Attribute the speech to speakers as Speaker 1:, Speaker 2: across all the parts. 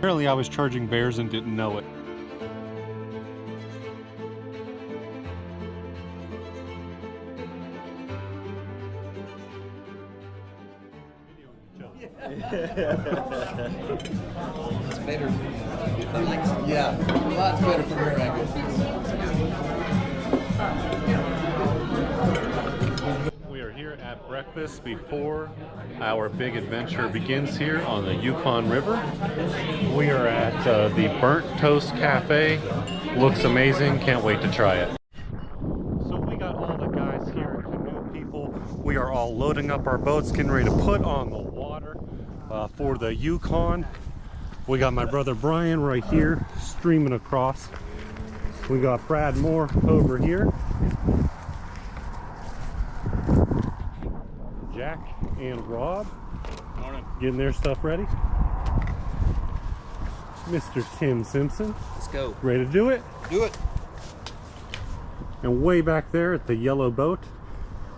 Speaker 1: Apparently I was charging bears and didn't know it.
Speaker 2: It's better. Yeah, lots better from here angle.
Speaker 1: We are here at breakfast before our big adventure begins here on the Yukon River. We are at the Burnt Toast Cafe. Looks amazing, can't wait to try it. So we got all the guys here, canoe people. We are all loading up our boats, getting ready to put on the water for the Yukon. We got my brother Brian right here streaming across. We got Brad Moore over here. Jack and Rob.
Speaker 3: Morning.
Speaker 1: Getting their stuff ready. Mr. Tim Simpson.
Speaker 2: Let's go.
Speaker 1: Ready to do it?
Speaker 2: Do it.
Speaker 1: And way back there at the yellow boat,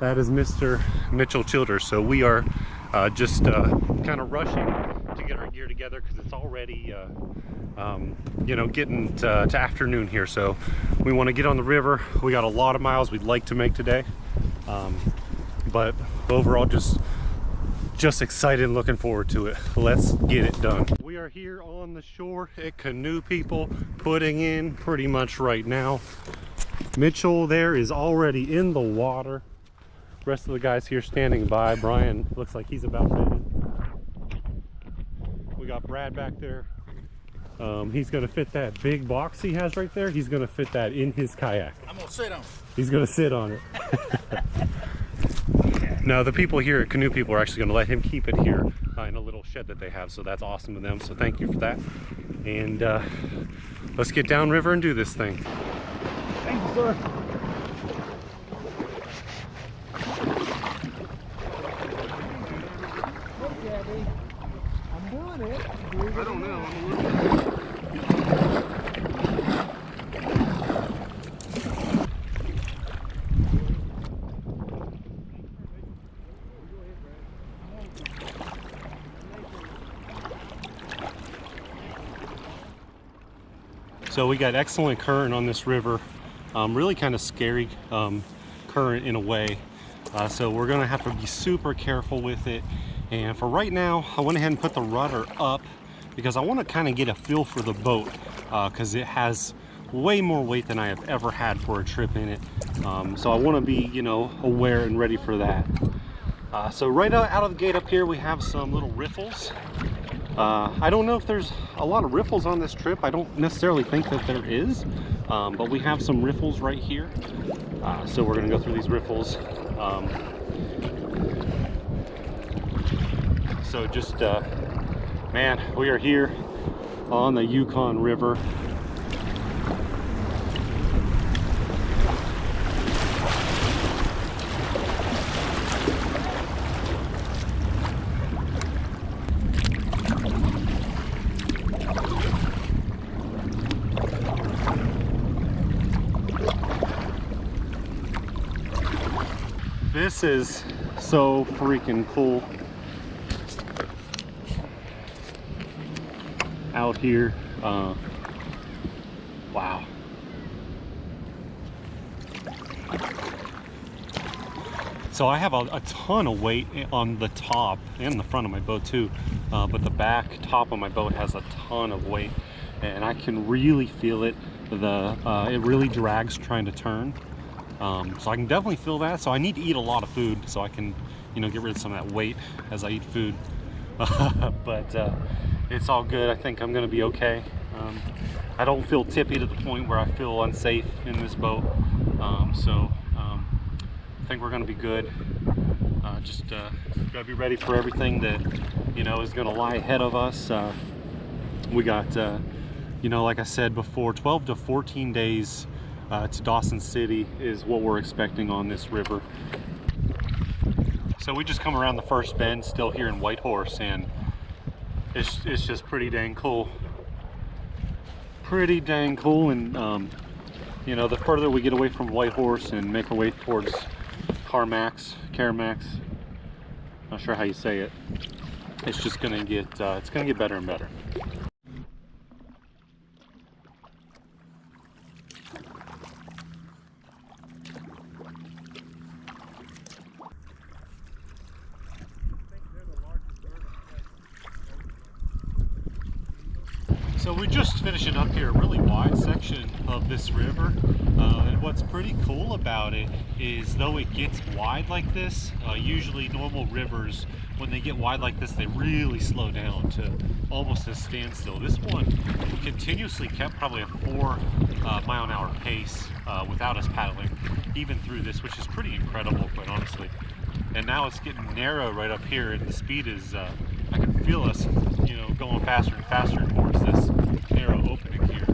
Speaker 1: that is Mr. Mitchell Childers. So we are just kind of rushing to get our gear together because it's already you know, getting to afternoon here. So we want to get on the river. We got a lot of miles we'd like to make today, but overall just excited and looking forward to it. Let's get it done. We are here on the shore at Canoe People, putting in pretty much right now. Mitchell there is already in the water. Rest of the guys here standing by. Brian looks like he's about ready. We got Brad back there. He's gonna fit that big box he has right there. He's gonna fit that in his kayak.
Speaker 3: I'm gonna sit on it.
Speaker 1: He's gonna sit on it. No, the people here at Canoe People are actually gonna let him keep it here in a little shed that they have. So that's awesome of them. So thank you for that. And let's get downriver and do this thing.
Speaker 3: Thank you, sir.
Speaker 2: I'm doing it.
Speaker 3: I don't know. I'm looking.
Speaker 1: So we got excellent current on this river, really kind of scary current in a way. So we're gonna have to be super careful with it. And for right now, I went ahead and put the rudder up because I want to kind of get a feel for the boat because it has way more weight than I have ever had for a trip in it. So I want to be, you know, aware and ready for that. So right out of the gate up here, we have some little riffles. I don't know if there's a lot of riffles on this trip. I don't necessarily think that there is, but we have some riffles right here. So we're gonna go through these riffles. So just, man, we are here on the Yukon River. This is so freaking cool. Out here, wow. So I have a ton of weight on the top and the front of my boat too, but the back top of my boat has a ton of weight, and I can really feel it. It really drags trying to turn. So I can definitely feel that. So I need to eat a lot of food so I can, you know, get rid of some of that weight as I eat food. But it's all good. I think I'm gonna be okay. I don't feel tippy to the point where I feel unsafe in this boat. I think we're gonna be good. Just gotta be ready for everything that, you know, is gonna lie ahead of us. We got, you know, like I said before, 12 to 14 days to Dawson City is what we're expecting on this river. So we just come around the first bend, still here in Whitehorse, and it's just pretty dang cool. Pretty dang cool. And you know, the further we get away from Whitehorse and make our way towards Carmacks, not sure how you say it, it's just gonna get it's gonna get better and better. So we're just finishing up here a really wide section of this river, and what's pretty cool about it is though it gets wide like this, usually normal rivers, when they get wide like this, they really slow down to almost a standstill. This one continuously kept probably a 4 mile an hour pace without us paddling, even through this, which is pretty incredible, quite honestly. And now it's getting narrow right up here, and the speed is, I can feel us, you know, going faster and faster towards this narrow opening here.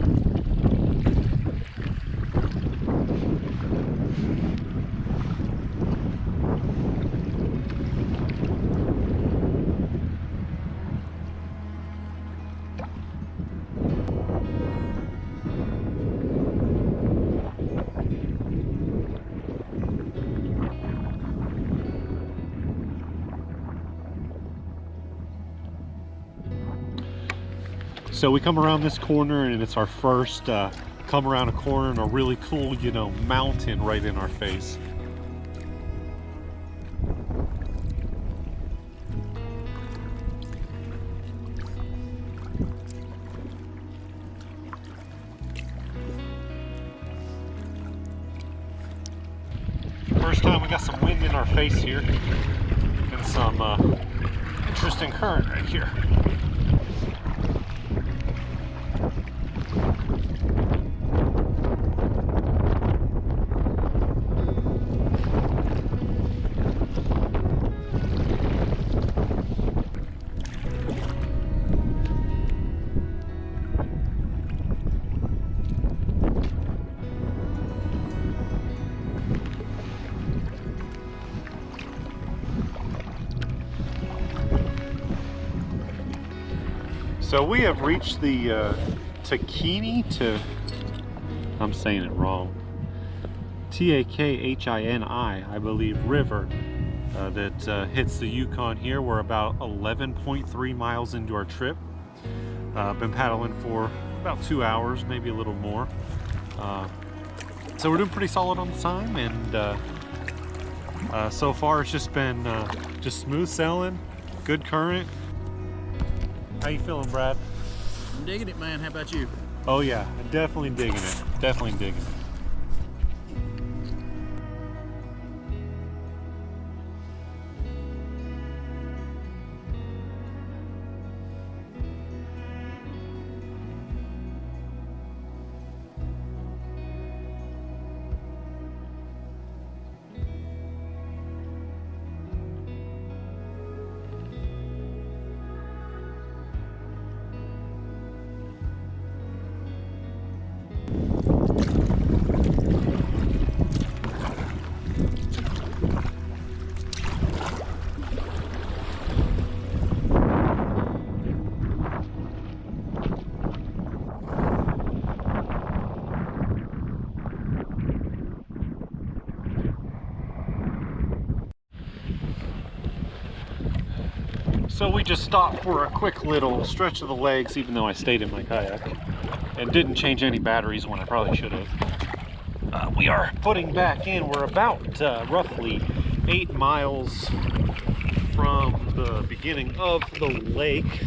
Speaker 1: So we come around this corner, and it's our first come around a corner and a really cool, you know, mountain right in our face. First time we got some wind in our face here, and some interesting current right here. So we have reached the I'm saying it wrong, Takhini, I believe, river that hits the Yukon here. We're about 11.3 miles into our trip. Been paddling for about 2 hours, maybe a little more. So we're doing pretty solid on the time, and so far it's just been just smooth sailing, good current. How you feeling, Brad?
Speaker 2: I'm digging it, man. How about you?
Speaker 1: Oh yeah, definitely digging it. Definitely digging it. So we just stopped for a quick little stretch of the legs, even though I stayed in my kayak and didn't change any batteries when I probably should have. We are putting back in. We're about roughly 8 miles from the beginning of the lake.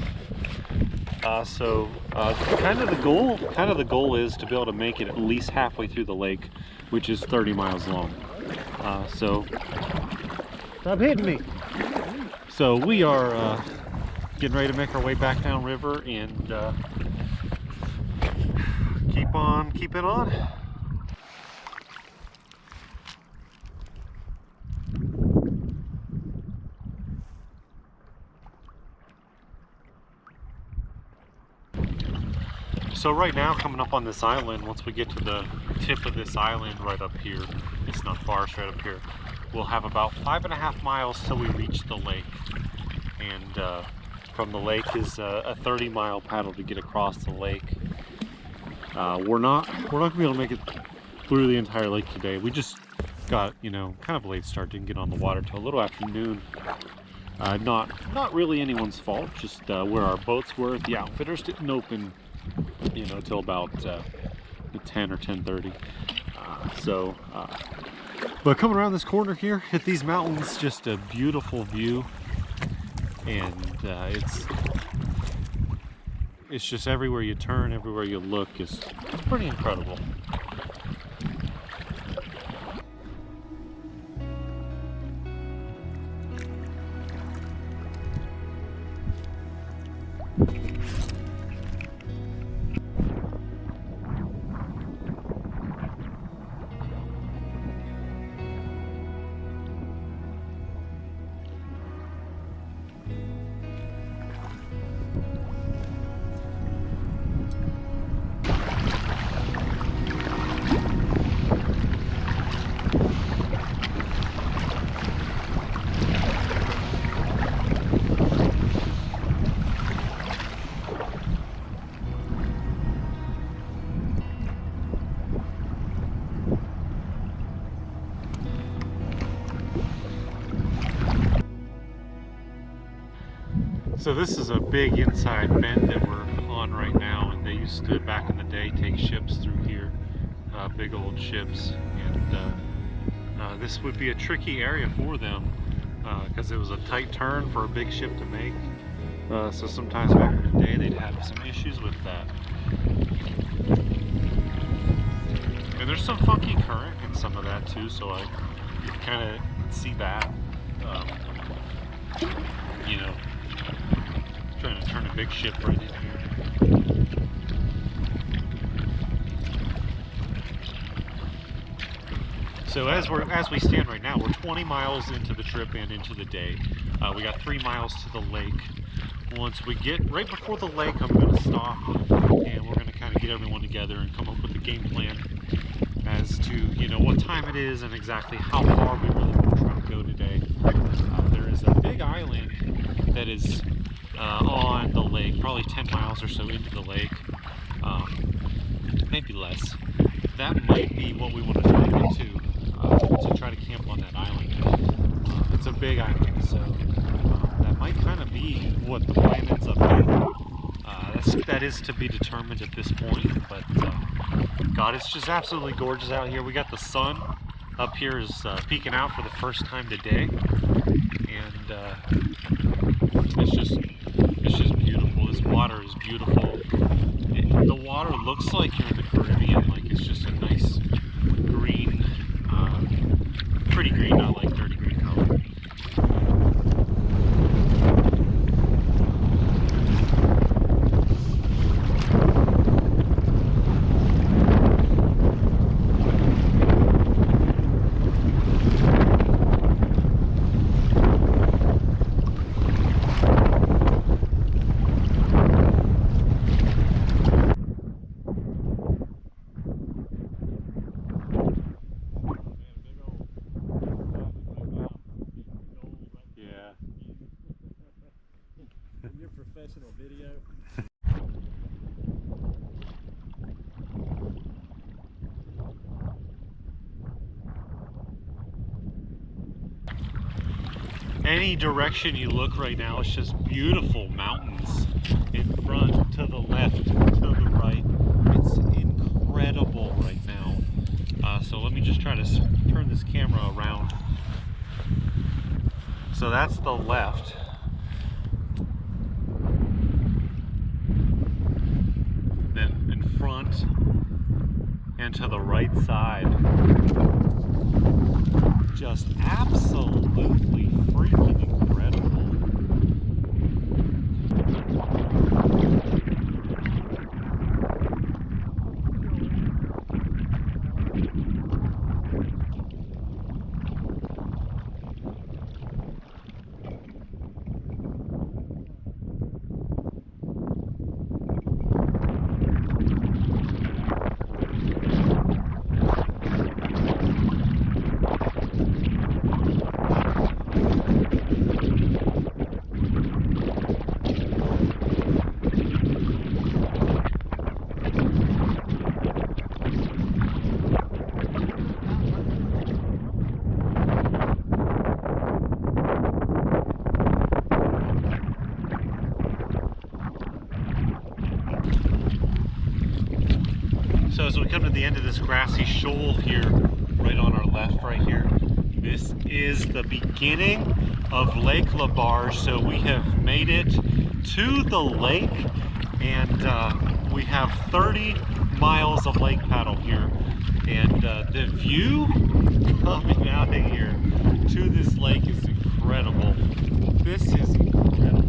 Speaker 1: Kind of the goal is to be able to make it at least halfway through the lake, which is 30 miles long. So stop hitting me. So we are getting ready to make our way back downriver and keep on keeping on. So right now, coming up on this island, once we get to the tip of this island right up here, it's not far, straight up here, we'll have about 5.5 miles till we reach the lake. And from the lake is a 30-mile paddle to get across the lake. We're not gonna be able to make it through the entire lake today. We just got, you know, kind of a late start, didn't get on the water till a little after noon. Not really anyone's fault, just where our boats were. The outfitters didn't open, you know, till about 10 or 10:30. But coming around this corner here, hit these mountains, just a beautiful view, and it's just everywhere you turn, everywhere you look, it's pretty incredible. So this is a big inside bend that we're on right now, and they used to, back in the day, take ships through here, big old ships, and this would be a tricky area for them because it was a tight turn for a big ship to make. So sometimes back in the day they'd have some issues with that. And there's some funky current in some of that too, so you kind of see that. You know, trying to turn a big ship right in here. So as we stand right now, we're 20 miles into the trip and into the day. We got 3 miles to the lake. Once we get right before the lake, I'm going to stop and we're going to kind of get everyone together and come up with a game plan as to, you know, what time it is and exactly how far we really want to try to go today. There is a big island that is on the lake, probably 10 miles or so into the lake, maybe less. That might be what we want to try to get to try to camp on that island. It's a big island, so that might kind of be what the plan ends up being. That is to be determined at this point, but God, it's just absolutely gorgeous out here. We got the sun up here is peeking out for the first time today, and it's just beautiful. This water is beautiful. The water looks like you're in the Caribbean, like it's just a nice green, pretty green, not like dirty green color.
Speaker 3: Your professional video.
Speaker 1: Any direction you look right now, it's just beautiful mountains in front, to the left, to the right. It's incredible right now. So let me just try to turn this camera around. So that's the left. Then in front and to the right side. Just absolutely freaking incredible. So as we come to the end of this grassy shoal here, right on our left right here, this is the beginning of Lake Laberge. So we have made it to the lake, and we have 30 miles of lake paddle here, and the view coming out of here to this lake is incredible. This is incredible.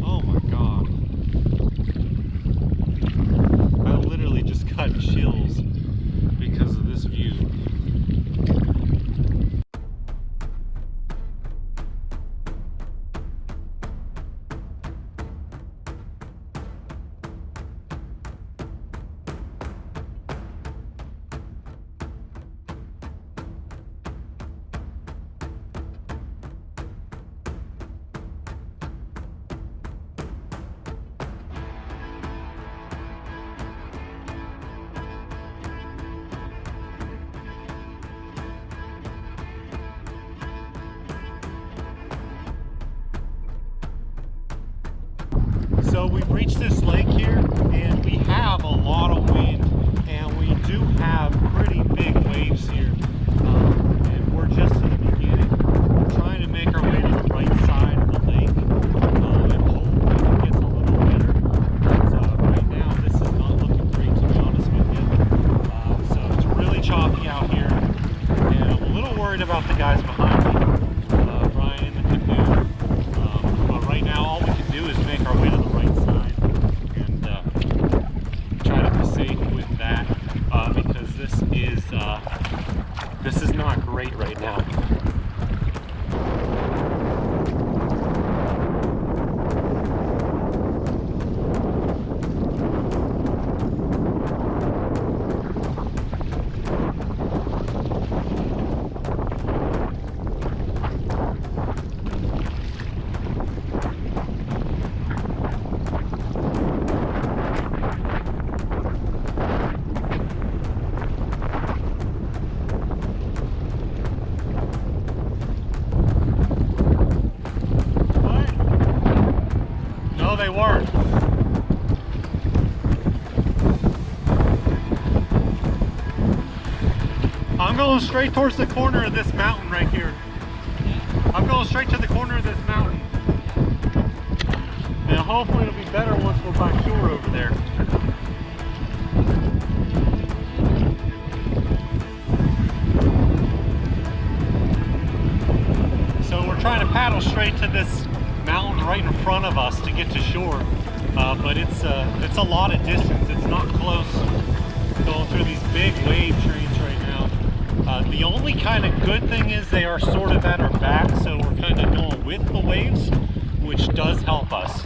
Speaker 1: Oh my god. I literally just got chills because of this view. So we've reached this lake here, and we have a lot of wind, and we do have pretty big waves here, and we're just in the beginning. We're trying to make our way to the right side of the lake, and hopefully it gets a little better. But right now this is not looking great, to be honest with you. So it's really choppy out here, and I'm a little worried about the guys behind me, Brian in the canoe. But right now all we can do is make our way to the right side and try to be safe with that, because this is not great right now. They weren't. I'm going straight towards the corner of this mountain right here. I'm going straight to the corner of this mountain. And hopefully it'll be better once we're by shore over there. So we're trying to paddle straight to this mountain right in front of us to get to shore, but it's a lot of distance. It's not close. Going through these big wave trains right now. The only kind of good thing is they are sort of at our back, so we're kind of going with the waves, which does help us.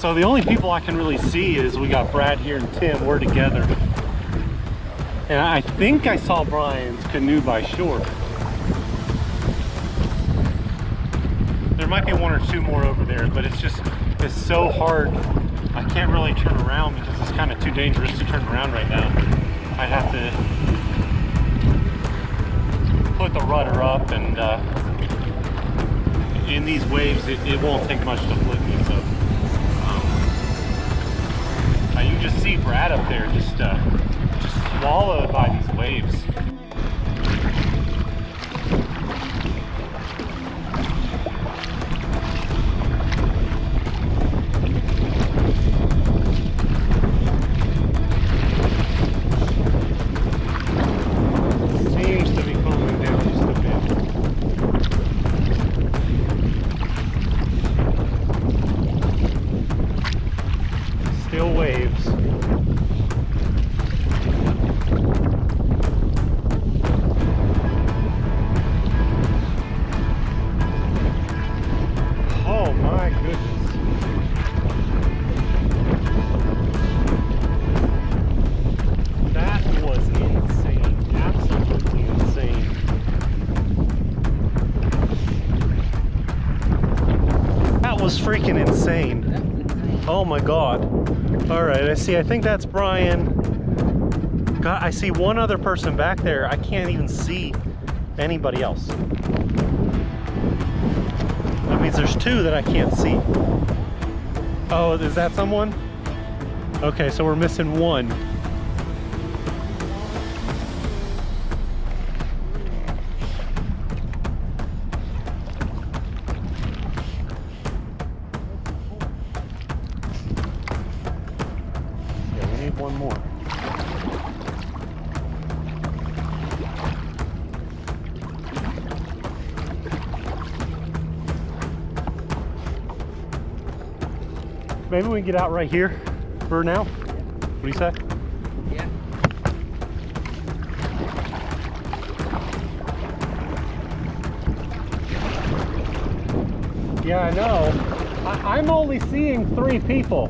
Speaker 1: So the only people I can really see is we got Brad here and Tim, we're together. And I think I saw Brian's canoe by shore. There might be one or two more over there, but it's so hard. I can't really turn around because it's kind of too dangerous to turn around right now. I'd have to put the rudder up, and in these waves it won't take much to flip me. So you just see Brad up there just swallowed by these waves. Seems to be calming down just a bit. Still waves. Oh my goodness. That was insane. Absolutely insane. That was freaking insane. Oh my god. Alright, I think that's Brian. God, I see one other person back there. I can't even see anybody else. That means there's two that I can't see. Oh, is that someone? Okay, so we're missing one. Yeah, we need one more. Maybe we can get out right here for now. What do you say?
Speaker 2: Yeah.
Speaker 1: Yeah, I know. I'm only seeing 3 people.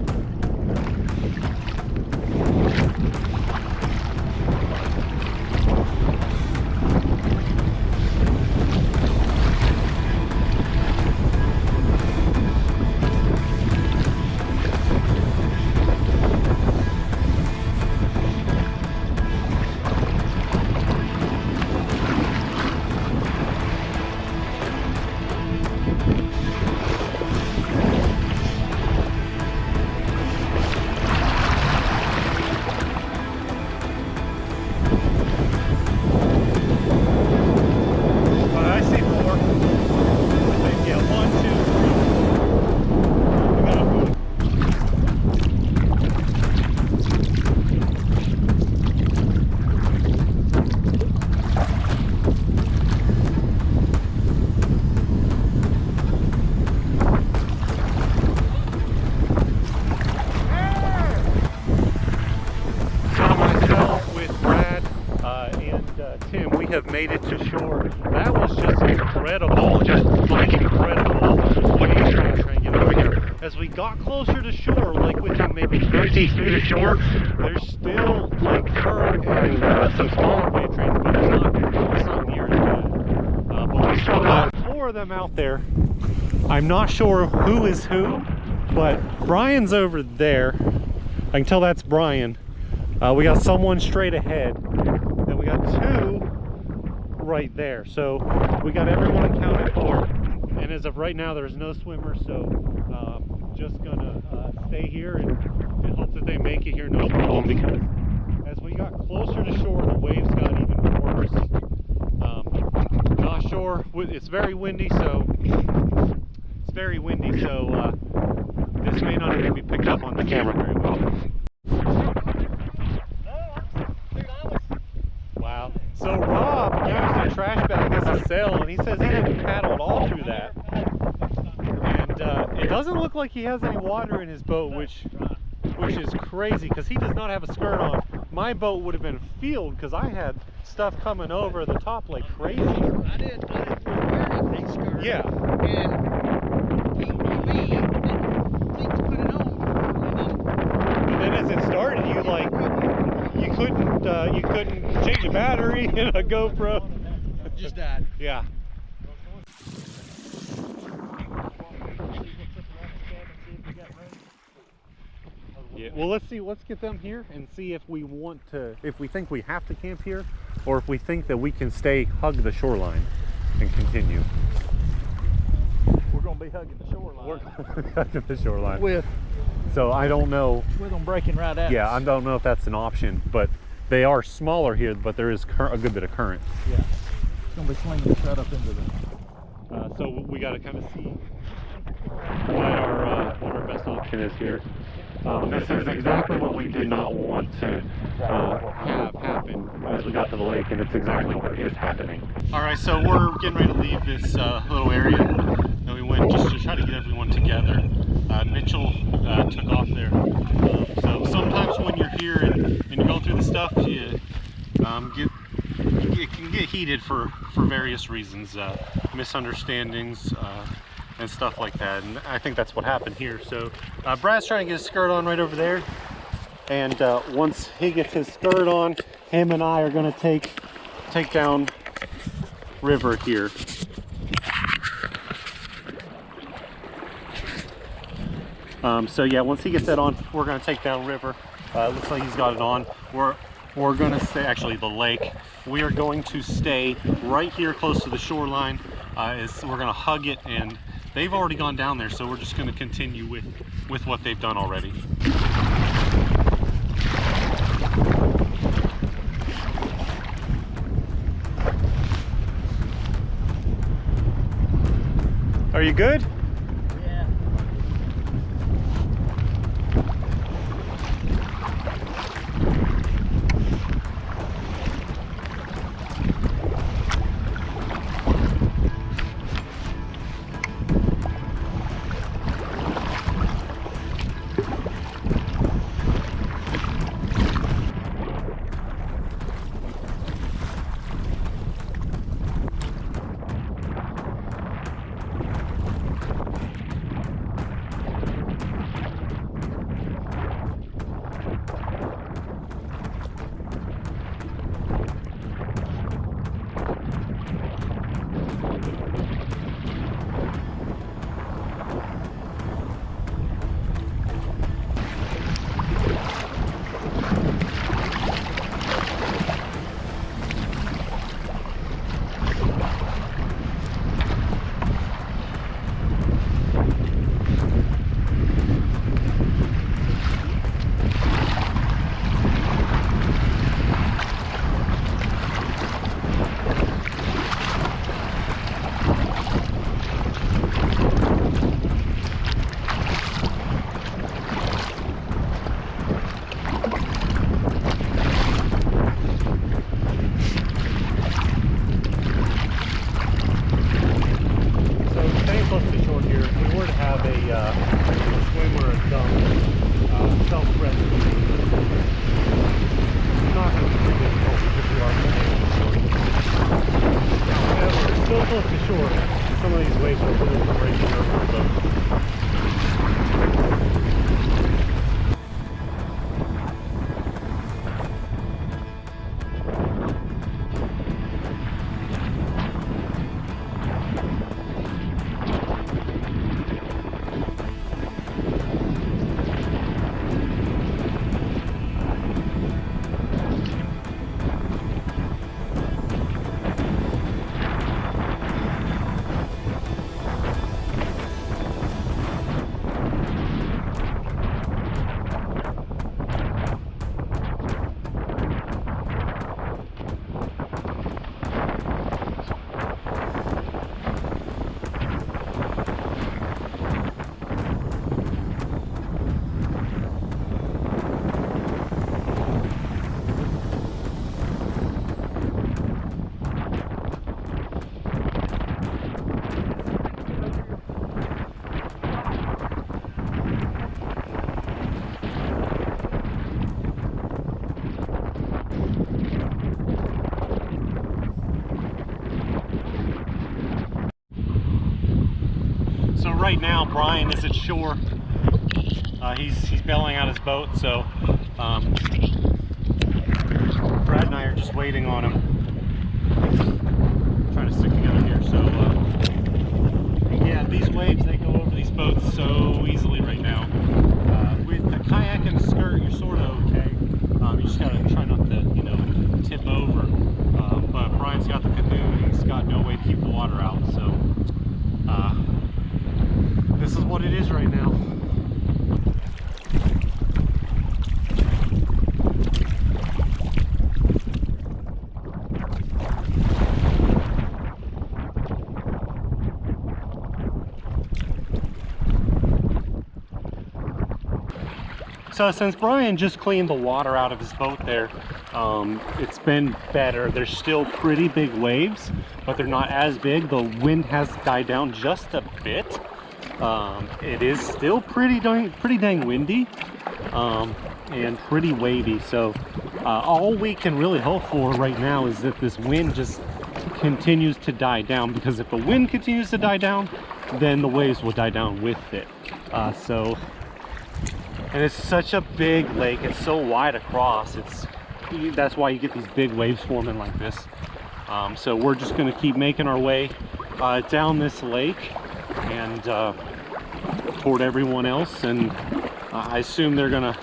Speaker 1: Tim, we have made it to shore. That was just incredible, just like incredible. What are you trying to get over here? As we got closer to shore, like within maybe 50 feet of shore, there's still like current and some smaller wave trains, but it's not near as bad. But we still got 4 of them out there. I'm not sure who is who, but Brian's over there. I can tell that's Brian. We got someone straight ahead. Then we got 2 right there. So we got everyone accounted for. And as of right now, there's no swimmers. So just gonna stay here and hope that they make it here no problem. Because as we got closer to shore, the waves got even worse. Not sure. It's very windy, so this may not even be picked up on the camera very well. Wow. So Rob used a trash bag as a sail, and he says he didn't paddle at all through that. And it doesn't look like he has any water in his boat, which is crazy because he does not have a skirt on. My boat would have been filled because I had stuff coming over the top like crazy.
Speaker 2: I did wearing a skirt.
Speaker 1: Yeah.
Speaker 2: And he didn't think to put it on
Speaker 1: as it started, you couldn't change the battery in a GoPro.
Speaker 2: Just died.
Speaker 1: Yeah. Yeah. Well, let's get them here and see if we think we have to camp here, or if we think that we can hug the shoreline and continue.
Speaker 3: We're gonna be hugging the shoreline.
Speaker 1: We're hugging the shoreline. So I don't know.
Speaker 3: With them breaking right at
Speaker 1: Yeah,
Speaker 3: us.
Speaker 1: I don't know if that's an option, but they are smaller here, but there is a good bit of current.
Speaker 3: Yeah. It's gonna be swinging us right up into the.
Speaker 1: So we got to kind of see what our best option is here. This is exactly what we did not want to have happen as we got to the lake, and it's exactly what is happening. All right, so we're getting ready to leave this little area that we went just to try to get everyone together. Mitchell took off there. So sometimes when you're here and you go through the stuff, it can get heated for various reasons, misunderstandings, and stuff like that, and I think that's what happened here. So Brad's trying to get his skirt on right over there, and once he gets his skirt on, him and I are going to take down river here. So yeah, once he gets that on, we're going to take down river. Looks like he's got it on. We're going to stay, actually the lake, we are going to stay right here close to the shoreline. We're going to hug it, and they've already gone down there, so we're just going to continue with what they've done already. Are you good?
Speaker 3: Yeah.
Speaker 1: close to shore, some of these waves will be breaking over the boat. So right now Brian is at shore He's bailing out his boat, so Brad and I are just waiting on him. Trying to stick together here. So yeah, these waves, they go over these boats so easily right now. With a kayak and a skirt, you're sort of okay. You just gotta try not to, you know, tip over. But Brian's got the canoe and he's got no way to keep the water out. So this is what it is right now. So since Brian just cleaned the water out of his boat there, it's been better. There's still pretty big waves, but they're not as big. The wind has died down just a bit. It is still pretty dang windy and pretty wavy. So all we can really hope for right now is that this wind just continues to die down, because if the wind continues to die down, then the waves will die down with it. And it's such a big lake, it's so wide across, that's why you get these big waves forming like this. So we're just going to keep making our way down this lake and toward everyone else, and I assume they're going to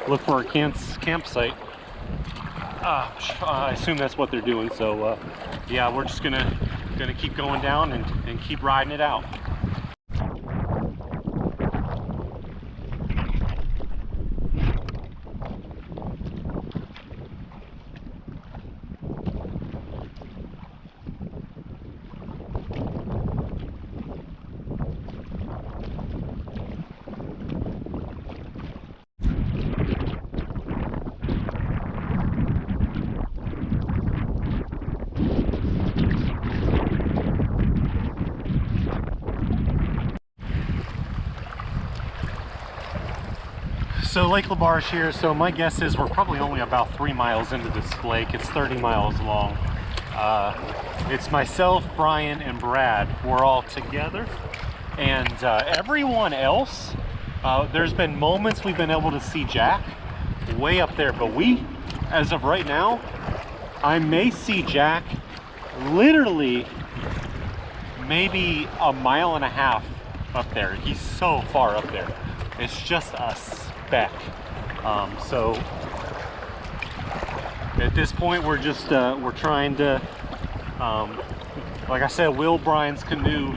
Speaker 1: look for our campsite. I assume that's what they're doing. So yeah, we're just gonna keep going down and keep riding it out. So Lake Laberge here, so my guess is we're probably only about 3 miles into this lake. It's 30 miles long. It's myself, Brian, and Brad. We're all together. And everyone else, there's been moments we've been able to see Jack way up there, but we, as of right now, I may see Jack literally maybe 1.5 miles up there. He's so far up there. It's just a speck. So at this point we're just we're trying to like I said, wheel Brian's canoe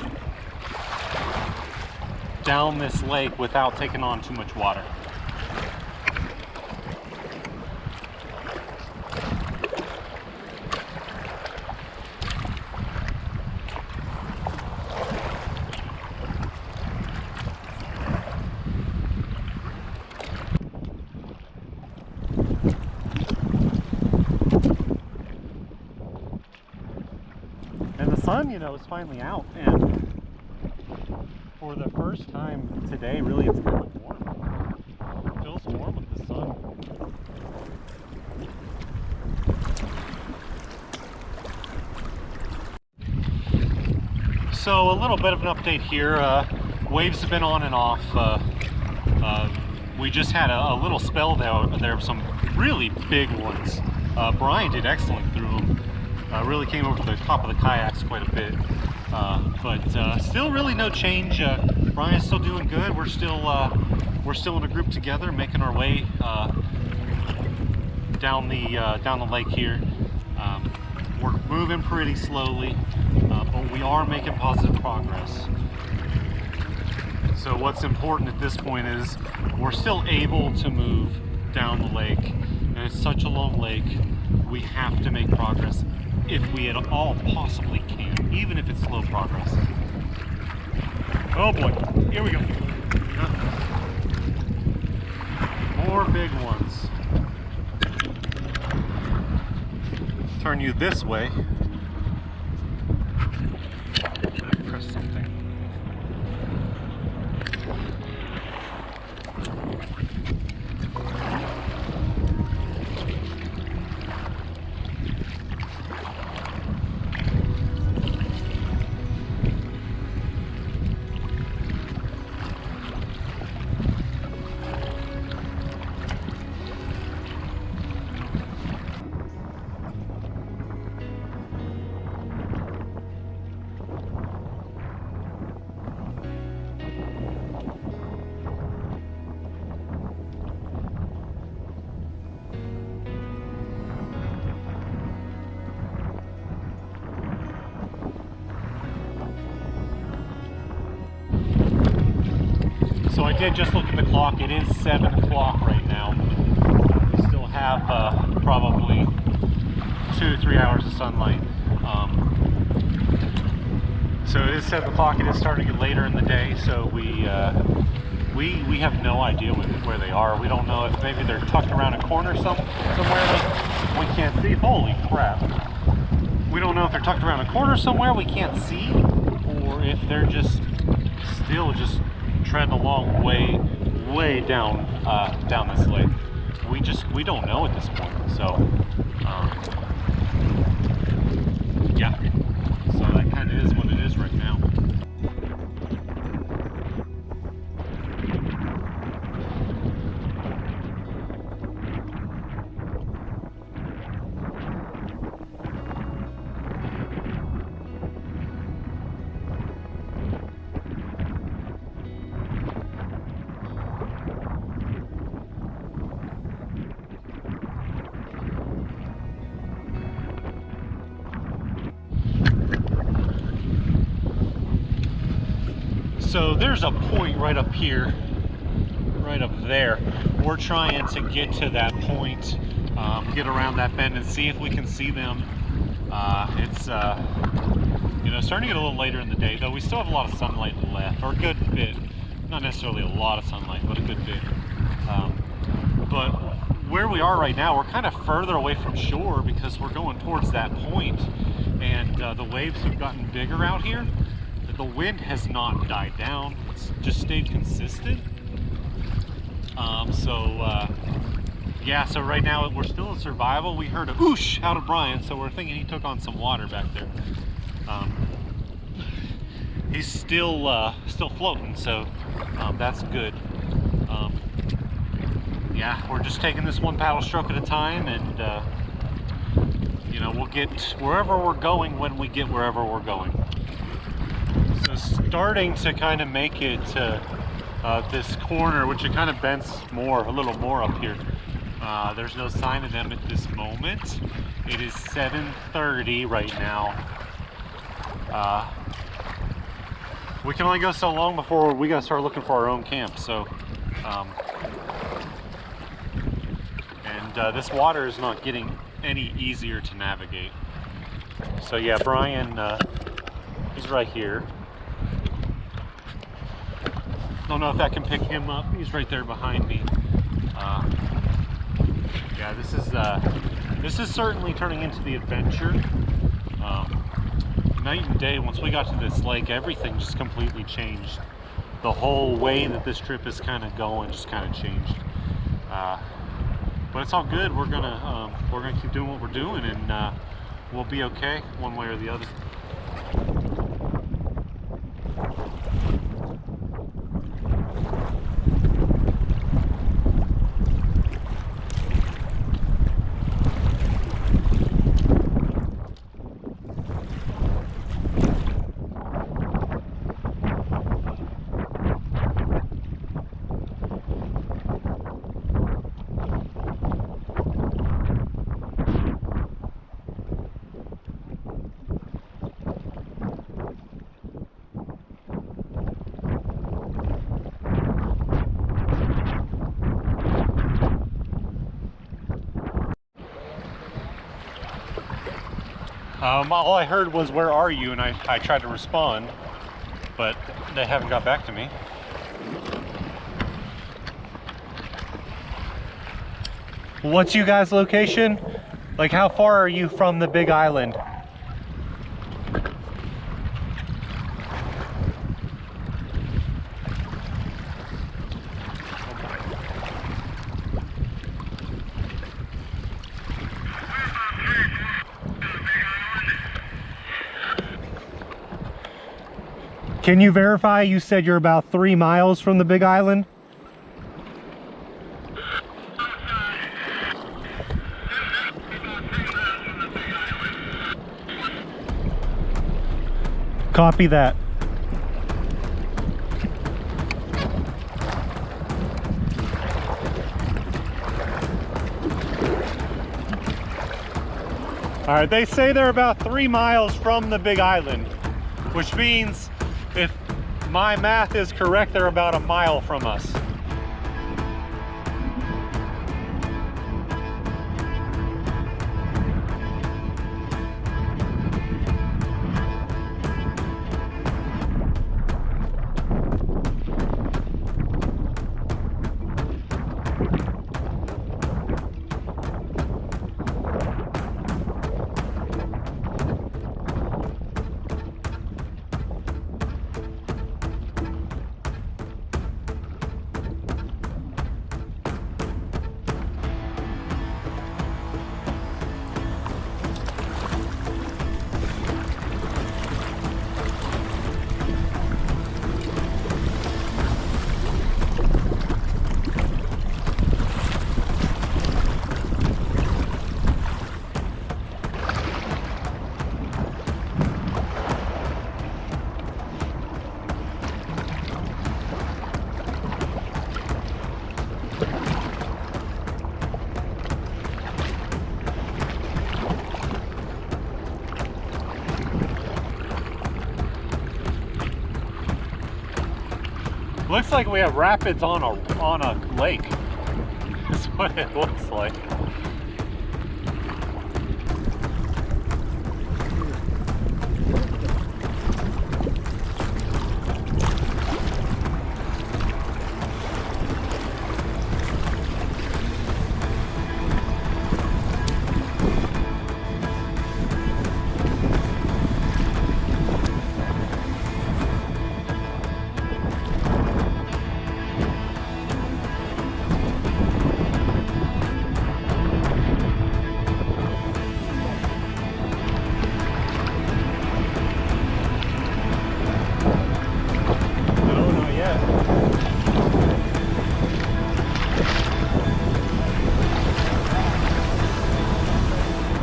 Speaker 1: down this lake without taking on too much water. You know, it's finally out, and for the first time today, really, it's kind of warm. It feels warm with the sun. So a little bit of an update here. Waves have been on and off. We just had a little spell there of some really big ones. Brian did excellent through them. Really came over to the top of the kayaks quite a bit, but still really no change. Brian's still doing good. We're still in a group together, making our way down the lake here. We're moving pretty slowly, but we are making positive progress. So what's important at this point is we're still able to move down the lake, and it's such a long lake. We have to make progress if we at all possibly can, even if it's slow progress. Oh boy, here we go. More big ones. Turn you this way. Press something. I did just look at the clock. It is 7 o'clock right now. We still have probably 2 to 3 hours of sunlight. So it is 7 o'clock. It is starting to get later in the day. So we have no idea where they are. We don't know if maybe they're tucked around a corner somewhere that we can't see. Holy crap! We don't know if they're tucked around a corner somewhere we can't see, or if they're just still just treading along way down this lake. We don't know at this point. So yeah, so that kind of is what it is right now. So there's a point right up here, right up there. We're trying to get to that point, get around that bend and see if we can see them. It's you know, starting to get a little later in the day, though we still have a lot of sunlight left, or a good bit. Not necessarily a lot of sunlight, but a good bit. But where we are right now, we're kind of further away from shore because we're going towards that point, and the waves have gotten bigger out here. The wind has not died down, it's just stayed consistent. Yeah, so right now we're still in survival. We heard a whoosh out of Brian, so we're thinking he took on some water back there. He's still floating, so that's good. Yeah, we're just taking this one paddle stroke at a time, and you know, we'll get wherever we're going when we get wherever we're going. So starting to kind of make it to this corner, which it kind of bends a little more up here. There's no sign of them at this moment. It is 7:30 right now. We can only go so long before we gotta start looking for our own camp. So, this water is not getting any easier to navigate. So yeah, Brian, he's right here. Don't know if that can pick him up. He's right there behind me. Yeah, this is certainly turning into the adventure. Night and day. Once we got to this lake, everything just completely changed. The whole way that this trip is kind of going just kind of changed. But it's all good. We're gonna keep doing what we're doing, and we'll be okay one way or the other. All I heard was, "Where are you?" and I tried to respond, but they haven't got back to me. What's you guys' location? Like, how far are you from the Big Island? Can you verify? You said you're about 3 miles from the Big Island? Copy that. All right, they say they're about 3 miles from the Big Island, which means if my math is correct, they're about a mile from us. Looks like we have rapids on a lake. That's what it looks like.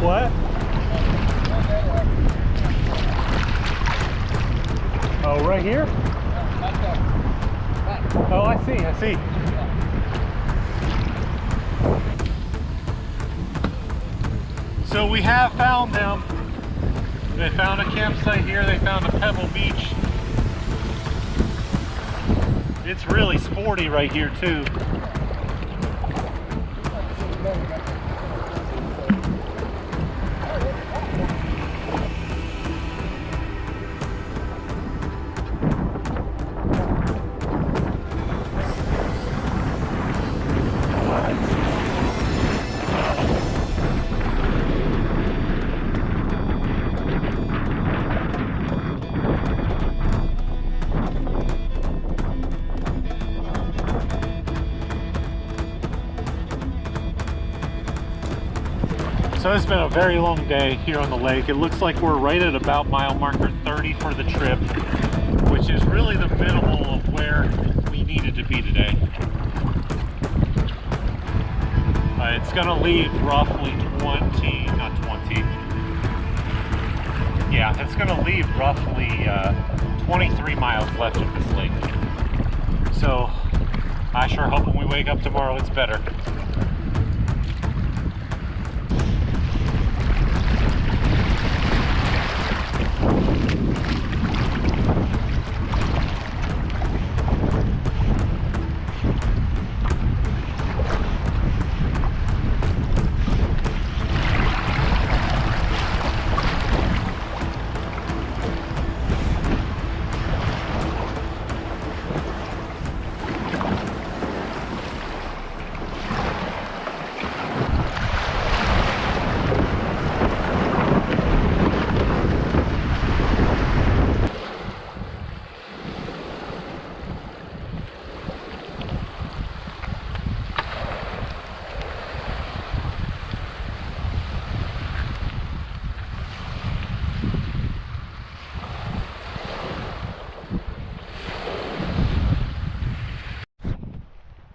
Speaker 1: What? Oh, right here? Oh, I see. So we have found them. They found a campsite here. They found a pebble beach. It's really sporty right here too. So it's been a very long day here on the lake. It looks like we're right at about mile marker 30 for the trip, which is really the minimal of where we needed to be today. It's gonna leave roughly 20, not 20. Yeah, it's gonna leave roughly 23 miles left of this lake. So I sure hope when we wake up tomorrow it's better.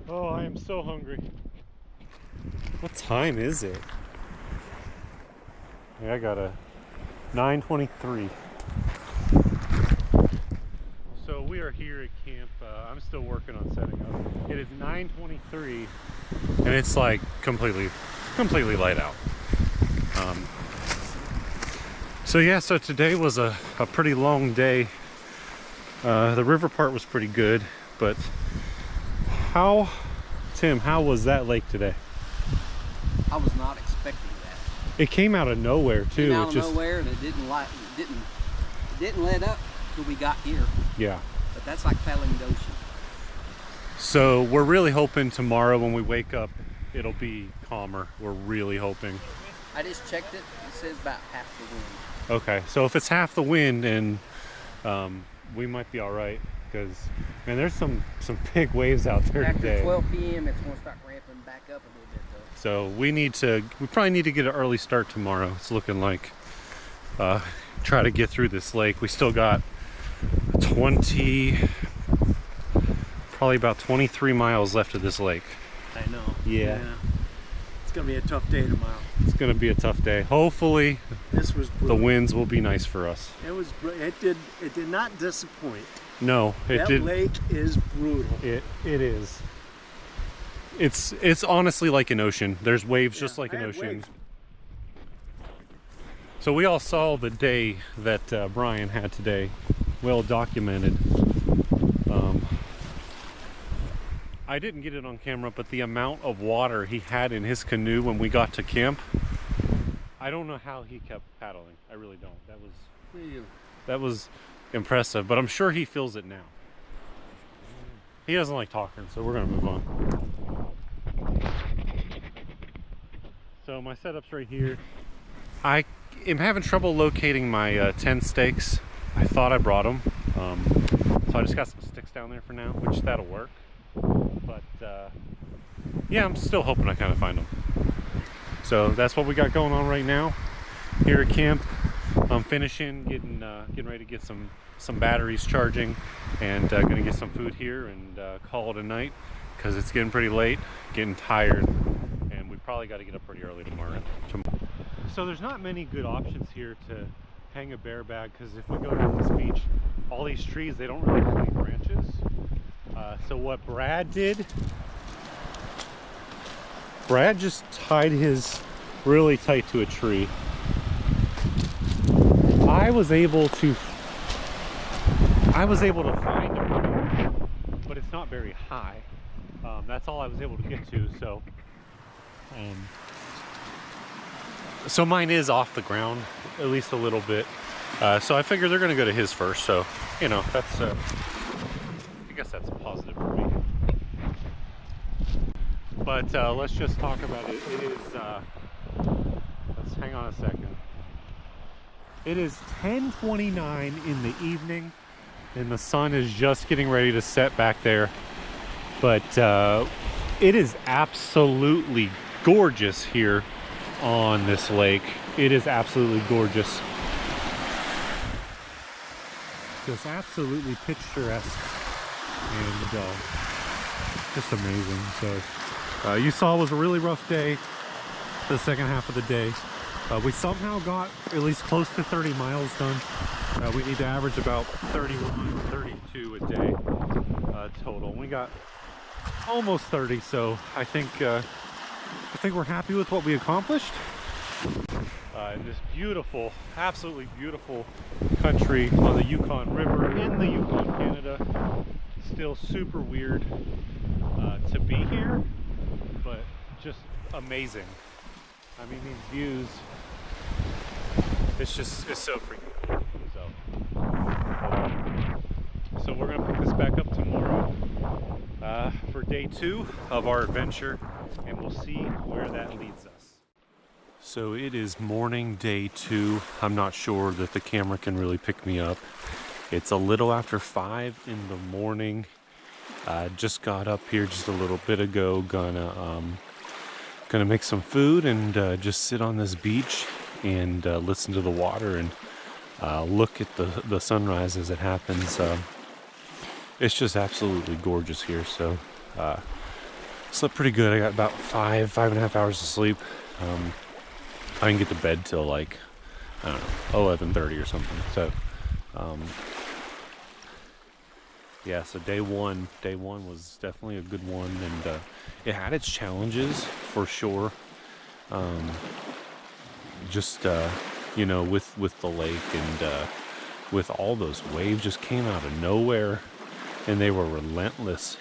Speaker 1: Oh, I am so hungry. What time is it? Yeah, I got a 9:23. So we are here at camp. I'm still working on setting up. It is 9:23 and it's like completely light out. So yeah, so today was a pretty long day The river part was pretty good, but Tim, how was that lake today?
Speaker 2: I was not expecting that.
Speaker 1: It came out of nowhere too.
Speaker 2: Came out of nowhere, and it didn't let up till we got here.
Speaker 1: Yeah.
Speaker 2: But that's like paddling the ocean.
Speaker 1: So we're really hoping tomorrow when we wake up, it'll be calmer. We're really hoping.
Speaker 2: I just checked it. It says about half the wind.
Speaker 1: Okay, so if it's half the wind, and we might be all right, because man, there's some big waves out there
Speaker 2: After
Speaker 1: today.
Speaker 2: 12 p.m., it's going to start ramping back up a little bit, though.
Speaker 1: So we probably need to get an early start tomorrow. It's looking like try to get through this lake. We still got probably about 23 miles left of this lake.
Speaker 3: I know.
Speaker 1: Yeah.
Speaker 3: It's gonna be a tough day tomorrow.
Speaker 1: It's gonna be a tough day. Hopefully
Speaker 3: This was
Speaker 1: the
Speaker 3: brutal.
Speaker 1: winds will be nice for us.
Speaker 3: It did not disappoint.
Speaker 1: No, it
Speaker 3: That
Speaker 1: did.
Speaker 3: lake is brutal.
Speaker 1: It is. It's honestly like an ocean. There's waves just like an
Speaker 3: I had
Speaker 1: ocean.
Speaker 3: waves.
Speaker 1: So we all saw the day that Brian had today, well documented. I didn't get it on camera, but the amount of water he had in his canoe when we got to camp, I don't know how he kept paddling. I really don't. That was impressive, but I'm sure he feels it now. He doesn't like talking, so we're gonna move on. So my setup's right here. I am having trouble locating my tent stakes. I thought I brought them, so I just got some sticks down there for now, which that'll work. But yeah, I'm still hoping I kind of find them. So that's what we got going on right now here at camp. I'm finishing, getting ready to get some batteries charging, and gonna get some food here and call it a night, because it's getting pretty late, getting tired, and we probably got to get up pretty early tomorrow. So there's not many good options here to hang a bear bag, because if we go down this beach, all these trees, they don't really have any branches. So what Brad did, Brad just tied his really tight to a tree. I was able to find a tree, but it's not very high. That's all I was able to get to. So mine is off the ground, at least a little bit. So I figure they're gonna go to his first. So you know, that's I guess that's a positive for me. But let's just talk about it. It is. Let's hang on a second. It is 10:29 in the evening, and the sun is just getting ready to set back there. But it is absolutely gorgeous here on this lake. It is absolutely gorgeous. Just absolutely picturesque and just amazing. So you saw it was a really rough day, the second half of the day. We somehow got at least close to 30 miles done. We need to average about 31, 32 a day total. We got almost 30, so I think we're happy with what we accomplished. In this beautiful, absolutely beautiful country on the Yukon River in the Yukon, Canada. Still super weird to be here, but just amazing. I mean, these views, it's so freaking cool. So we're gonna pick this back up tomorrow for day 2 of our adventure, and we'll see where that leads us. So it is morning day 2. I'm not sure that the camera can really pick me up. It's a little after 5 in the morning. Just got up here just a little bit ago. Gonna make some food and just sit on this beach and listen to the water and look at the sunrise as it happens. It's just absolutely gorgeous here. So slept pretty good. I got about 5.5 hours of sleep. I didn't get to bed till like, I don't know, 11:30 or something. So yeah, so day one was definitely a good one, and it had its challenges for sure. Just you know, with the lake and with all those waves, just came out of nowhere, and they were relentless.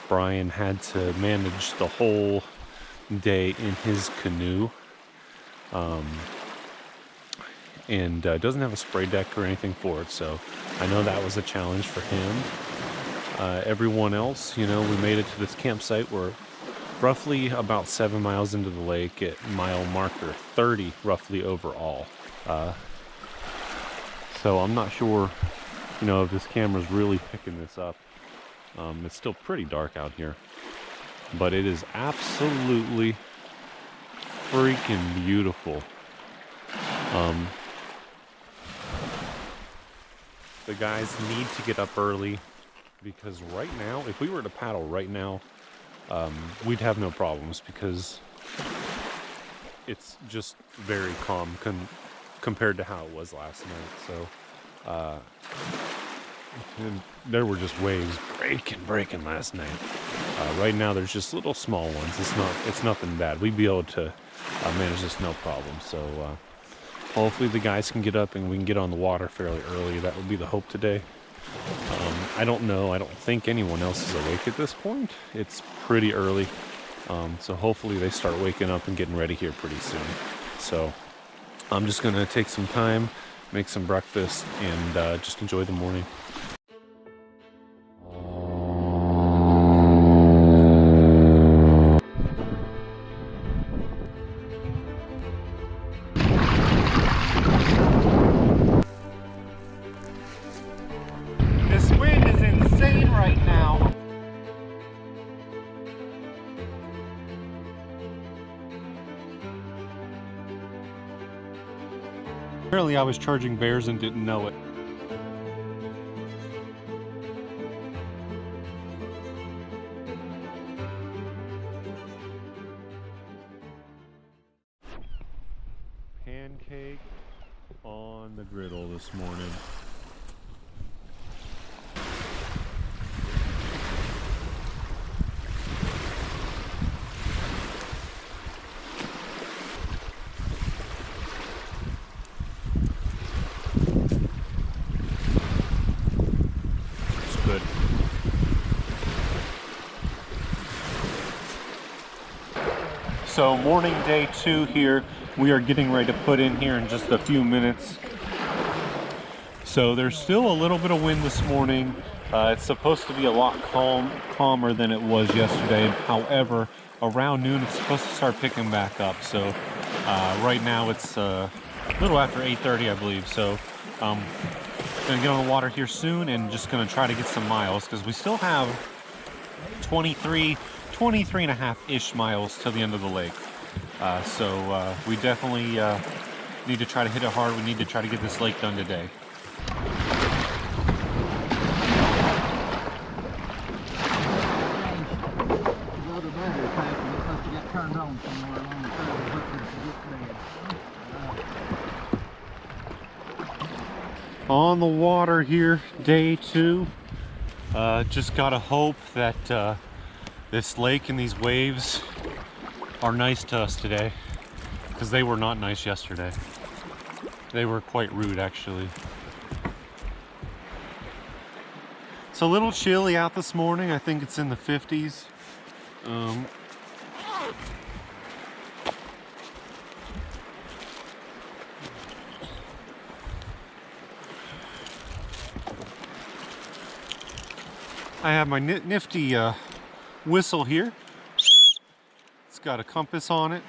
Speaker 1: Brian had to manage the whole day in his canoe, and doesn't have a spray deck or anything for it, so I know that was a challenge for him. Everyone else, you know, we made it to this campsite. We're roughly about 7 miles into the lake at mile marker 30 roughly overall. So I'm not sure, you know, if this camera's really picking this up. It's still pretty dark out here, but it is absolutely freaking beautiful. The guys need to get up early, because right now, if we were to paddle right now, we'd have no problems, because it's just very calm compared to how it was last night. So and there were just waves breaking last night. Right now there's just little small ones. It's nothing bad. We'd be able to manage this no problem. So hopefully the guys can get up and we can get on the water fairly early. That would be the hope today. I don't know. I don't think anyone else is awake at this point. It's pretty early. So hopefully they start waking up and getting ready here pretty soon. So I'm just going to take some time, make some breakfast, and just enjoy the morning. This wind is insane right now. Apparently I was charging bears and didn't know it. Pancake on the griddle this morning. Good. So morning day 2 here. We are getting ready to put in here in just a few minutes. So there's still a little bit of wind this morning. It's supposed to be a lot calmer than it was yesterday. However, around noon it's supposed to start picking back up. So right now it's a little after 8:30, I believe. So gonna get on the water here soon and just gonna try to get some miles, because we still have 23 and a half-ish miles to the end of the lake. So we definitely need to try to hit it hard. We need to try to get this lake done today. On the water here, day 2. Just gotta hope that this lake and these waves are nice to us today, because they were not nice yesterday. They were quite rude, actually. It's a little chilly out this morning. I think it's in the 50s. I have my nifty whistle here. It's got a compass on it,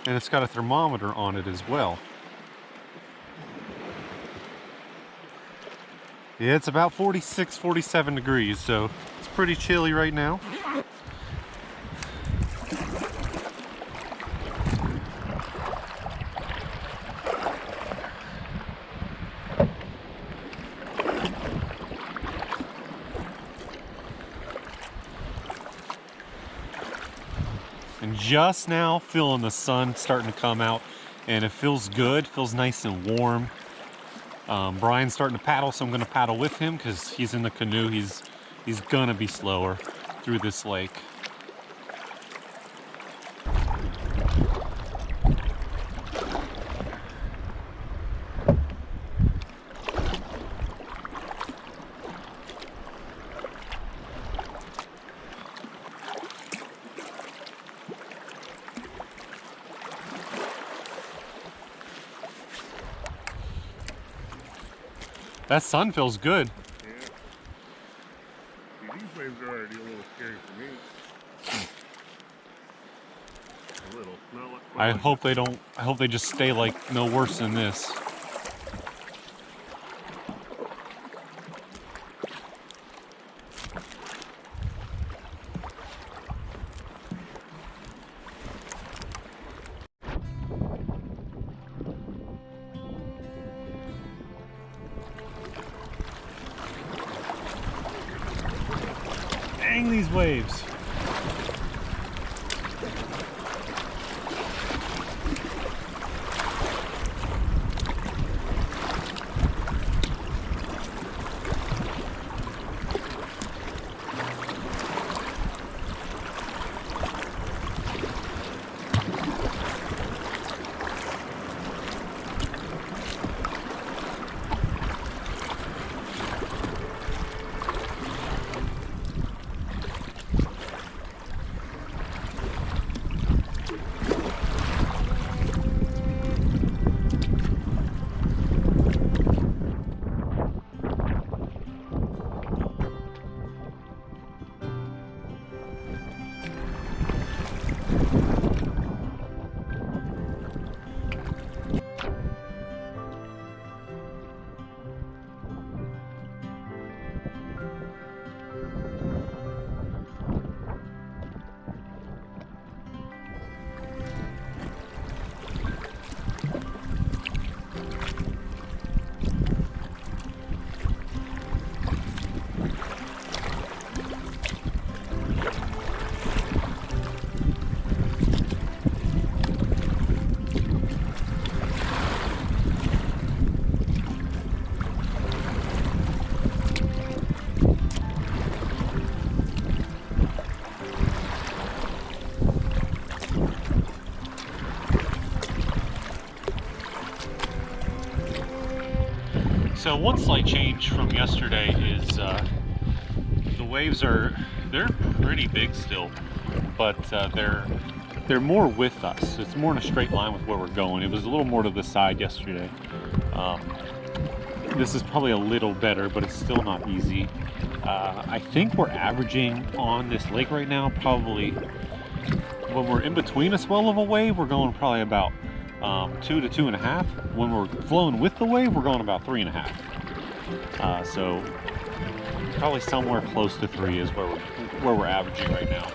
Speaker 1: and it's got a thermometer on it as well. Yeah, it's about 46, 47 degrees, so it's pretty chilly right now. And just now feeling the sun starting to come out, and it feels good, feels nice and warm. Brian's starting to paddle, so I'm going to paddle with him because he's in the canoe. He's gonna be slower through this lake. That sun feels good.
Speaker 4: Yeah. See, these waves are already a little scary for me. A little. Not like
Speaker 1: I hope they don't. I hope they just stay like no worse than this. Dang these waves. So one slight change from yesterday is the waves they're pretty big still, but they're more with us. It's more in a straight line with where we're going. It was a little more to the side yesterday. This is probably a little better, but it's still not easy. I think we're averaging on this lake right now, probably when we're in between a swell of a wave, we're going probably about 2 to 2.5. When we're flowing with the wave, we're going about 3.5. So probably somewhere close to 3 is where we're averaging right now.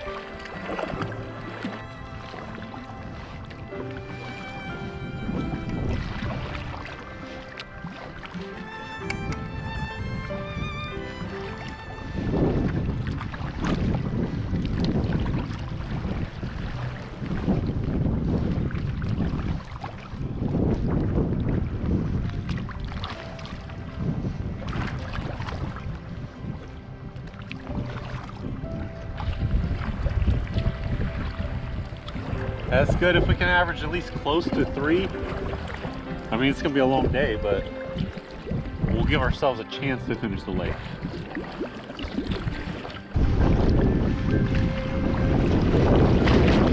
Speaker 1: That's good if we can average at least close to 3. I mean, it's gonna be a long day, but we'll give ourselves a chance to finish the lake.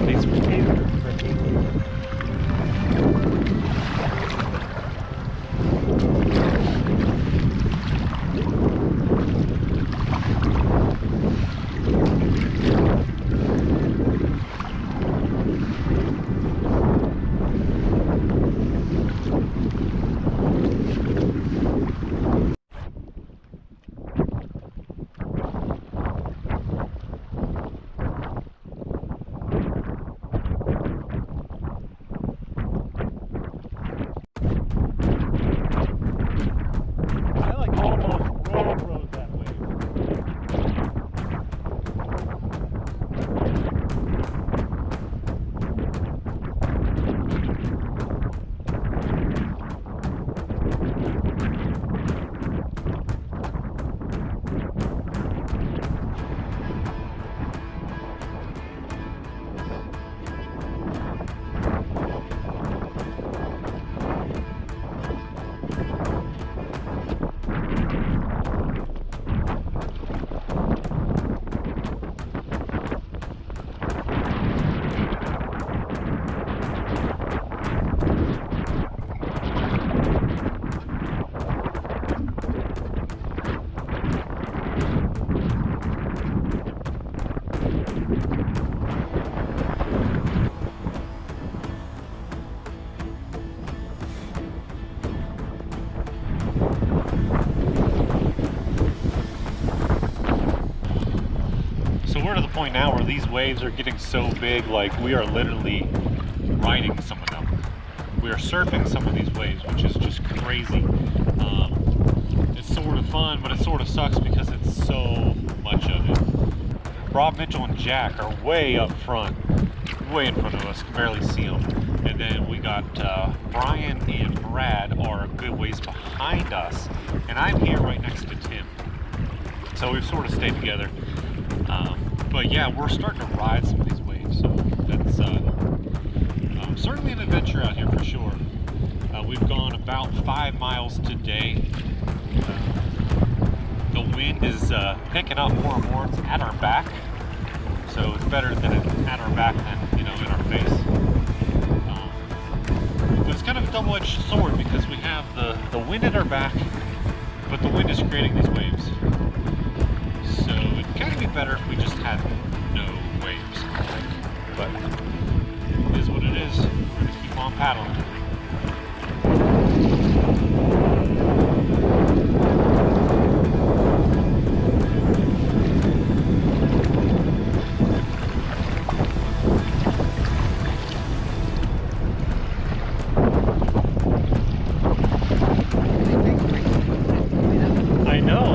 Speaker 1: These potatoes are tricky. So we're to the point now where these waves are getting so big, like we are literally riding some of them. We are surfing some of these waves, which is just crazy. It's sort of fun, but it sort of sucks because it's so much of it. Rob, Mitchell, and Jack are way up front, way in front of us, can barely see them. And then we got Brian and Brad are a good ways behind us, and I'm here right next to Tim. So we've sort of stayed together. But yeah, we're starting to ride some of these waves, so that's certainly an adventure out here for sure. We've gone about 5 miles today. The wind is picking up more and more. It's at our back, so it's better that it's at our back than, you know, in our face. But it's kind of a double-edged sword because we have the wind at our back, but the wind is creating these waves. So it'd kind of be better if we just had no waves, I think. But it is what it is. We're gonna keep on paddling. I know.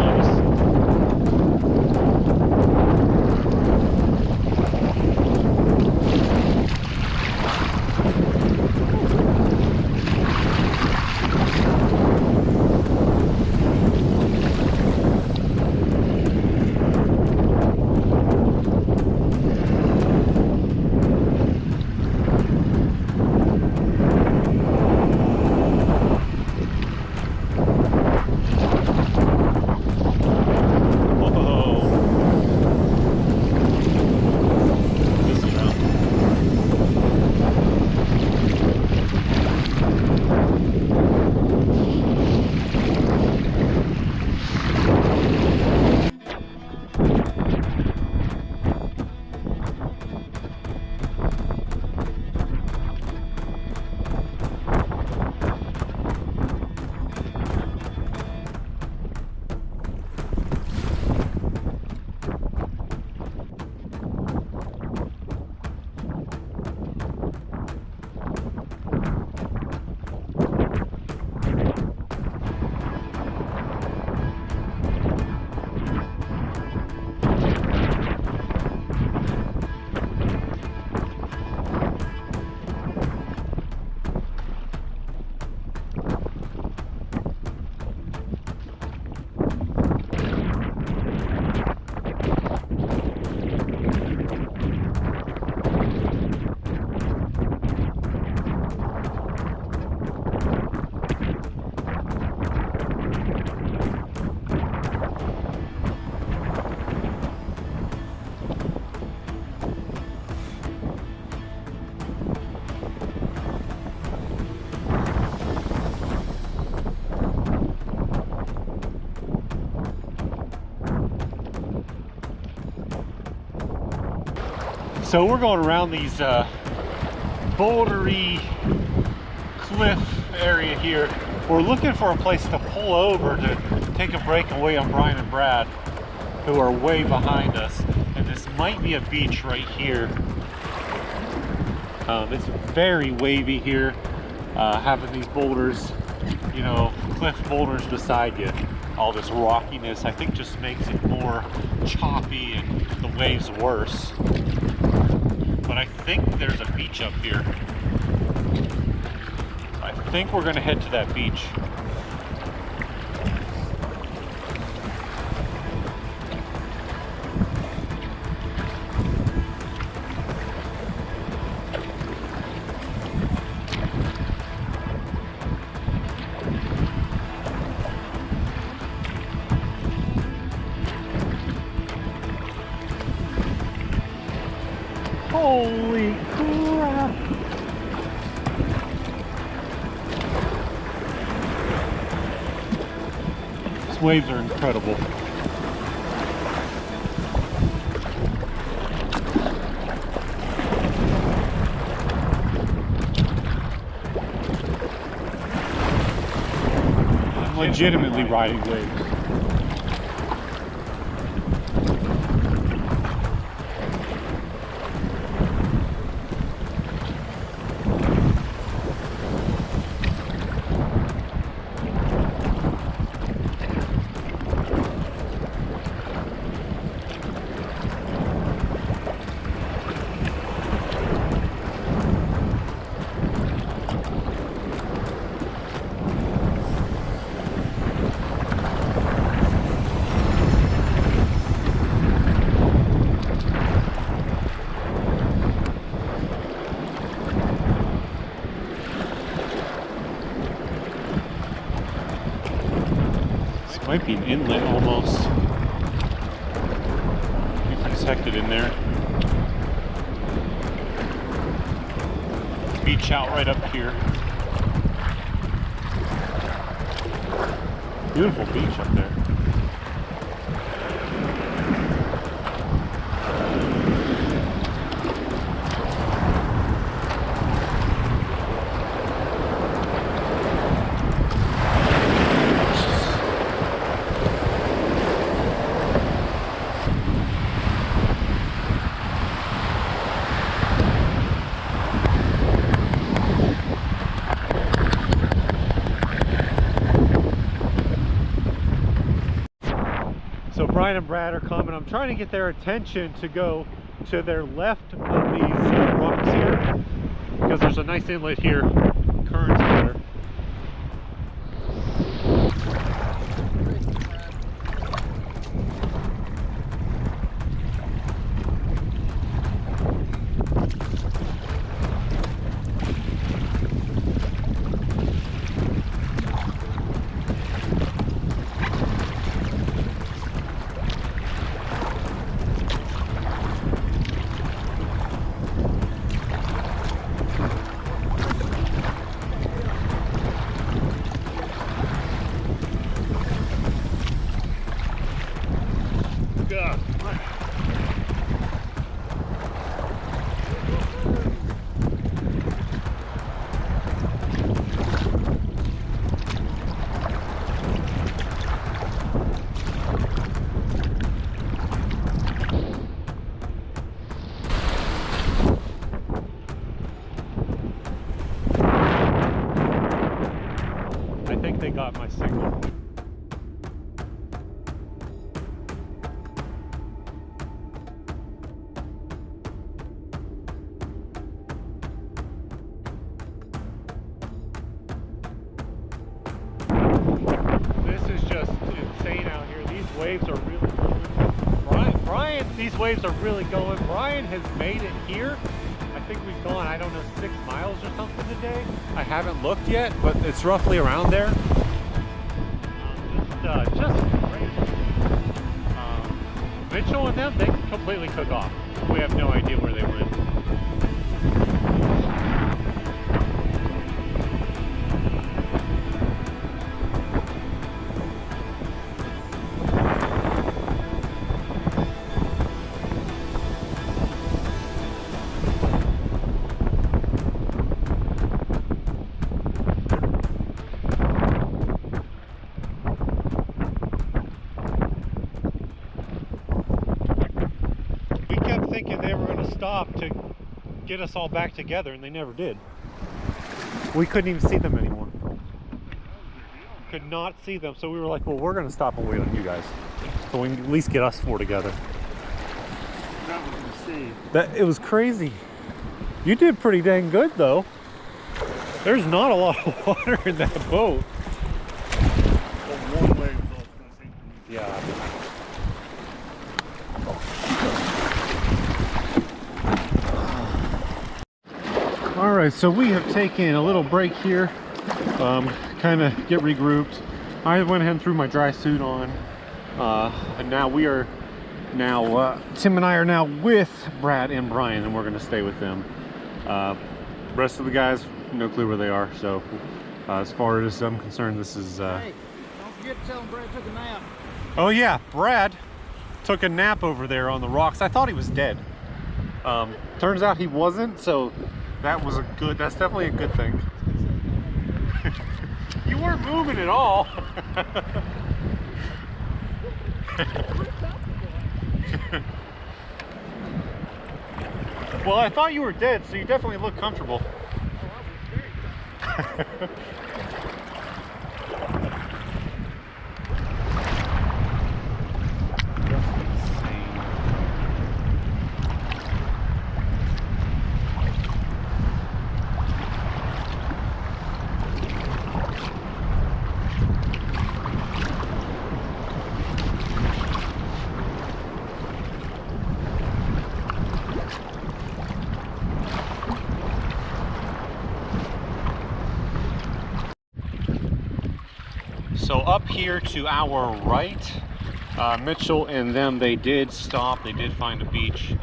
Speaker 1: So we're going around these bouldery cliff area here. We're looking for a place to pull over to take a break away on Brian and Brad, who are way behind us. And this might be a beach right here. It's very wavy here, having these boulders, you know, cliff boulders beside you. All this rockiness, I think, just makes it more choppy and the waves worse. But I think there's a beach up here. I think we're gonna head to that beach. Holy crap! These waves are incredible. I'm legitimately riding waves. Might be an inlet almost. Be protected in there. Beach out right up here. Beautiful beach up there. So Brian and Brad are coming. I'm trying to get their attention to go to their left of these rocks here, because there's a nice inlet here. Current's better. I think they got my signal. This is just insane out here. These waves are really going. Brian, these waves are really going. Brian has made it here. I think we've gone, I don't know, 6 miles or something today. I haven't looked yet, but it's roughly around there. Just great. Mitchell and them, they completely took off. We have no idea where they went. Thinking they were going to stop to get us all back together, and they never did. We couldn't even see them anymore. Could not see them, so we were like, well, we're going to stop and wait on you guys, so we can at least get us 4 together.
Speaker 4: That was insane.
Speaker 1: It was crazy. You did pretty dang good, though. There's not a lot of water in that boat.
Speaker 4: Well, one way was all it's going to take for me.
Speaker 1: Yeah. All right, so we have taken a little break here, kind of get regrouped. I went ahead and threw my dry suit on, and now we are Tim and I are now with Brad and Brian, and we're going to stay with them. Rest of the guys, no clue where they are. So as far as I'm concerned, this is
Speaker 3: Hey, don't forget to tell them Brad took a nap.
Speaker 1: Oh yeah, Brad took a nap over there on the rocks. I thought he was dead. Turns out he wasn't, so that's definitely a good thing. You You weren't moving at all. Well, I thought you were dead, so you definitely look comfortable. So up here to our right, Mitchell and them, they did stop. They did find a beach.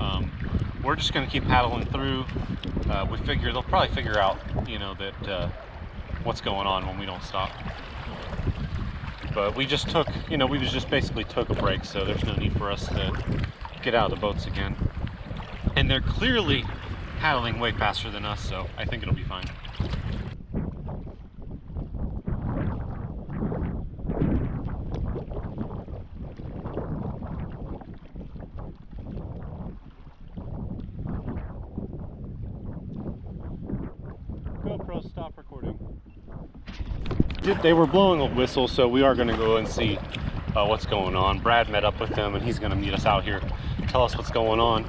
Speaker 1: We're just going to keep paddling through. We figure they'll probably figure out, you know, that what's going on when we don't stop. But we just took, you know, we just basically took a break, so there's no need for us to get out of the boats again. And they're clearly paddling way faster than us, so I think it'll be fine. GoPro, stop recording. They were blowing a whistle, so we are going to go and see what's going on. Brad met up with them, and he's going to meet us out here, tell us what's going on.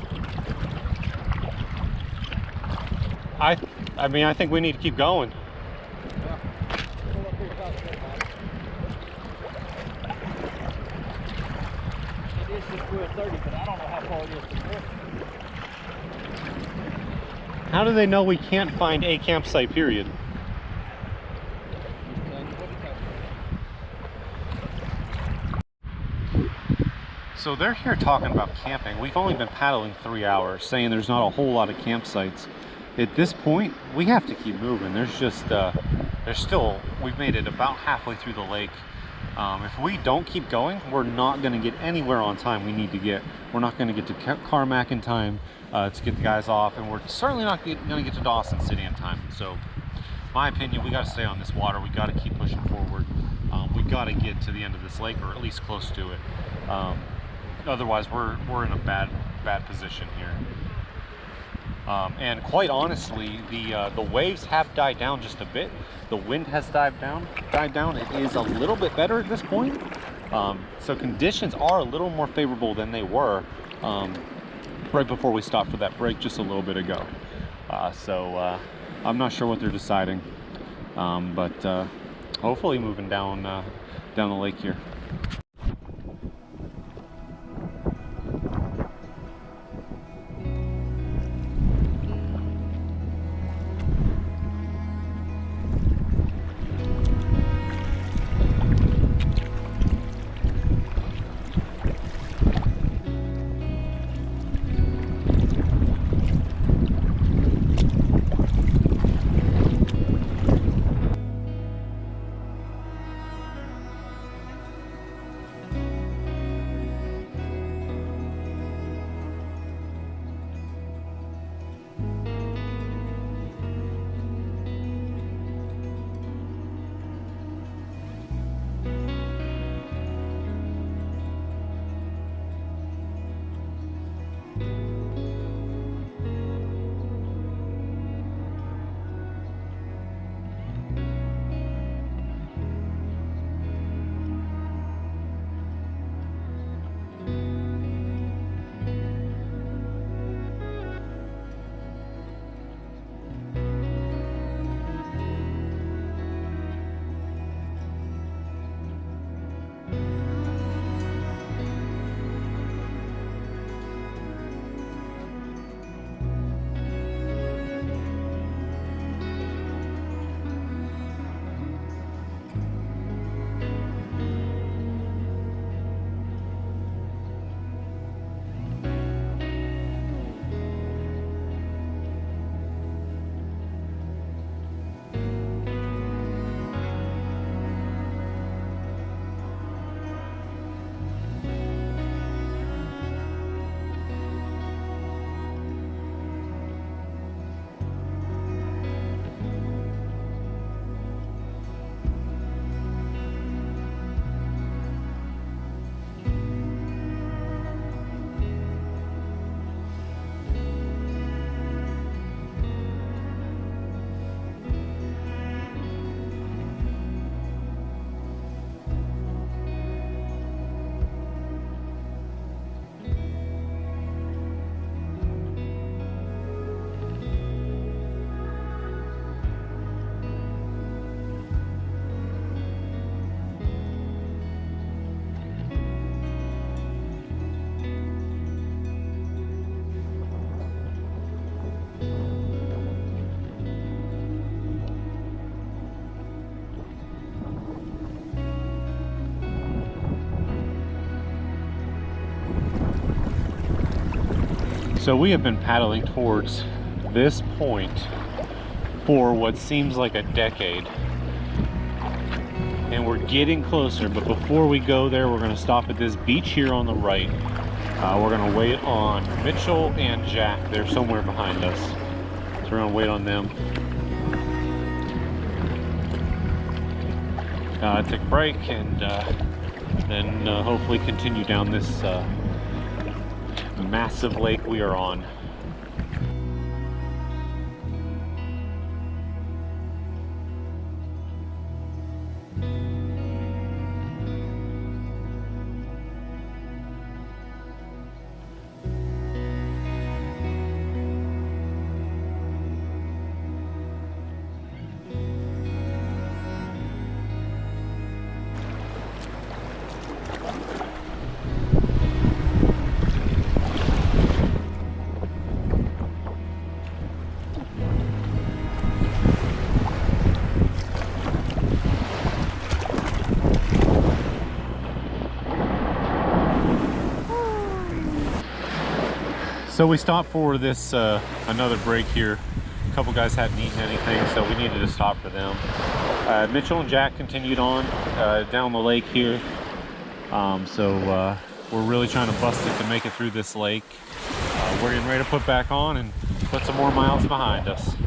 Speaker 1: I mean, I think we need to keep going.
Speaker 3: It is just 12:30, but I don't know how far it is from here.
Speaker 1: How do they know we can't find a campsite, period? So they're here talking about camping. We've only been paddling 3 hours, saying there's not a whole lot of campsites. At this point, we have to keep moving. There's just, we've made it about halfway through the lake. If we don't keep going, we're not going to get anywhere on time we need to get. We're not going to get to Carmacks in time to get the guys off, and we're certainly not going to get to Dawson City in time. So, my opinion, we got to stay on this water. We got to keep pushing forward. We got to get to the end of this lake, or at least close to it. Otherwise, we're in a bad position here. And quite honestly, the waves have died down just a bit. The wind has died down. It is a little bit better at this point. So conditions are a little more favorable than they were right before we stopped for that break just a little bit ago. I'm not sure what they're deciding, but hopefully moving down the lake here. So we have been paddling towards this point for what seems like a decade. And we're getting closer, but before we go there, we're gonna stop at this beach here on the right. We're gonna wait on Mitchell and Jack. They're somewhere behind us. So we're gonna wait on them. Take a break and then hopefully continue down this massive lake we are on. So we stopped for this another break here. A couple guys hadn't eaten anything, so we needed to stop for them. Mitchell and Jack continued on down the lake here. We're really trying to bust it to make it through this lake. We're getting ready to put back on and put some more miles behind us.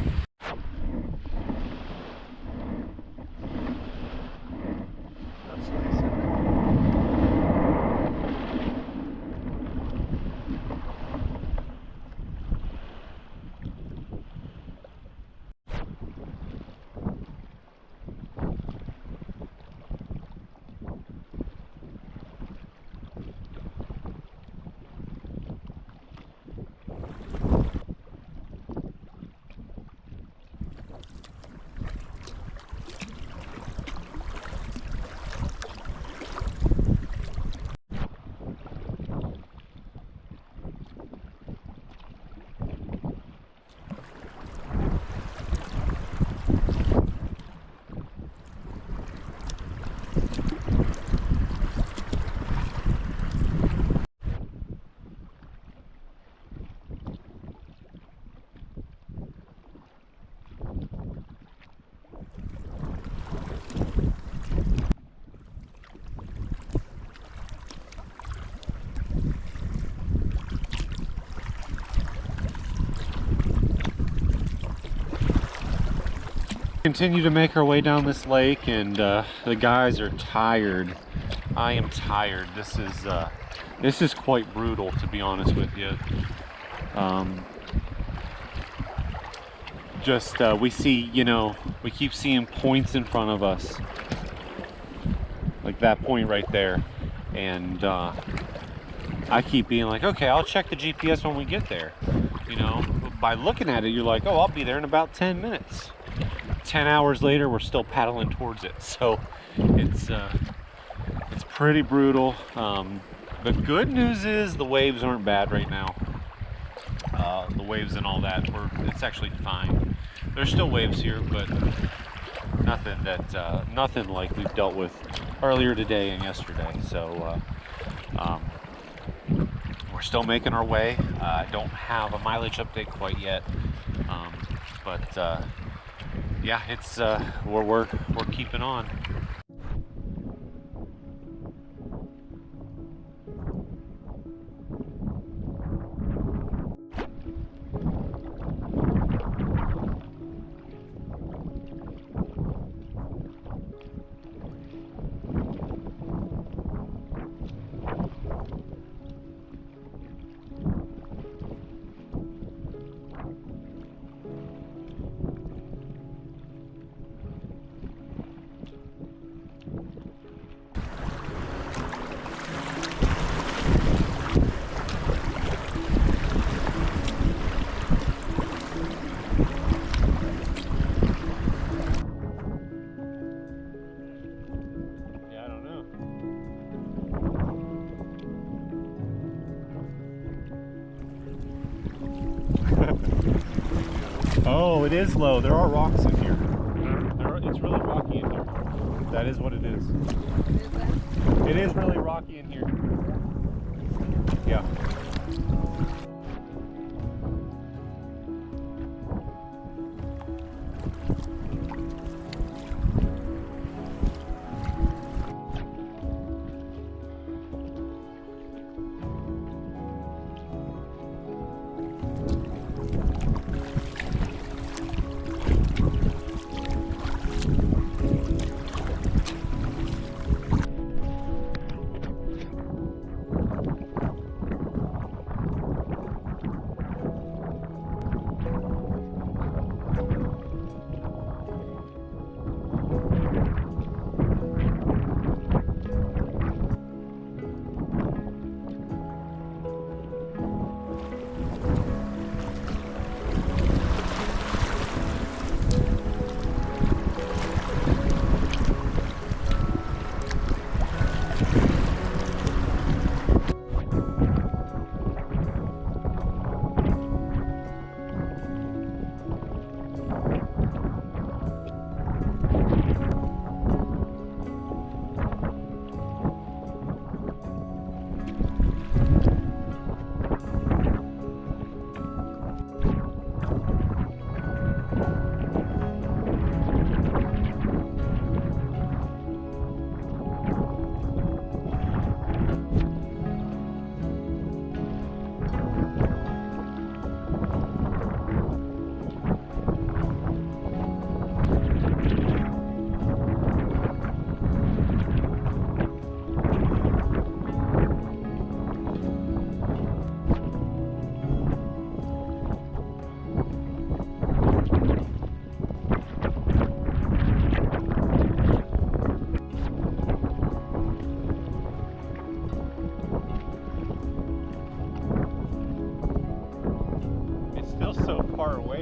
Speaker 1: Continue to make our way down this lake, and the guys are tired. I am tired. This is quite brutal, to be honest with you. We see, you know, we keep seeing points in front of us, like that point right there, and I keep being like, okay, I'll check the GPS when we get there. You know, by looking at it, you're like, oh, I'll be there in about 10 minutes. 10 hours later, we're still paddling towards it. So it's pretty brutal. The good news is the waves aren't bad right now. The waves and all that, it's actually fine. There's still waves here, but nothing like we've dealt with earlier today and yesterday. So we're still making our way. I don't have a mileage update quite yet, but yeah, it's we're keeping on. Oh, it is low. There are rocks in here. It's really rocky in here. That is what it is. It is really rocky in here. Yeah.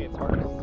Speaker 1: it's hard to see.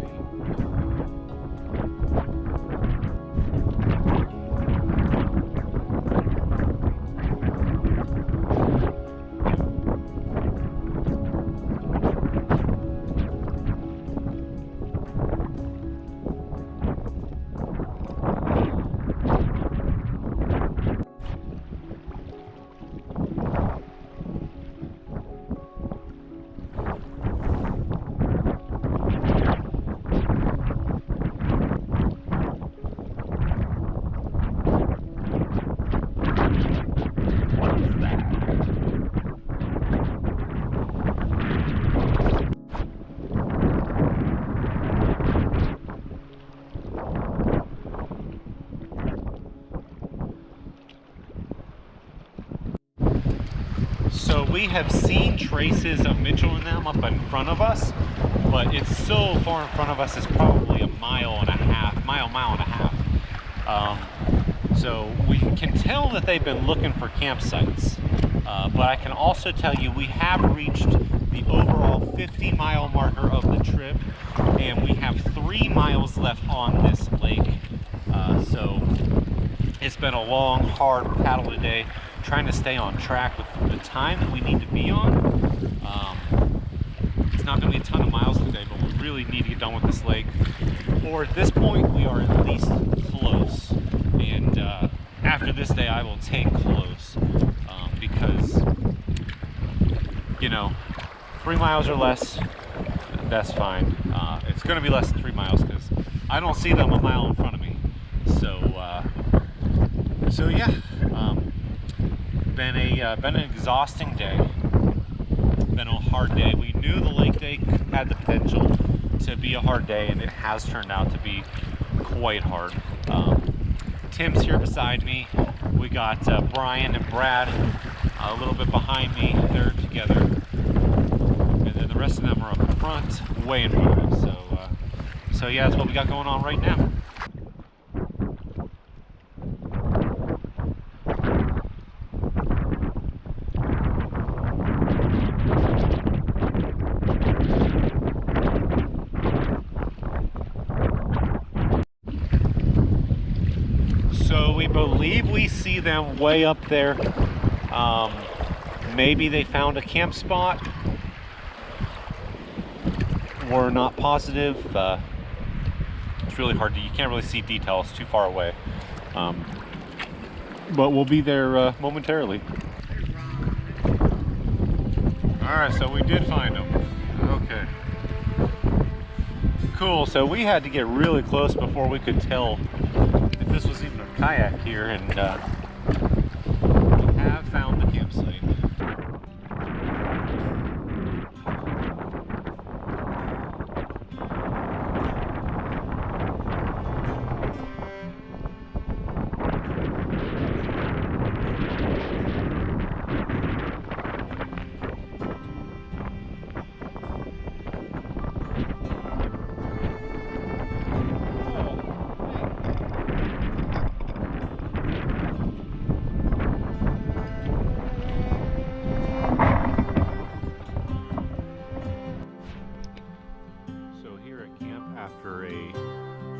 Speaker 1: So we have seen traces of Mitchell and them up in front of us, but it's so far in front of us, it's probably a mile and a half. So we can tell that they've been looking for campsites, but I can also tell you we have reached the overall 50-mile marker of the trip, and we have 3 miles left on this lake. So it's been a long, hard paddle today, trying to stay on track with the time that we need to be on. It's not going to be a ton of miles today, but we really need to get done with this lake. Or at this point, we are at least close. And after this day, I will take close because, you know, 3 miles or less, that's fine. It's going to be less than 3 miles because I don't see them a mile in front of me. So yeah. Been an exhausting day. Been a hard day. We knew the lake day had the potential to be a hard day, and it has turned out to be quite hard. Tim's here beside me. We got Brian and Brad a little bit behind me. They're together, and then the rest of them are up front, way in front of us. So yeah, that's what we got going on right now. We believe we see them way up there. Maybe they found a camp spot. We're not positive. It's really hard to, you can't really see details too far away. But we'll be there momentarily. Alright, so we did find them. Okay. Cool, so we had to get really close before we could tell if this was even a kayak here, and we have found the campsite.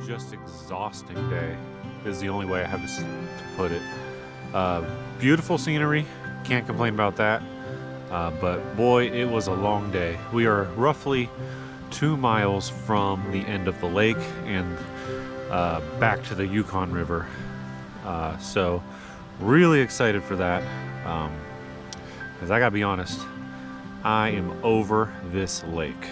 Speaker 1: Just exhausting day is the only way I have to put it. Beautiful scenery, can't complain about that, but boy, it was a long day. We are roughly 2 miles from the end of the lake and back to the Yukon River, so really excited for that, because I gotta be honest, I am over this lake.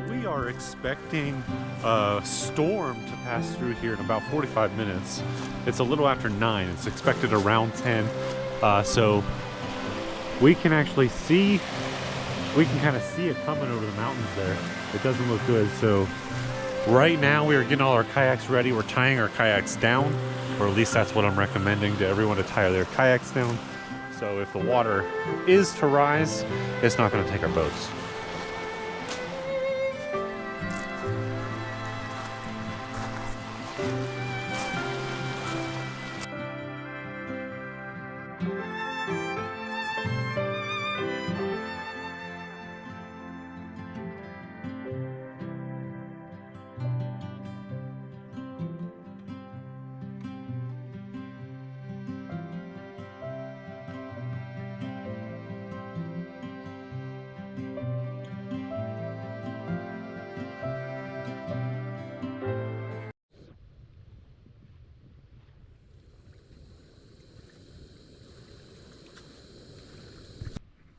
Speaker 1: We are expecting a storm to pass through here in about 45 minutes. It's a little after 9. It's expected around 10. So we can actually see, we can kind of see it coming over the mountains there. It doesn't look good. So right now we are getting all our kayaks ready. We're tying our kayaks down, or at least that's what I'm recommending to everyone, to tie their kayaks down. So if the water is to rise, it's not going to take our boats.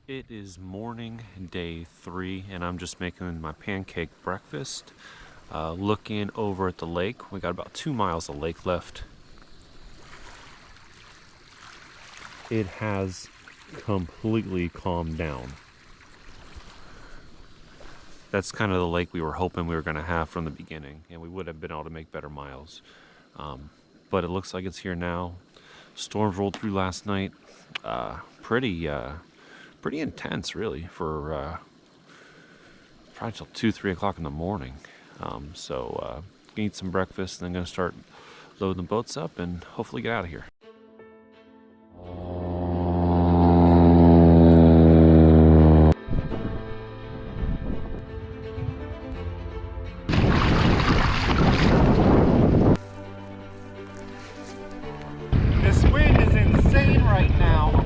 Speaker 1: It is morning, day 3, and I'm just making my pancake breakfast. Looking over at the lake. We got about 2 miles of lake left. It has completely calmed down. That's kind of the lake we were hoping we were going to have from the beginning, and we would have been able to make better miles. But it looks like it's here now. Storms rolled through last night. Pretty intense, really, for probably till 2, 3 o'clock in the morning. Gonna eat some breakfast, and then gonna start loading the boats up and hopefully get out of here. This wind is insane right now.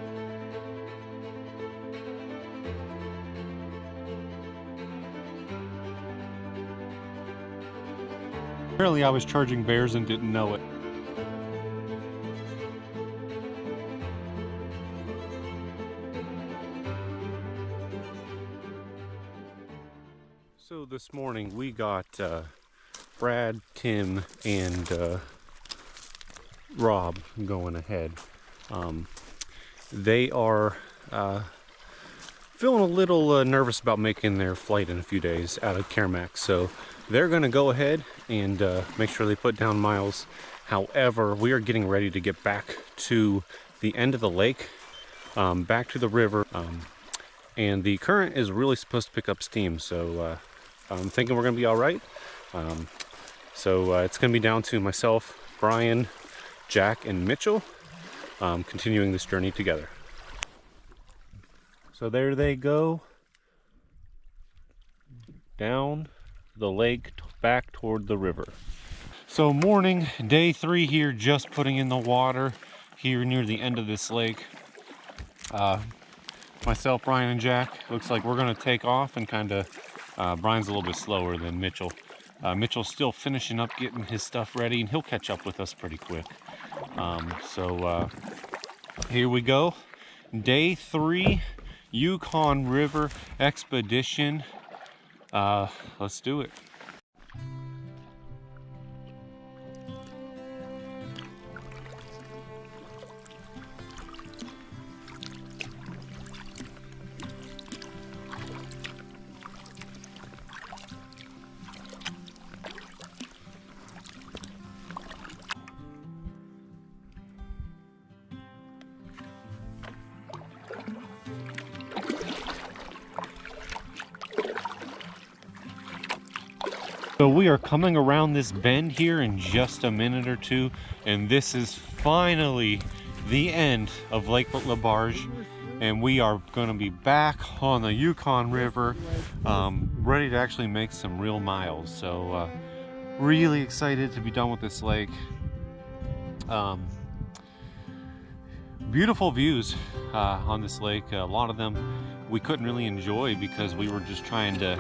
Speaker 1: Apparently I was charging bears and didn't know it. So this morning we got Brad, Tim, and Rob going ahead. They are feeling a little nervous about making their flight in a few days out of Carmacks, so they're going to go ahead and make sure they put down miles. However, we are getting ready to get back to the end of the lake, back to the river, and the current is really supposed to pick up steam, so I'm thinking we're going to be all right. It's going to be down to myself, Brian, Jack, and Mitchell continuing this journey together. So there they go, down the lake back toward the river. So morning, day 3 here, just putting in the water here near the end of this lake. Myself, Brian, and Jack, looks like we're going to take off, and kind of Brian's a little bit slower than Mitchell. Mitchell's still finishing up getting his stuff ready, and he'll catch up with us pretty quick. Here we go, day 3, Yukon River Expedition. Let's do it. So we are coming around this bend here in just a minute or two, and this is finally the end of Lake Laberge, and we are going to be back on the Yukon River, ready to actually make some real miles. So really excited to be done with this lake. Beautiful views on this lake. A lot of them we couldn't really enjoy because we were just trying to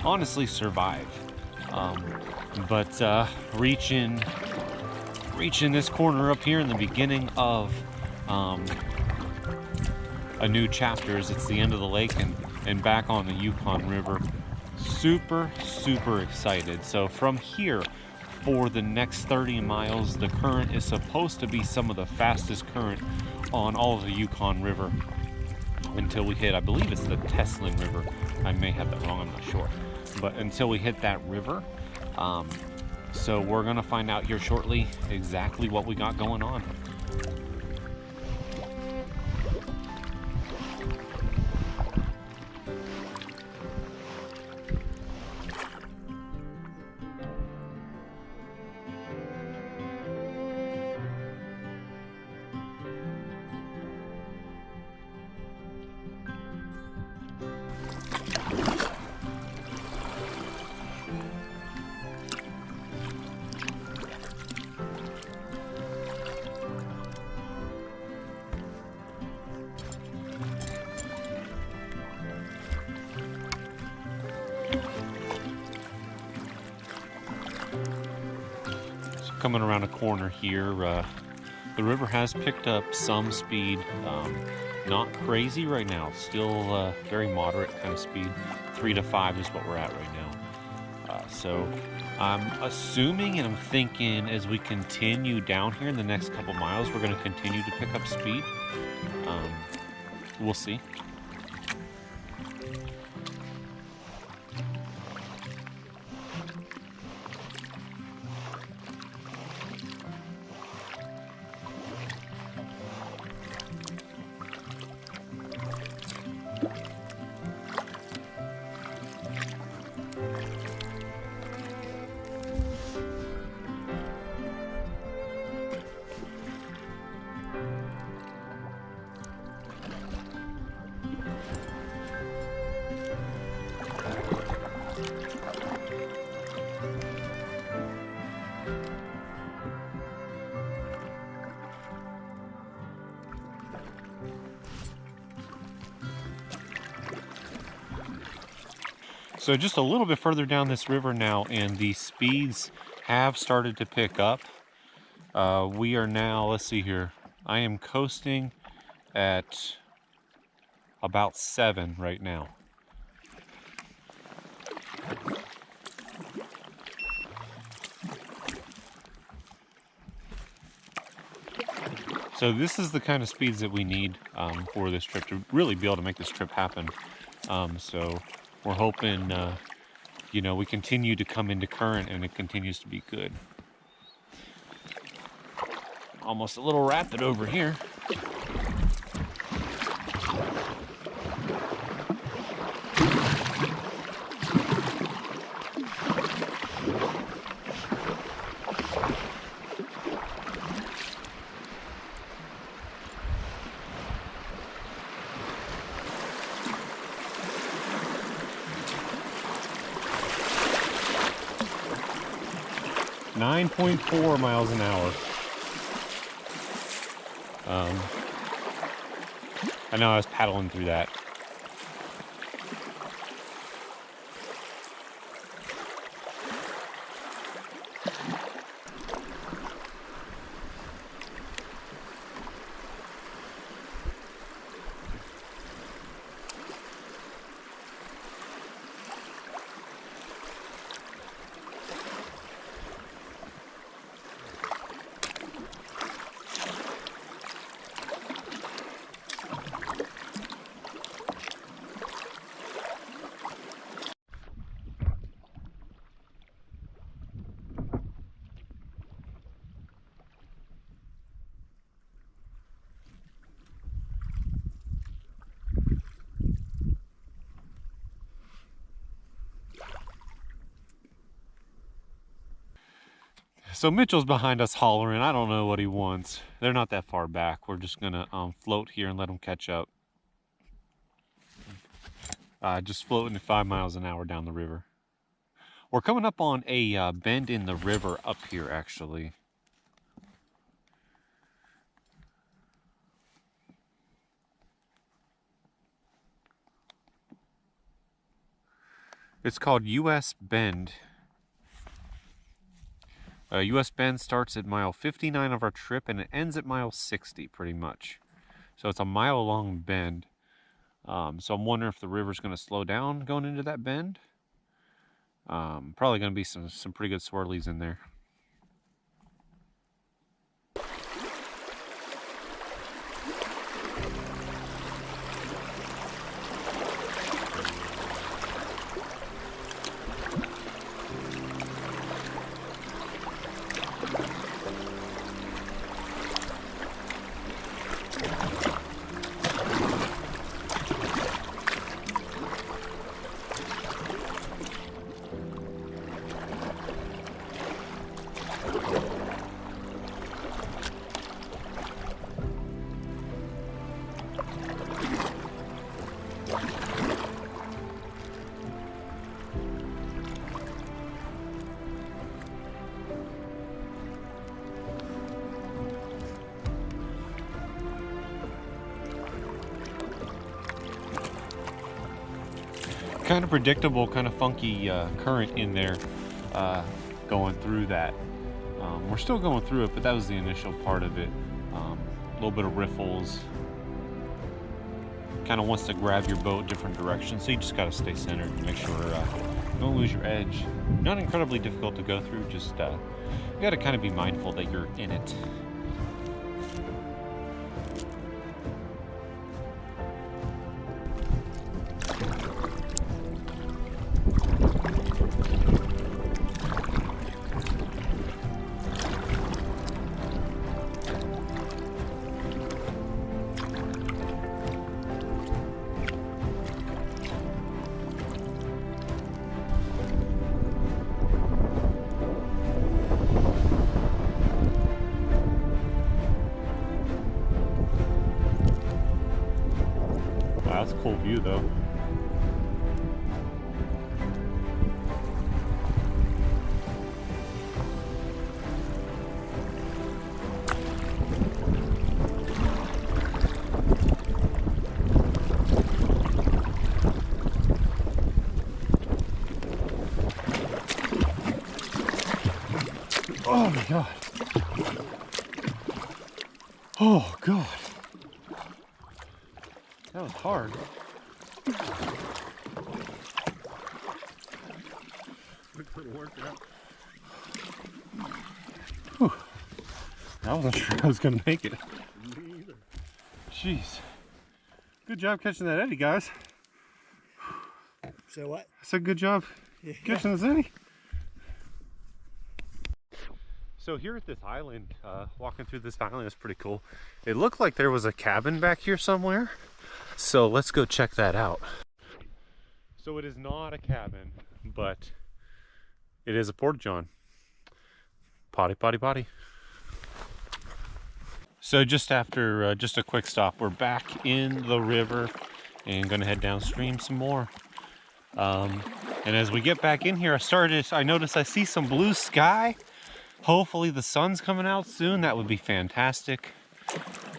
Speaker 1: honestly survive. Reaching this corner up here in the beginning of a new chapter, as it's the end of the lake and back on the Yukon River. Super excited. So from here, for the next 30 miles, the current is supposed to be some of the fastest current on all of the Yukon River. until we hit, I believe it's the Teslin River. I may have that wrong, I'm not sure. But until we hit that river, so we're gonna find out here shortly exactly what we got going on. Coming around a corner here, the river has picked up some speed. Not crazy right now, still very moderate kind of speed. 3 to 5 is what we're at right now. So I'm assuming and I'm thinking as we continue down here in the next couple miles, we're going to continue to pick up speed. We'll see. So just a little bit further down this river now, and the speeds have started to pick up. We are now, let's see here, I am coasting at about 7 right now. So this is the kind of speeds that we need for this trip to really be able to make this trip happen. So we're hoping, you know, we continue to come into current and it continues to be good. Almost a little rapid over here. .4 miles an hour. I know I was paddling through that. So Mitchell's behind us hollering. I don't know what he wants. They're not that far back. We're just gonna float here and let them catch up. Just floating at 5 miles an hour down the river. We're coming up on a bend in the river up here, actually. It's called U.S. Bend. U.S. Bend starts at mile 59 of our trip and it ends at mile 60 pretty much. So it's a mile-long bend. So I'm wondering if the river's going to slow down going into that bend. Probably going to be some pretty good swirlies in there. kind of predictable, kind of funky current in there going through that. We're still going through it, but that was the initial part of it. A little bit of riffles. Kind of wants to grab your boat different directions, so you just got to stay centered and make sure you don't lose your edge. Not incredibly difficult to go through, just you got to kind of be mindful that you're in it. That's a cool view though. Oh my God. Oh God. That was hard. Whew. I wasn't sure I was going to make it. Me either. Jeez. Good job catching that eddy, guys.
Speaker 3: So what?
Speaker 1: I said good job catching this eddy. So here at this island, walking through this island is pretty cool. It looked like there was a cabin back here somewhere. So let's go check that out. So it is not a cabin, but it is a porta-john. Potty, potty, potty. So just after just a quick stop, we're back in the river and gonna head downstream some more. And as we get back in here, I noticed I see some blue sky. Hopefully the sun's coming out soon. That would be fantastic.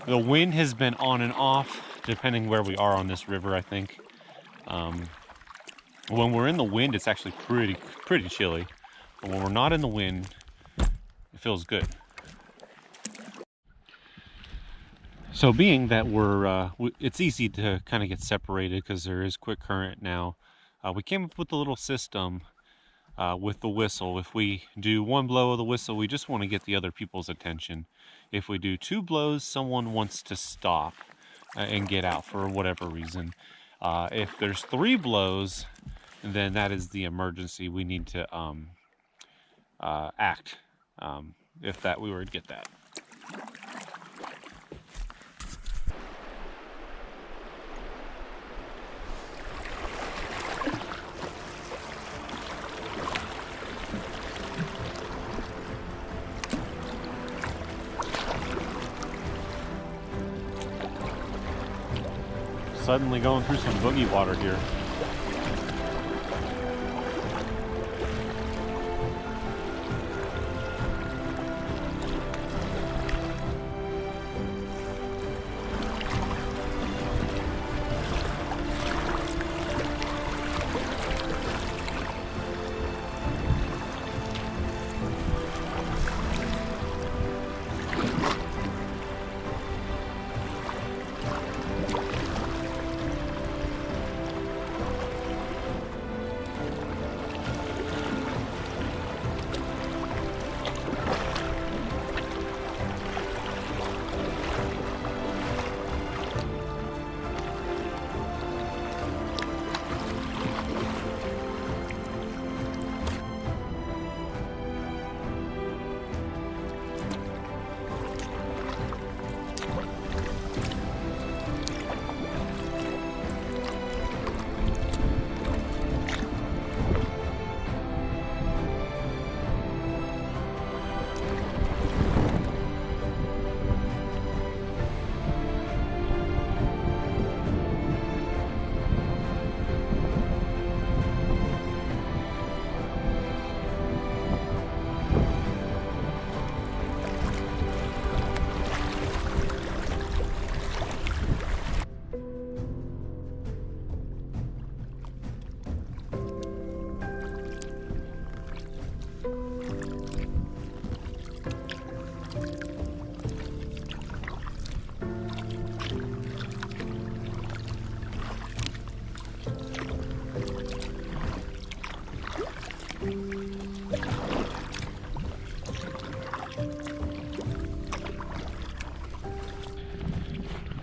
Speaker 1: The wind has been on and off, depending where we are on this river, I think. When we're in the wind, it's actually pretty chilly. But when we're not in the wind, it feels good. So being that it's easy to kind of get separated because there is quick current now, we came up with a little system with the whistle. If we do one blow of the whistle, we just want to get the other people's attention. If we do two blows, someone wants to stop and get out for whatever reason. If there's three blows, then that is the emergency. We need to act if we were to get that. Suddenly going through some boogie water here.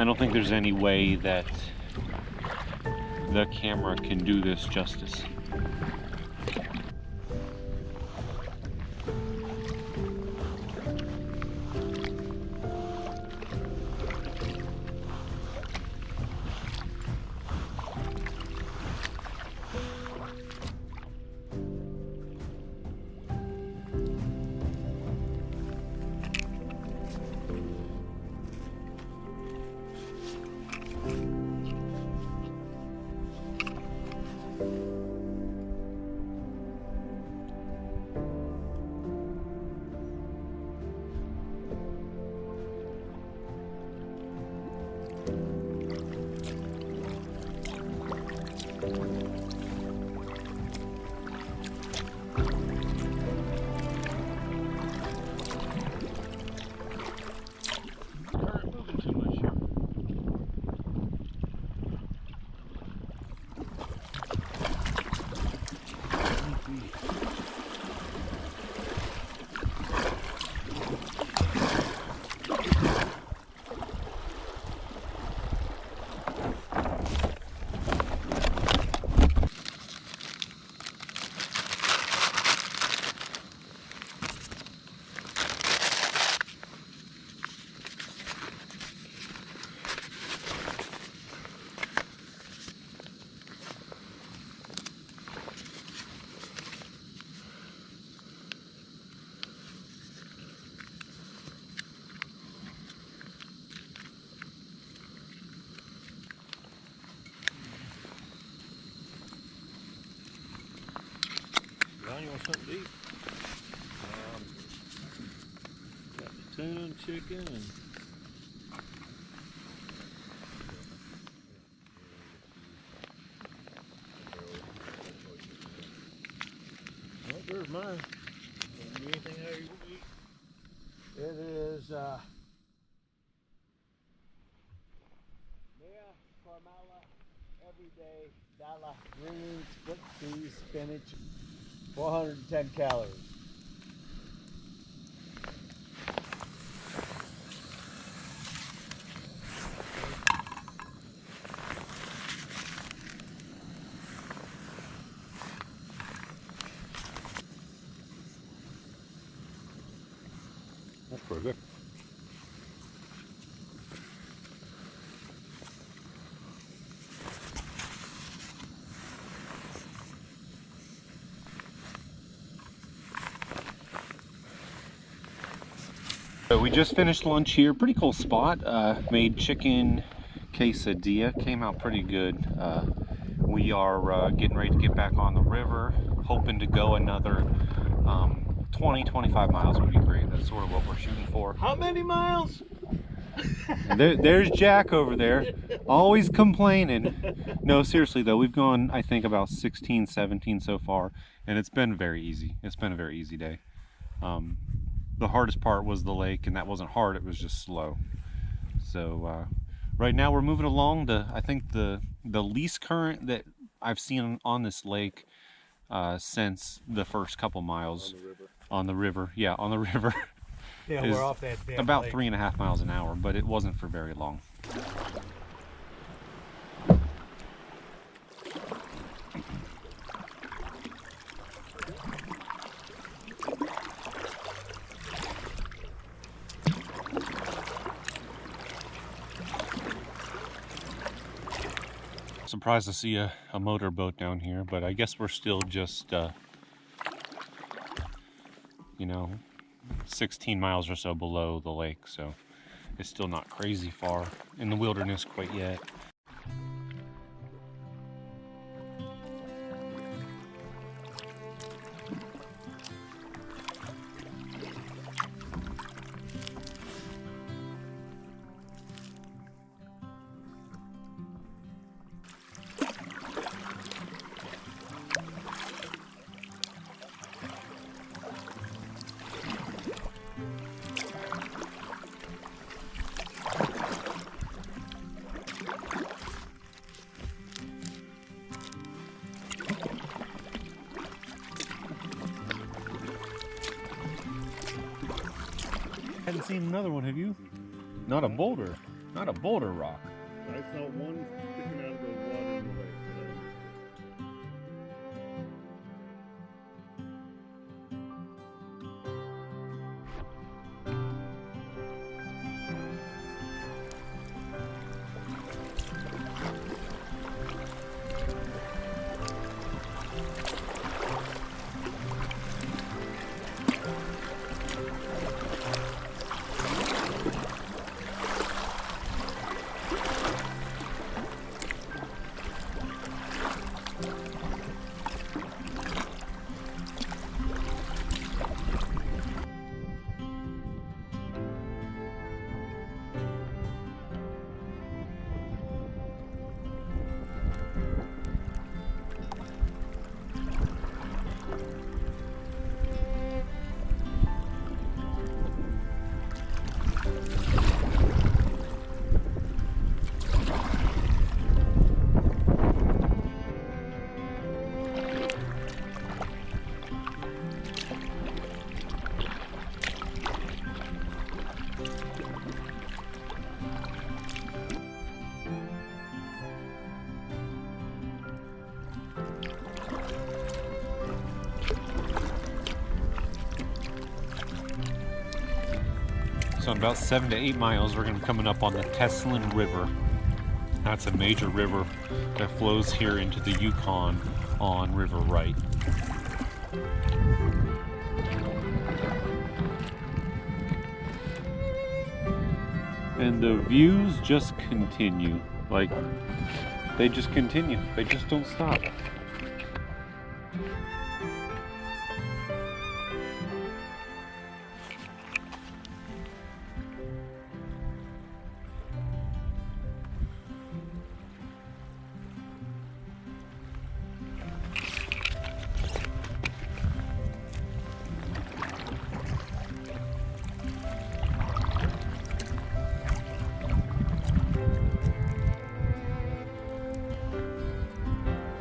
Speaker 1: I don't think there's any way that the camera can do this justice.
Speaker 3: You want something to eat? Got the tuna, chicken, and well, there's mine. Anything there you want to eat? It is
Speaker 2: Mia, Carmela, everyday, Dala, greens, split peas, spinach, 410 calories.
Speaker 1: That's pretty good. So we just finished lunch here. Pretty cool spot. Made chicken quesadilla. Came out pretty good. We are getting ready to get back on the river. Hoping to go another 20-25 miles would be great. That's sort of what we're shooting for.
Speaker 3: how many miles?
Speaker 1: There's Jack over there, always complaining. No, seriously though, we've gone, I think, about 16, 17 so far, and it's been very easy. It's been a very easy day. The hardest part was the lake, and that wasn't hard, it was just slow. So right now we're moving along. I think the least current that I've seen on this lake since the first couple miles on the river. Yeah, on the river.
Speaker 3: Yeah, we're off that damn
Speaker 1: about
Speaker 3: lake.
Speaker 1: 3.5 miles an hour, but it wasn't for very long. Surprised to see a motorboat down here, but I guess we're still just you know, 16 miles or so below the lake, so it's still not crazy far in the wilderness quite yet. Hadn't seen another one, have you? Not a boulder. Not a boulder rock.
Speaker 4: I saw one sticking out of the water in the lake.
Speaker 1: So in about 7 to 8 miles, we're going to be coming up on the Teslin River. That's a major river that flows here into the Yukon on River Right. And the views just continue. Like, they just continue. They just don't stop.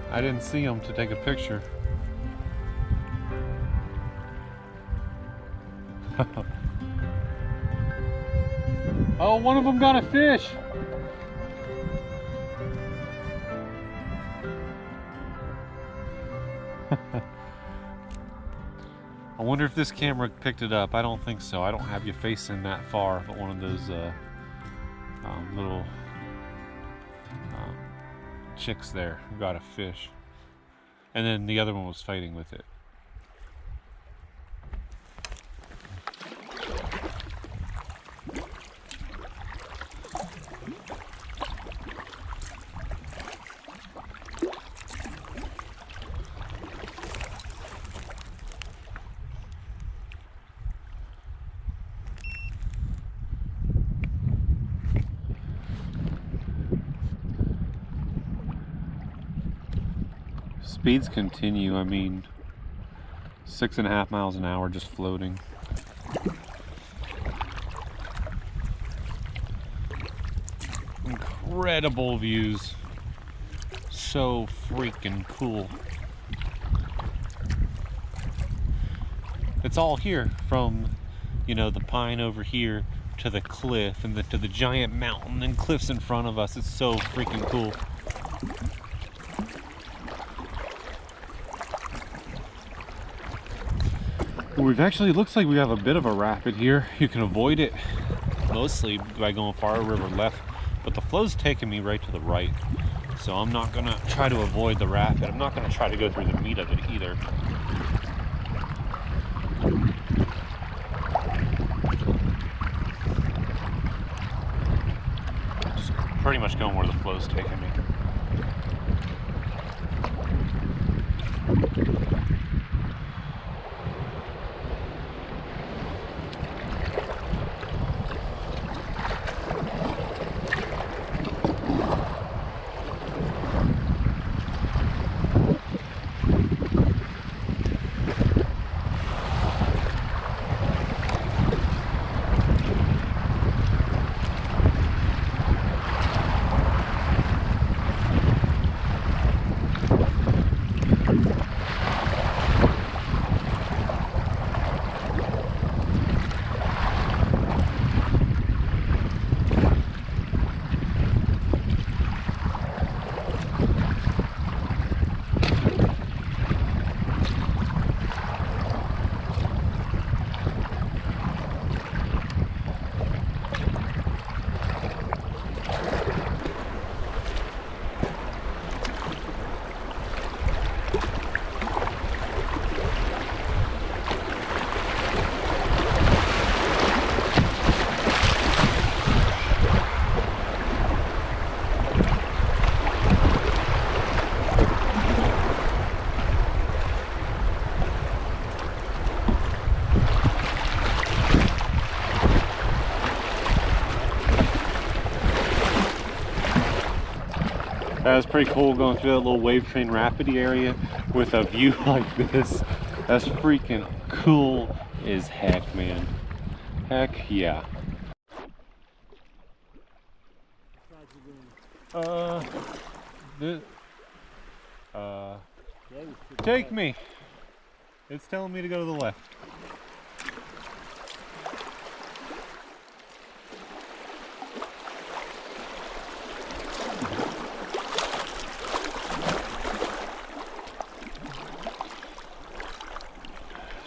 Speaker 1: I didn't see him to take a picture. Oh, one of them got a fish. I wonder if this camera picked it up. I don't think so. I don't have you facing that far, but one of those little chicks there who got a fish, and then the other one was fighting with it. Speeds continue. I mean, 6.5 miles an hour just floating. Incredible views. So freaking cool. It's all here from, you know, the pine over here to the cliff and to the giant mountain and cliffs in front of us. It's so freaking cool. We've actually, looks like we have a bit of a rapid here. You can avoid it mostly by going far river left, but the flow's taking me right to the right. So I'm not gonna try to avoid the rapid. I'm not gonna try to go through the meat of it either. Just pretty much going where the flow's taking me. That was pretty cool going through that little wave train rapidy area with a view like this. That's freaking cool as heck, man. Heck yeah. Take me. It's telling me to go to the left.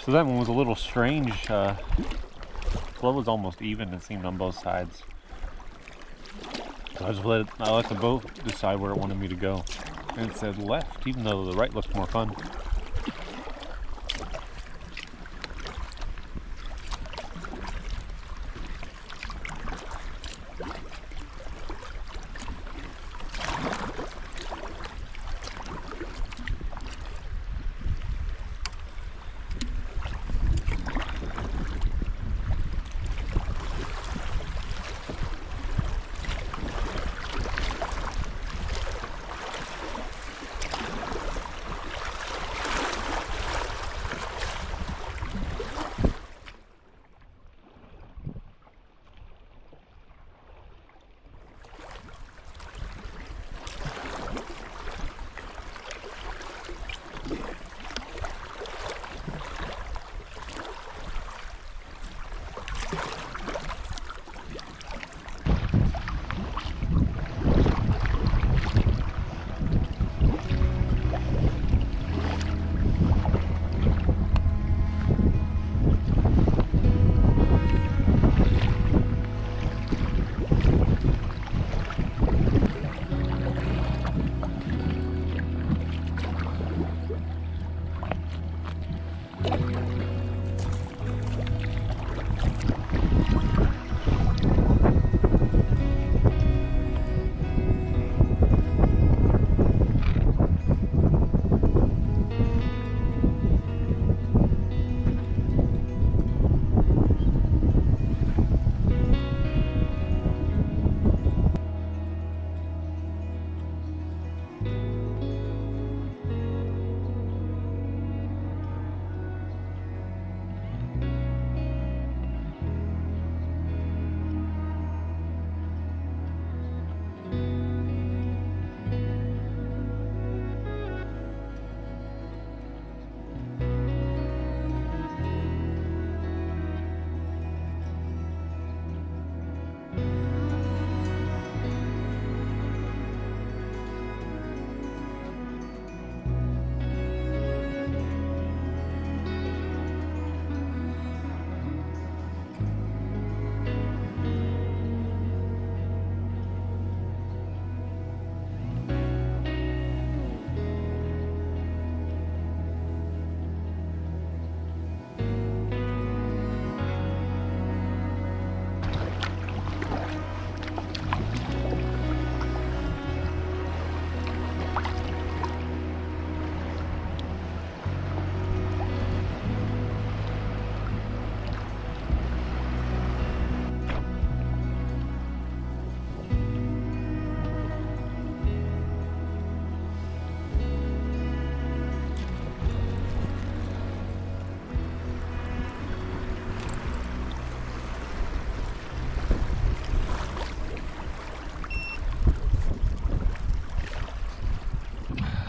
Speaker 1: So that one was a little strange. Flow was almost even, it seemed, on both sides. So I let the boat decide where it wanted me to go. And it said left, even though the right looked more fun.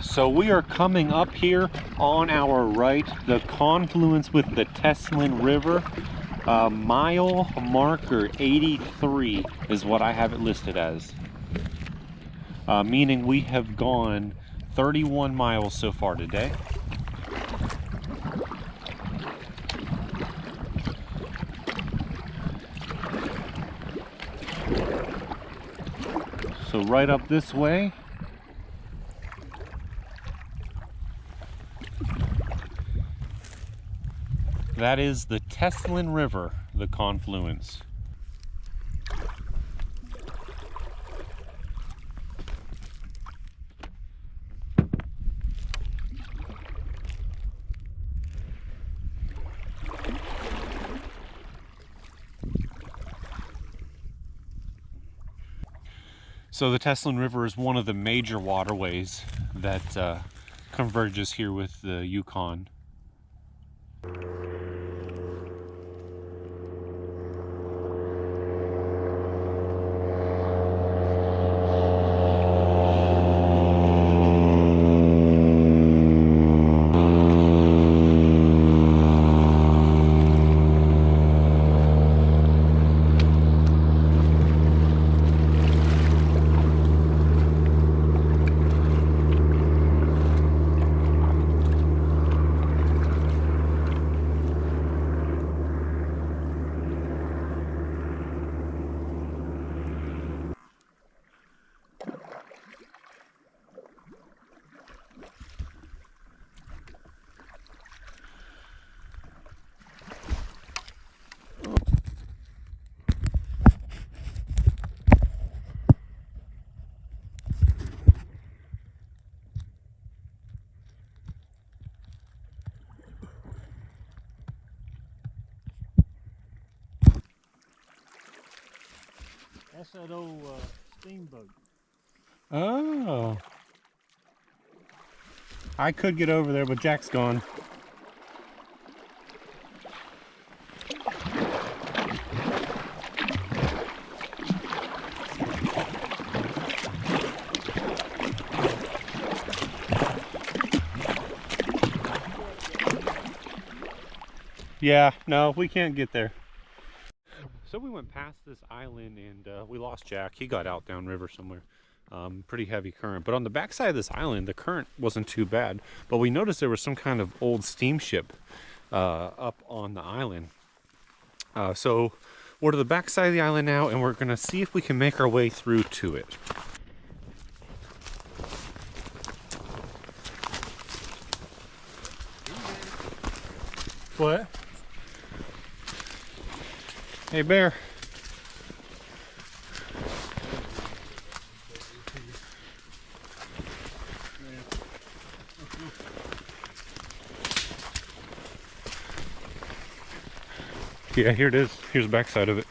Speaker 1: So we are coming up here on our right, the confluence with the Teslin River. Mile marker 83 is what I have it listed as. Meaning we have gone 31 miles so far today. So right up this way, that is the Teslin River, the confluence. So the Teslin River is one of the major waterways that converges here with the Yukon.
Speaker 3: That's that old steamboat.
Speaker 1: Oh. I could get over there, but Jack's gone. Yeah, no, we can't get there. So we went past this island and we lost Jack. He got out downriver somewhere. Pretty heavy current. But on the backside of this island, the current wasn't too bad. But we noticed there was some kind of old steamship up on the island. So we're to the backside of the island now, and we're going to see if we can make our way through to it. What? Hey, Bear. Yeah, here it is. Here's the backside of it.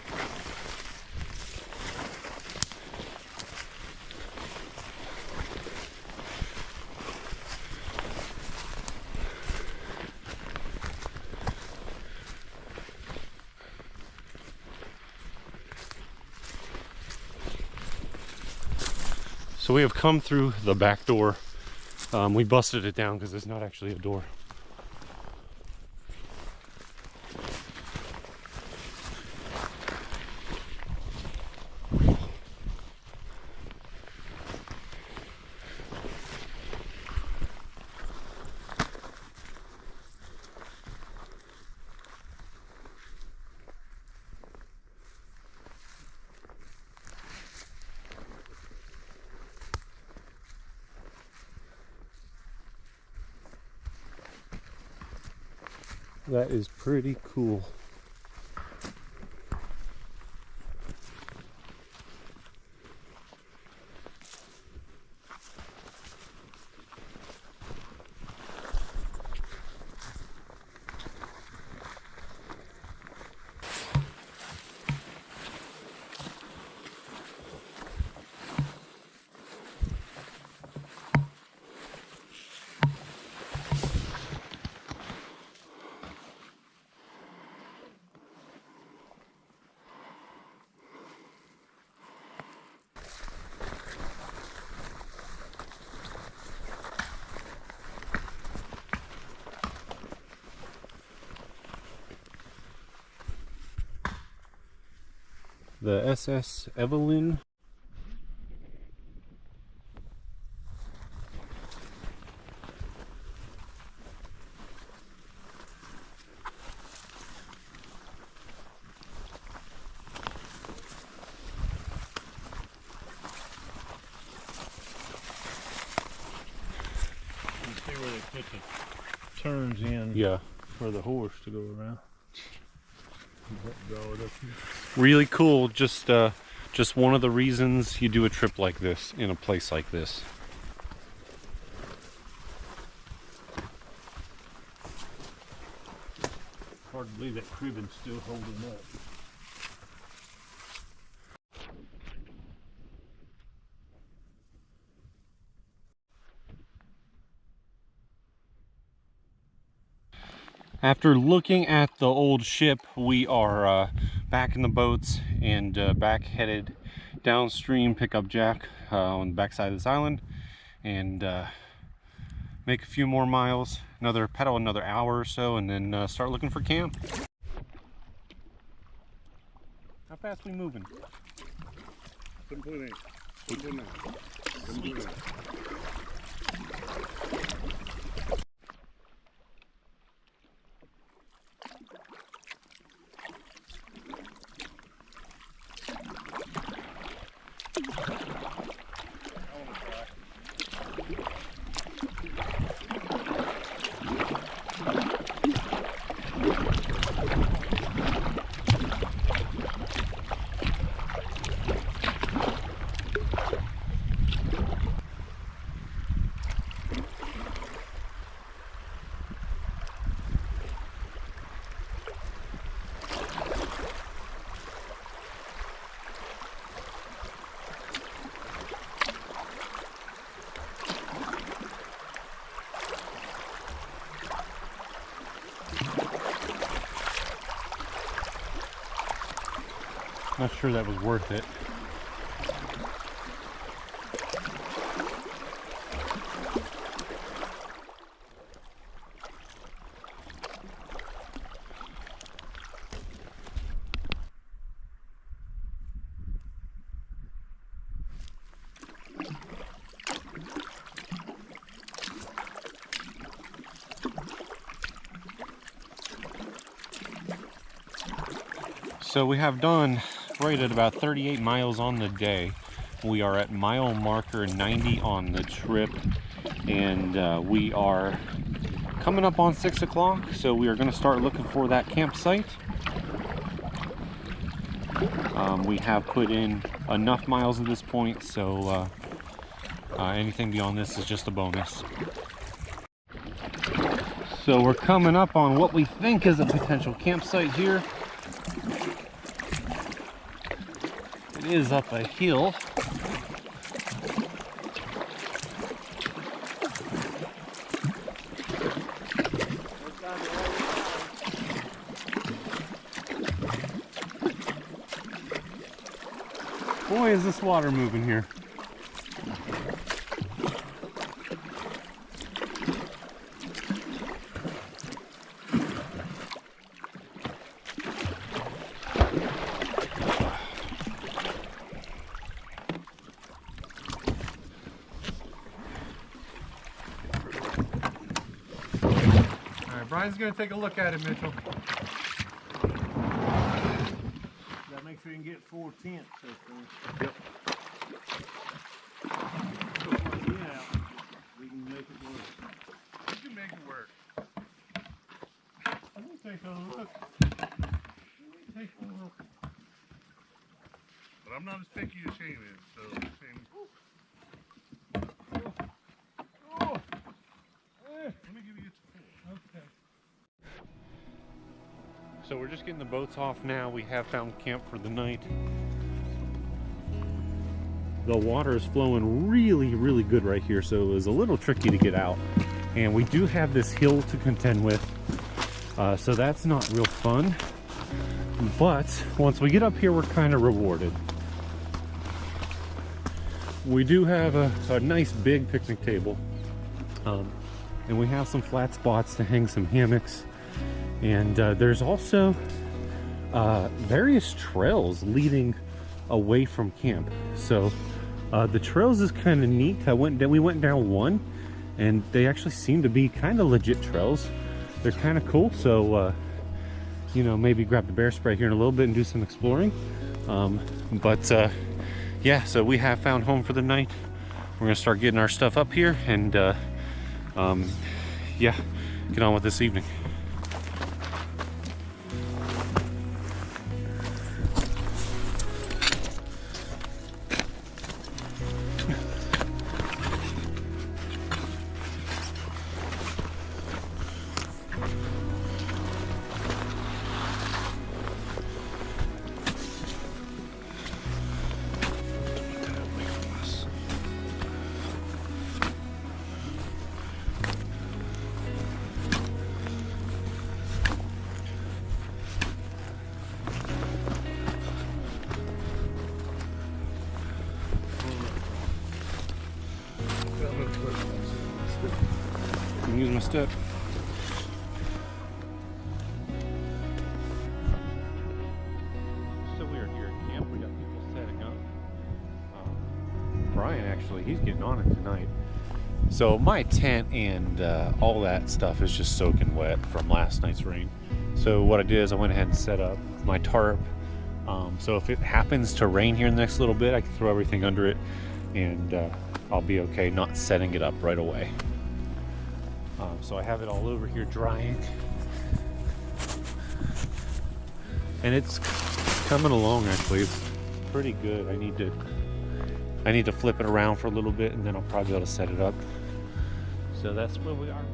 Speaker 1: So we have come through the back door. We busted it down because it's not actually a door. That is pretty cool. The SS Evelyn.
Speaker 3: You see where they put the turns in,
Speaker 1: Yeah.
Speaker 3: for the horse to go around. Draw it up here.
Speaker 1: Really cool. Just one of the reasons you do a trip like this in a place like this.
Speaker 3: Hard to believe that cribbing's still holding up.
Speaker 1: After looking at the old ship, we are back in the boats and back headed downstream, pick up Jack on the backside of this island, and make a few more miles, pedal another hour or so, and then start looking for camp. How fast we moving?
Speaker 4: 7.8. 7.9. 7.9.
Speaker 1: Not sure that was worth it. So we have done Braided about 38 miles on the day. We are at mile marker 90 on the trip, and we are coming up on 6 o'clock, so we are going to start looking for that campsite. We have put in enough miles at this point, so anything beyond this is just a bonus. So we're coming up on what we think is a potential campsite here. It is up a hill. Boy, is this water moving here. Brian's going to take a look at it, Mitchell.
Speaker 3: Gotta make sure you can get 4 tents.
Speaker 1: Yep.
Speaker 3: Yeah, we can make it work.
Speaker 4: You can make it work.
Speaker 3: Let me take a look. Take a look.
Speaker 4: But I'm not as picky as Shane is, so Shane.
Speaker 3: Oh.
Speaker 4: Let me give you a tour.
Speaker 3: Okay.
Speaker 1: So we're just getting the boats off now. We have found camp for the night. The water is flowing really, really good right here, so it was a little tricky to get out. And we do have this hill to contend with, so that's not real fun. But once we get up here, we're kind of rewarded. We do have a nice big picnic table, and we have some flat spots to hang some hammocks. And there's also various trails leading away from camp. So the trails is kind of neat. We went down one, and they actually seem to be kind of legit trails. They're kind of cool. So you know, maybe grab the bear spray here in a little bit and do some exploring. Yeah, so we have found home for the night. We're gonna start getting our stuff up here, and yeah, get on with this evening. use my step. So we are here at camp. We got people setting up. Brian actually, he's getting on it tonight. So my tent and all that stuff is just soaking wet from last night's rain. So what I did is I went ahead and set up my tarp. So if it happens to rain here in the next little bit, I can throw everything under it and I'll be okay not setting it up right away. So I have it all over here drying. And it's coming along actually. It's pretty good. I need to flip it around for a little bit and then I'll probably be able to set it up. So that's where we are.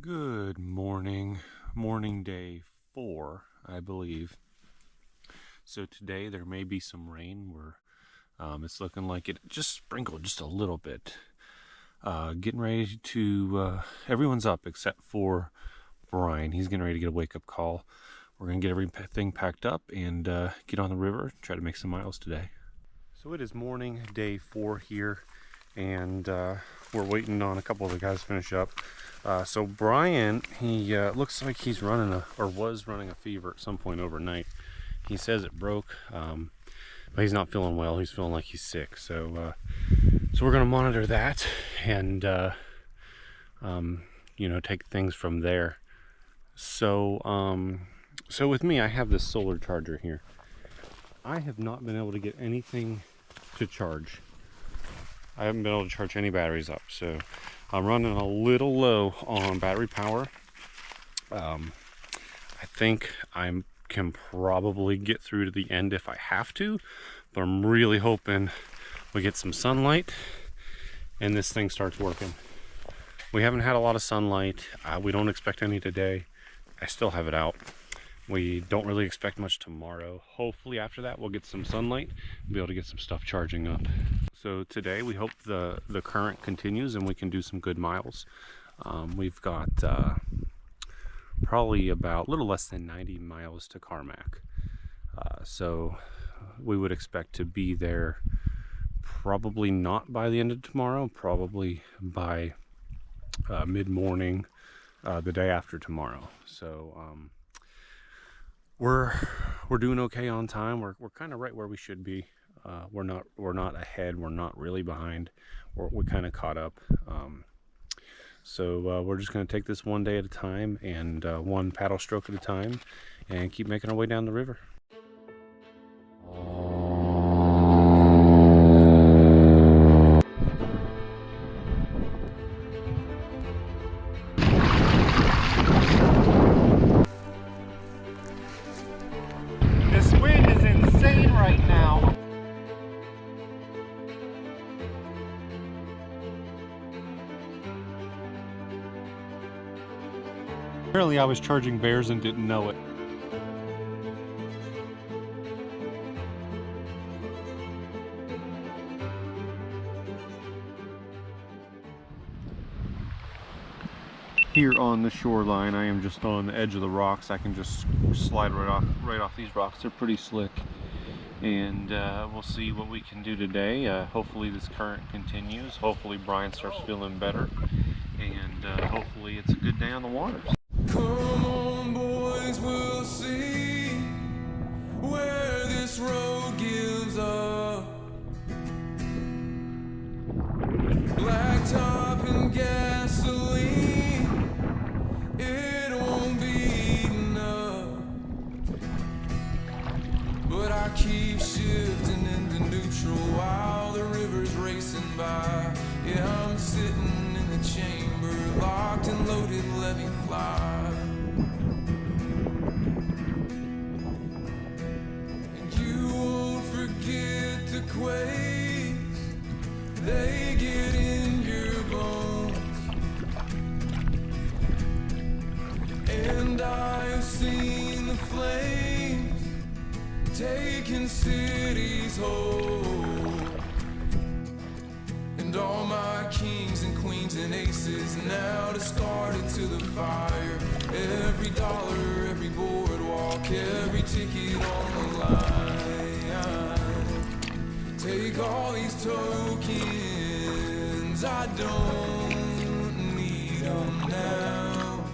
Speaker 1: Good morning, morning day 4, I believe. So today there may be some rain. It's looking like it just sprinkled just a little bit. Getting ready to, everyone's up except for Brian. He's getting ready to get a wake-up call. We're gonna get everything packed up and get on the river, try to make some miles today. So it is morning day 4 here, and we're waiting on a couple of the guys to finish up. So Brian, he looks like he's was running a fever at some point overnight. He says it broke, but he's not feeling well. He's feeling like he's sick. So we're gonna monitor that and you know, take things from there. So with me, I have this solar charger here. I have not been able to get anything to charge. I haven't been able to charge any batteries up, so I'm running a little low on battery power. I think I can probably get through to the end if I have to, but I'm really hoping we get some sunlight and this thing starts working. We haven't had a lot of sunlight. We don't expect any today. I still have it out. We don't really expect much tomorrow. Hopefully after that we'll get some sunlight and be able to get some stuff charging up. So today we hope the current continues and we can do some good miles. We've got probably about a little less than 90 miles to Carmacks. So we would expect to be there probably not by the end of tomorrow, probably by mid-morning the day after tomorrow. So we're doing okay on time. We're kind of right where we should be. We're not ahead. We're not really behind. We're kind of caught up. So we're just going to take this one day at a time and one paddle stroke at a time and keep making our way down the river. This wind is insane right now. Apparently I was charging bears and didn't know it. Here on the shoreline, I am just on the edge of the rocks. I can just slide right off these rocks. They're pretty slick. And we'll see what we can do today. Hopefully this current continues. Hopefully Brian starts feeling better. And hopefully it's a good day on the waters.
Speaker 5: Come on, boys, we'll see where this road gives up. Blacktop and gasoline, it won't be enough. But I keep shifting into neutral while the river's racing by. Yeah, I'm sitting in the chamber, locked and loaded, let me fly. I have seen the flames taking cities whole, and all my kings and queens and aces now discarded to the fire. Every dollar, every boardwalk, every ticket on the line. Take all these tokens, I don't need them now.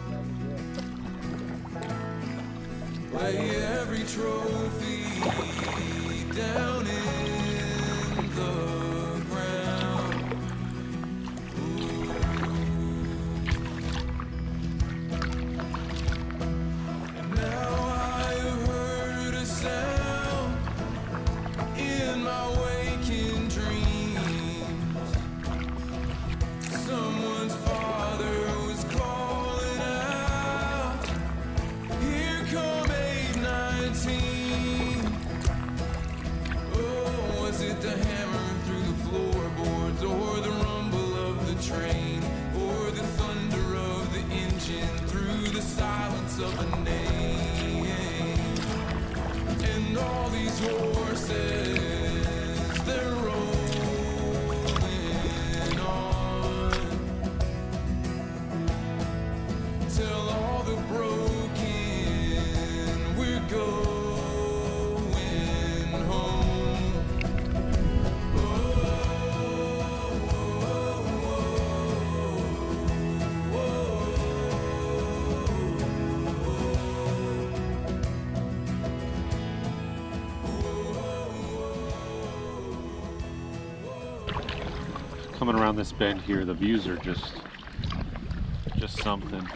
Speaker 5: Lay every trophy down in the ground. Ooh. And now I have heard a sound in my waking dreams. Someone's father was calling out, here come 819. Oh, was it the hammer through the floorboards, or the rumble of the train, or the thunder of the engine through the silence of a name? And all these horses, they're rolling on, till all the broken, we're going home. Oh,
Speaker 1: Coming around this bend here, the views are just something.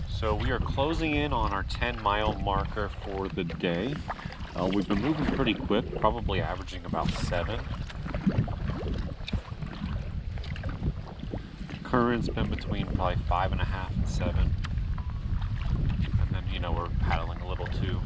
Speaker 1: So we are closing in on our 10-mile marker for the day. We've been moving pretty quick, probably averaging about 7. Current's been between probably 5.5 and 7. And then, you know, we're paddling a little too.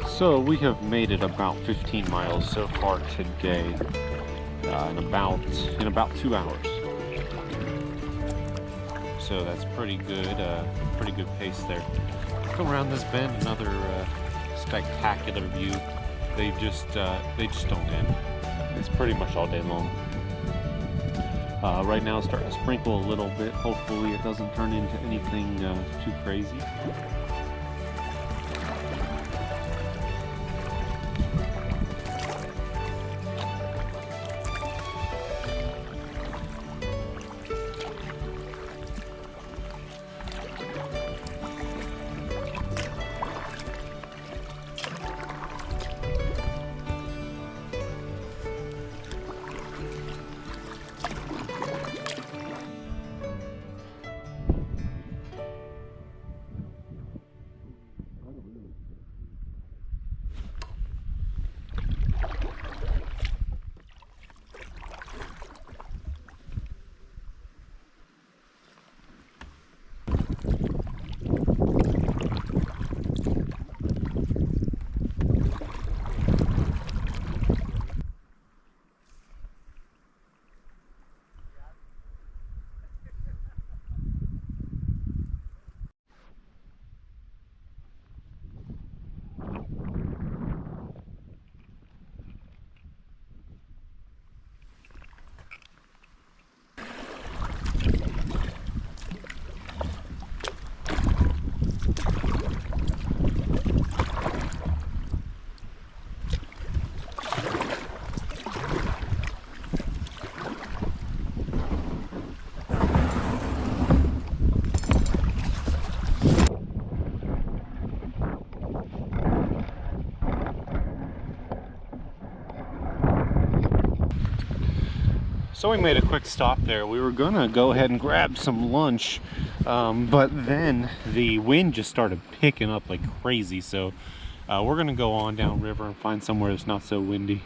Speaker 1: So we have made it about 15 miles so far today, in about 2 hours. So that's pretty good pace there. Come around this bend, another spectacular view. They just don't end. It's pretty much all day long. Right now it's starting to sprinkle a little bit. Hopefully it doesn't turn into anything too crazy. So we made a quick stop there. We were gonna go ahead and grab some lunch, but then the wind just started picking up like crazy. So we're gonna go on downriver and find somewhere that's not so windy.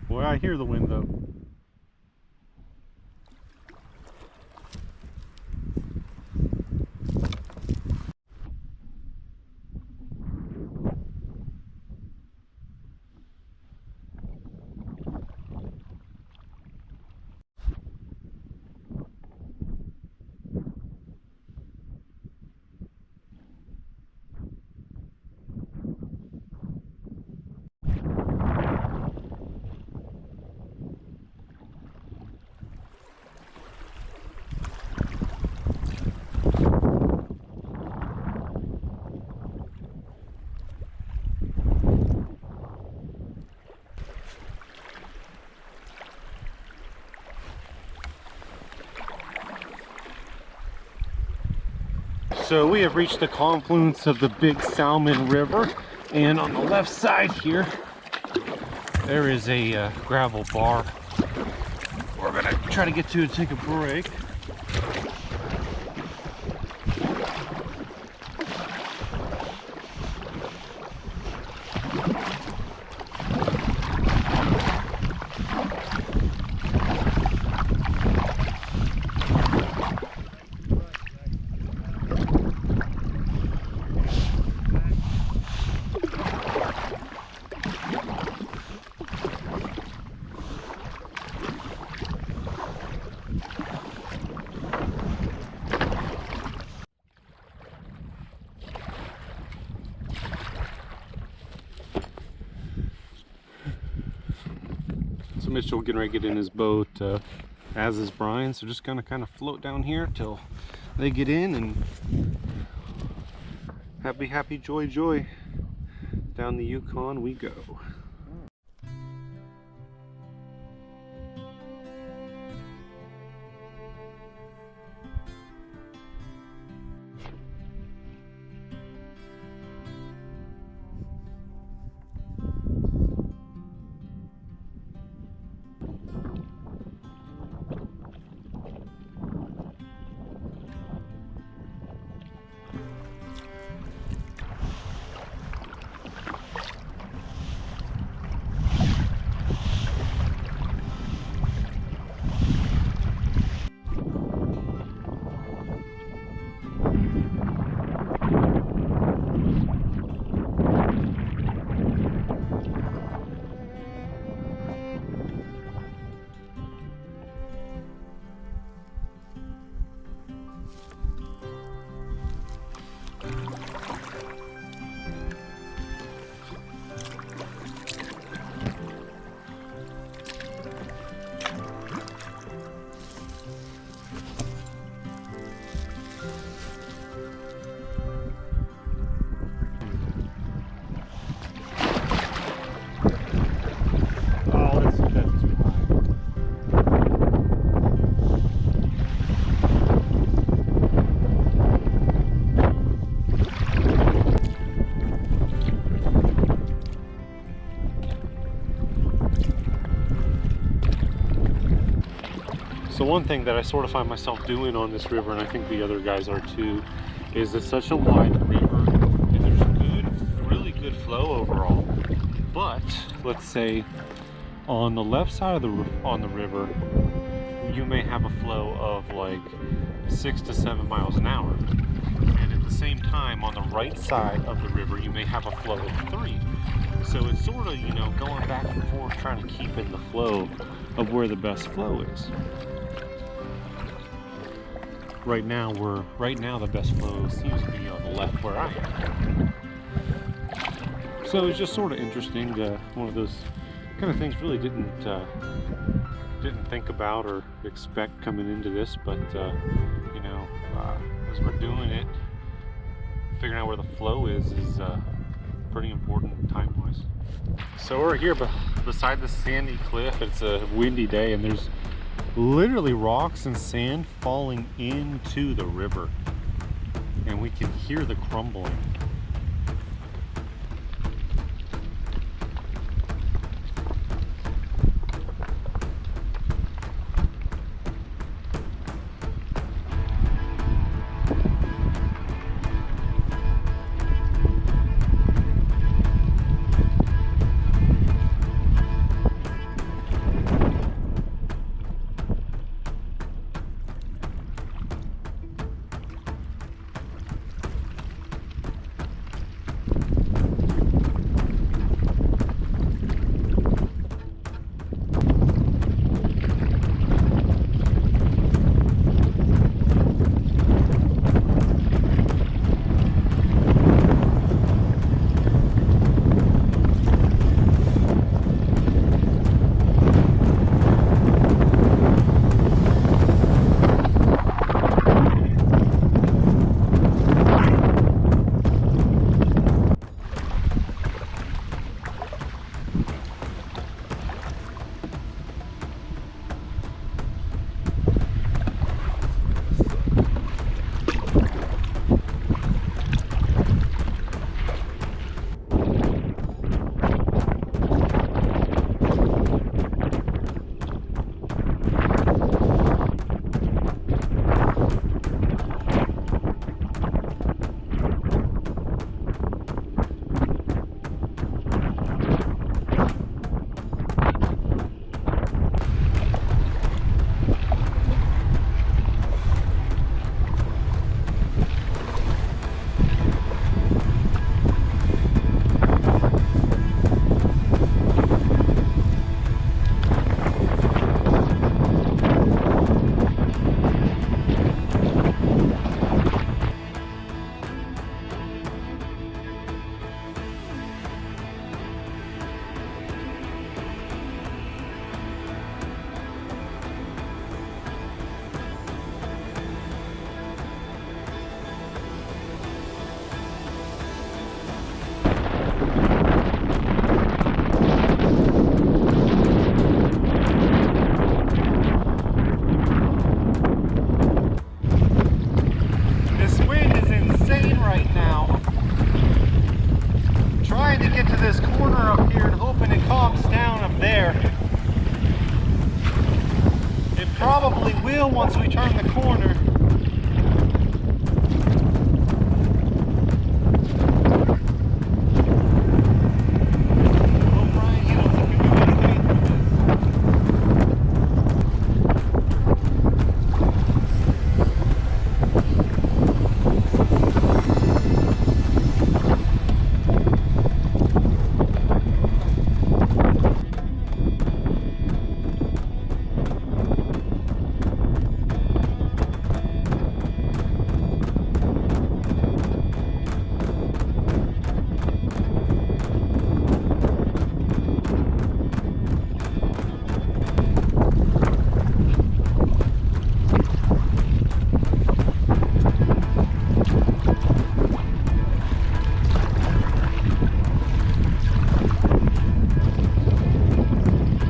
Speaker 1: Boy, I hear the wind though. So we have reached the confluence of the Big Salmon River, and on the left side here there is a gravel bar we're gonna try to get to and take a break. So Mitchell getting ready to get in his boat, as is Brian. So just gonna kind of float down here till they get in, and happy, happy, joy, joy. Down the Yukon we go. So one thing that I sort of find myself doing on this river, and I think the other guys are too, is it's such a wide river and there's really good flow overall. But let's say on the left side of the river, you may have a flow of like 6 to 7 miles an hour. And at the same time, on the right side of the river, you may have a flow of 3. So it's sort of, you know, going back and forth, trying to keep in the flow of where the best flow is. Right now the best flow seems to be on the left where I am. So it's just sort of interesting. One of those kind of things really didn't think about or expect coming into this, but you know, as we're doing it, figuring out where the flow is pretty important time-wise. So we're here beside the sandy cliff. It's a windy day, and there's literally rocks and sand falling into the river, and we can hear the crumbling. Probably will once we turn the corner. Oh, Brian, you don't think we can do anything with this?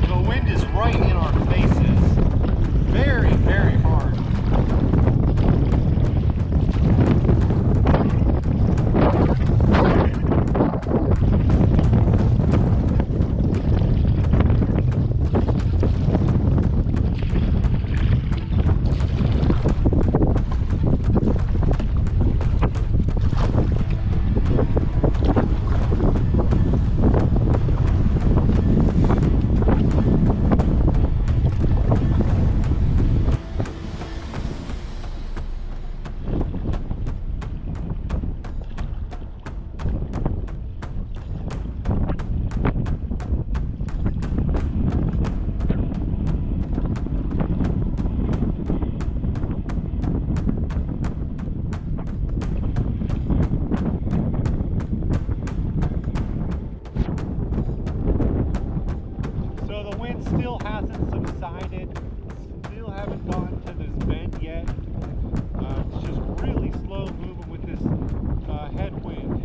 Speaker 1: The wind is right in our faces. Very, very hard. So the wind still hasn't subsided. Still haven't gotten to this bend yet. It's just really slow moving with this headwind.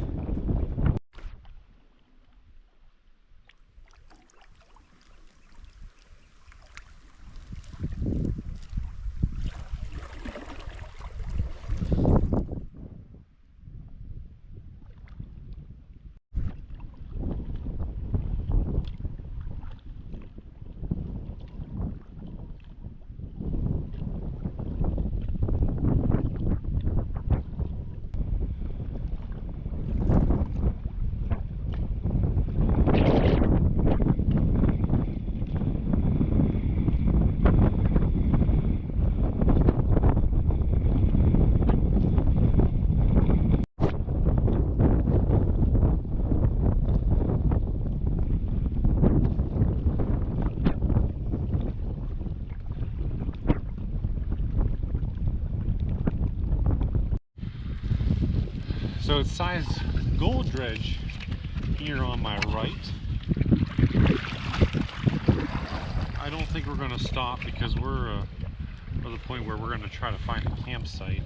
Speaker 1: So it's size gold dredge here on my right. I don't think we're going to stop because we're at the point where we're going to try to find a campsite.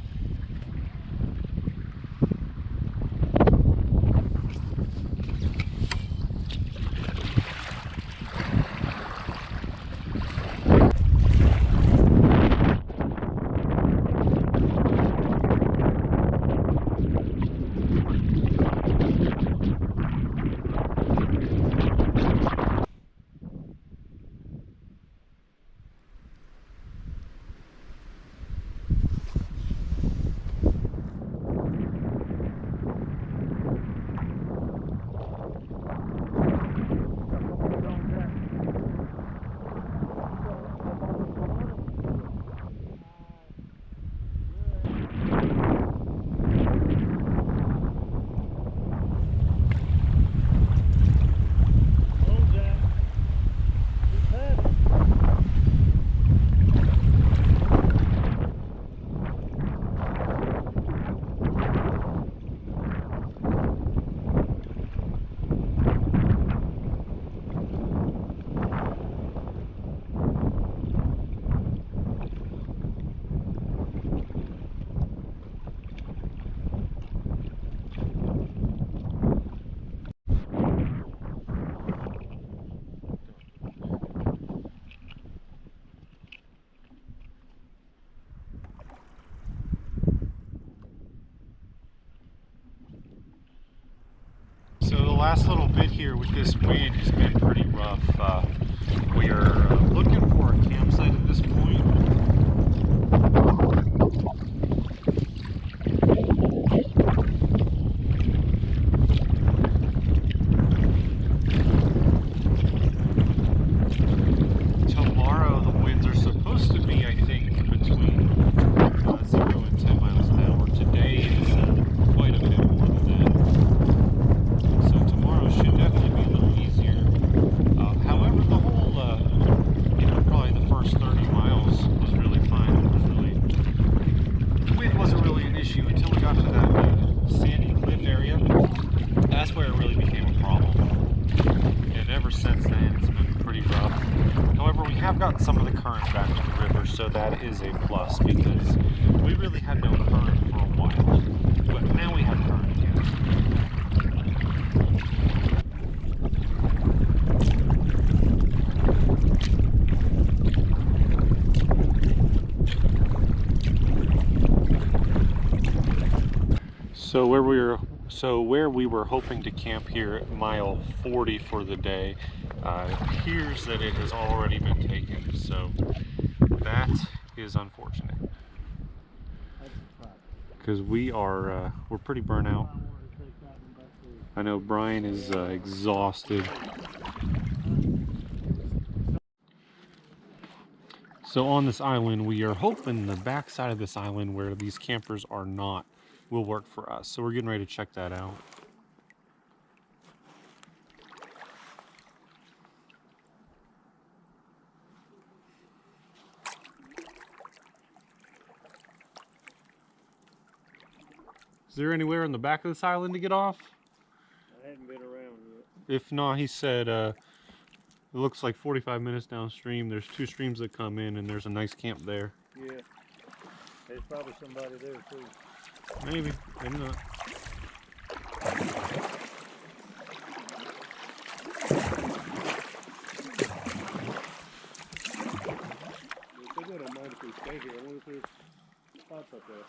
Speaker 1: So the last little bit here with this wind has been pretty rough. We are looking for a campsite at this point. However, we have gotten some of the current back to the river, so that is a plus because we really had no current for a while. But now we have current again. So where we were hoping to camp here at mile 40 for the day, it appears that it has already been taken. So that is unfortunate because we're pretty burnt out. I know Brian is exhausted. So on this island, we are hoping the back side of this island where these campers are not will work for us. So we're getting ready to check that out. Is there anywhere on the back of this island to get off?
Speaker 3: I hadn't been around yet.
Speaker 1: If not, he said it looks like 45 minutes downstream. There's 2 streams that come in and there's a nice camp there.
Speaker 3: Yeah. There's probably somebody there too.
Speaker 1: Maybe, maybe not.
Speaker 3: If they don't mind if we stay here, I wonder if there's spots up there.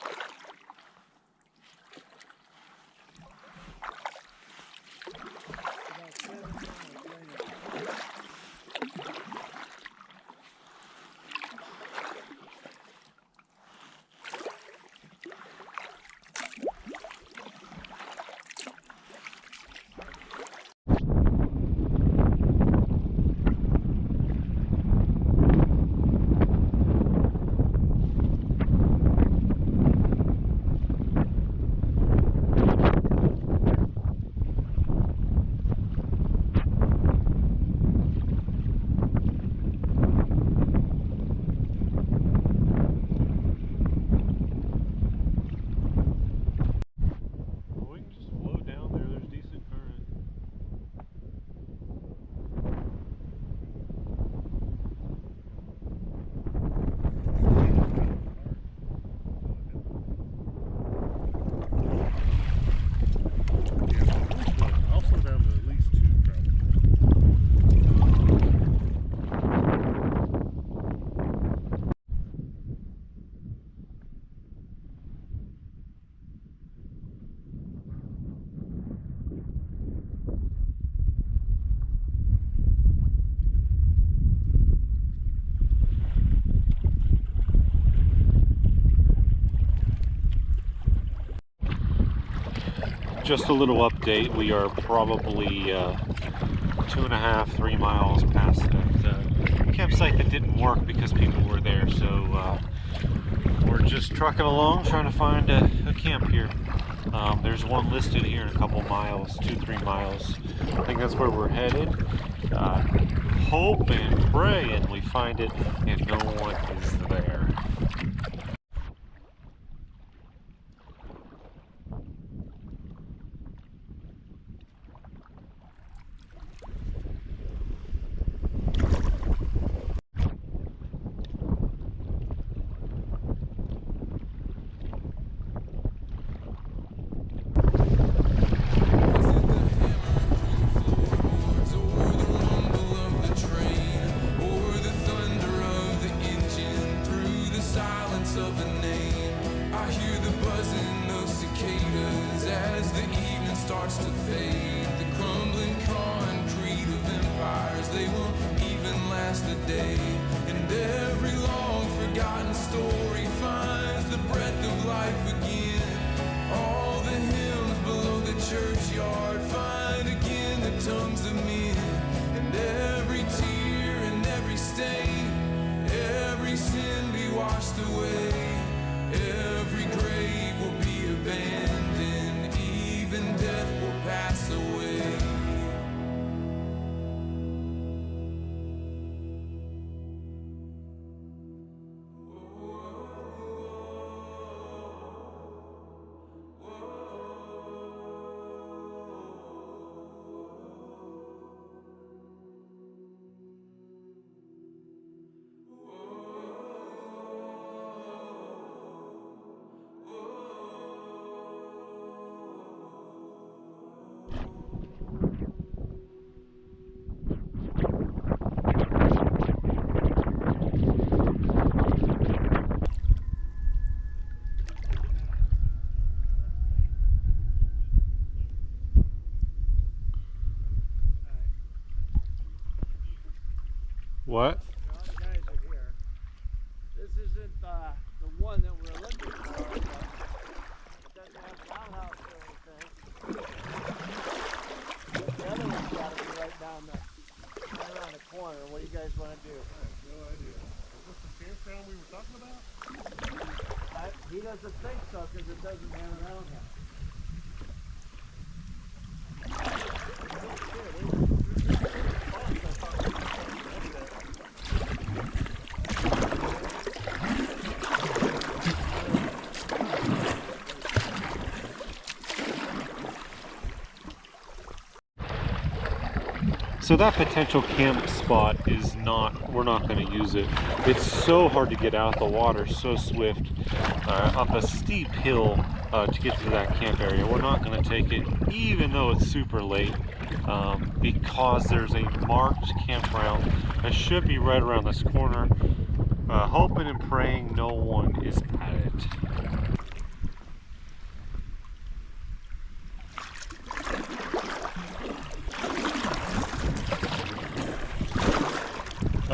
Speaker 1: Just a little update. We are probably 2.5, 3 miles past that campsite that didn't work because people were there. So we're just trucking along trying to find a camp here. There's one listed here in a couple miles, 2-3 miles. I think that's where we're headed. Hope and pray and we find it and no one is there. What?
Speaker 3: All the guys are here. This isn't the one that we're looking for, but it doesn't have an outhouse or anything. But the other one's got to be right around the corner. What do you guys want to do?
Speaker 4: I have no idea. Is this the campground we were talking about?
Speaker 3: He doesn't think so because it doesn't have an outhouse.
Speaker 1: So that potential camp spot is not, we're not going to use it. It's so hard to get out, the water so swift, up a steep hill to get to that camp area. We're not going to take it, even though it's super late, because there's a marked campground that should be right around this corner. Hoping and praying no one is at it.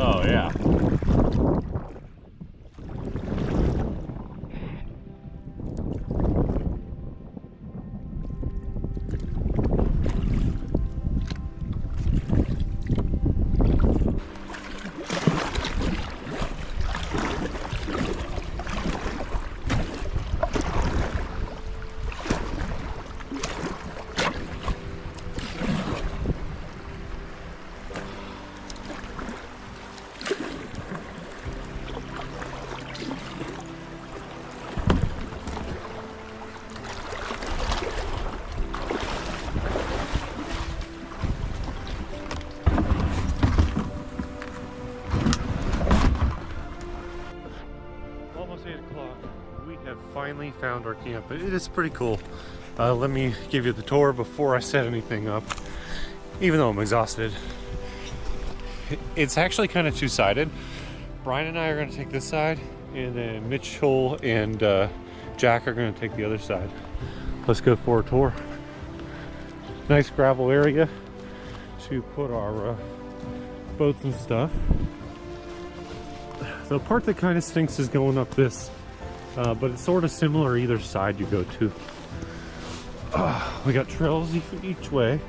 Speaker 1: Oh yeah. Almost 8 o'clock. We have finally found our camp. It is pretty cool. Let me give you the tour before I set anything up, even though I'm exhausted. It's actually kind of two-sided. Brian and I are going to take this side, and then Mitchell and Jack are going to take the other side. Let's go for a tour. Nice gravel area to put our boats and stuff. The part that kind of stinks is going up this, but it's sort of similar either side you go to. We got trails each way.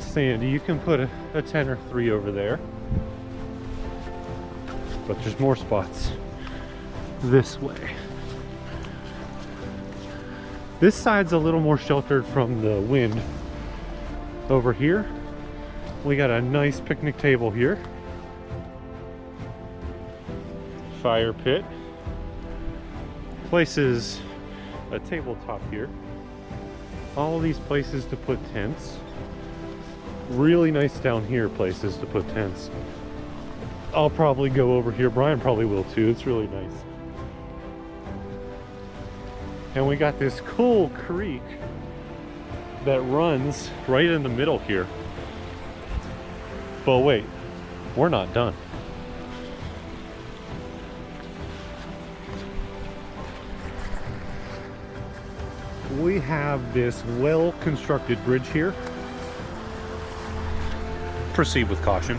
Speaker 1: Sandy, you can put a 10 or 3 over there, but there's more spots this way. This side's a little more sheltered from the wind. Over here we got a nice picnic table here, fire pit, places, a tabletop here, all these places to put tents. Really nice down here places to put tents. I'll probably go over here. Brian probably will too. It's really nice. And we got this cool creek that runs right in the middle here. But wait, we're not done. We have this well-constructed bridge here. Proceed with caution.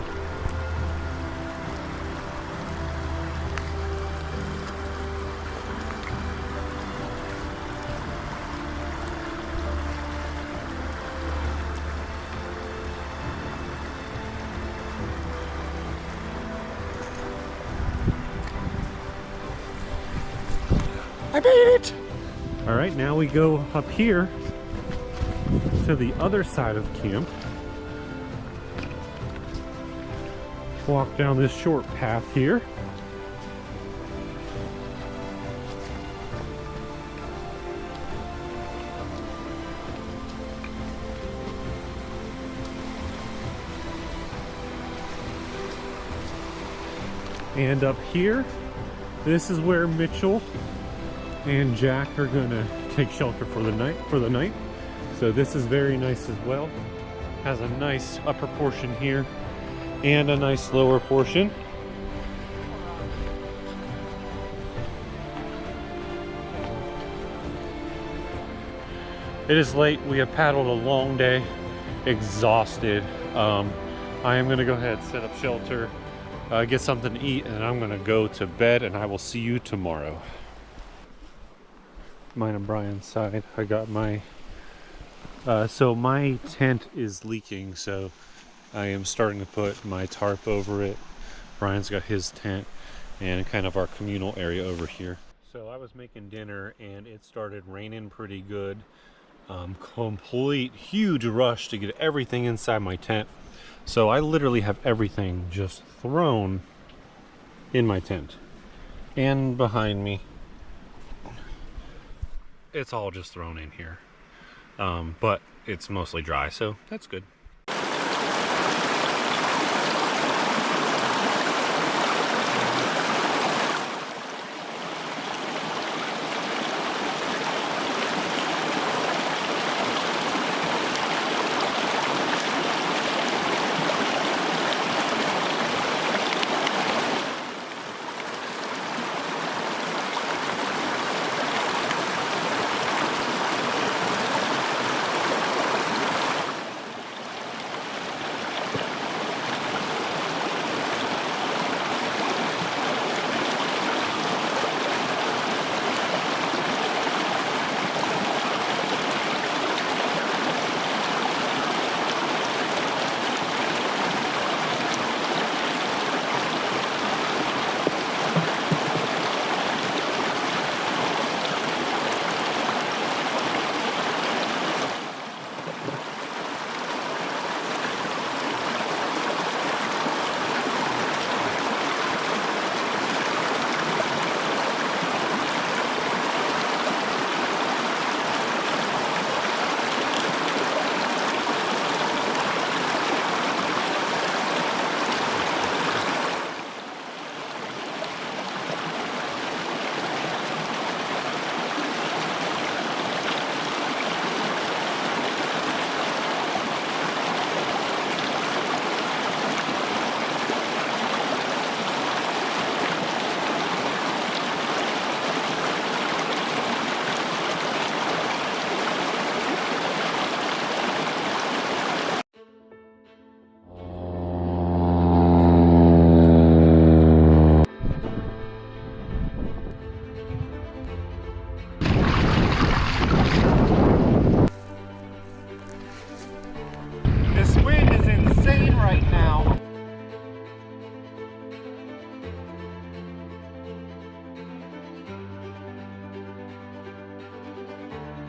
Speaker 1: I made it! All right, now we go up here to the other side of camp. Walk down this short path here. And up here, this is where Mitchell and Jack are gonna take shelter for the night. So this is very nice as well. Has a nice upper portion here and a nice lower portion. It is late. We have paddled a long day. exhausted. I am gonna go ahead, set up shelter, get something to eat, and I'm gonna go to bed, and I will see you tomorrow. Mine and Brian's side. I got my so my tent is leaking, so I am starting to put my tarp over it. Brian's got his tent and kind of our communal area over here. So I was making dinner and it started raining pretty good. Complete huge rush to get everything inside my tent. So I literally have everything just thrown in my tent. And behind me, it's all just thrown in here. But it's mostly dry, so that's good.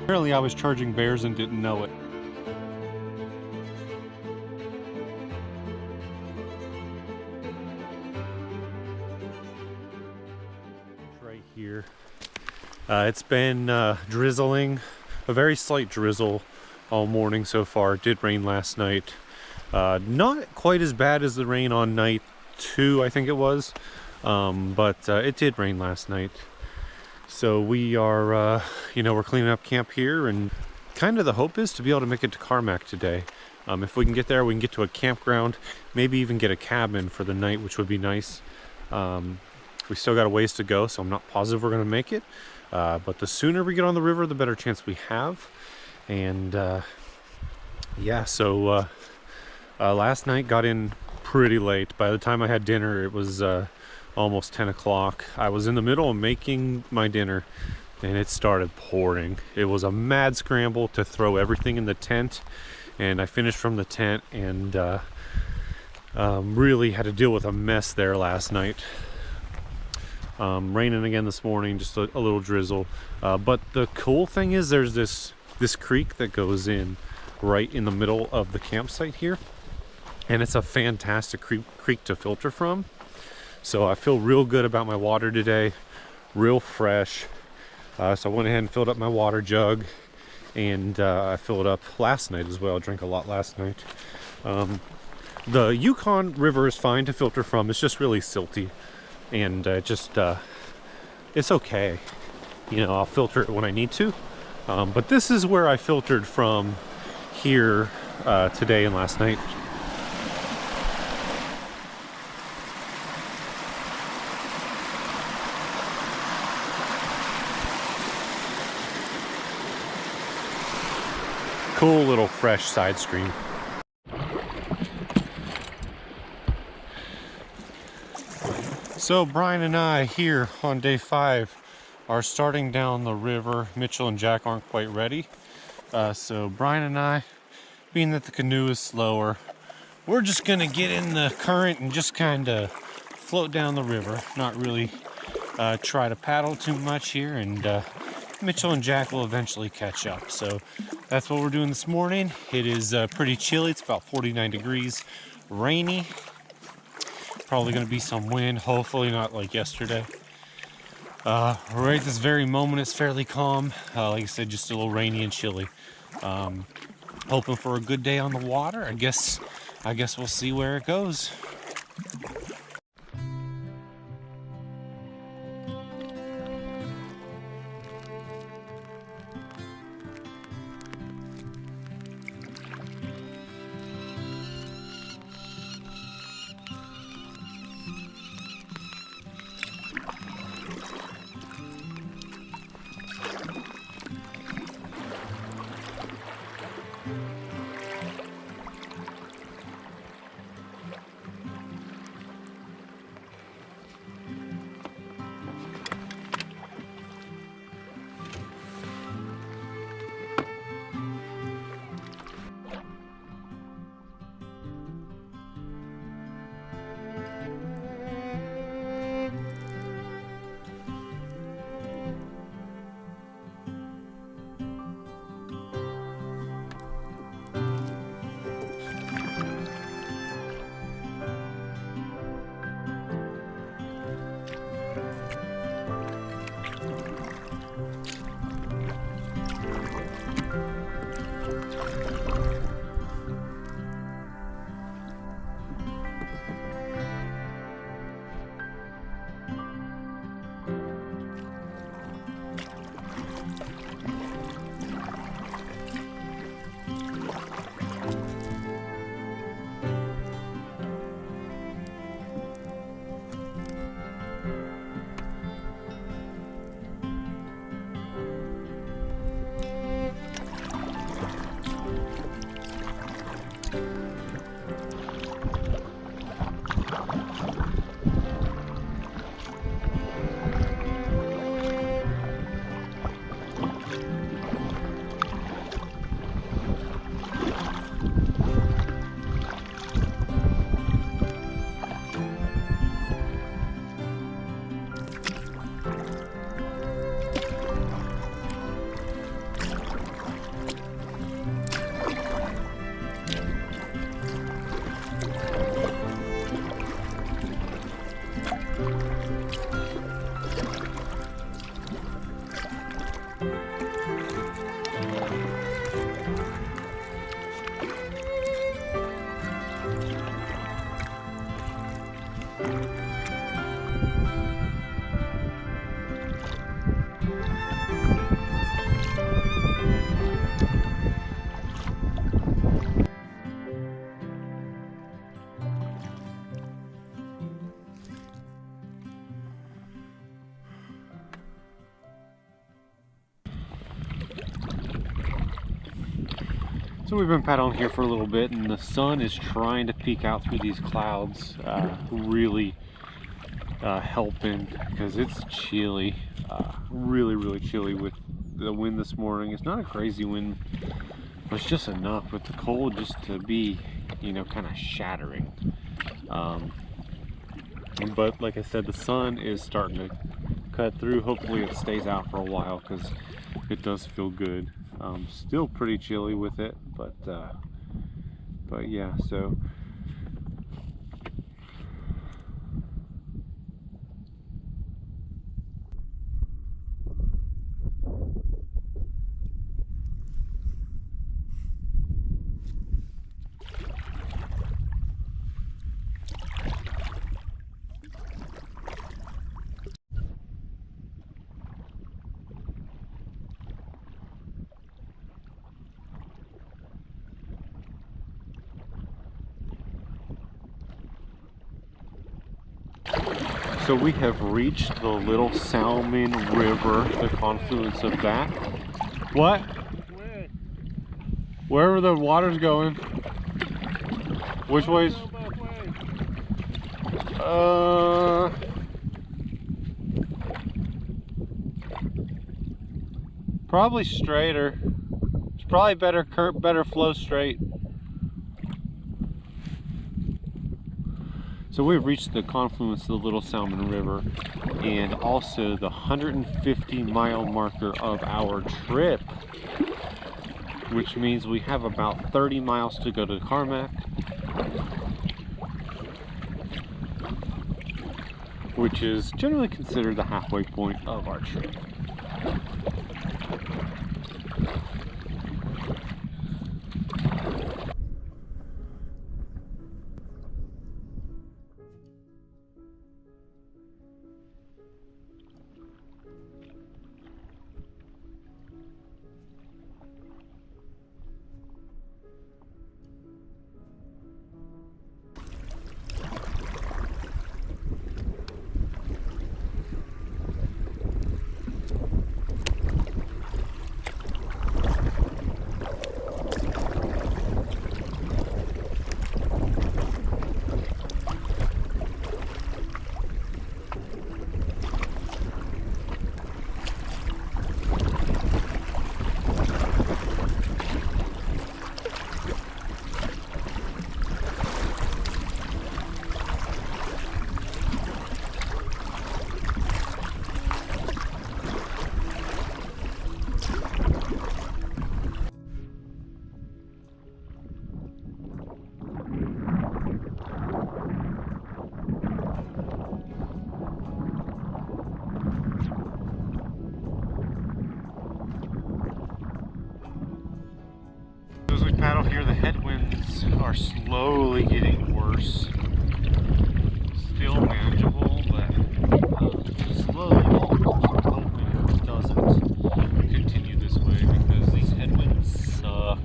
Speaker 1: Apparently I was charging bears and didn't know it. Right here. It's been drizzling, a very slight drizzle all morning so far. It did rain last night. Not quite as bad as the rain on night 2, I think it was, but it did rain last night. So we are, we're cleaning up camp here, and kind of the hope is to be able to make it to Carmacks today. If we can get there, we can get to a campground, maybe even get a cabin for the night, which would be nice. We still got a ways to go, so I'm not positive we're going to make it. But the sooner we get on the river, the better chance we have. And yeah, so last night got in pretty late. By the time I had dinner, it was almost 10 o'clock. I was in the middle of making my dinner and it started pouring. It was a mad scramble to throw everything in the tent, and I finished from the tent and really had to deal with a mess there last night. Raining again this morning, just a little drizzle. But the cool thing is there's this creek that goes in right in the middle of the campsite here, and it's a fantastic creek to filter from. So I feel real good about my water today, real fresh. So I went ahead and filled up my water jug, and I filled it up last night as well. I drank a lot last night. The Yukon River is fine to filter from. It's just really silty, and it's okay. I'll filter it when I need to. But this is where I filtered from here today and last night. Cool little fresh side stream. So Brian and I here on day 5 are starting down the river. Mitchell and Jack aren't quite ready. So Brian and I, being that the canoe is slower, we're just gonna get in the current and just kind of float down the river. Not really try to paddle too much here, and Mitchell and Jack will eventually catch up. So that's what we're doing this morning. It is pretty chilly. It's about 49 degrees, rainy. Probably going to be some wind, hopefully not like yesterday. Right this very moment it's fairly calm. Like I said, just a little rainy and chilly. Hoping for a good day on the water. I guess we'll see where it goes. So we've been paddling here for a little bit, and the sun is trying to peek out through these clouds, really helping because it's chilly, really chilly with the wind this morning. It's not a crazy wind, but it's just enough with the cold just to be, you know, kind of shattering. But like I said, the sun is starting to cut through. Hopefully it stays out for a while because it does feel good. Still pretty chilly with it, but yeah, so So we have reached the Little Salmon River, the confluence of that. What? Wherever the water's going. Which way's? Probably straighter. It's probably better flow straight. So we've reached the confluence of the Little Salmon River and also the 150-mile marker of our trip, which means we have about 30 miles to go to Carmacks, which is generally considered the halfway point of our trip. As we paddle here, the headwinds are slowly getting worse. Still manageable, but slowly. I'm hoping it doesn't continue this way because these headwinds suck.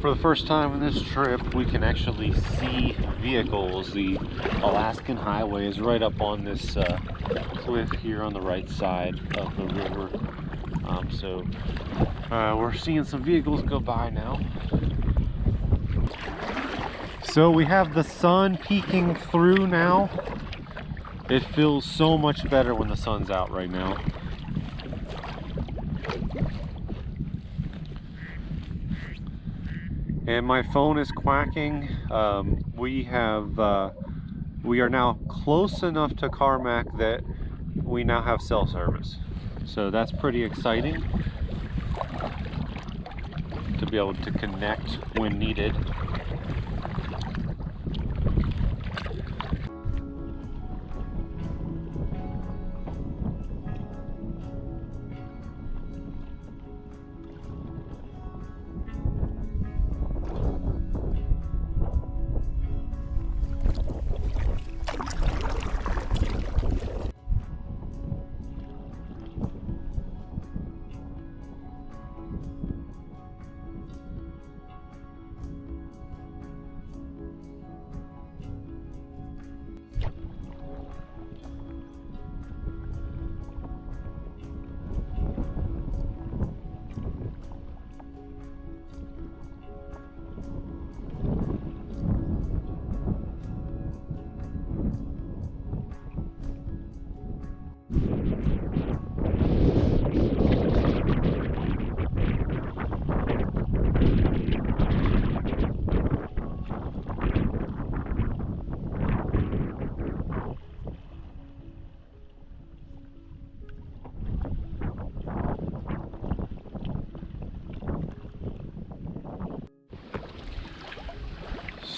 Speaker 1: For the first time in this trip, we can actually see vehicles. The Alaskan Highway is right up on this cliff here on the right side of the river. So we're seeing some vehicles go by now. So we have the sun peeking through now. It feels so much better when the sun's out right now. And my phone is quacking. We are now close enough to Carmacks that we now have cell service. So that's pretty exciting to be able to connect when needed.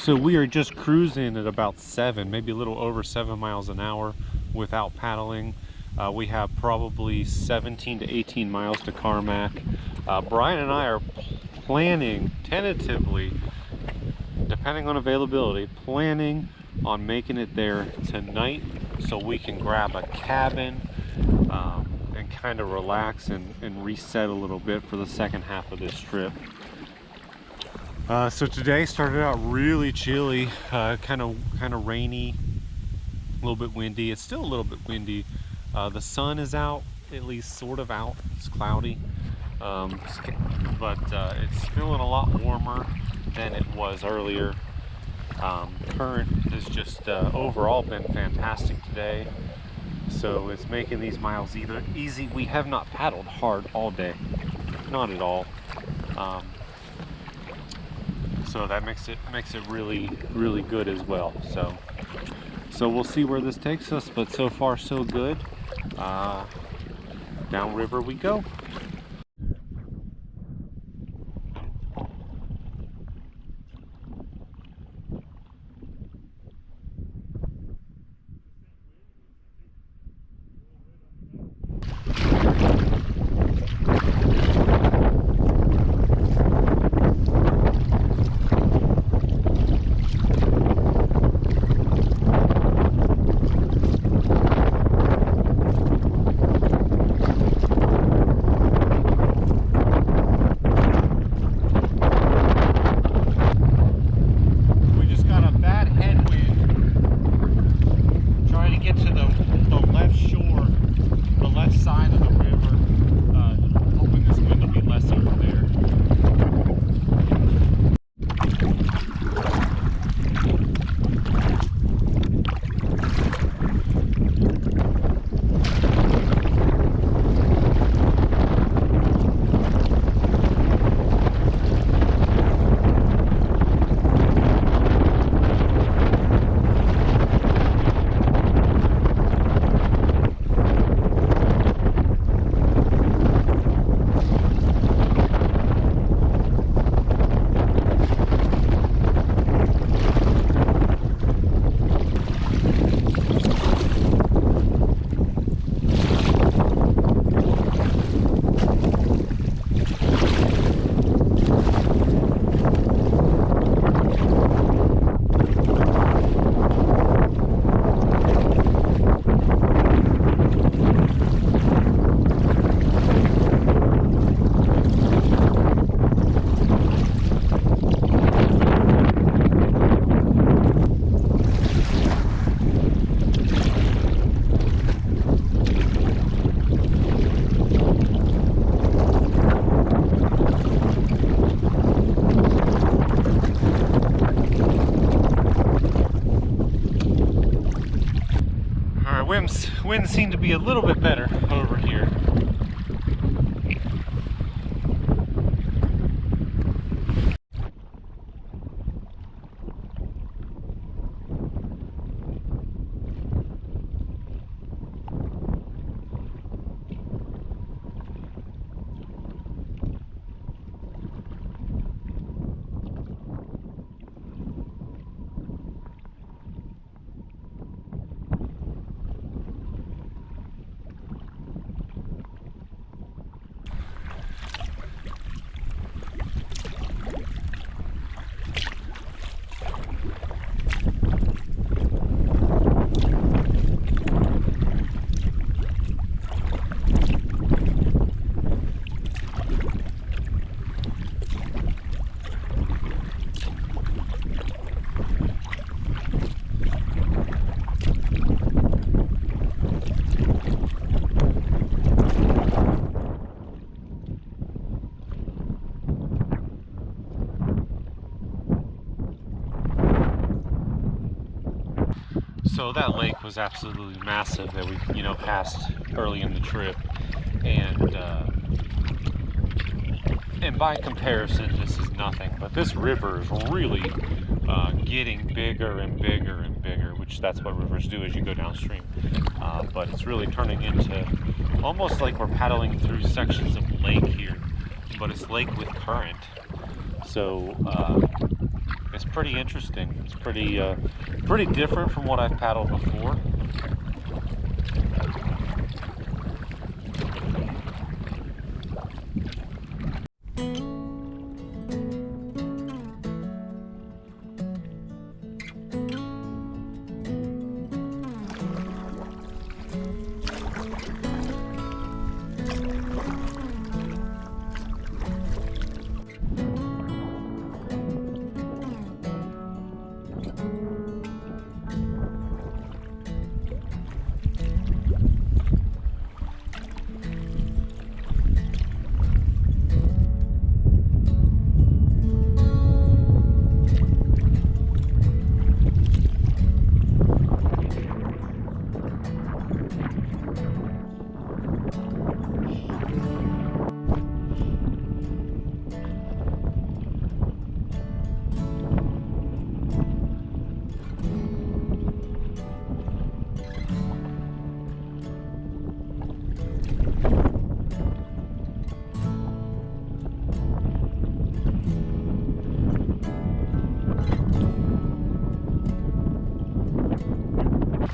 Speaker 1: So we are just cruising at about 7, maybe a little over 7 miles an hour without paddling. We have probably 17 to 18 miles to Carmack. Brian and I are planning, tentatively, depending on availability, planning on making it there tonight so we can grab a cabin and kind of relax and reset a little bit for the second half of this trip. So today started out really chilly, kind of rainy, a little bit windy. It's still a little bit windy. The sun is out, at least sort of out. It's cloudy, but it's feeling a lot warmer than it was earlier. Current has just overall been fantastic today, so it's making these miles easy. We have not paddled hard all day, not at all. So that makes it really good as well. So we'll see where this takes us, but so far so good. Downriver we go. Winds seem to be a little bit better over here. So that lake was absolutely massive that we, passed early in the trip, and by comparison, this is nothing. But this river is really getting bigger and bigger and bigger, which that's what rivers do as you go downstream. But it's really turning into almost like we're paddling through sections of lake here, but it's lake with current. So It's pretty interesting. It's pretty different from what I've paddled before.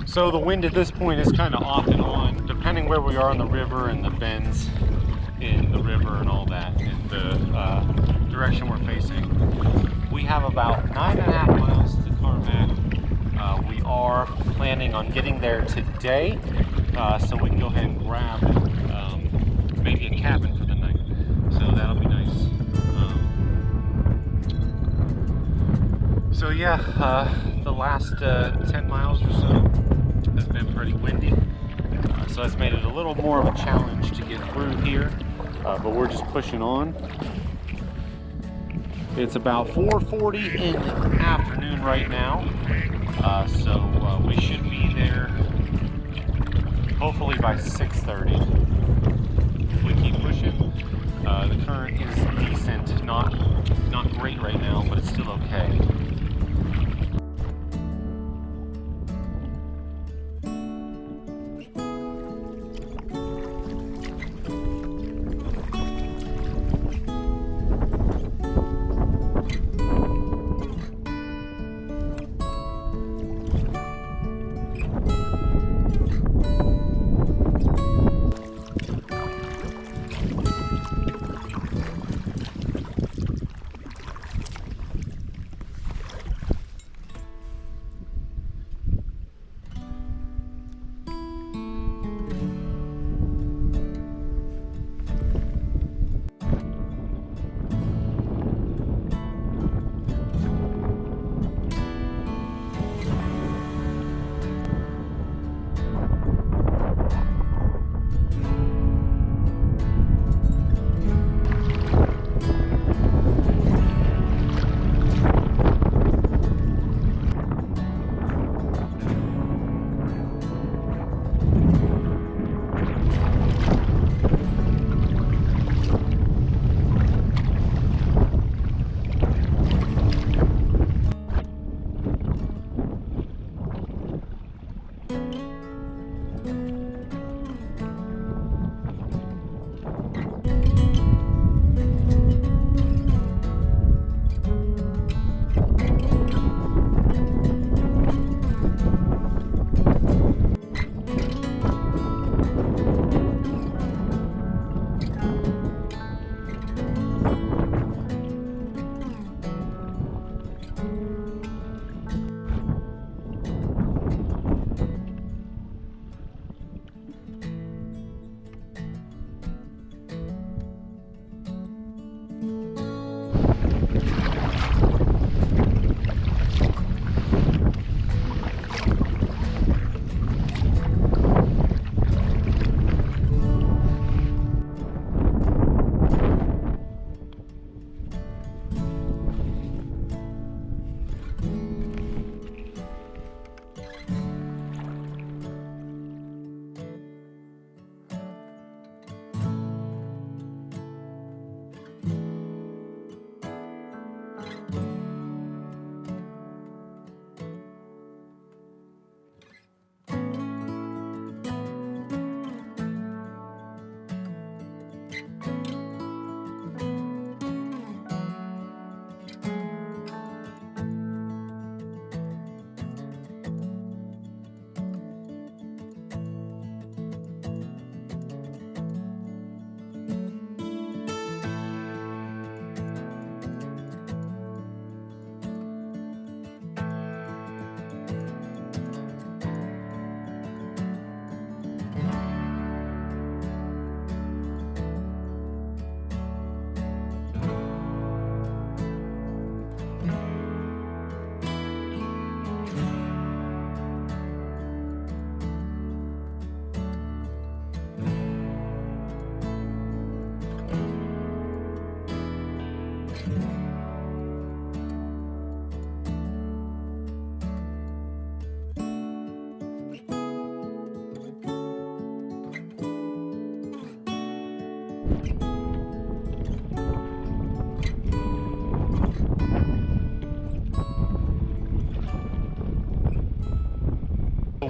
Speaker 1: So the wind at this point is kind of off and on, depending where we are on the river and the bends in the river and all that, and the direction we're facing. We have about 9.5 miles to Carmacks. We are planning on getting there today, so we can go ahead and grab maybe a cabin for the night. So that'll be nice. So yeah, the last 10 miles or so has been pretty windy, so that's made it a little more of a challenge to get through here, but we're just pushing on. It's about 4:40 in the afternoon right now, so we should be there hopefully by 6:30 if we keep pushing. The current is decent, not great right now, but it's still okay.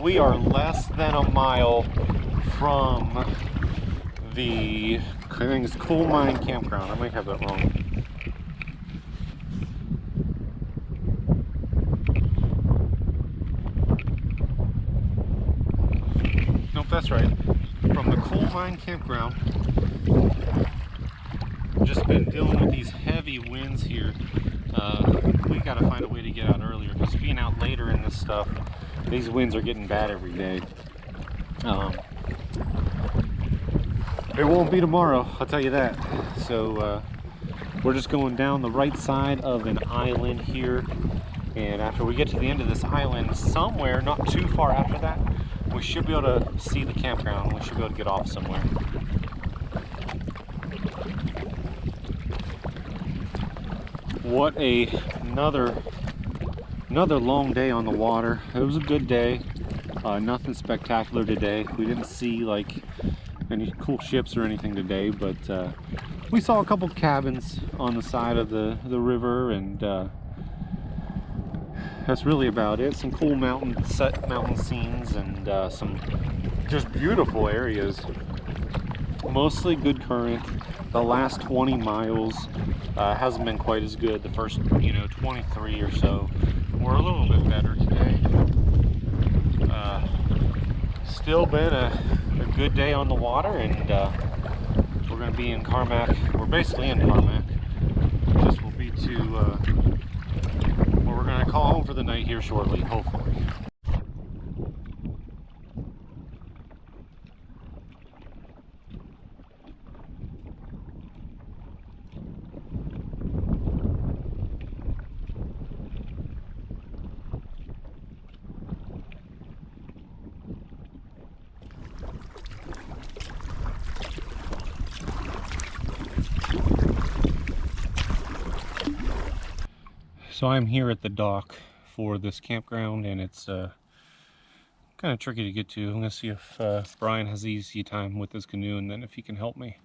Speaker 1: we are less than a mile from the, I think it's Coal Mine Campground. I might have that wrong. Nope, that's right. From the Coal Mine Campground. Just been dealing with these heavy winds here. We got to find a way to get out earlier, because being out later in this stuff, these winds are getting bad every day. It won't be tomorrow, I'll tell you that. So we're just going down the right side of an island here, and after we get to the end of this island, somewhere not too far after that, we should be able to see the campground. We should be able to get off somewhere. What another long day on the water. It was a good day. Nothing spectacular today. We didn't see like any cool ships or anything today, but we saw a couple cabins on the side of the river, and that's really about it. Some cool mountain scenes, and some just beautiful areas. Mostly good current. The last 20 miles hasn't been quite as good. The first, 23 or so were a little bit better today. Still been a good day on the water, and we're going to be in Carmack. We're basically in Carmack. This will be to where we're going to call home for the night here shortly, hopefully. So I'm here at the dock for this campground, and it's kind of tricky to get to. I'm going to see if Brian has easy time with his canoe, and then if he can help me.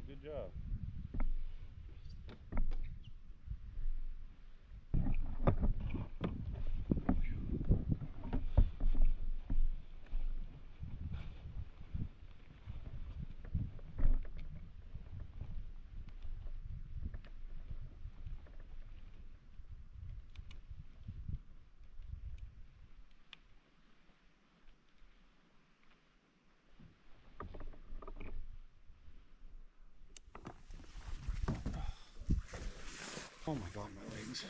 Speaker 1: Good job. Oh my God, my legs.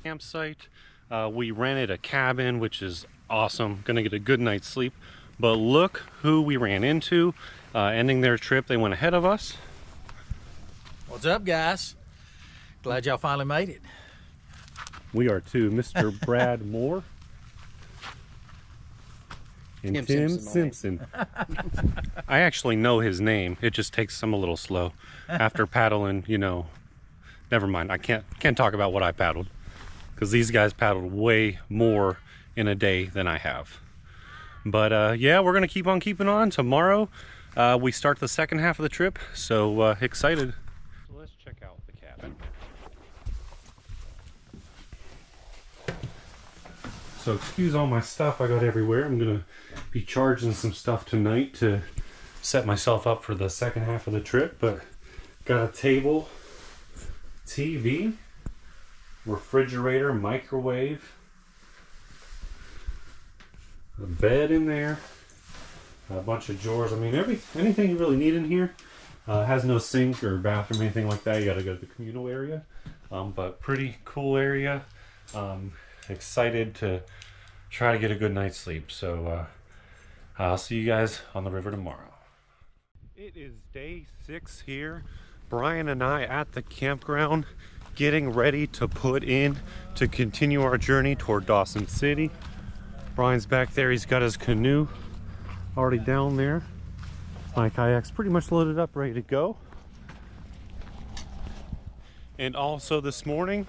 Speaker 1: Campsite. We rented a cabin, which is awesome. Gonna get a good night's sleep. But look who we ran into ending their trip. They went ahead of us.
Speaker 2: What's up, guys? Glad y'all finally made it.
Speaker 1: We are too. Mr. Brad Moore and Tim Simpson. I actually know his name. It just takes some a little slow. After paddling, never mind. I can't talk about what I paddled, because these guys paddled way more in a day than I have. But yeah, we're gonna keep on keeping on. Tomorrow we start the second half of the trip, so excited. So let's check out the cabin. So excuse all my stuff I got everywhere. I'm gonna be charging some stuff tonight to set myself up for the second half of the trip. But got a table, TV, refrigerator, microwave, a bed in there, a bunch of drawers. I mean, anything you really need in here. Has no sink or bathroom or anything like that. You gotta go to the communal area. But pretty cool area. Excited to try to get a good night's sleep. So I'll see you guys on the river tomorrow. It is day 6 here. Brian and I at the campground getting ready to put in to continue our journey toward Dawson City. Brian's back there. He's got his canoe already down there. My kayak's pretty much loaded up, ready to go. And also this morning,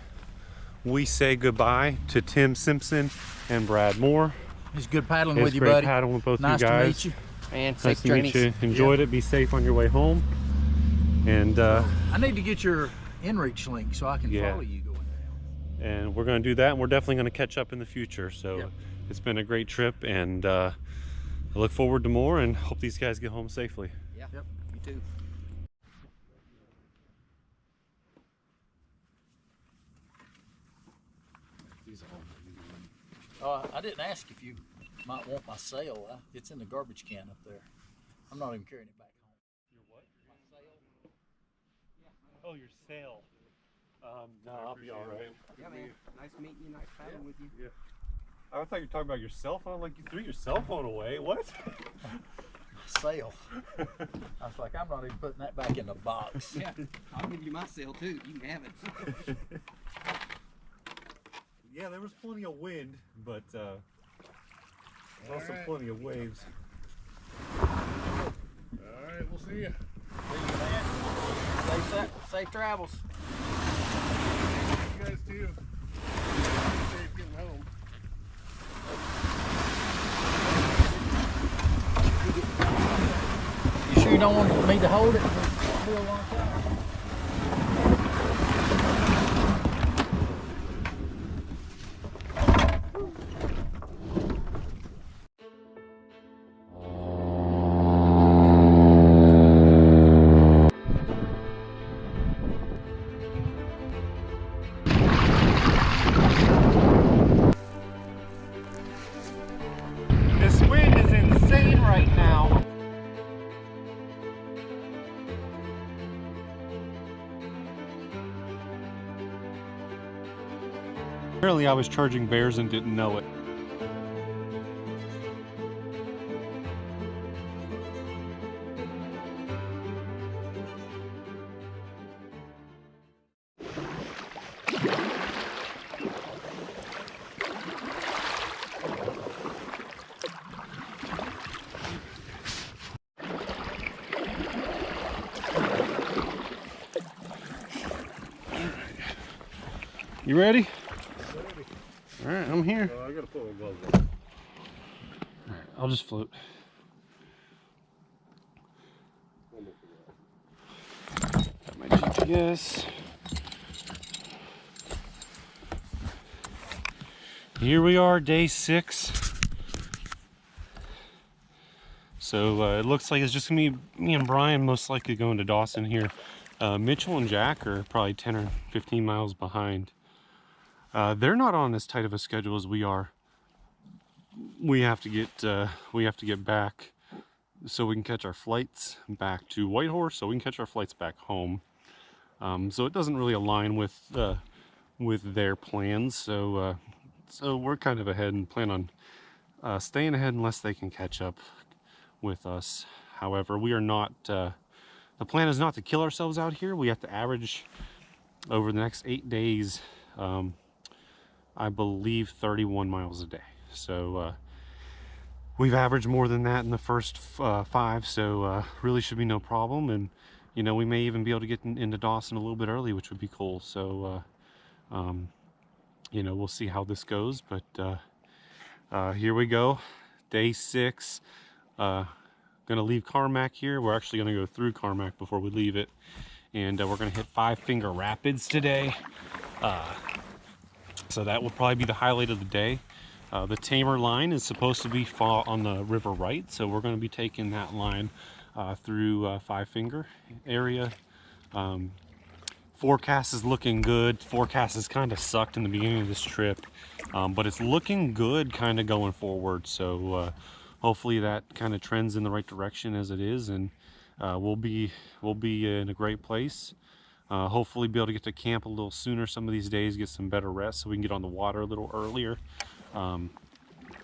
Speaker 1: we say goodbye to Tim Simpson and Brad Moore.
Speaker 6: It's good paddling with you,
Speaker 1: great
Speaker 6: buddy.
Speaker 1: paddling with both
Speaker 6: Nice
Speaker 1: you guys.
Speaker 6: to meet you.
Speaker 2: Man,
Speaker 1: Nice
Speaker 2: safe
Speaker 1: to meet
Speaker 2: journeys.
Speaker 1: you. Enjoyed it. Be safe on your way home. And
Speaker 6: I need to get your inReach link so I can
Speaker 1: Yeah.
Speaker 6: follow you going down.
Speaker 1: and we're going to do that, and we're definitely going to catch up in the future. So
Speaker 6: Yep.
Speaker 1: it's been a great trip, and I look forward to more, and hope these guys get home safely.
Speaker 2: Yeah,
Speaker 6: Yep.
Speaker 2: you too.
Speaker 6: I didn't ask if you might want my sail. It's in the garbage can up there. I'm not even carrying it back home.
Speaker 1: Your what? My sail? Oh, your sail. No, I'll be all right.
Speaker 2: Yeah, man. Nice meeting you. Nice paddling with you.
Speaker 1: Yeah. I thought you were talking about your cell phone, like you threw your cell phone away. What?
Speaker 6: Sail. I was like, I'm not even putting that back in the box.
Speaker 2: Yeah, I'll give you my sail too. You can have it.
Speaker 1: Yeah, there was plenty of wind, but also plenty of waves.
Speaker 4: Alright, we'll see you.
Speaker 2: Safe travels.
Speaker 4: You guys too. Safe getting home.
Speaker 6: You sure you don't want me to hold it? It'll be a long time.
Speaker 1: This wind is insane right now. Apparently I was charging bears and didn't know it. You ready? All right, I'm here.
Speaker 4: I gotta put my gloves on.
Speaker 1: All right, I'll just float. Got my GPS. Here we are, day 6. So it looks like it's just gonna be me and Brian most likely going to Dawson here. Mitchell and Jack are probably 10 or 15 miles behind. They're not on as tight of a schedule as we are. We have to get back so we can catch our flights back to Whitehorse, so we can catch our flights back home. So it doesn't really align with their plans. So we're kind of ahead and plan on staying ahead unless they can catch up with us. However, we are not. The plan is not to kill ourselves out here. We have to average over the next 8 days. I believe 31 miles a day. So we've averaged more than that in the first 5, so really should be no problem. And you know, we may even be able to get into Dawson a little bit early, which would be cool. So you know, we'll see how this goes, but here we go, day 6. Gonna leave Carmack here. We're actually gonna go through Carmack before we leave it, and we're gonna hit 5 Finger Rapids today. So that will probably be the highlight of the day. The Tamer line is supposed to be on the river right, so we're going to be taking that line through 5 Finger area. Forecast is looking good. Forecast has kind of sucked in the beginning of this trip, but it's looking good kind of going forward. So hopefully that kind of trends in the right direction as it is, and we'll be in a great place. Hopefully be able to get to camp a little sooner some of these days, get some better rest so we can get on the water a little earlier.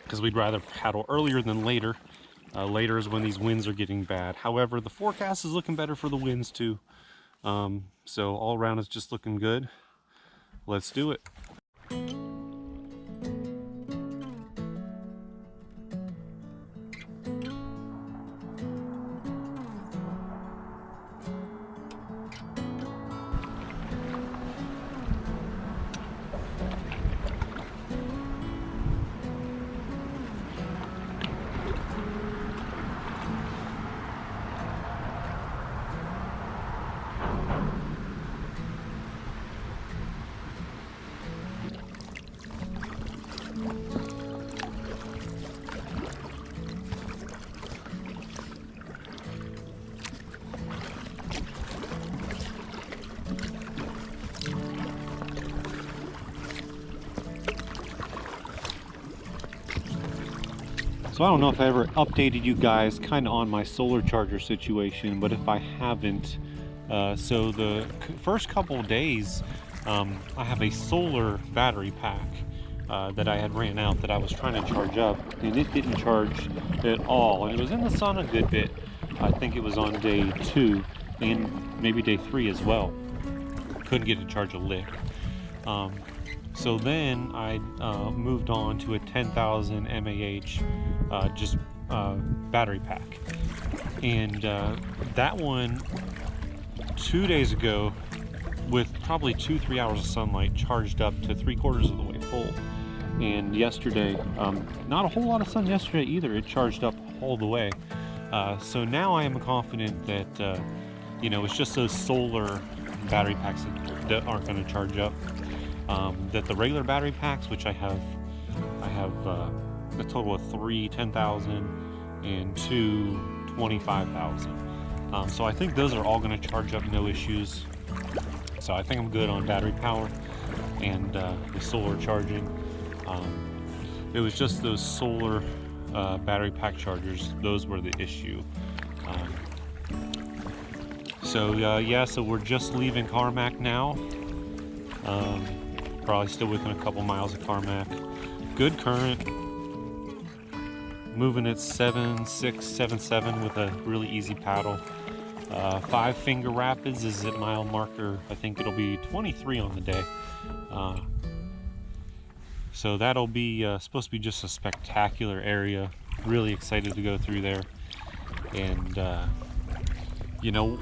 Speaker 1: because we'd rather paddle earlier than later. Later is when these winds are getting bad. However, the forecast is looking better for the winds too. So all around it's just looking good. Let's do it. So I don't know if I ever updated you guys kind of on my solar charger situation, but if I haven't, so the first couple of days, I have a solar battery pack that I had ran out that I was trying to charge up, and it didn't charge at all. And it was in the sun a good bit. I think it was on day 2 and maybe day 3 as well. Couldn't get it to charge a lick. So then I moved on to a 10,000 mAh battery pack, and that one 2 days ago, with probably 2-3 hours of sunlight, charged up to 3/4 of the way full. And yesterday, not a whole lot of sun yesterday either, it charged up all the way. So now I am confident that you know, it's just those solar battery packs that aren't going to charge up. That the regular battery packs, which I have a total of 3 10,000 and 2 25,000. So I think those are all going to charge up, no issues. So I think I'm good on battery power and the solar charging. It was just those solar battery pack chargers, those were the issue. Yeah, so we're just leaving Carmacks now. Probably still within a couple miles of Carmacks. Good current. Moving at 7.6, 7.7 with a really easy paddle. 5 Finger Rapids is at mile marker. I think it'll be 23 on the day. So that'll be supposed to be just a spectacular area. Really excited to go through there. And you know,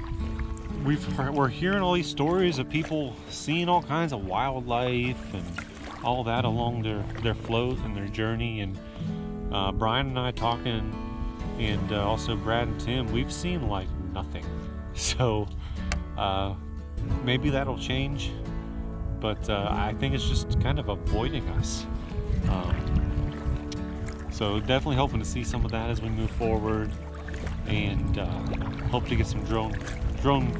Speaker 1: we're hearing all these stories of people seeing all kinds of wildlife and all that along their float and their journey. And Brian and I talking, and also Brad and Tim, we've seen like nothing. So maybe that'll change, but I think it's just kind of avoiding us. So definitely hoping to see some of that as we move forward, and hope to get some drone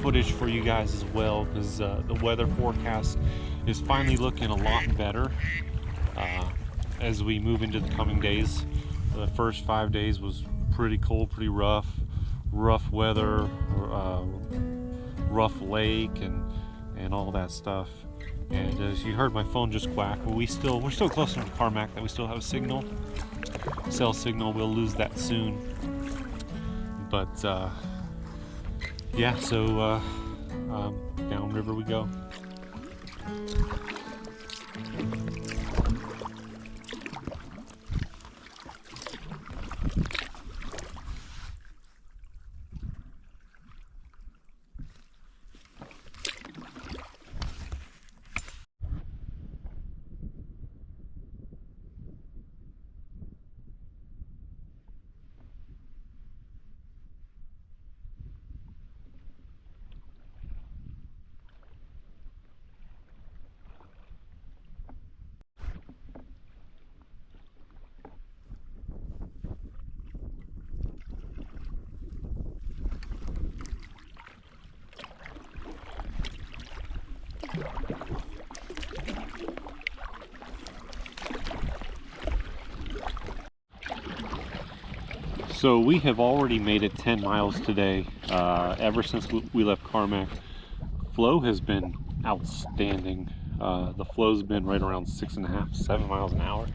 Speaker 1: footage for you guys as well, because the weather forecast is finally looking a lot better as we move into the coming days. The first 5 days was pretty cold, pretty rough weather, rough lake and all that stuff. And as you heard, my phone just quacked. But we're still close enough to Carmacks that we still have a signal, cell signal. We'll lose that soon. But yeah, so downriver we go. So we have already made it 10 miles today. Ever since we left Carmacks, flow has been outstanding. The flow's been right around 6.5, 7 miles an hour.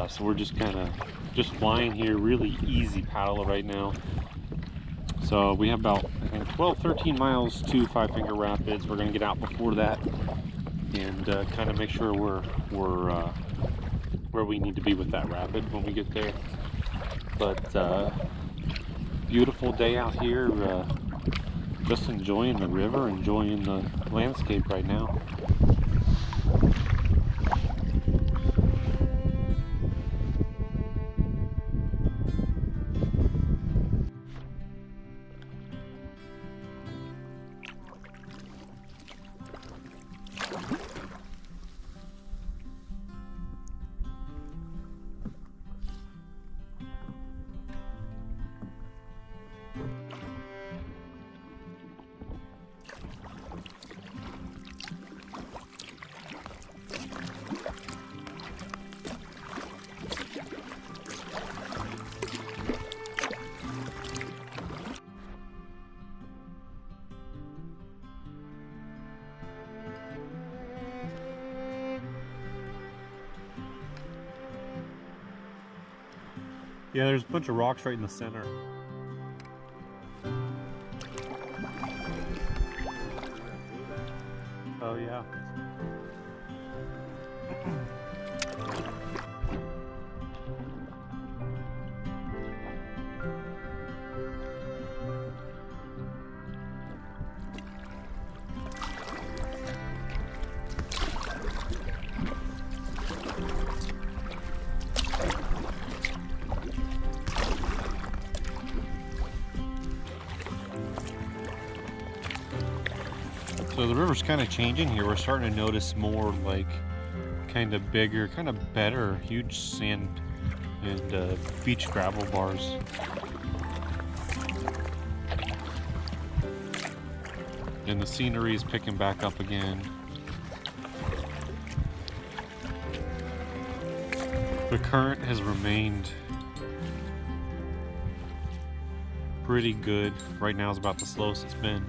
Speaker 1: So we're just kind of just flying here, really easy paddle right now. So we have about, I think, 12, 13 miles to Five Finger Rapids. We're going to get out before that and kind of make sure we're where we need to be with that rapid when we get there. But beautiful day out here. Just enjoying the river, enjoying the landscape right now. Yeah, there's a bunch of rocks right in the center. Oh yeah. So the river's kind of changing here. We're starting to notice more like kind of bigger, kind of better, huge sand and beach gravel bars. And the scenery is picking back up again. The current has remained pretty good. Right now is about the slowest it's been,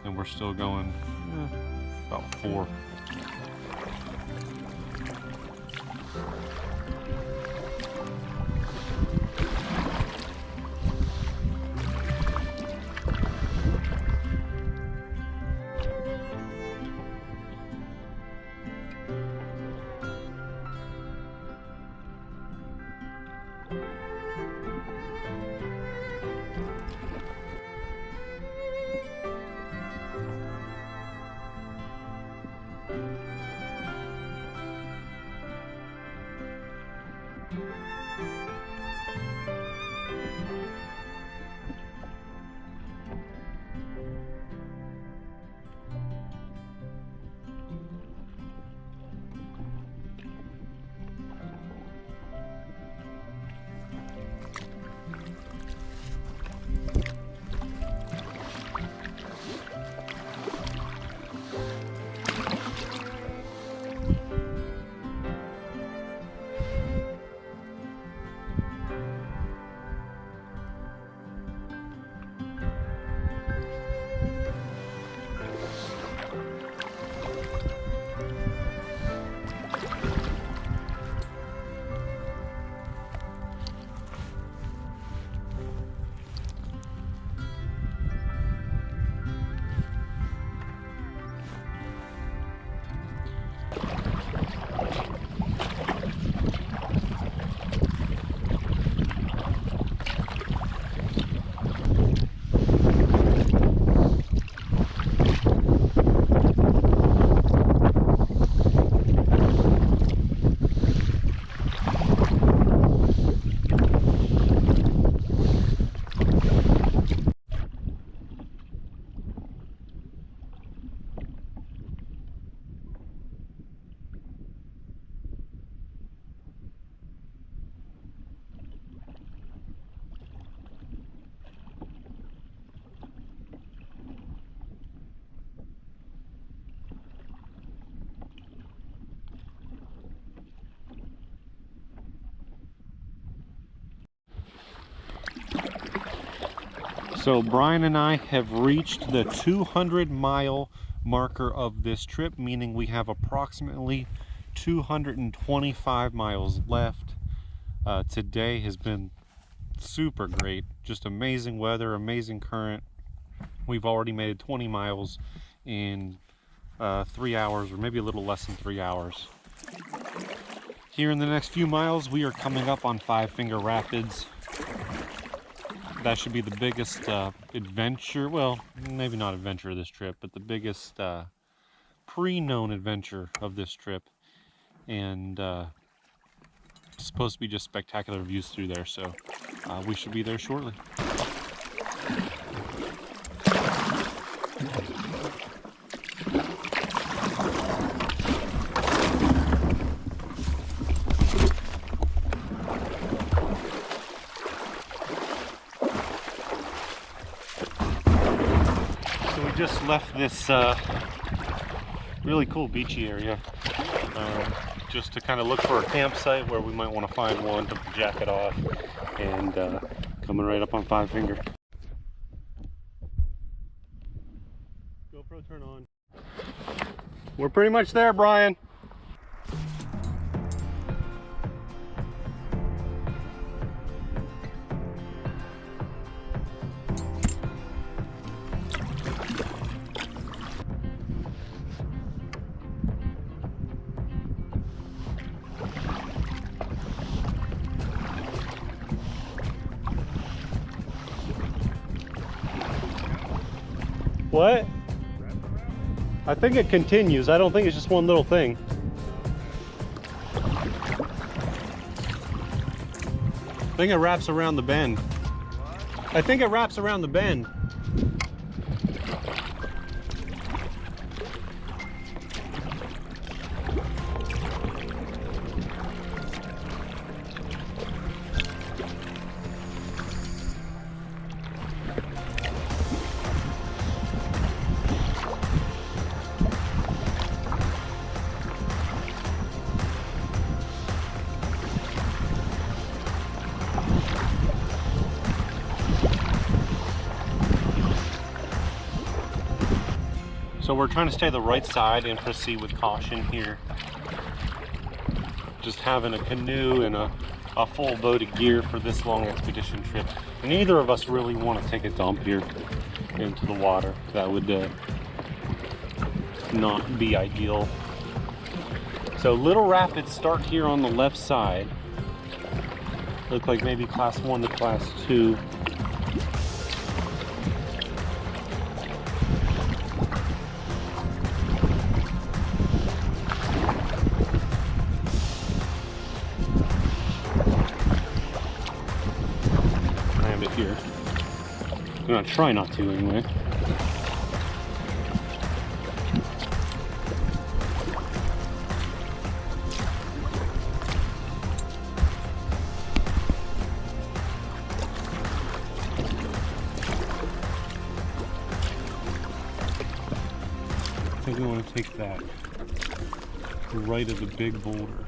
Speaker 1: and we're still going about 4. So Brian and I have reached the 200-mile marker of this trip, meaning we have approximately 225 miles left. Today has been super great, just amazing weather, amazing current. We've already made 20 miles in 3 hours, or maybe a little less than 3 hours. Here in the next few miles, we are coming up on Five Finger Rapids. That should be the biggest adventure, well, maybe not adventure of this trip, but the biggest pre-known adventure of this trip. And it's supposed to be just spectacular views through there, so we should be there shortly. Just left this really cool beachy area just to kind of look for a campsite where we might want to find one, took the jacket off, and coming right up on Five Finger. GoPro turn on. We're pretty much there, Brian. What? I think it continues. I don't think it's just one little thing. I think it wraps around the bend. I think it wraps around the bend. So we're trying to stay the right side and proceed with caution here. Just having a canoe and a full boat of gear for this long expedition trip. Neither of us really want to take a dump here into the water. That would not be ideal. So little rapids start here on the left side. Look like maybe class 1 to class 2. Here. I'm gonna try not to anyway. I think we want to take that right of the big boulder.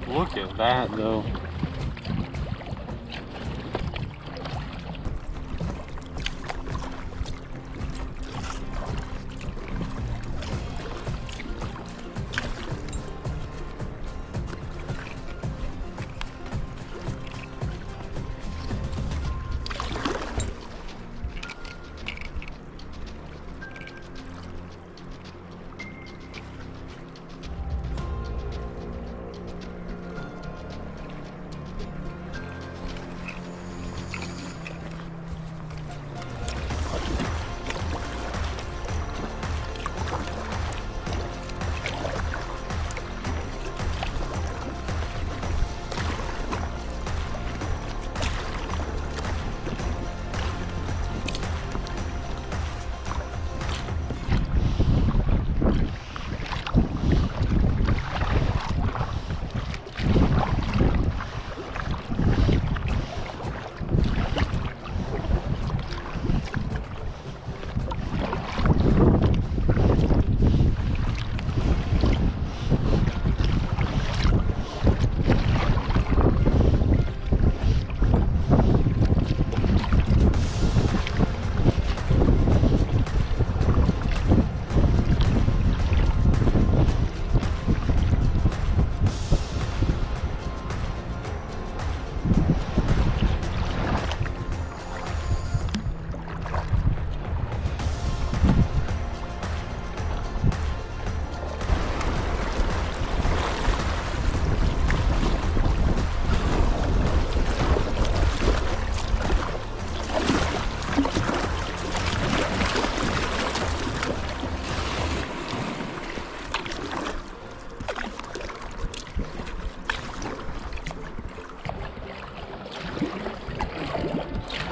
Speaker 1: Look at that though.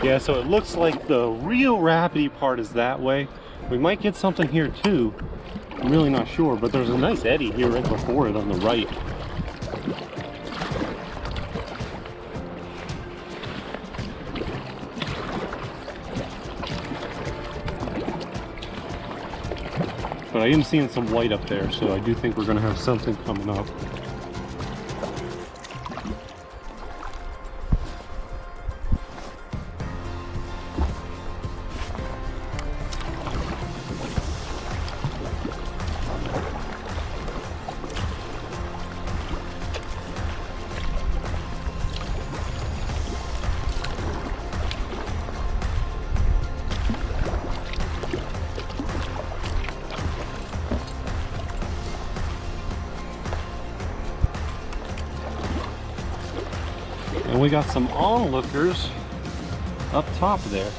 Speaker 1: Yeah, so it looks like the real rapidy part is that way. We might get something here too. I'm really not sure, but there's a nice eddy here right before it on the right. But I am seeing some white up there, so I do think we're going to have something coming up. And we got some onlookers up top there.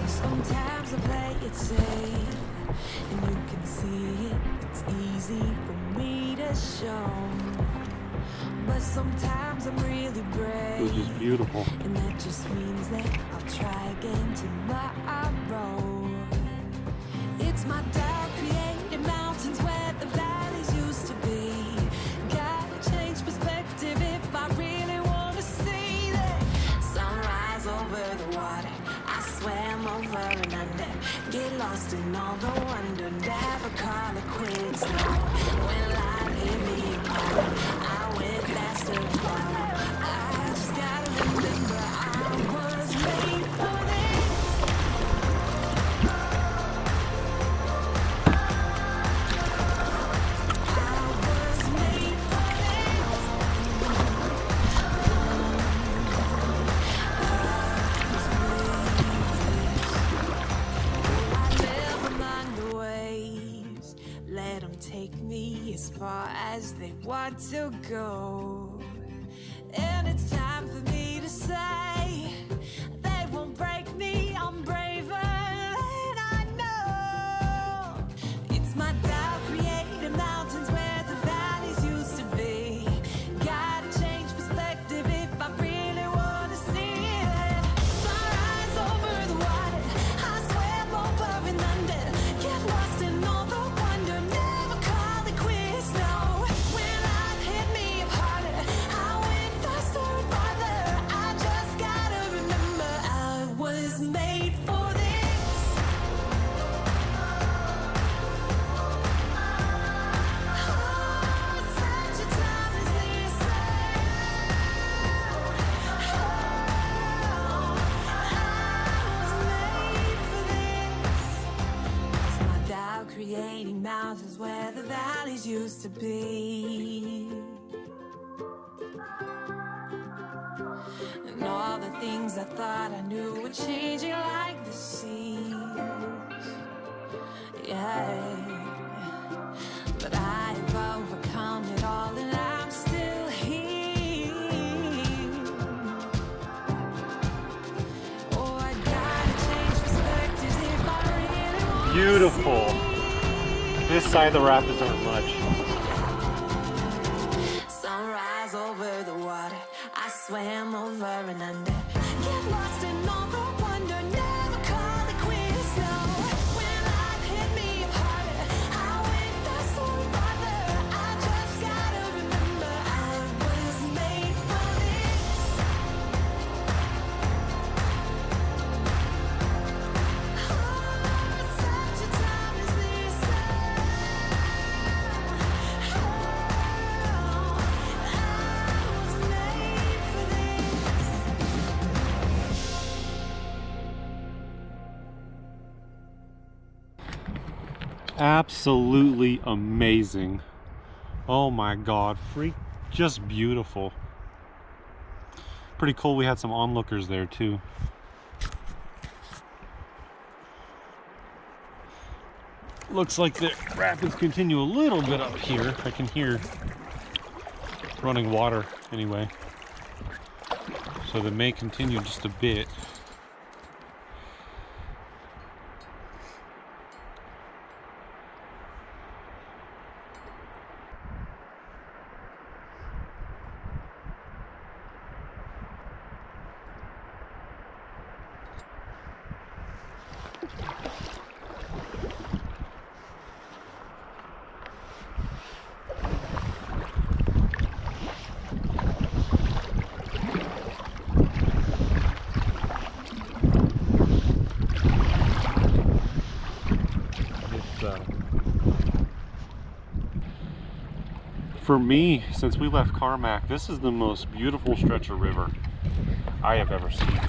Speaker 7: Sometimes I play it safe, and you can see it. It's easy for me to show. But sometimes I'm really brave,
Speaker 1: Which is beautiful.
Speaker 7: and that just means that I'll try again tomorrow. It's my dark created mountains where the valleys used to be. Gotta change perspective if I really want to see that sunrise over the water. I swam over and under, get lost in all the wonder, never call it quits. No, when life hit me apart, I went faster apart. I just gotta remember I was made for this. I was made for this. I live among the waves. Let them take me as far as they want to go. And it's time for me to say, they won't break me, I'm braver than I know. It's my dark created mountains where the valleys used to be. Gotta change perspective if I really want to see it. Sunrise over the water, I swam over and under, get lost in all the wonder, never call it quits. No, when life hit me harder, I went faster and farther. I just gotta remember I was made for this. Oh, such a time as this. It's my doubt creating mountains where the valleys used to be. And all the things I thought I knew were changing like the seas. Yeah. But I've overcome it all and I'm still here. Oh, I gotta change perspectives if I really want to
Speaker 1: Beautiful.
Speaker 7: see.
Speaker 1: This side of the rapids aren't much.
Speaker 7: Sunrise over the water, I swam over and under, get lost in all the wonder, never call it quits. No, when life hit me harder, I went faster and farther. I just gotta remember I was made for this. Oh, such a time as this. I was made for this.
Speaker 1: Absolutely amazing. Oh my god, just beautiful. Pretty cool we had some onlookers there too. Looks like the rapids continue a little bit up here. I can hear running water anyway. So they may continue just a bit. For me, since we left Carmack, this is the most beautiful stretch of river I have ever seen.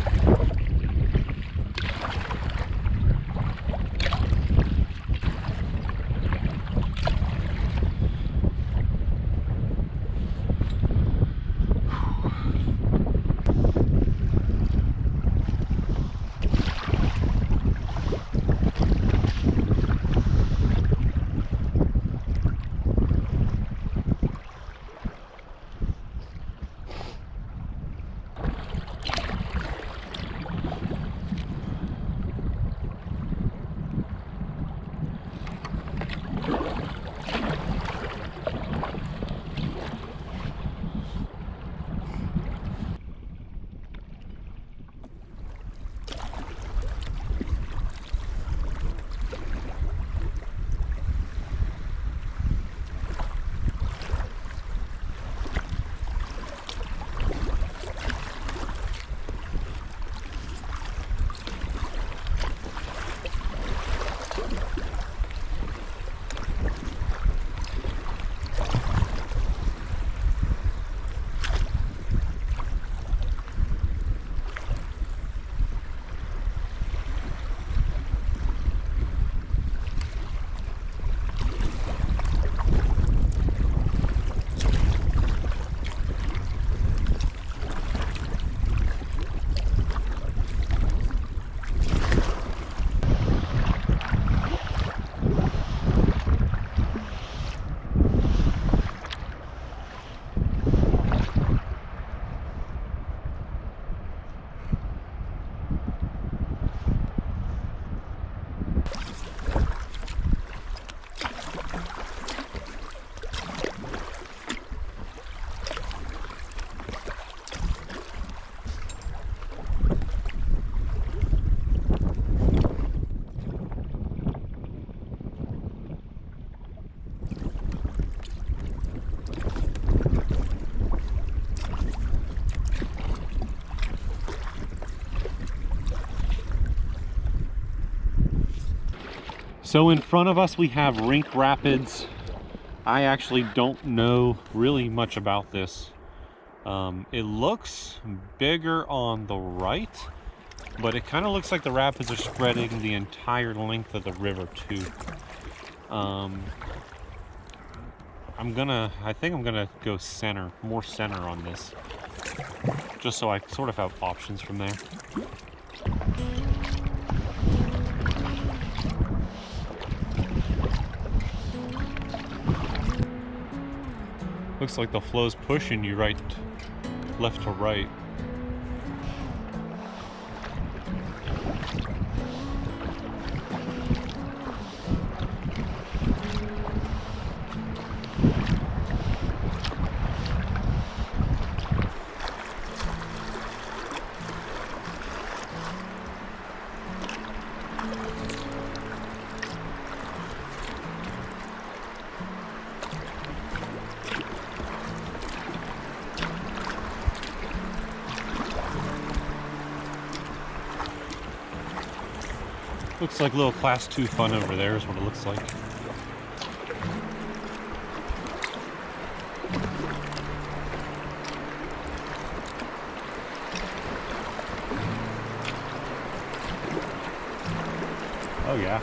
Speaker 1: So in front of us we have Rink Rapids. I actually don't know really much about this. It looks bigger on the right, but it kind of looks like the rapids are spreading the entire length of the river too. I think I'm gonna go more center on this, just so I sort of have options from there. Looks like the flow's pushing you left to right. Looks like a little class 2 fun over there is what it looks like. Oh yeah.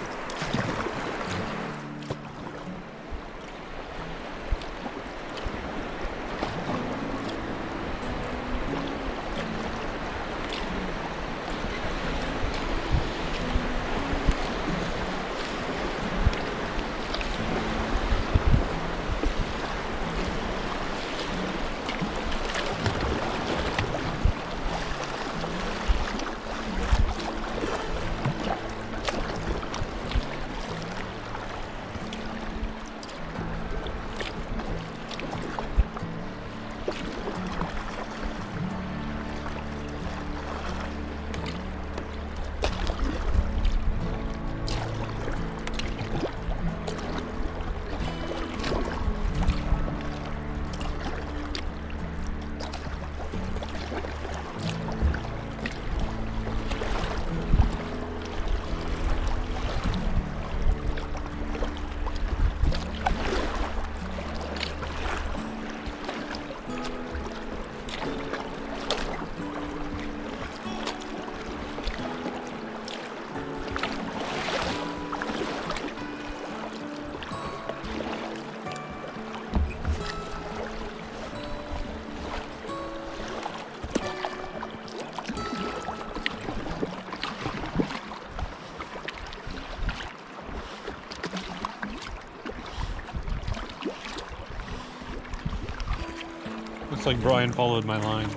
Speaker 1: Looks like Brian followed my line.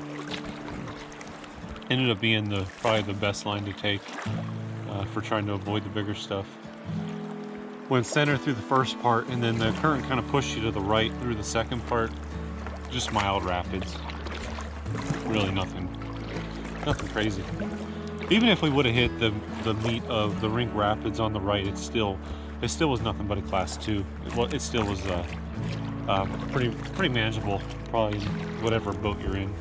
Speaker 1: Ended up being probably the best line to take for trying to avoid the bigger stuff. Went center through the first part, and then the current kind of pushed you to the right through the second part. Just mild rapids. Really nothing crazy. Even if we would have hit the meat of the Rink Rapids on the right, it still was nothing but a class 2. It still was pretty manageable, probably whatever boat you're in.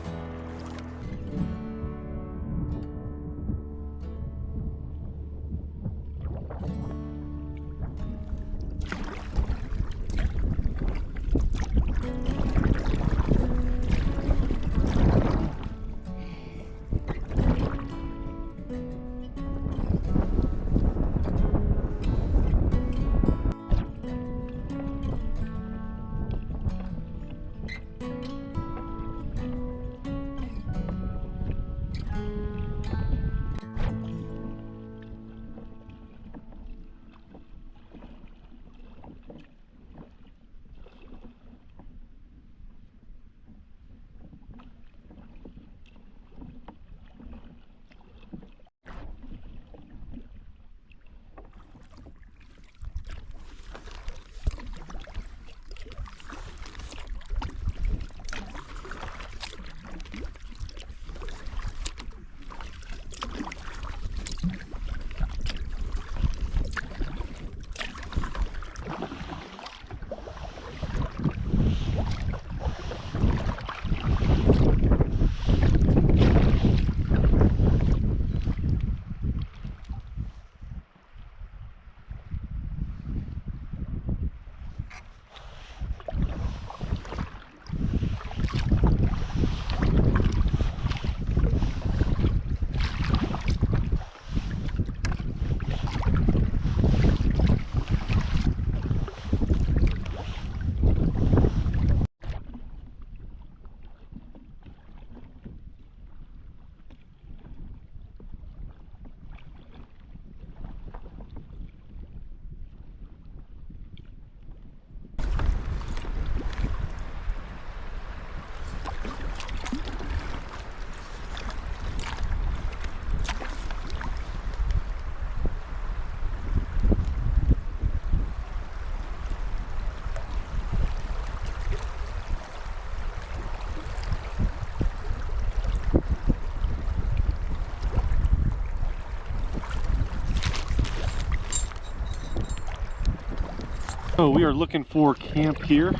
Speaker 1: So we are looking for camp here.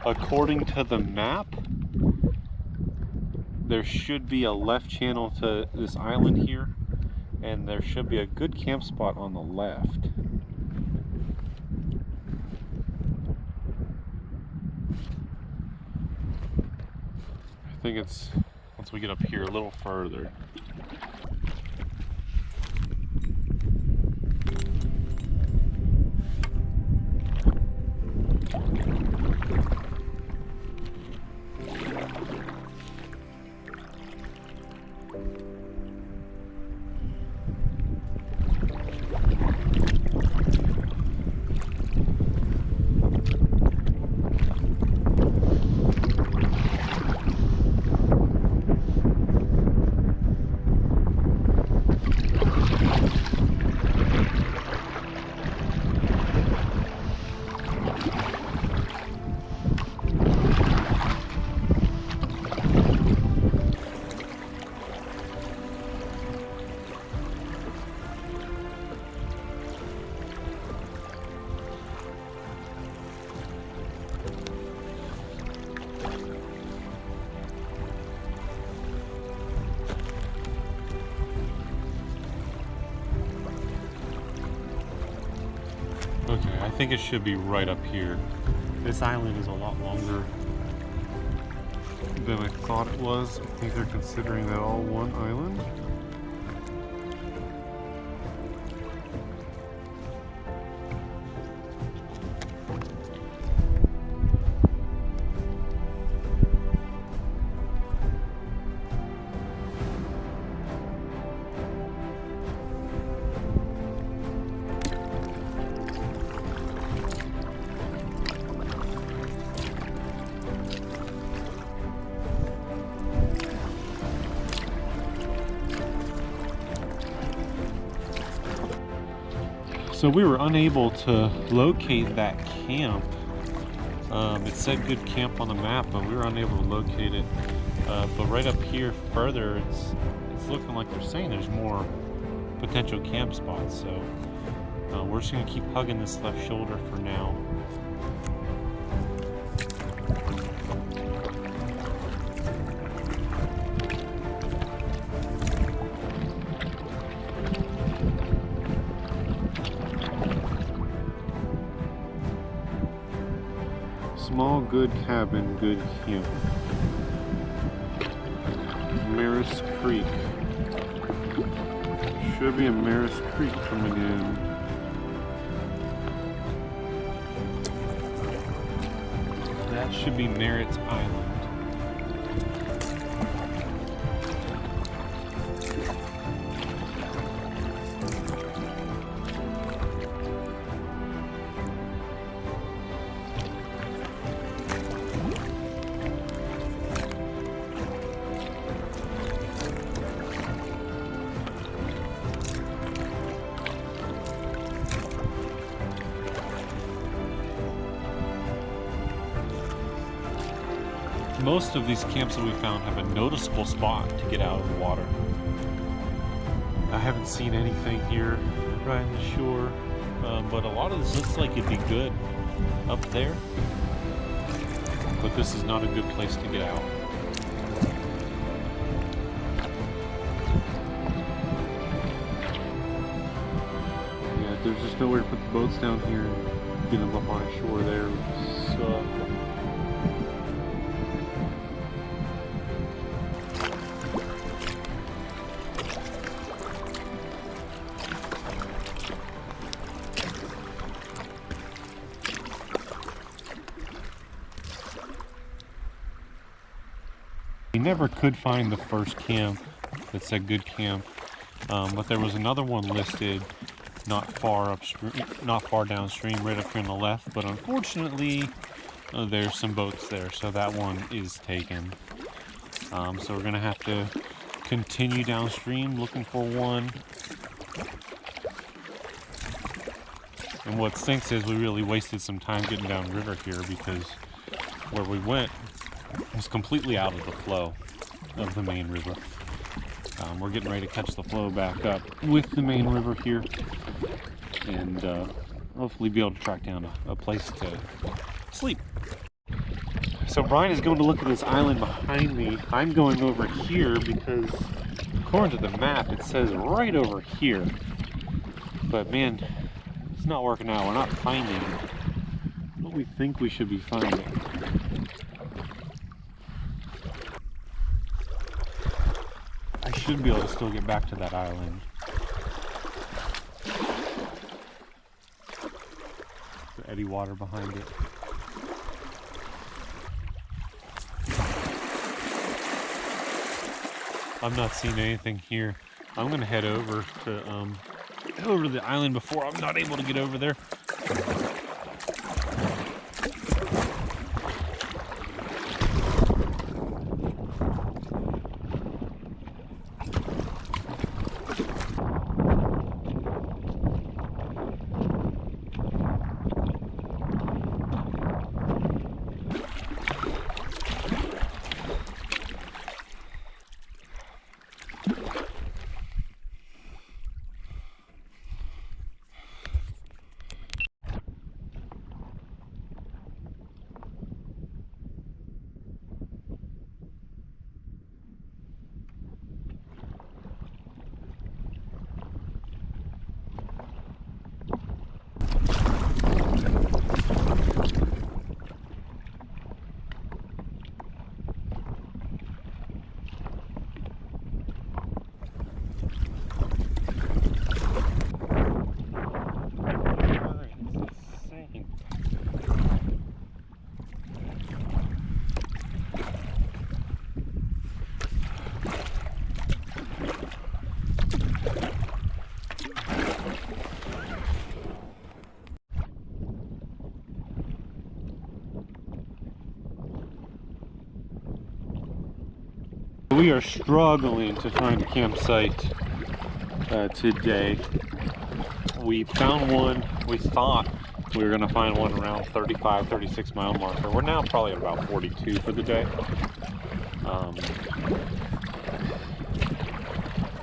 Speaker 1: According to the map, there should be a left channel to this island here, and there should be a good camp spot on the left. I think it's once we get up here a little further. Okay, I think it should be right up here. This island is a lot longer than I thought it was. I think they're considering that all one island. So we were unable to locate that camp. It said good camp on the map, but we were unable to locate it. But right up here further, it's looking like they're saying there's more potential camp spots. So we're just gonna keep hugging this left shoulder for now. Small, good cabin, good camp. Maris Creek. Should be a Maris Creek coming in. That should be Merritt's Island. Most of these camps that we found have a noticeable spot to get out of the water. I haven't seen anything here right on the shore, but a lot of this looks like it'd be good up there. But this is not a good place to get out. Yeah, there's just nowhere to put the boats down here and get them up on a shore there. So. We never could find the first camp that said good camp, but there was another one listed not far upstream, not far downstream, right up here on the left. But unfortunately, there's some boats there, so that one is taken. So we're gonna have to continue downstream looking for one. And what stinks is we really wasted some time getting downriver here because where we went was completely out of the flow of the main river. We're getting ready to catch the flow back up with the main river here and hopefully be able to track down a place to sleep. So Brian is going to look at this island behind me. I'm going over here because according to the map it says right over here. But man, it's not working out. We're not finding what we think we should be finding. I should be able to still get back to that island. The eddy water behind it. I'm not seeing anything here. I'm gonna head over to the island before I'm not able to get over there. We are struggling to find a campsite today. We found one. We thought we were gonna find one around 35, 36 mile marker. We're now probably at about 42 for the day.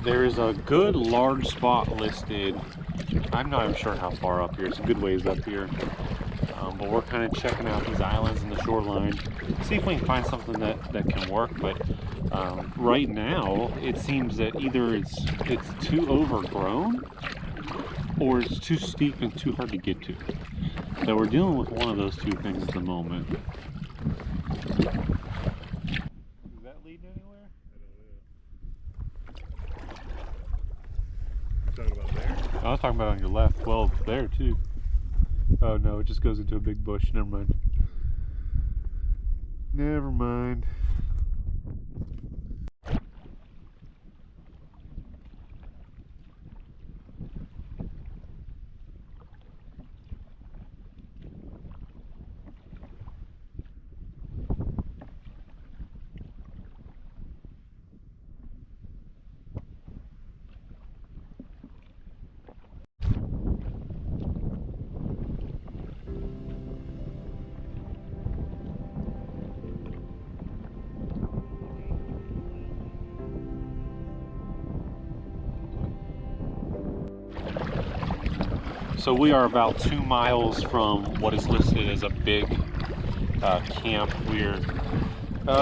Speaker 1: There is a good large spot listed. I'm not even sure how far up here. It's a good ways up here. But we're kind of checking out these islands and the shoreline, see if we can find something that can work. But right now, it seems that either it's too overgrown or it's too steep and too hard to get to. So we're dealing with one of those two things at the moment. Does that lead anywhere?
Speaker 4: I don't know. Talking about there?
Speaker 1: I was talking about on your left. Well, there too. Oh no, it just goes into a big bush. Never mind. Never mind. So we are about 2 miles from what is listed as a big camp. We're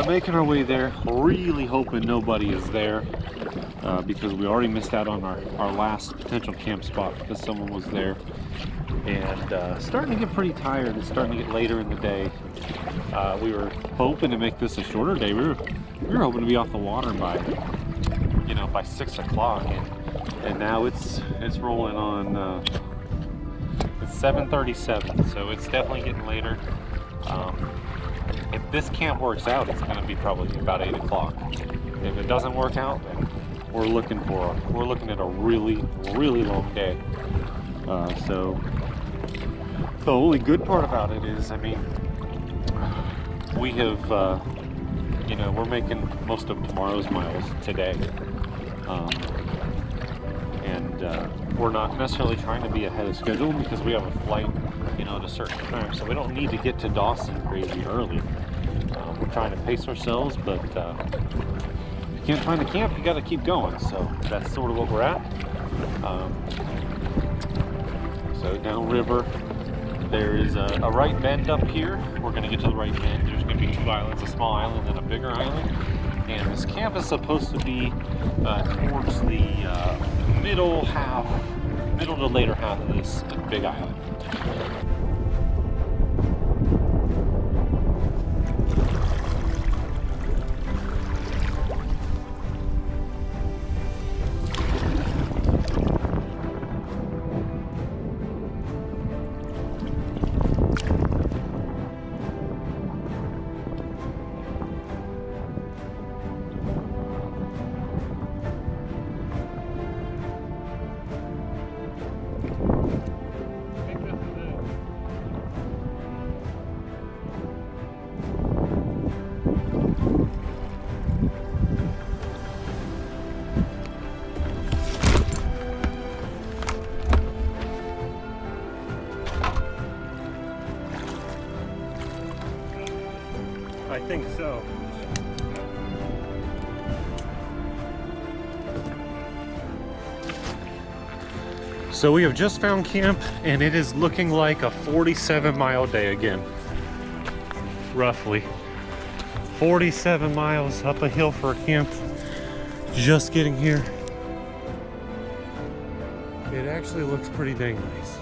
Speaker 1: making our way there, really hoping nobody is there because we already missed out on our last potential camp spot because someone was there. And starting to get pretty tired. It's starting to get later in the day. We were hoping to make this a shorter day. We were hoping to be off the water by, you know, by 6 o'clock, and now it's rolling on. It's 7:37, so it's definitely getting later. If this camp works out, it's going to be probably about 8 o'clock. If it doesn't work out, then we're looking at a really, really long day. So the only good part about it is, I mean, we have, you know, we're making most of tomorrow's miles today. We're not necessarily trying to be ahead of schedule because we have a flight, you know, at a certain time, so we don't need to get to Dawson crazy early. We're trying to pace ourselves, but if you can't find a camp, you got to keep going. So that's sort of what we're at. So downriver, there is a right bend up here. We're going to get to the right bend. There's going to be 2 islands, a small island and a bigger island. And this camp is supposed to be towards the middle to later half of this big island. I think so. So we have just found camp, and it is looking like a 47-mile day again. Roughly 47 miles up a hill for a camp. Just getting here. It actually looks pretty dang nice.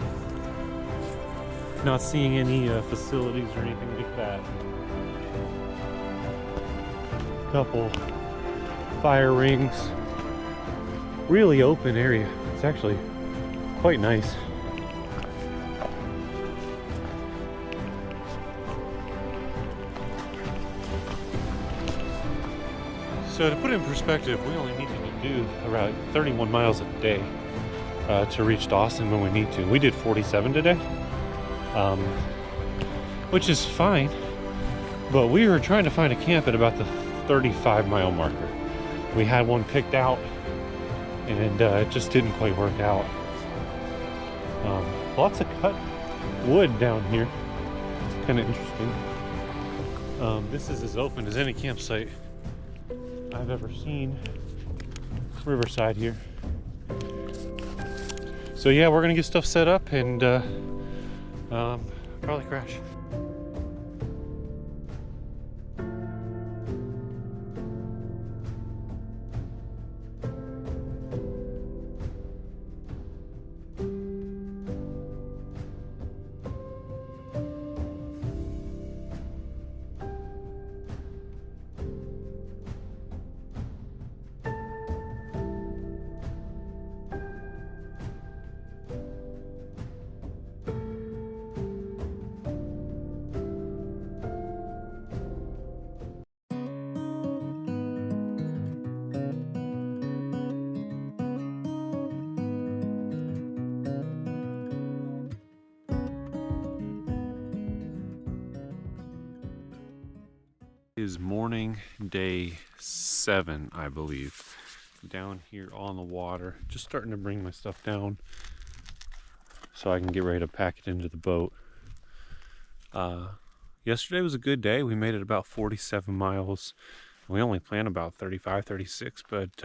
Speaker 1: Not seeing any facilities or anything like that. Couple fire rings. Really open area. It's actually quite nice. So to put it in perspective, we only needed to do around 31 miles a day to reach Dawson when we need to. We did 47 today, which is fine, but we were trying to find a camp at about the 35-mile marker. We had one picked out, and it just didn't quite work out. Lots of cut wood down here. It's kind of interesting. This is as open as any campsite I've ever seen. Riverside here. So yeah, we're gonna get stuff set up and probably crash. Is morning day 7, I believe. Down here on the water, just starting to bring my stuff down so I can get ready to pack it into the boat. Yesterday was a good day. We made it about 47 miles. We only planned about 35, 36, but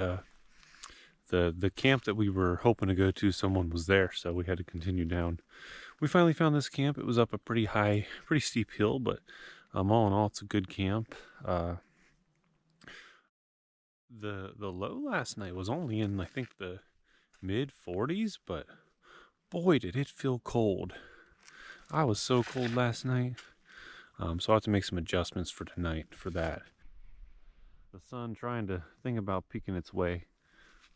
Speaker 1: the camp that we were hoping to go to, someone was there, so we had to continue down. We finally found this camp. It was up a pretty high, pretty steep hill, but all in all, it's a good camp. The low last night was only in, I think, the mid 40s, but boy, did it feel cold. I was so cold last night. So I'll have to make some adjustments for tonight for that. The sun trying to think about peeking its way,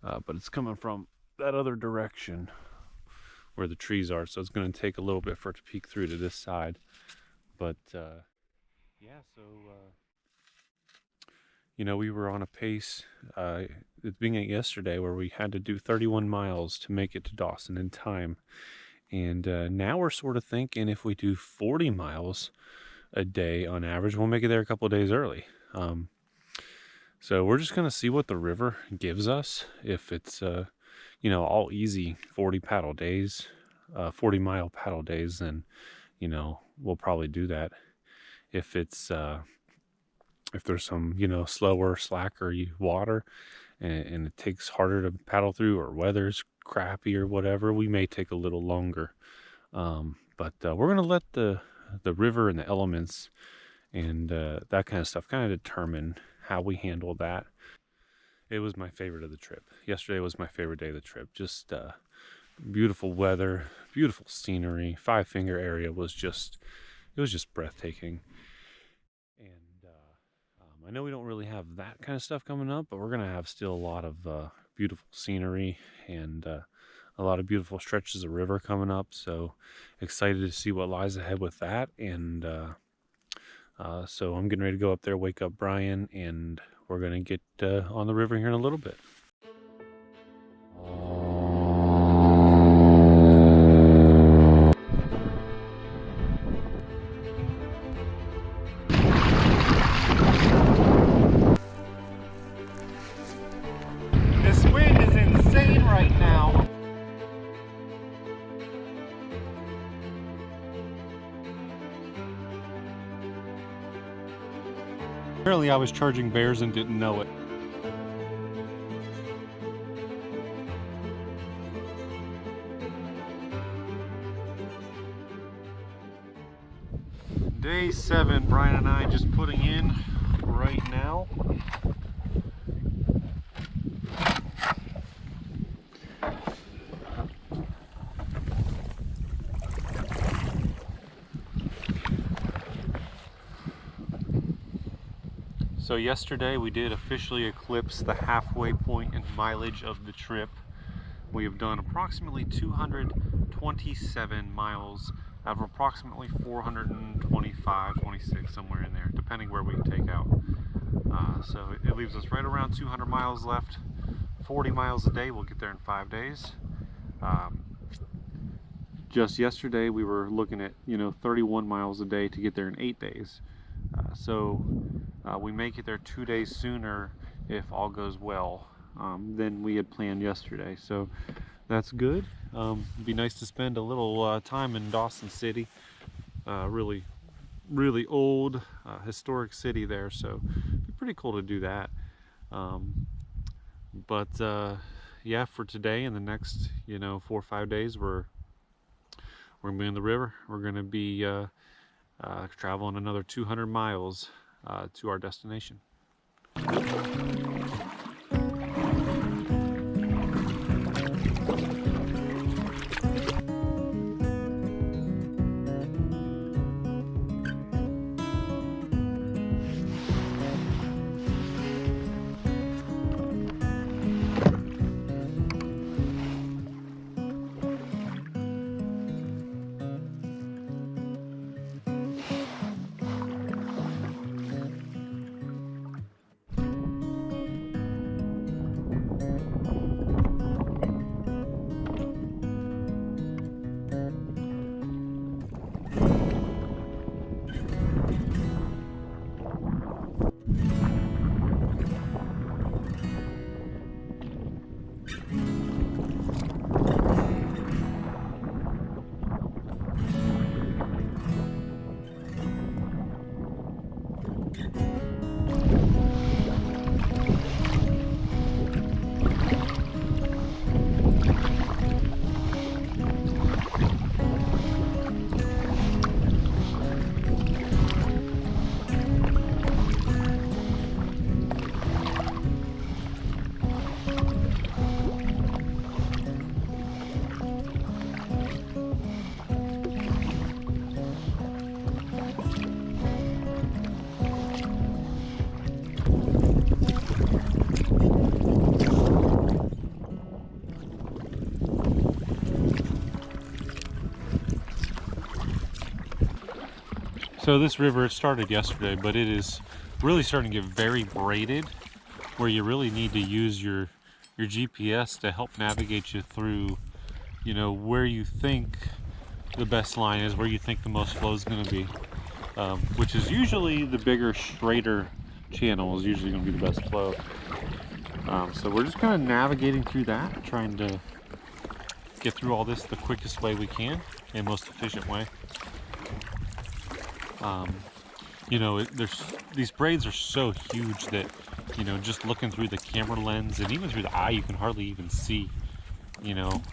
Speaker 1: but it's coming from that other direction where the trees are, so it's going to take a little bit for it to peek through to this side. But yeah, so you know, we were on a pace at the beginning of yesterday where we had to do 31 miles to make it to Dawson in time. And now we're sort of thinking if we do 40 miles a day on average, we'll make it there a couple of days early. So we're just going to see what the river gives us. If it's, you know, all easy 40 paddle days, 40 mile paddle days, then, you know, we'll probably do that. If it's, if there's some, you know, slower, slacker water and it takes harder to paddle through, or weather's crappy or whatever, we may take a little longer. But we're going to let the river and the elements and that kind of stuff kind of determine how we handle that. It was my favorite of the trip. Yesterday was my favorite day of the trip. Just beautiful weather, beautiful scenery. Five Finger area was just, it was just breathtaking. And I know we don't really have that kind of stuff coming up, but we're going to have still a lot of beautiful scenery and a lot of beautiful stretches of river coming up. So excited to see what lies ahead with that. And so I'm getting ready to go up there, wake up Brian, and we're going to get on the river here in a little bit. This wind is insane right now. Apparently I was charging bears and didn't know it. Day 7, Brian and I just putting in right now. So yesterday we did officially eclipse the halfway point in mileage of the trip. We have done approximately 227 miles out of approximately 425, 26, somewhere in there, depending where we take out. So it leaves us right around 200 miles left. 40 miles a day, we'll get there in 5 days. Just yesterday we were looking at, you know, 31 miles a day to get there in 8 days. So we may get there 2 days sooner if all goes well than we had planned yesterday. So that's good. It'd be nice to spend a little time in Dawson City. Really old historic city there, so it'd be pretty cool to do that. Yeah, for today and the next 4 or 5 days, we're gonna be in the river. We're gonna be traveling another 200 miles to our destination. So this river, it started yesterday, but it is really starting to get very braided, where you really need to use your GPS to help navigate you through, where you think the best line is, where you think the most flow is going to be, which is usually the bigger, straighter channel is usually going to be the best flow. So we're just kind of navigating through that, trying to get through all this the quickest way we can and most efficient way. These braids are so huge that, just looking through the camera lens and even through the eye, you can hardly even see,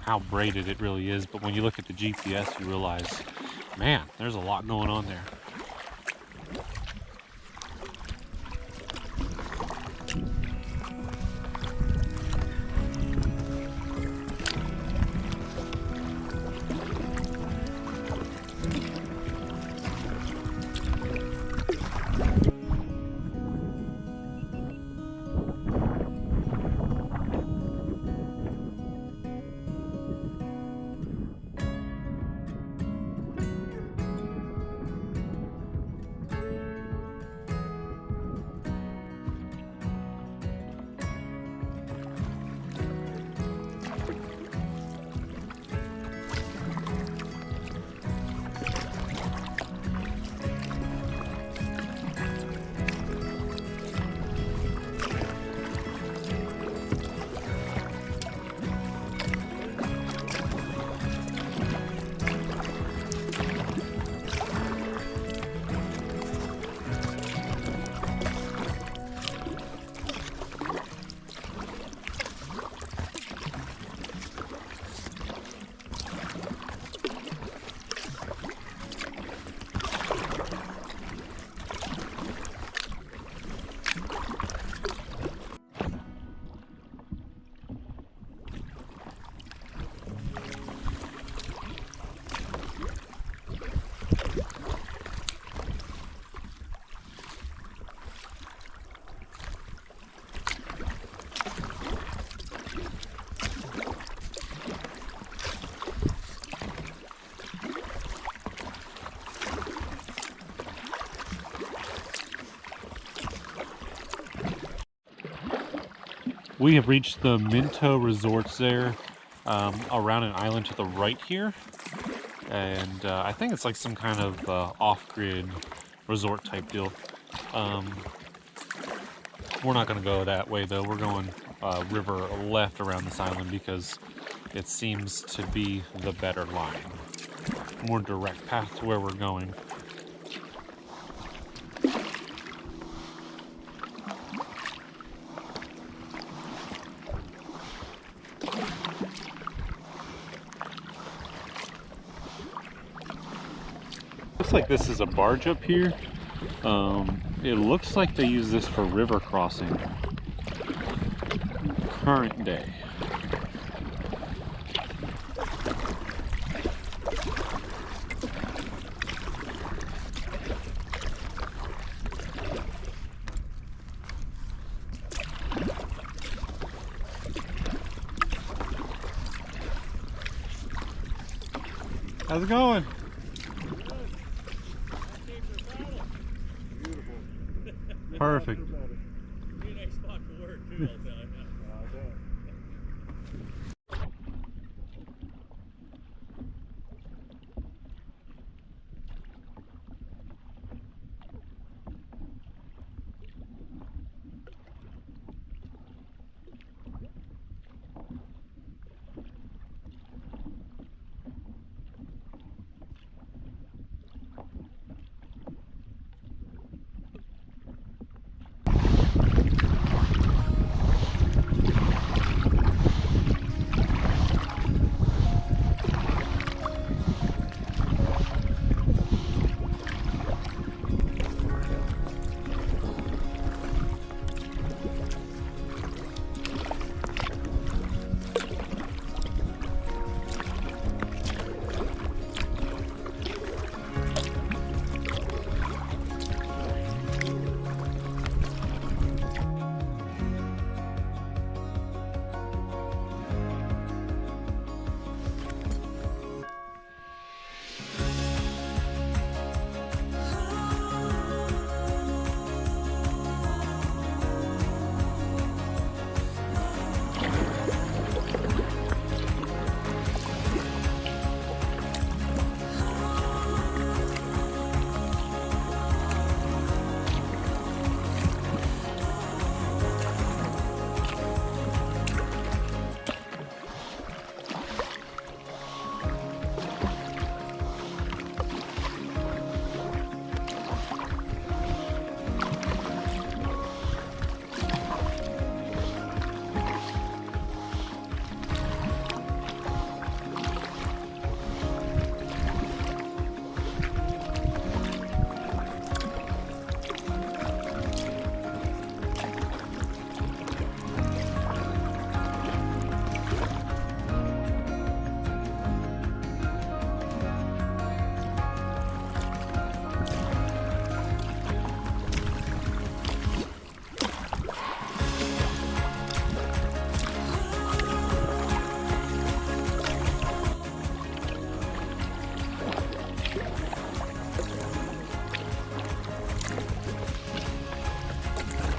Speaker 1: how braided it really is. But when you look at the GPS, you realize, man, there's a lot going on there. We have reached the Minto Resorts there, around an island to the right here, and I think it's like some kind of off-grid resort type deal. We're not going to go that way though. We're going river left around this island because it seems to be the better line. More direct path to where we're going. Looks like this is a barge up here. It looks like they use this for river crossing. Current day. How's it going? Perfect.
Speaker 3: Be a nice spot to work too, I'll tell you.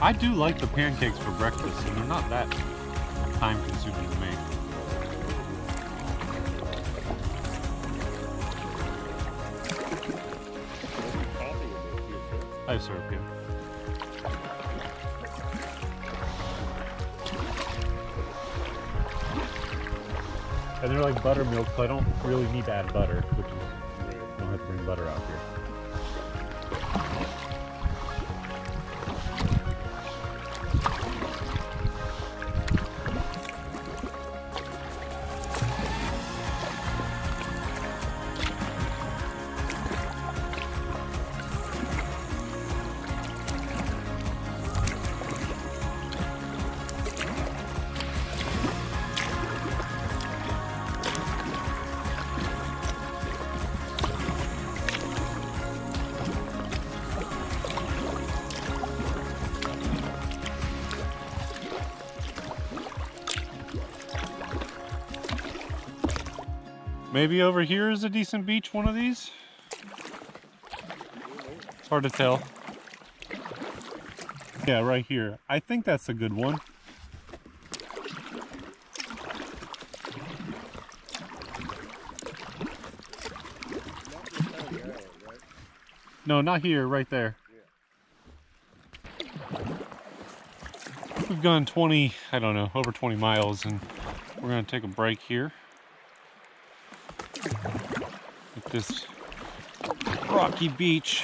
Speaker 1: I do like the pancakes for breakfast, and they're not that time consuming to make. I have syrup, yeah. And they're like buttermilk, so I don't really need to add butter, which is, I don't have to bring butter out here. Maybe over here is a decent beach, one of these. It's hard to tell. Yeah, right here. I think that's a good one. No, not here, right there. We've gone 20, I don't know, over 20 miles, and we're gonna take a break here. this rocky beach.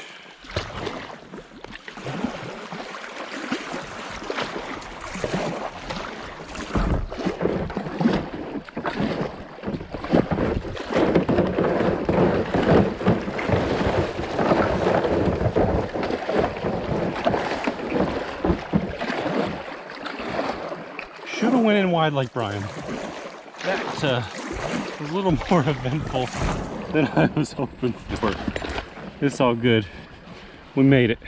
Speaker 1: Should have went in wide like Brian. That was a little more eventful than I was hoping for. It's all good. We made it.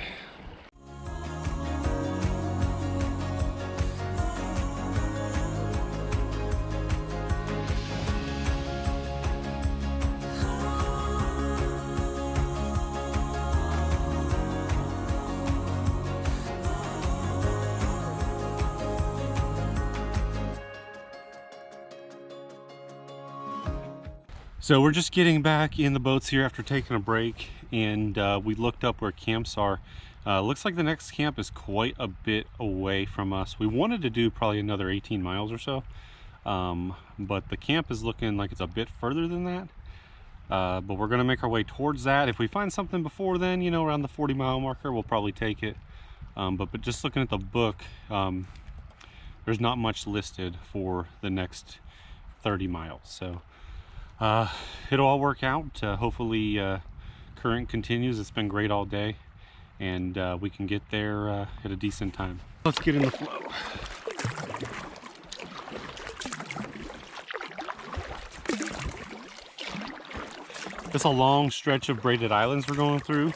Speaker 1: So we're just getting back in the boats here after taking a break, and we looked up where camps are. Looks like the next camp is quite a bit away from us. We wanted to do probably another 18 miles or so, but the camp is looking like it's a bit further than that. But we're gonna make our way towards that. If we find something before then, you know, around the 40-mile marker, we'll probably take it. But just looking at the book, there's not much listed for the next 30 miles. So it'll all work out. Hopefully current continues. It's been great all day, and we can get there at a decent time. Let's get in the flow. It's a long stretch of braided islands we're going through,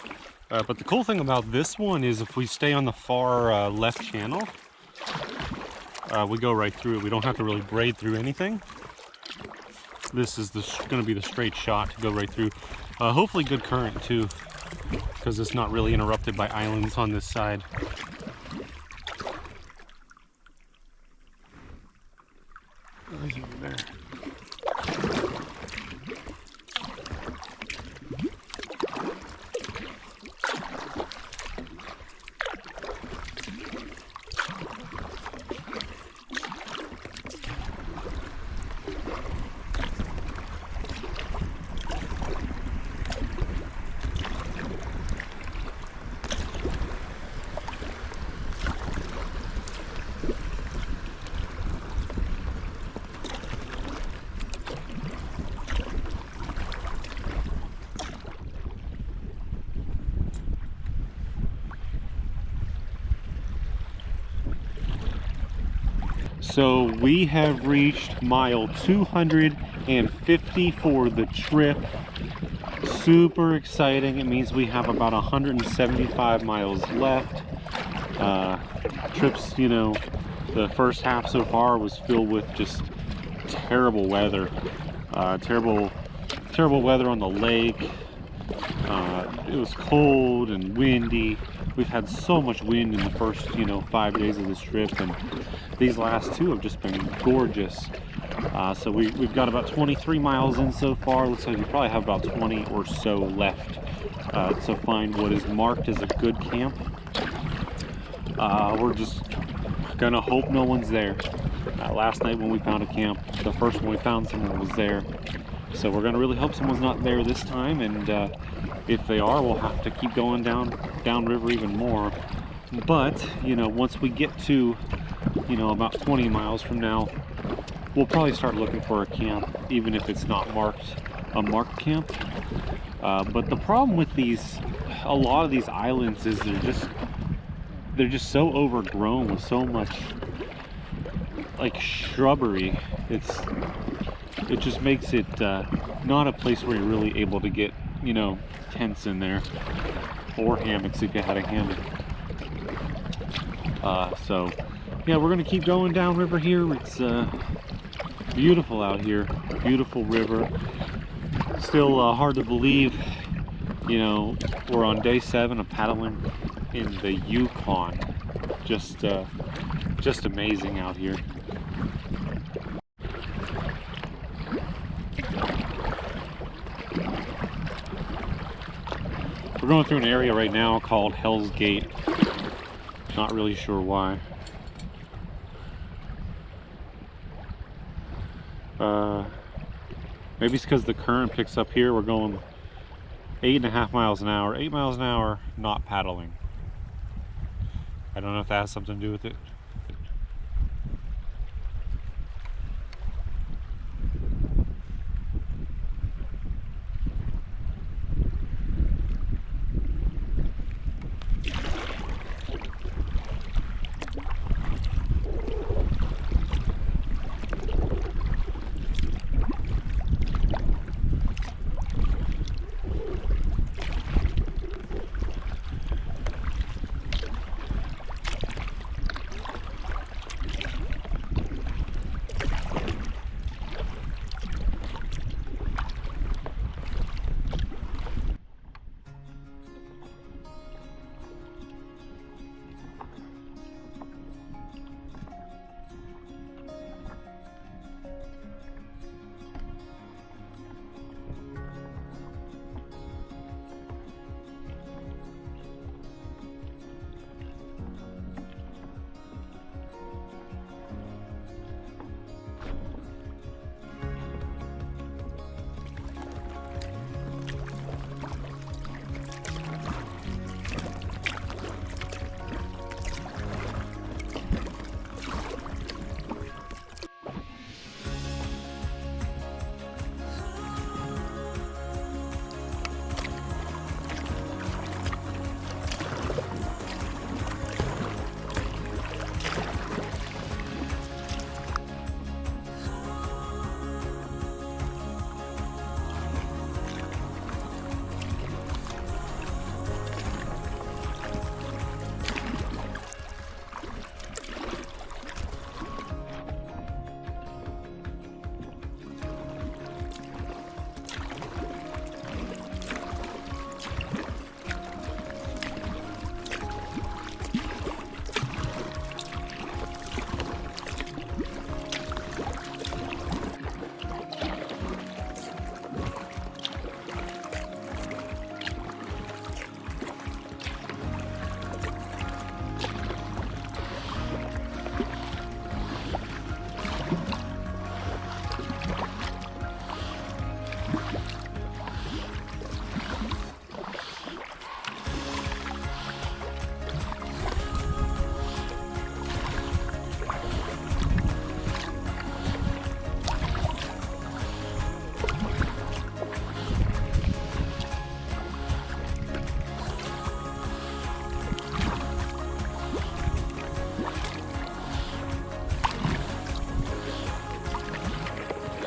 Speaker 1: but the cool thing about this one is if we stay on the far left channel, we go right through it. We don't have to really braid through anything. This is going to be the straight shot to go right through. Hopefully good current too, because it's not really interrupted by islands on this side. Right over there. So we have reached mile 250 for the trip. Super exciting. It means we have about 175 miles left. Trips, you know, the first half so far was filled with just terrible weather. Terrible weather on the lake. It was cold and windy. We've had so much wind in the first, 5 days of this trip, and these last two have just been gorgeous. So we've got about 23 miles in so far. Looks like we probably have about 20 or so left to find what is marked as a good camp. We're just gonna hope no one's there. Last night when we found a camp, the first one we found, someone was there. So we're gonna really hope someone's not there this time, and if they are, we'll have to keep going downriver even more. But once we get to about 20 miles from now, we'll probably start looking for a camp, even if it's not a marked camp. But the problem with a lot of these islands is they're just so overgrown with so much like shrubbery. It just makes it not a place where you're really able to get tents in there, or hammocks if you had a hammock. So yeah, we're gonna keep going downriver here. It's beautiful out here, beautiful river. Still hard to believe, we're on day 7 of paddling in the Yukon. Just amazing out here. We're going through an area right now called Hell's Gate. Not really sure why. Maybe it's because the current picks up here. We're going 8.5 miles an hour. 8 miles an hour, not paddling. I don't know if that has something to do with it.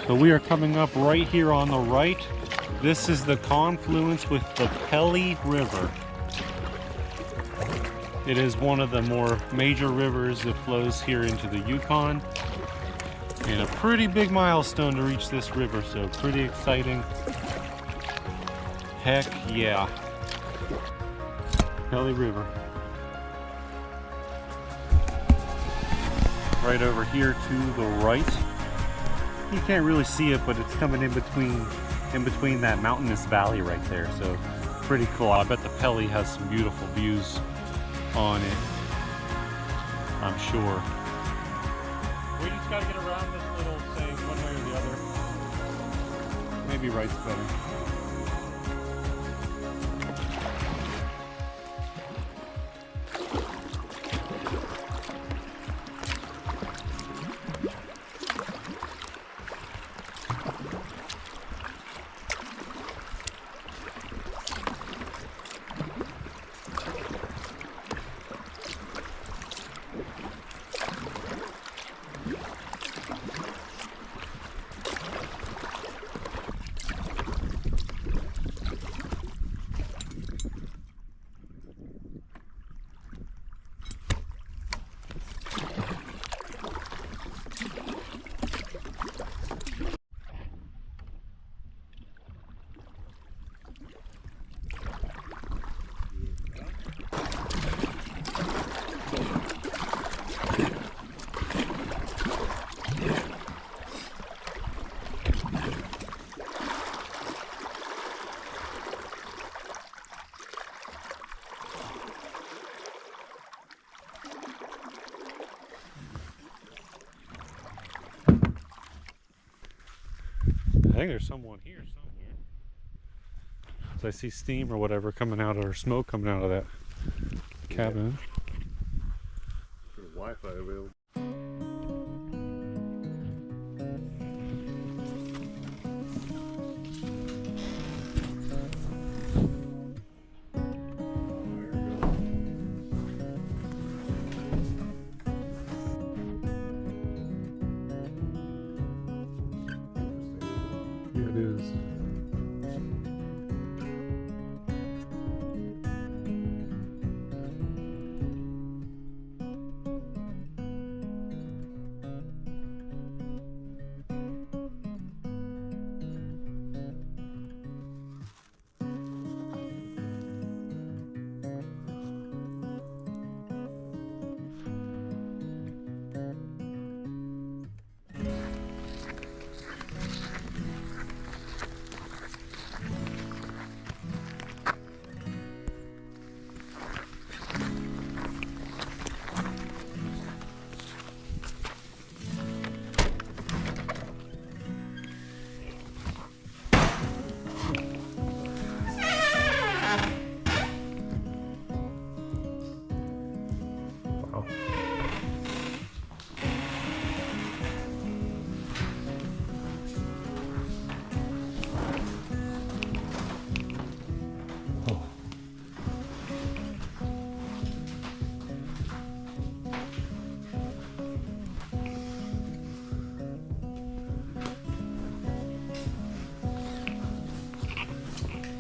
Speaker 1: So we are coming up right here on the right. This is the confluence with the Pelly River. It is one of the more major rivers that flows here into the Yukon. And a pretty big milestone to reach this river, so pretty exciting. Heck yeah. Pelly River. Right over here to the right. You can't really see it, but it's coming in between that mountainous valley right there. So pretty cool. I bet the Pelly has some beautiful views on it, I'm sure. We just gotta get around this little thing one way or the other. Maybe right's better. I think there's someone here somewhere. 'Cause I see steam or whatever coming out, or smoke coming out of that cabin.
Speaker 4: There's Wi-Fi available.
Speaker 1: It is.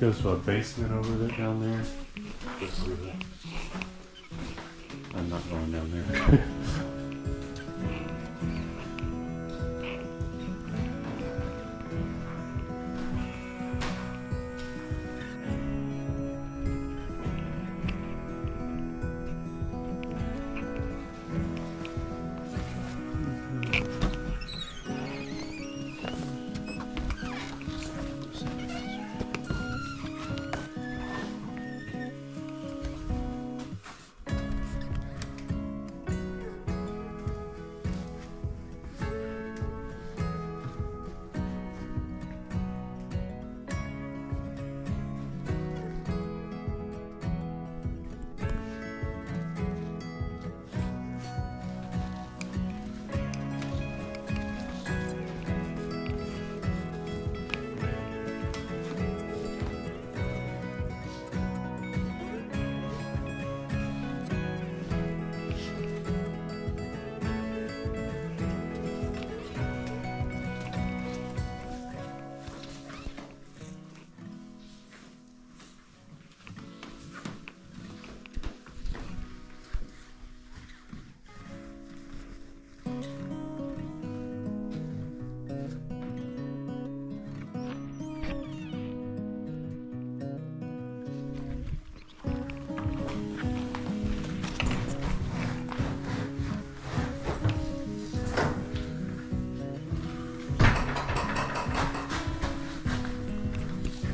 Speaker 1: Goes to a basement over there down there. I'm not going down there.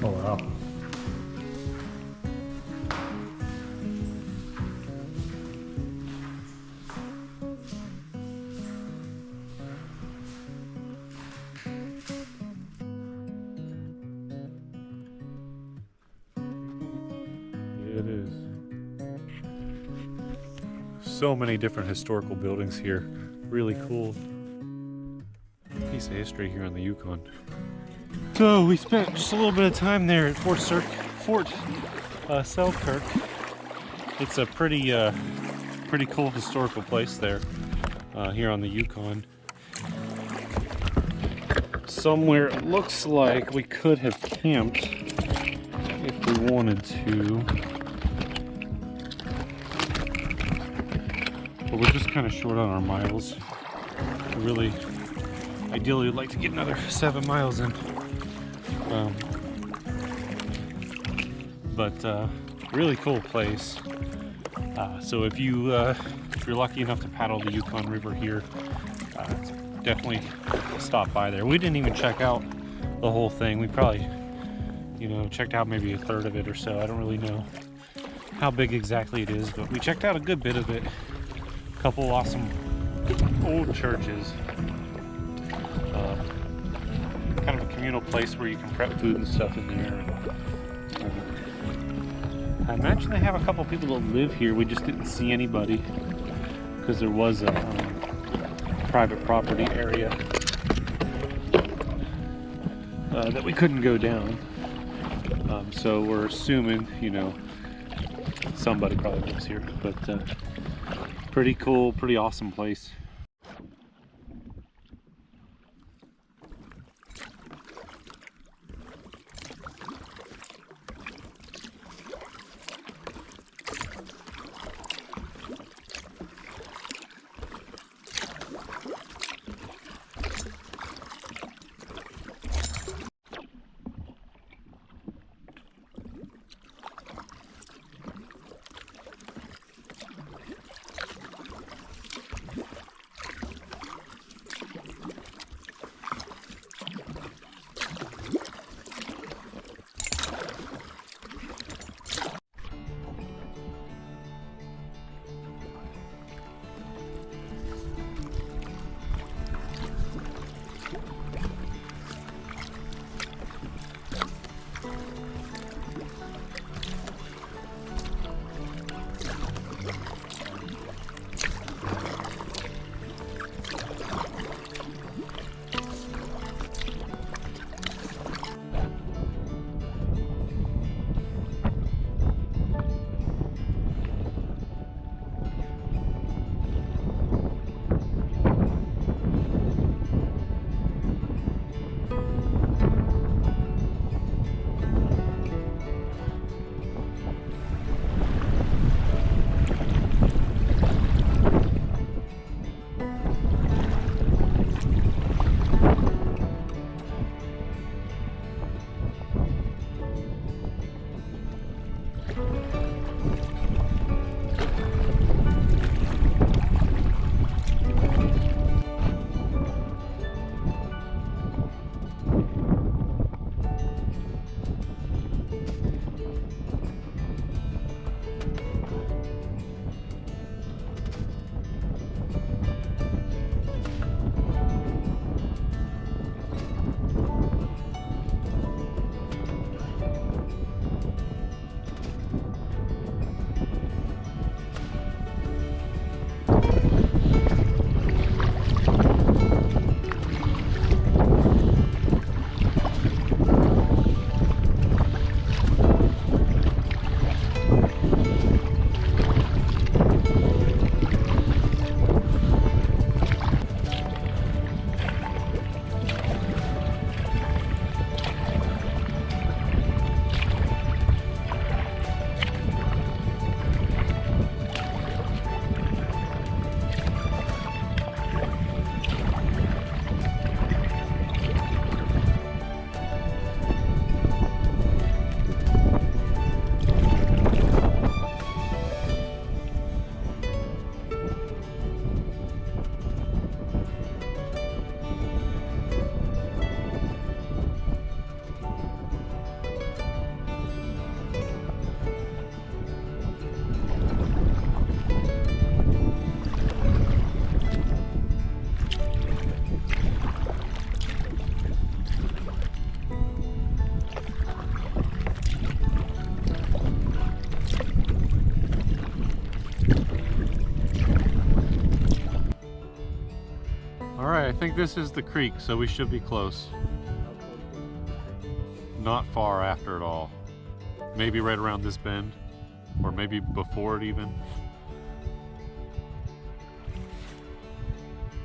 Speaker 1: Oh wow. It is. So many different historical buildings here. Really cool piece of history here on the Yukon. So we spent just a little bit of time there at Fort Selkirk. It's a pretty cool historical place there here on the Yukon. Somewhere it looks like we could have camped if we wanted to. But we're just kind of short on our miles. We really, ideally, would like to get another 7 miles in. But really cool place. So if you're lucky enough to paddle the Yukon River here, definitely stop by there. We didn't even check out the whole thing. We probably, checked out maybe a third of it or so. I don't really know how big exactly it is, but we checked out a good bit of it. A couple awesome old churches. Kind of a communal place where you can prep food and stuff in there. I imagine they have a couple people that live here. We just didn't see anybody because there was a private property area that we couldn't go down. So we're assuming, you know, somebody probably lives here. But pretty cool, pretty awesome place. I think this is the creek, so we should be close. Not far after at all. Maybe right around this bend, or maybe before it even.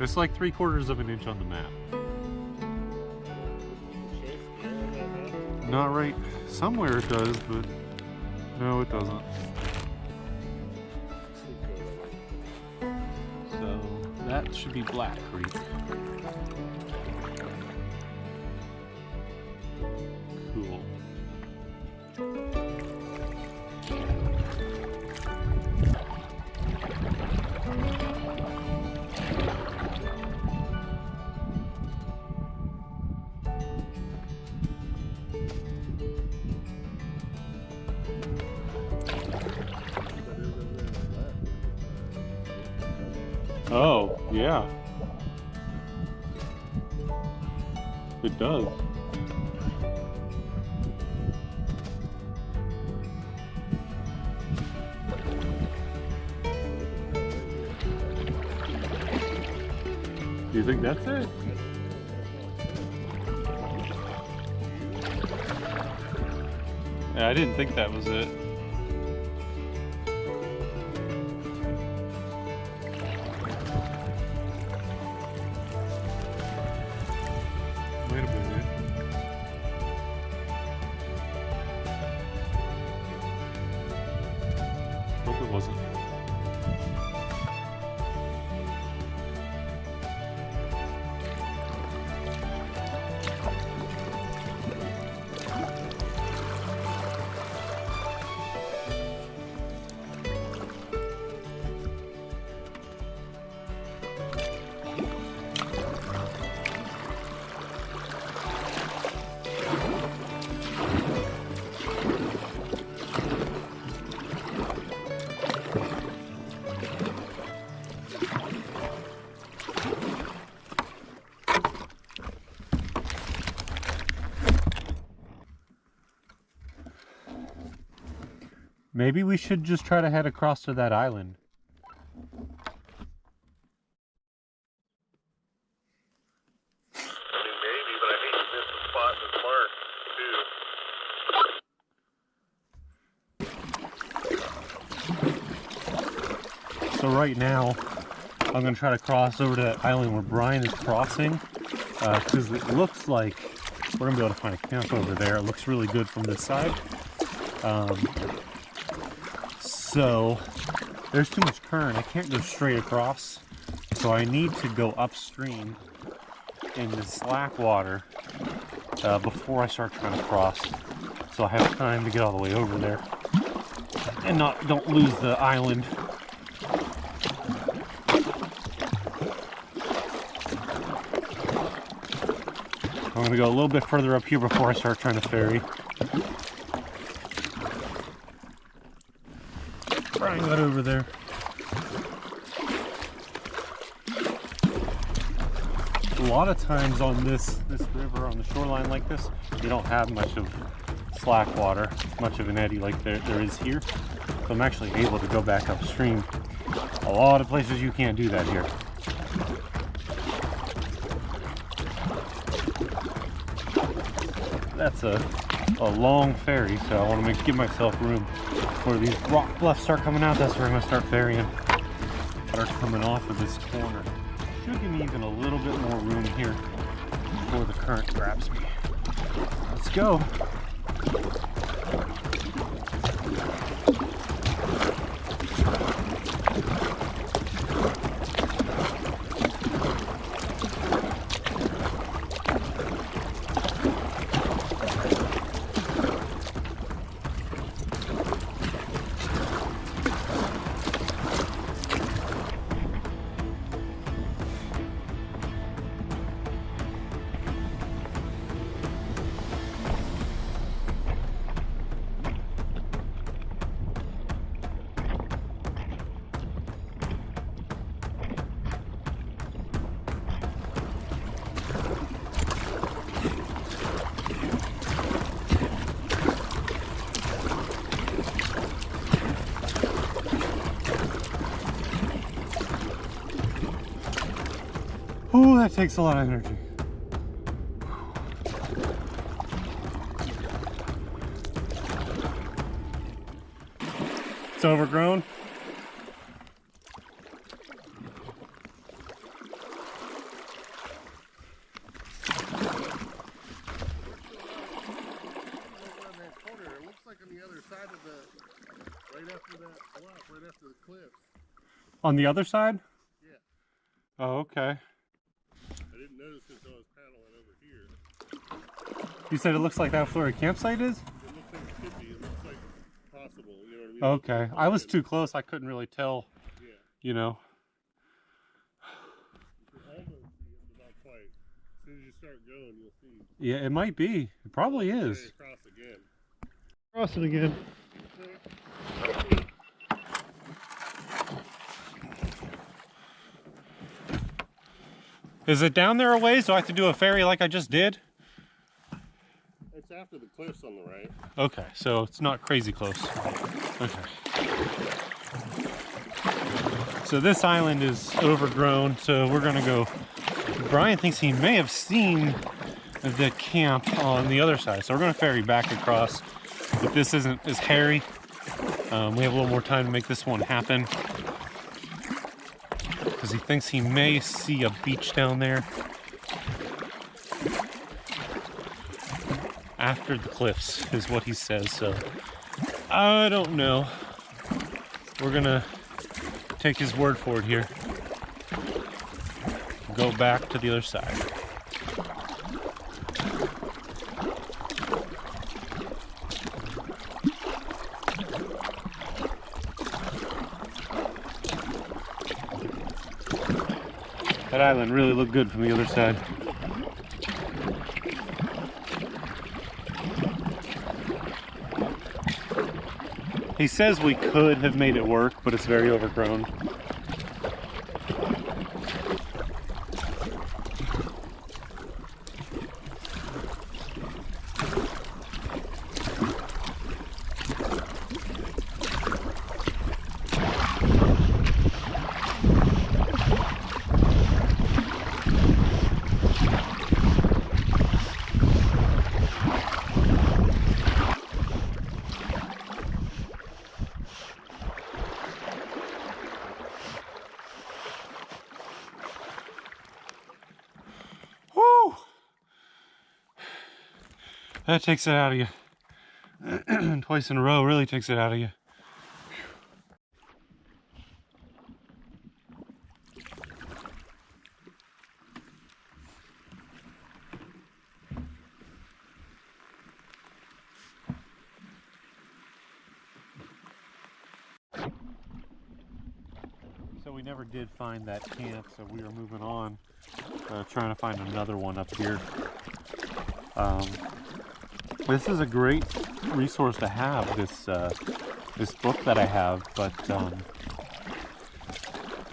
Speaker 1: It's like 3/4 of an inch on the map. Not right. Somewhere it does, but no, it doesn't. So that should be Black Creek. Cool. Oh, yeah. It does. Do you think that's it? Yeah, I didn't think that was it. Wait a minute. Hope it wasn't. Maybe we should just try to head across to that island.
Speaker 4: Maybe, but I hate to miss the spot that's marked, too.
Speaker 1: So right now, I'm going to try to cross over to that island where Brian is crossing, because it looks like we're going to be able to find a camp over there. It looks really good from this side. So there's too much current. I can't go straight across, so I need to go upstream in the slack water before I start trying to cross, so I have time to get all the way over there and don't lose the island. I'm going to go a little bit further up here before I start trying to ferry. Brian got over there. A lot of times on this river, on the shoreline like this, you don't have much of slack water, much of an eddy like there is here. So I'm actually able to go back upstream. A lot of places you can't do that here. That's a long ferry, so I want to give myself room. Where these rock bluffs start coming out, that's where I'm going to start ferrying. Water coming off of this corner. Should give me even a little bit more room here before the current grabs me. Let's go. Ooh, that takes a lot of energy. It's overgrown.
Speaker 4: It looks like on the other side of the, right after that bluff, right after the cliffs.
Speaker 1: On the other side?
Speaker 4: Yeah.
Speaker 1: Oh, okay.
Speaker 4: I didn't notice it until I was paddling over here.
Speaker 1: You said it looks like that's where a campsite is?
Speaker 4: It looks like it could be. It looks like possible, you know what I mean?
Speaker 1: Okay. I was too close. I couldn't really tell,
Speaker 4: Yeah.
Speaker 1: you know.
Speaker 4: You can almost see it, but not quite. As soon as you start going, you'll see.
Speaker 1: Yeah, it might be. It probably is.
Speaker 4: Straight across again.
Speaker 1: Cross it again. Is it down there a ways? Do I have to do a ferry like I just did?
Speaker 4: It's after the cliffs on the right.
Speaker 1: Okay, so it's not crazy close. Okay. So this island is overgrown, so we're gonna go Brian thinks he may have seen the camp on the other side. So we're going to ferry back across. But this isn't as hairy. We have a little more time to make this one happen. Because he thinks he may see a beach down there. After the cliffs is what he says. So I don't know. We're going to take his word for it here. Go back to the other side. That island really looked good from the other side. He says we could have made it work, but it's very overgrown. That takes it out of you. Twice in a row really takes it out of you. So we never did find that camp, so we are moving on, trying to find another one up here. This is a great resource to have, this book that I have, but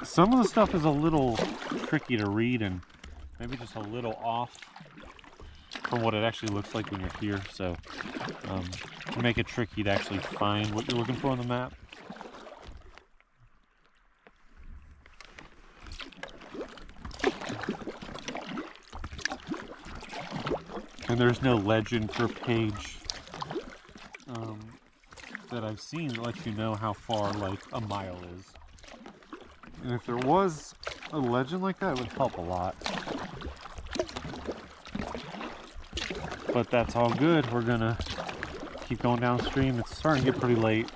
Speaker 1: some of the stuff is a little tricky to read and maybe just a little off from what it actually looks like when you're here, so to make it tricky to actually find what you're looking for on the map. And there's no legend per page that I've seen that lets you know how far like a mile is. And if there was a legend like that, it would help a lot. But that's all good. We're gonna keep going downstream. It's starting to get pretty late.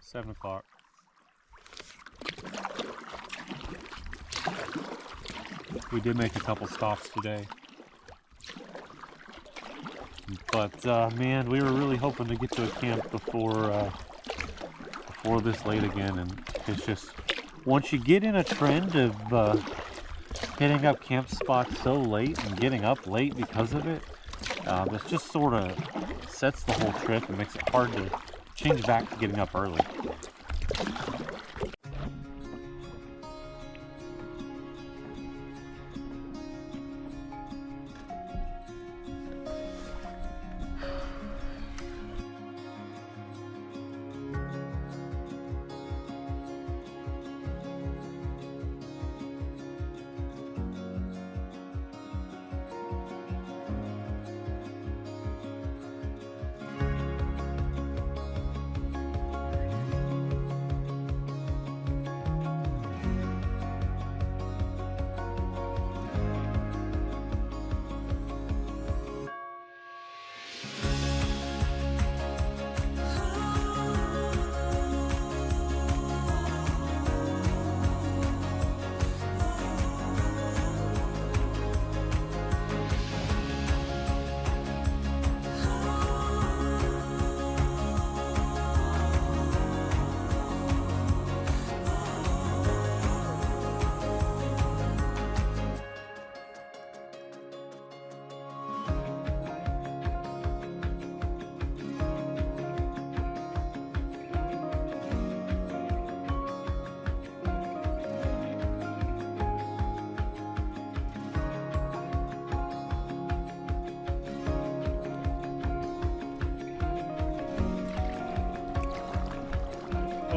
Speaker 1: 7 o'clock. We did make a couple stops today. But man, we were really hoping to get to a camp before this late again, and it's just once you get in a trend of hitting up camp spots so late and getting up late because of it, it just sort of sets the whole trip and makes it hard to change back to getting up early.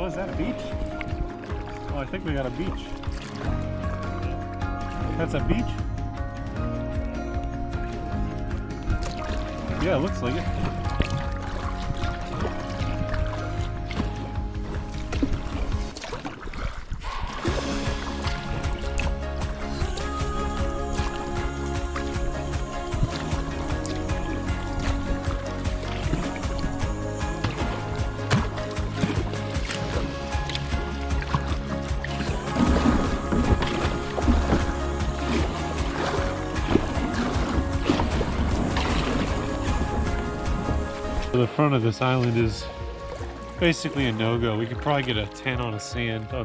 Speaker 1: Oh, is that a beach? Oh, I think we got a beach. That's a beach? Yeah, it looks like it. The front of this island is basically a no-go. We could probably get a 10 on the sand, but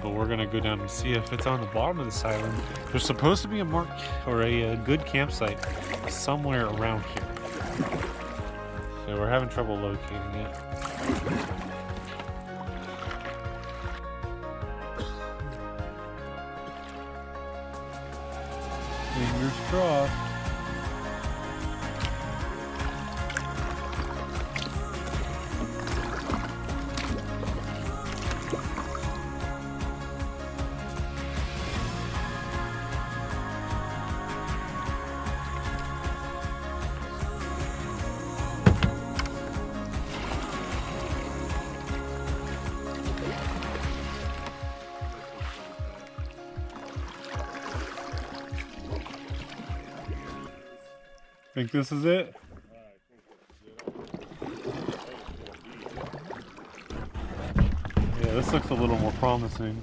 Speaker 1: we're gonna go down and see if it's on the bottom of this island. There's supposed to be a mark or a good campsite somewhere around here, so we're having trouble locating it. Fingers crossed. Think this is it? Yeah, this looks a little more promising.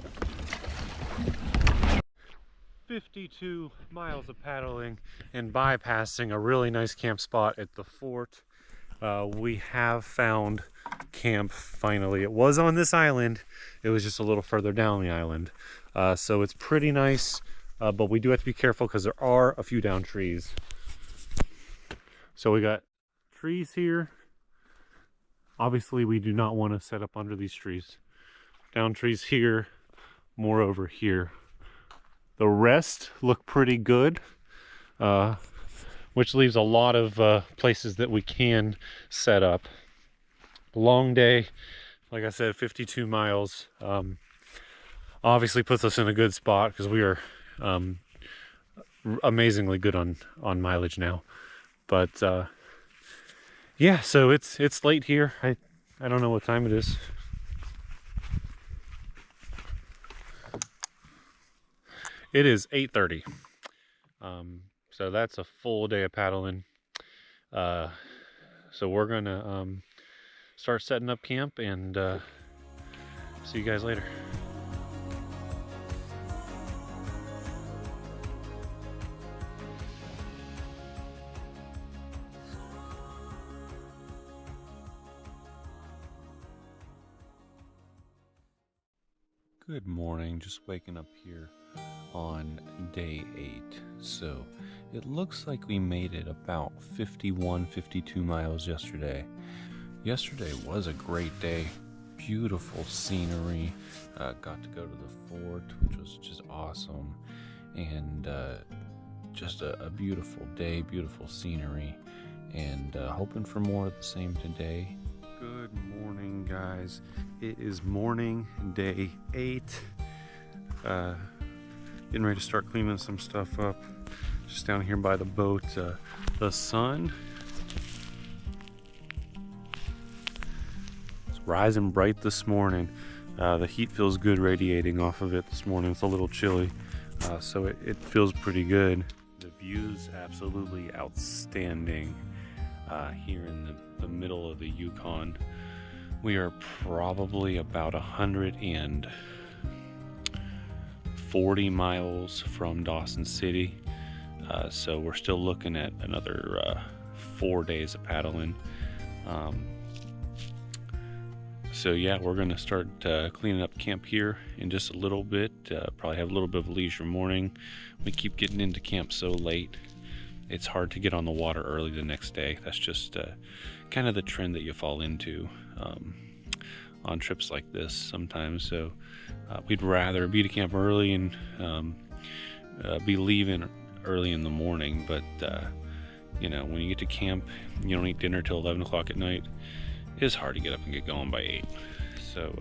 Speaker 1: 52 miles of paddling and bypassing a really nice camp spot at the fort. We have found camp finally. It was on this island. It was just a little further down the island. So it's pretty nice, but we do have to be careful because there are a few down trees. So we got trees here. Obviously we do not want to set up under these trees. Down trees here, more over here. The rest look pretty good, which leaves a lot of places that we can set up. Long day, like I said, 52 miles. Obviously puts us in a good spot because we are amazingly good on mileage now. But yeah, so it's late here. I don't know what time it is. It is 8:30. So that's a full day of paddling. So we're gonna start setting up camp and see you guys later. Good morning, just waking up here on day 8. So it looks like we made it about 52 miles yesterday. Yesterday was a great day, beautiful scenery. Got to go to the fort, which was just awesome, and just a beautiful day, beautiful scenery, and hoping for more of the same today. Good morning, guys. It is morning, day 8. Getting ready to start cleaning some stuff up. Just down here by the boat. The sun is rising bright this morning. The heat feels good radiating off of it this morning. It's a little chilly, so it feels pretty good. The view's absolutely outstanding. Here in the middle of the Yukon. We are probably about 140 miles from Dawson City, so we're still looking at another 4 days of paddling. So yeah, we're gonna start cleaning up camp here in just a little bit. Probably have a little bit of a leisure morning. We keep getting into camp so late. It's hard to get on the water early the next day. That's just kind of the trend that you fall into on trips like this sometimes. So we'd rather be to camp early and be leaving early in the morning. But you know, when you get to camp, you don't eat dinner till 11 o'clock at night. It's hard to get up and get going by 8. So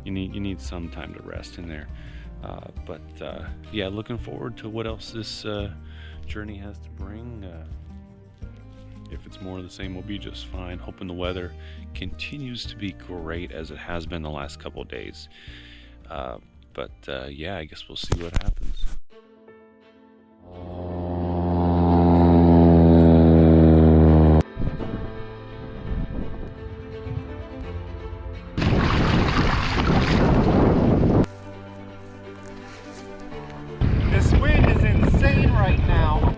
Speaker 1: you need some time to rest in there. But yeah, looking forward to what else this journey has to bring. If it's more of the same, we'll be just fine. Hoping the weather continues to be great as it has been the last couple of days. But yeah, I guess we'll see what happens.
Speaker 8: This wind is insane right now.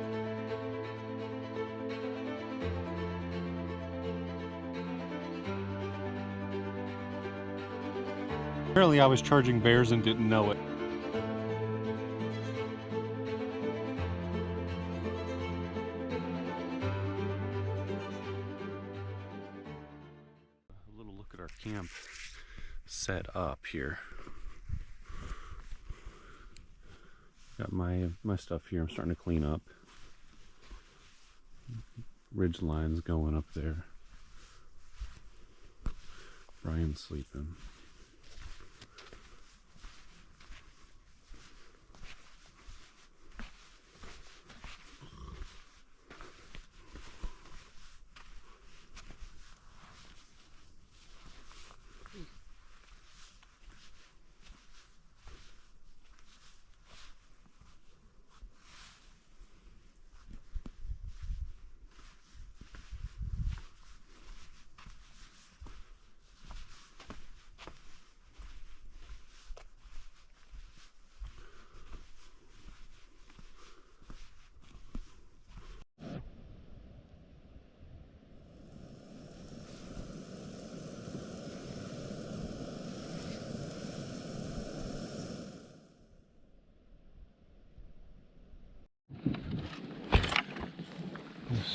Speaker 1: Apparently I was charging bears and didn't know it. A little look at our camp set up here. Got my stuff here. I'm starting to clean up. Ridge lines going up there. Brian's sleeping.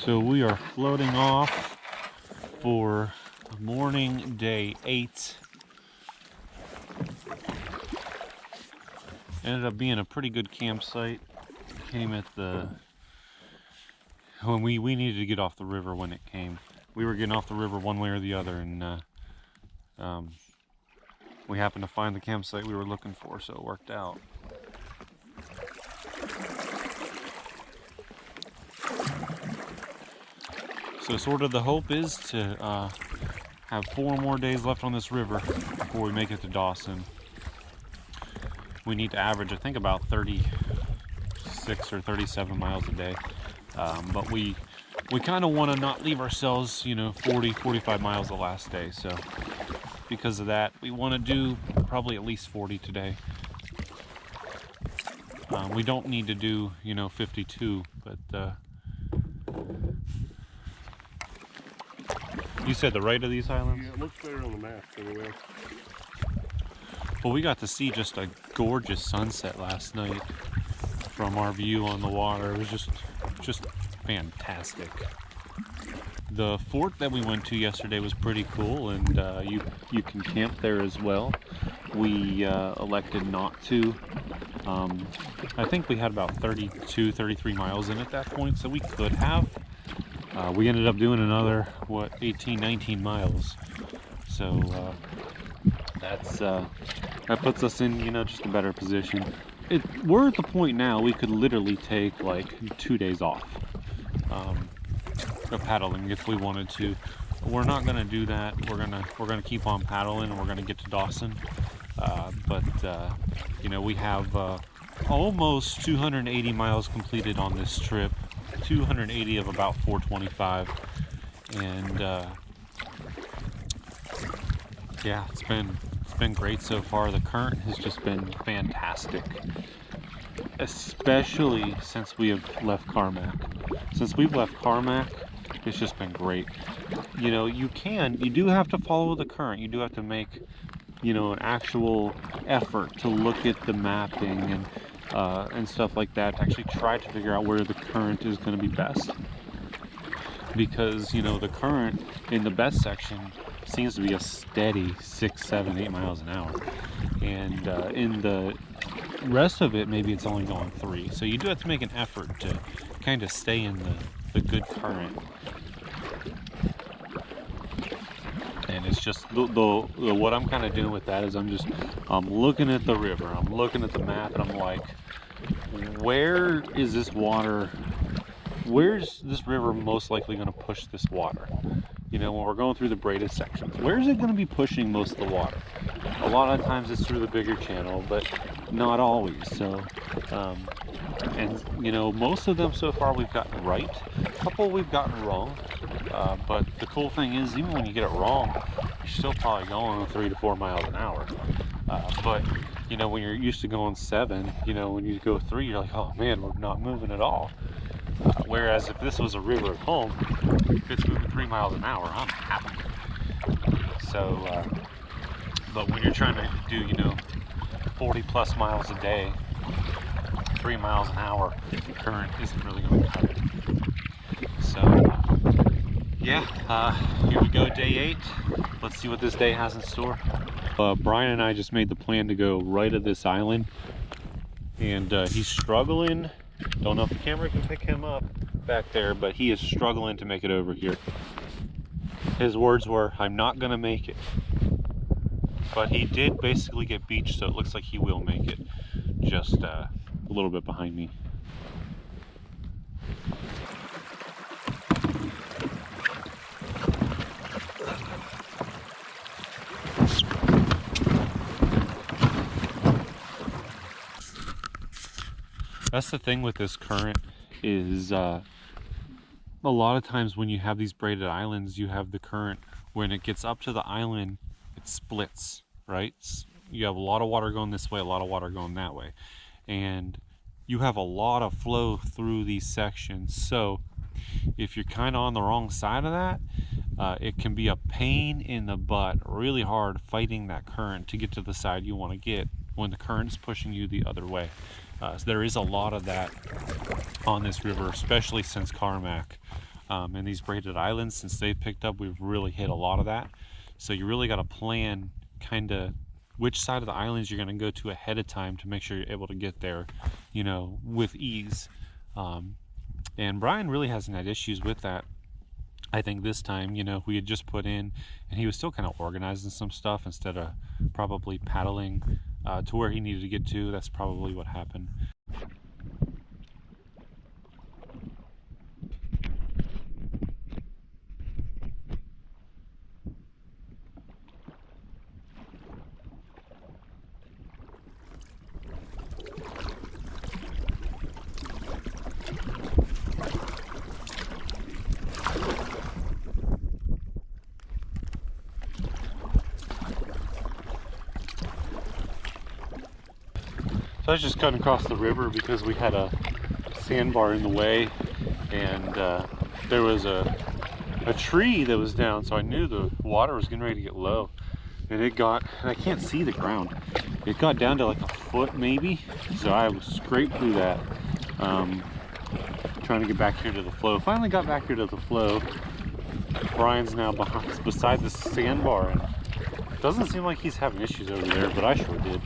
Speaker 1: So we are floating off for morning day 8. Ended up being a pretty good campsite. Came at the when we needed to get off the river when it came. We were getting off the river one way or the other, and we happened to find the campsite we were looking for, so it worked out. So sort of the hope is to have 4 more days left on this river before we make it to Dawson. We need to average, I think, about 36 or 37 miles a day. But we kind of want to not leave ourselves, 40, 45 miles the last day. So because of that, we want to do probably at least 40 today. We don't need to do, 52, but you said the right of these islands?
Speaker 4: Yeah, it looks better on the map anyway.
Speaker 1: Well, we got to see just a gorgeous sunset last night from our view on the water. It was just fantastic. The fort that we went to yesterday was pretty cool, and you can camp there as well. We elected not to. I think we had about 32, 33 miles in at that point, so we could have. We ended up doing another, 18, 19 miles. So that puts us in, just a better position. We're at the point now we could literally take like 2 days off of paddling if we wanted to. We're not gonna do that. We're gonna keep on paddling, and we're gonna get to Dawson. But we have almost 280 miles completed on this trip. 280 of about 425, and yeah, it's been great so far. The current has just been fantastic, especially since we have left Carmack. Since we've left Carmack, it's just been great. You do have to follow the current. You do have to make an actual effort to look at the mapping and stuff like that, to actually try to figure out where the current is going to be best, because the current in the best section seems to be a steady 6, 7, 8 miles an hour, and in the rest of it maybe it's only going 3. So you do have to make an effort to kind of stay in the good current. And again, it's just what I'm kind of doing with that is I'm looking at the river, I'm looking at the map, and I'm like, where is this water? Where's this river most likely going to push this water? You know, when we're going through the braided sections, where is it going to be pushing most of the water? A lot of times it's through the bigger channel, but not always. So, and you know, most of them so far we've gotten right. A couple we've gotten wrong. But the cool thing is, even when you get it wrong, you're still probably going 3 to 4 miles an hour. But you know, when you're used to going 7, you know, when you go 3, you're like, oh man, we're not moving at all. Whereas if this was a river at home, if it's moving 3 miles an hour, I'm happy. So, but when you're trying to do, you know, 40 plus miles a day, 3 miles an hour, the current isn't really going to cut it. So, yeah, here we go, day 8. Let's see what this day has in store. Brian and I just made the plan to go right at this island, and he's struggling. Don't know if the camera can pick him up back there, but he is struggling to make it over here. His words were, I'm not gonna make it. But he did basically get beached, so it looks like he will make it. Just a little bit behind me. That's the thing with this current is a lot of times when you have these braided islands, you have the current, when it gets up to the island, it splits, right? You have a lot of water going this way, a lot of water going that way. And you have a lot of flow through these sections. So if you're kind of on the wrong side of that, it can be a pain in the butt, really hard fighting that current to get to the side you want to get when the current's pushing you the other way. So there is a lot of that on this river, especially since Carmack. And these braided islands, since they've picked up, we've really hit a lot of that. So you really got to plan kind of which side of the islands you're going to go to ahead of time to make sure you're able to get there, you know, with ease. And Brian really hasn't had issues with that. I think this time, you know, we had just put in, and he was still kind of organizing some stuff instead of probably paddling to where he needed to get to. That's probably what happened. So I was just cutting across the river because we had a sandbar in the way, and there was a tree that was down, so I knew the water was getting ready to get low. And it got, and I can't see the ground, it got down to like a foot maybe, so I was scraped through that, trying to get back here to the flow. Finally got back here to the flow. Brian's now beside the sandbar, and it doesn't seem like he's having issues over there, but I sure did.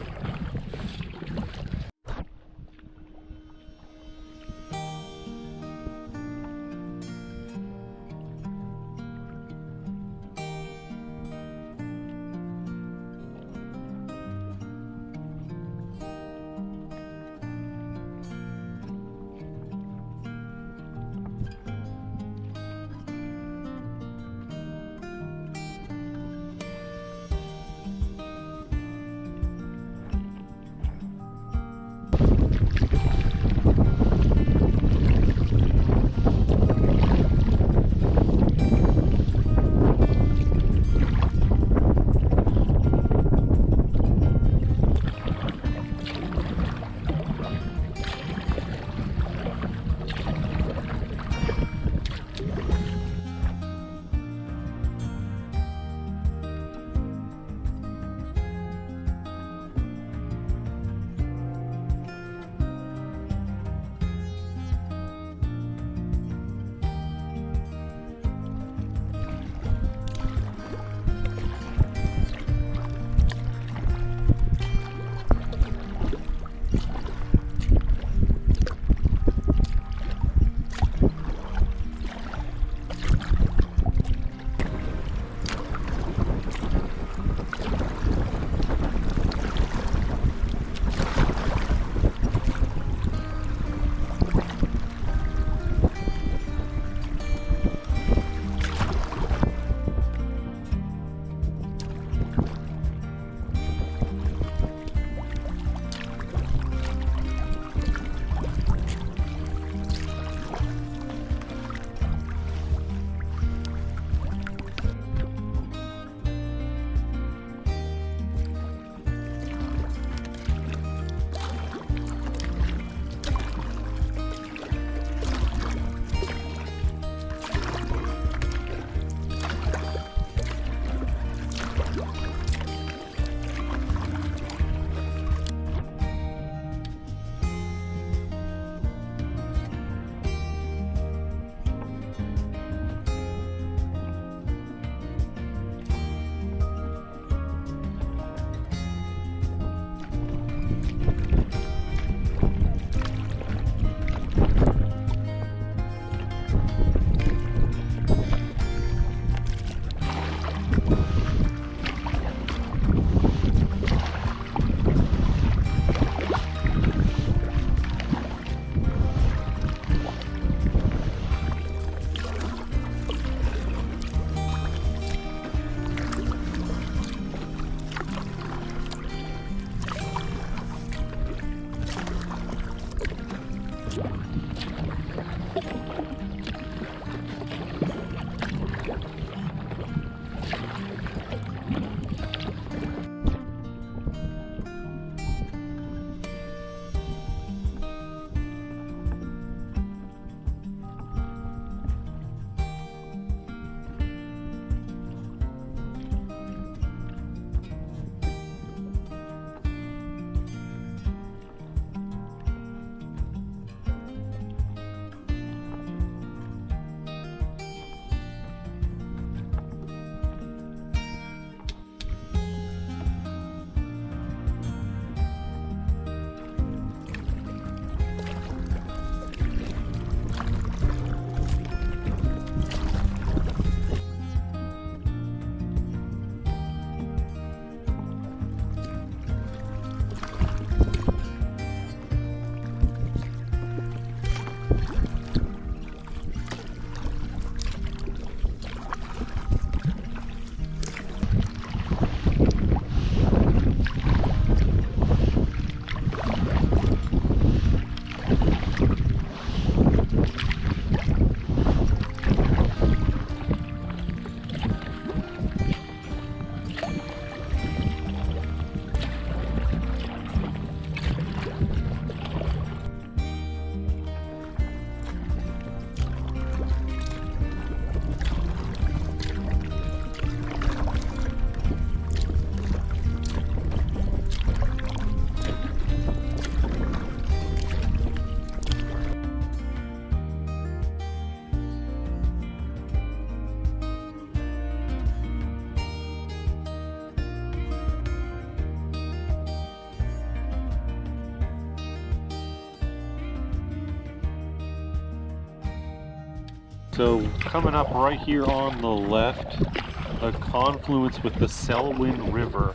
Speaker 1: So coming up right here on the left, a confluence with the Selwyn River.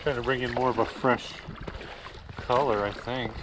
Speaker 1: Trying to bring in more of a fresh color, I think.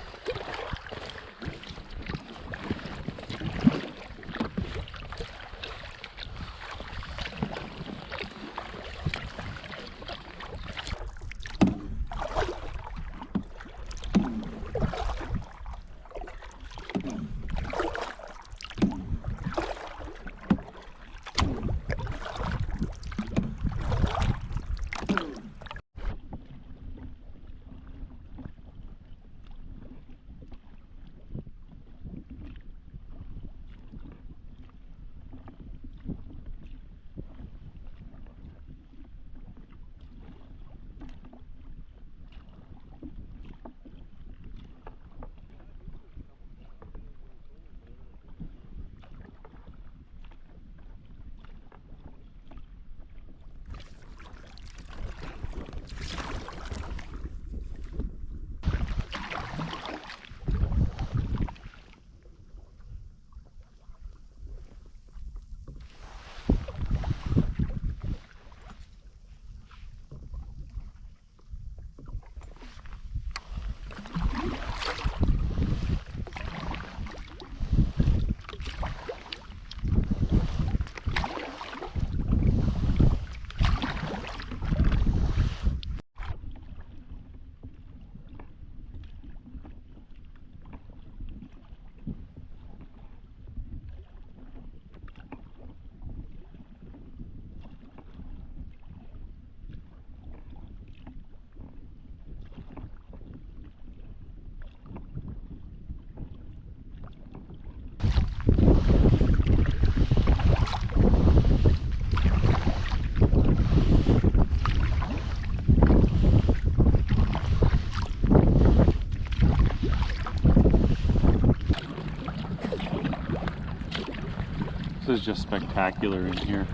Speaker 1: This is just spectacular in here.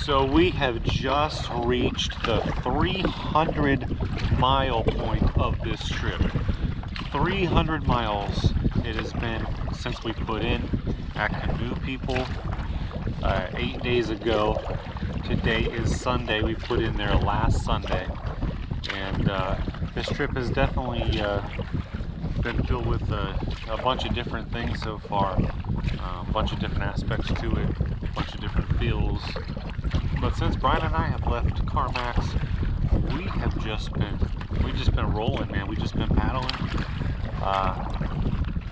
Speaker 1: So we have just reached the 300-mile point of this trip. 300 miles it has been since we put in at Canoe People 8 days ago. Today is Sunday. We put in there last Sunday. And this trip has definitely been filled with a bunch of different things so far. A bunch of different aspects to it, a bunch of different feels. But since Brian and I have left Carmacks, we have just been we've just been rolling, man. We've just been paddling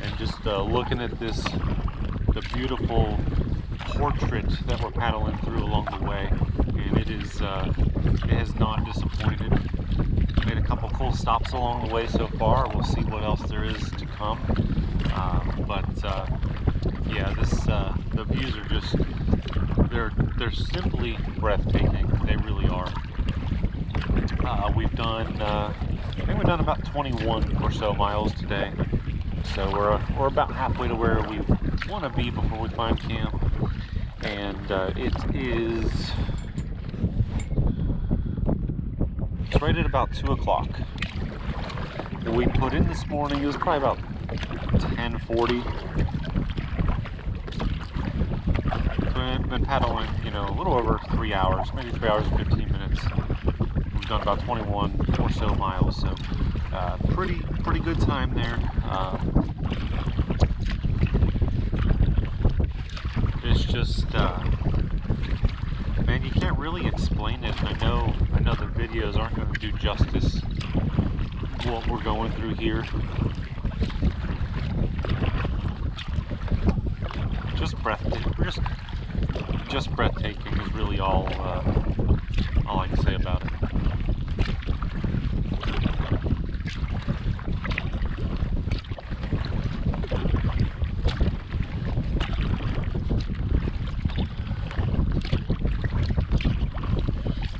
Speaker 1: and just looking at the beautiful portrait that we're paddling through along the way, and it has not disappointed. Made a couple cool stops along the way so far. We'll see what else there is to come. Yeah, the views are just they're simply breathtaking. They really are. We've done I think we've done about 21 or so miles today. So we're about halfway to where we want to be before we find camp, and it's right at about 2 o'clock. We put in this morning, it was probably about 10:40. Been paddling, you know, a little over 3 hours, maybe 3 hours and 15 minutes. We've done about 21 or so miles, so pretty good time there. It's just, man, you can't really explain it. I know the videos aren't going to do justice what we're going through here. Just breathtaking. Just breathtaking is really all I can say about it.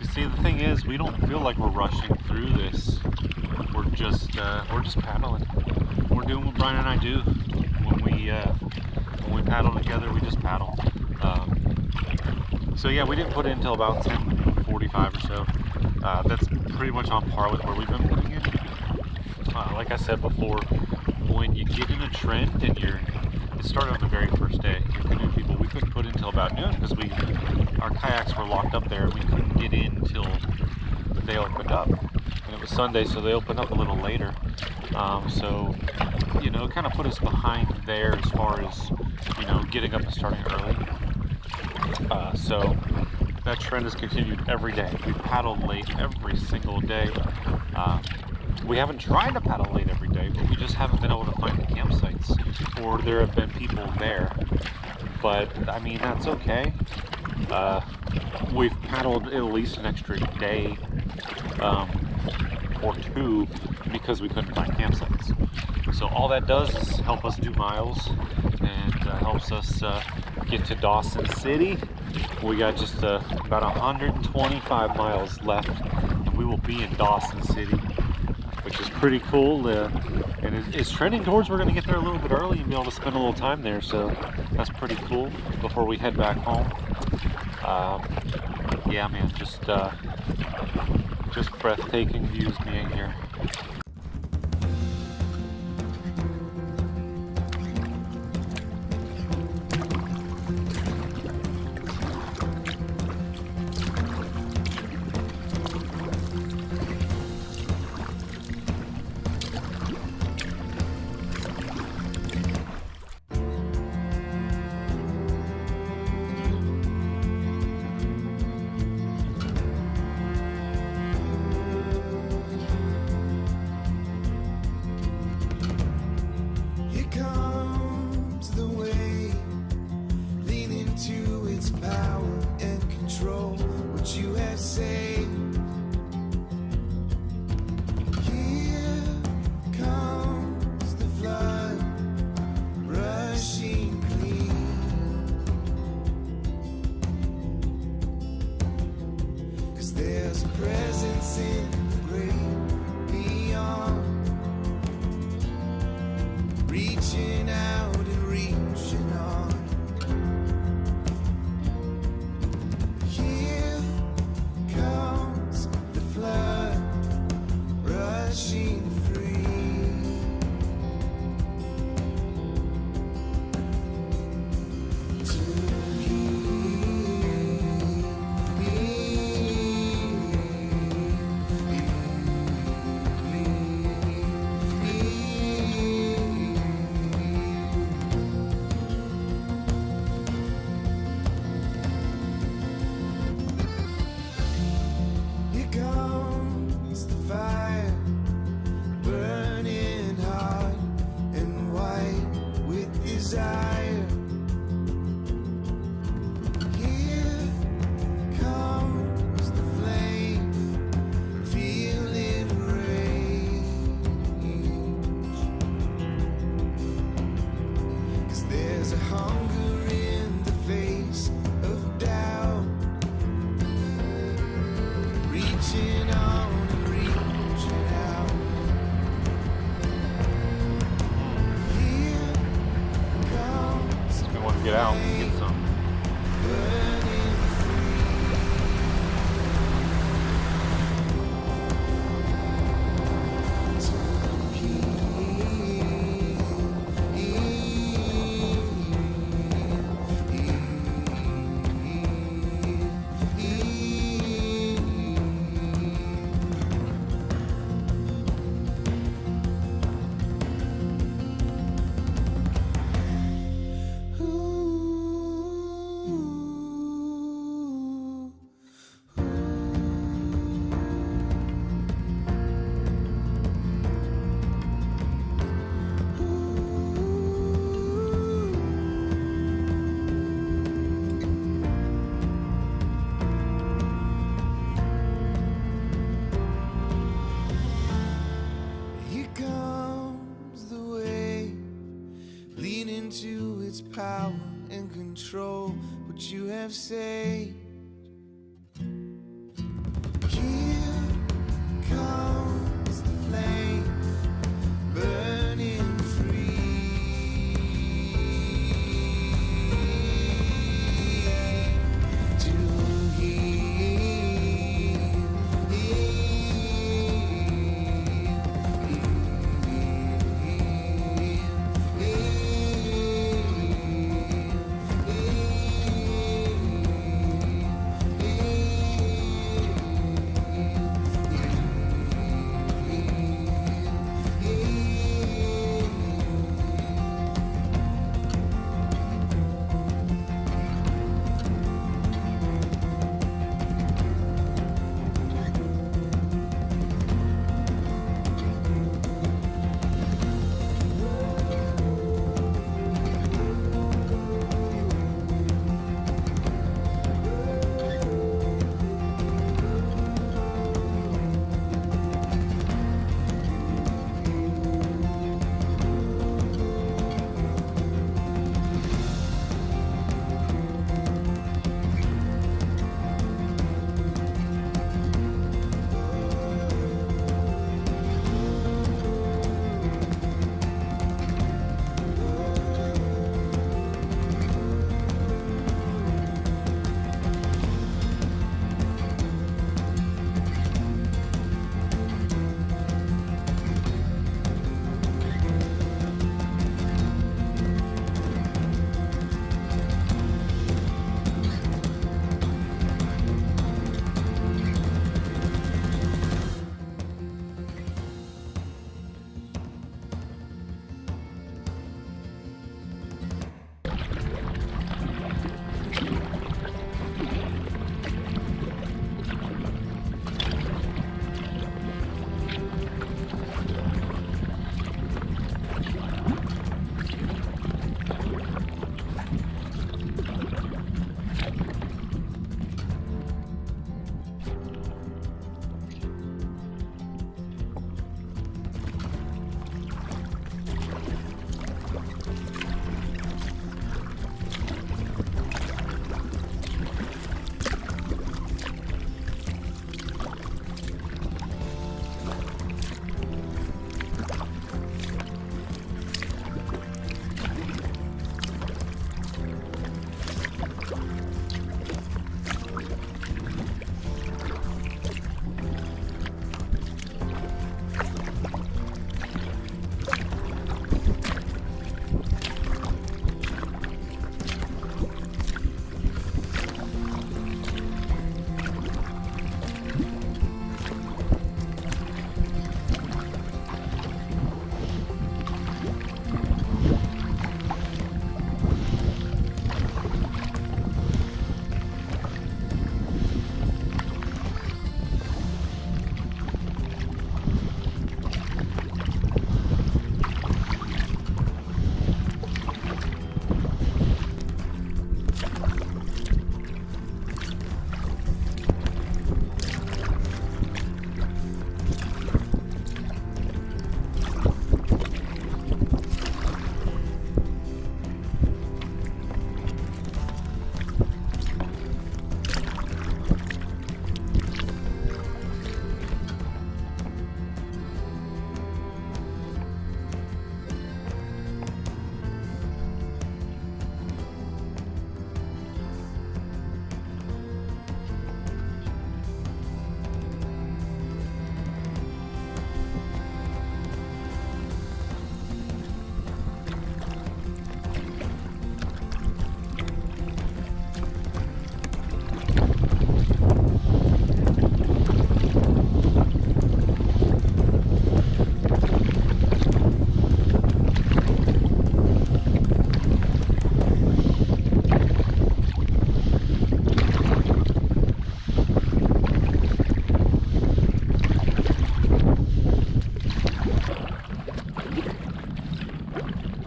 Speaker 1: You see, the thing is, we don't feel like we're rushing through this. We're just paddling. We're doing what Brian and I do when we paddle together. We just paddle. So yeah, we didn't put it until about 10:45 or so. That's pretty much on par with where we've been putting it. Like I said before, when you get in a trend and it started on the very first day, your canoe people, we couldn't put in until about noon because our kayaks were locked up there and we couldn't get in until they opened up. And it was Sunday, so they opened up a little later. So, you know, it kind of put us behind there as far as, you know, getting up and starting early. So that trend has continued every day. We've paddled late every single day. We haven't tried to paddle late every day, but we just haven't been able to find the campsites, or there have been people there. But I mean, that's okay. We've paddled at least an extra day or two because we couldn't find campsites. So all that does is help us do miles and helps us get to Dawson City. We got just about 125 miles left and we will be in Dawson City, which is pretty cool. And it's trending towards we're going to get there a little bit early and be able to spend a little time there, so that's pretty cool before we head back home. Yeah, man, just breathtaking views being here.
Speaker 5: that you have saved. Here comes the flame, burning free to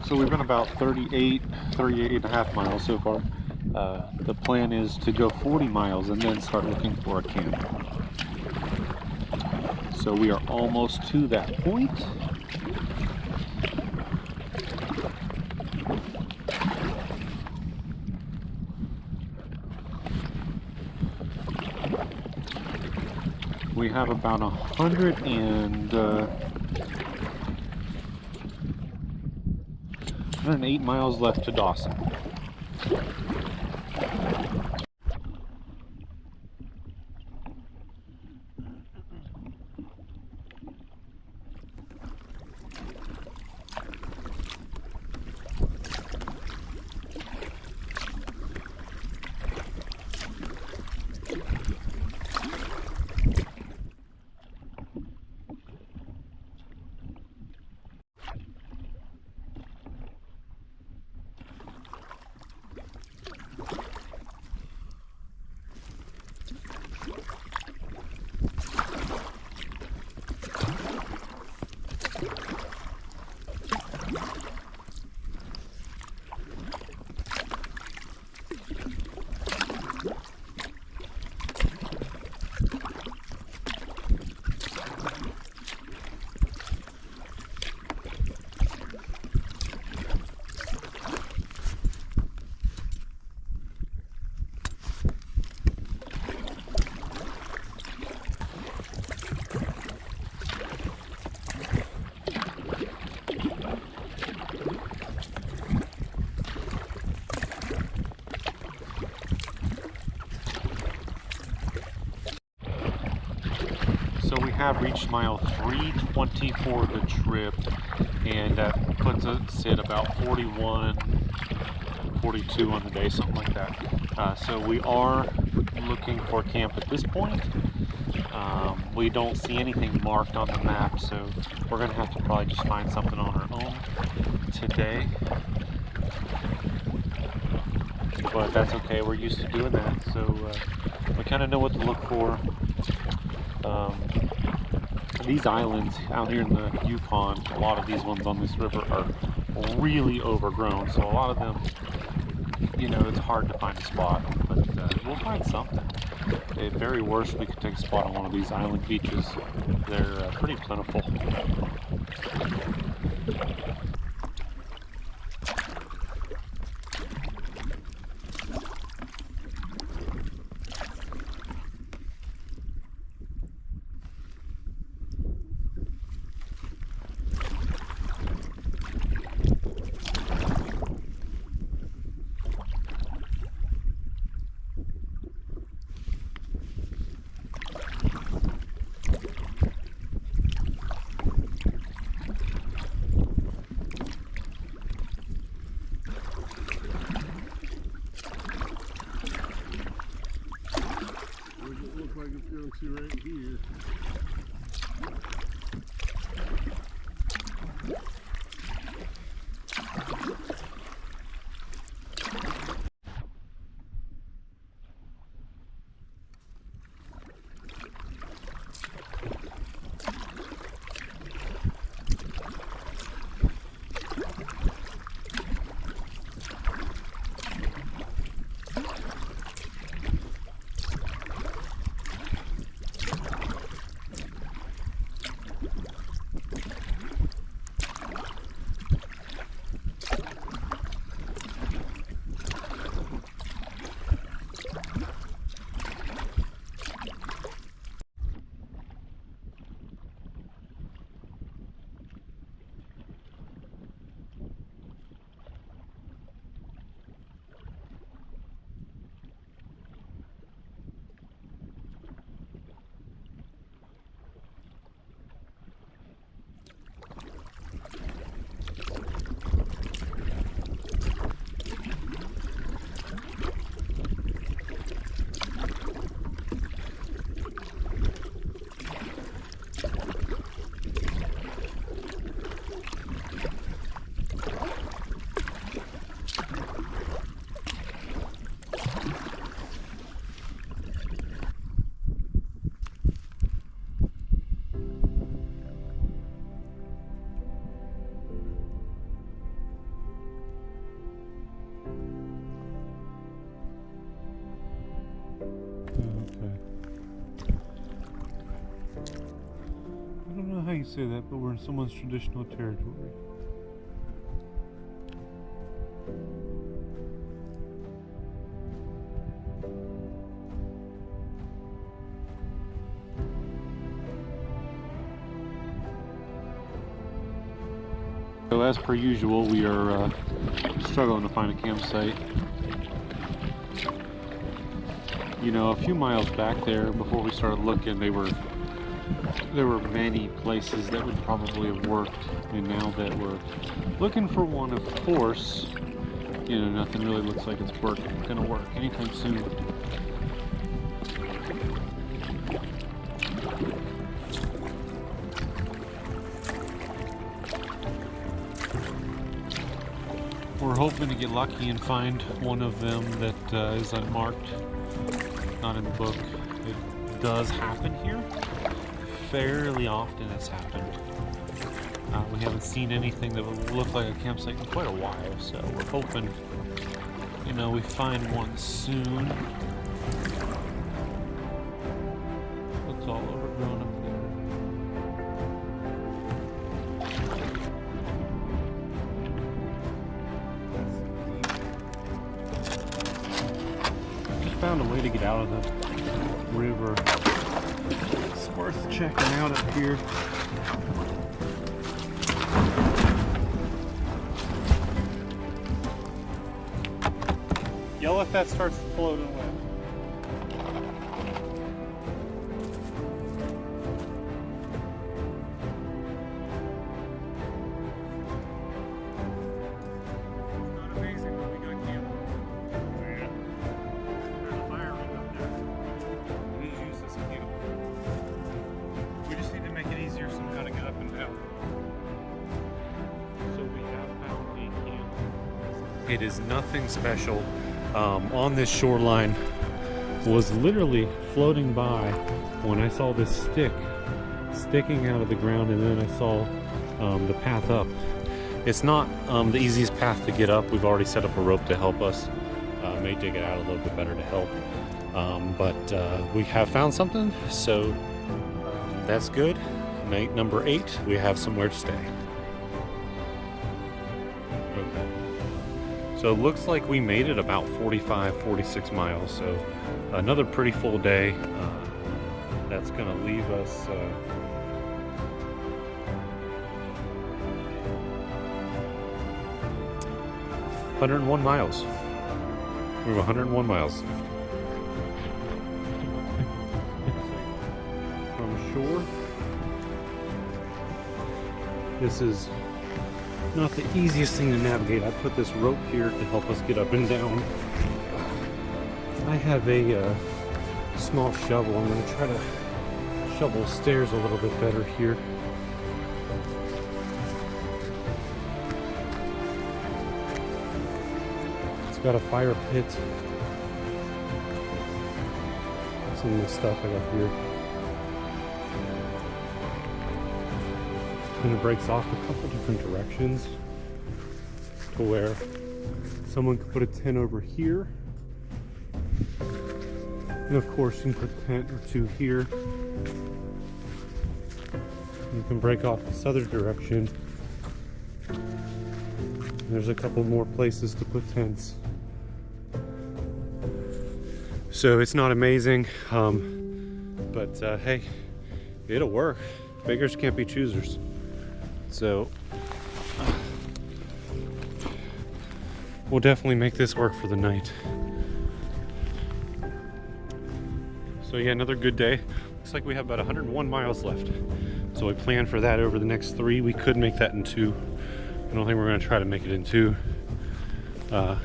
Speaker 1: So we've been about 38 and a half miles so far. The plan is to go 40 miles and then start looking for a camp. So we are almost to that point. We have about 108 miles left to Dawson. So we have reached mile 320 for the trip, and that puts us at about 41, 42 on the day, something like that. So we are looking for camp at this point. We don't see anything marked on the map, so we're going to have to probably just find something on our own today. But that's okay, we're used to doing that, so we kind of know what to look for. These islands out here in the Yukon, a lot of these ones on this river are really overgrown, so a lot of them, you know, it's hard to find a spot, but we'll find something. At very worst, we could take a spot on one of these island beaches. They're pretty plentiful.
Speaker 4: Like it's going to right here. How you say that, but we're in someone's traditional territory.
Speaker 1: So as per usual, we are struggling to find a campsite. You know, a few miles back there, before we started looking, there were many places that would probably have worked, and now that we're looking for one, of course, you know, nothing really looks like it's gonna work anytime soon. We're hoping to get lucky and find one of them that is unmarked, not in the book. It does happen here. Fairly often it's happened. We haven't seen anything that would look like a campsite in quite a while, so we're hoping, you know, we find one soon. Looks all overgrown up there. Just found a way to get out of the river. It's worth checking out up here. Yell if that starts floating away. It's not amazing, but we got camp. Yeah. There's a fire ring up there. We need to use this camp. We just need to make it easier somehow to get up and down. So we have found a camp. It is nothing special. On this shoreline, was literally floating by when I saw this stick sticking out of the ground, and then I saw the path up. It's not the easiest path to get up. We've already set up a rope to help us. May dig it out a little bit better to help. But we have found something, so that's good. Night number 8, we have somewhere to stay. Okay. So it looks like we made it about 45-46 miles, so another pretty full day. That's gonna leave us 101 miles. We have 101 miles from shore. This is not the easiest thing to navigate. I put this rope here to help us get up and down. I have a small shovel. I'm going to try to shovel stairs a little bit better here. It's got a fire pit. Some of the stuff I got here. And it breaks off a couple different directions to where someone could put a tent over here, and of course you can put a tent or two here. You can break off this other direction. There's a couple more places to put tents. So it's not amazing, but hey, it'll work. Beggars can't be choosers. So we'll definitely make this work for the night. So yeah, another good day. Looks like we have about 101 miles left. So we plan for that over the next 3. We could make that in 2. I don't think we're gonna try to make it in 2. So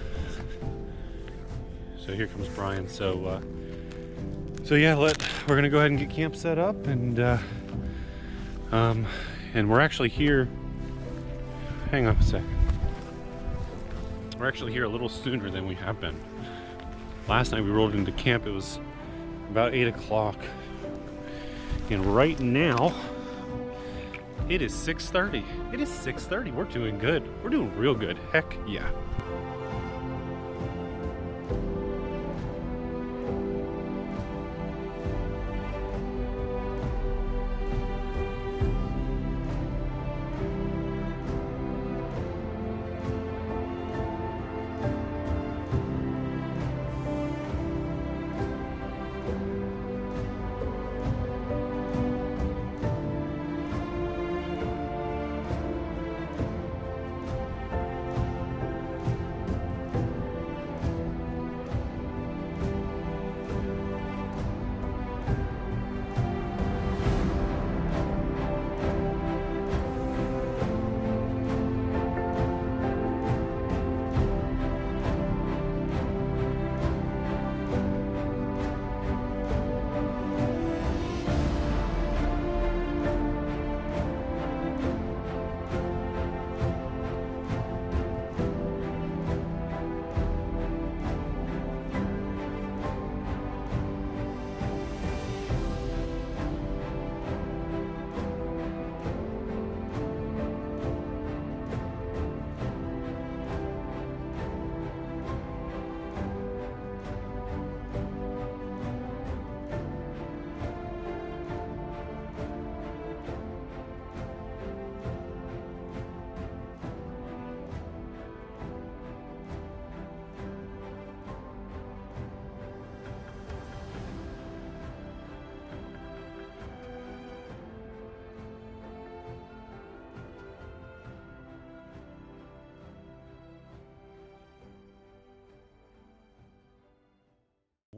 Speaker 1: here comes Brian. So yeah, we're gonna go ahead and get camp set up, and we're actually here, hang on a second. We're actually here a little sooner than we have been. Last night we rolled into camp, it was about 8 o'clock. And right now, it is 6:30. It is 6:30, we're doing good. We're doing real good, heck yeah.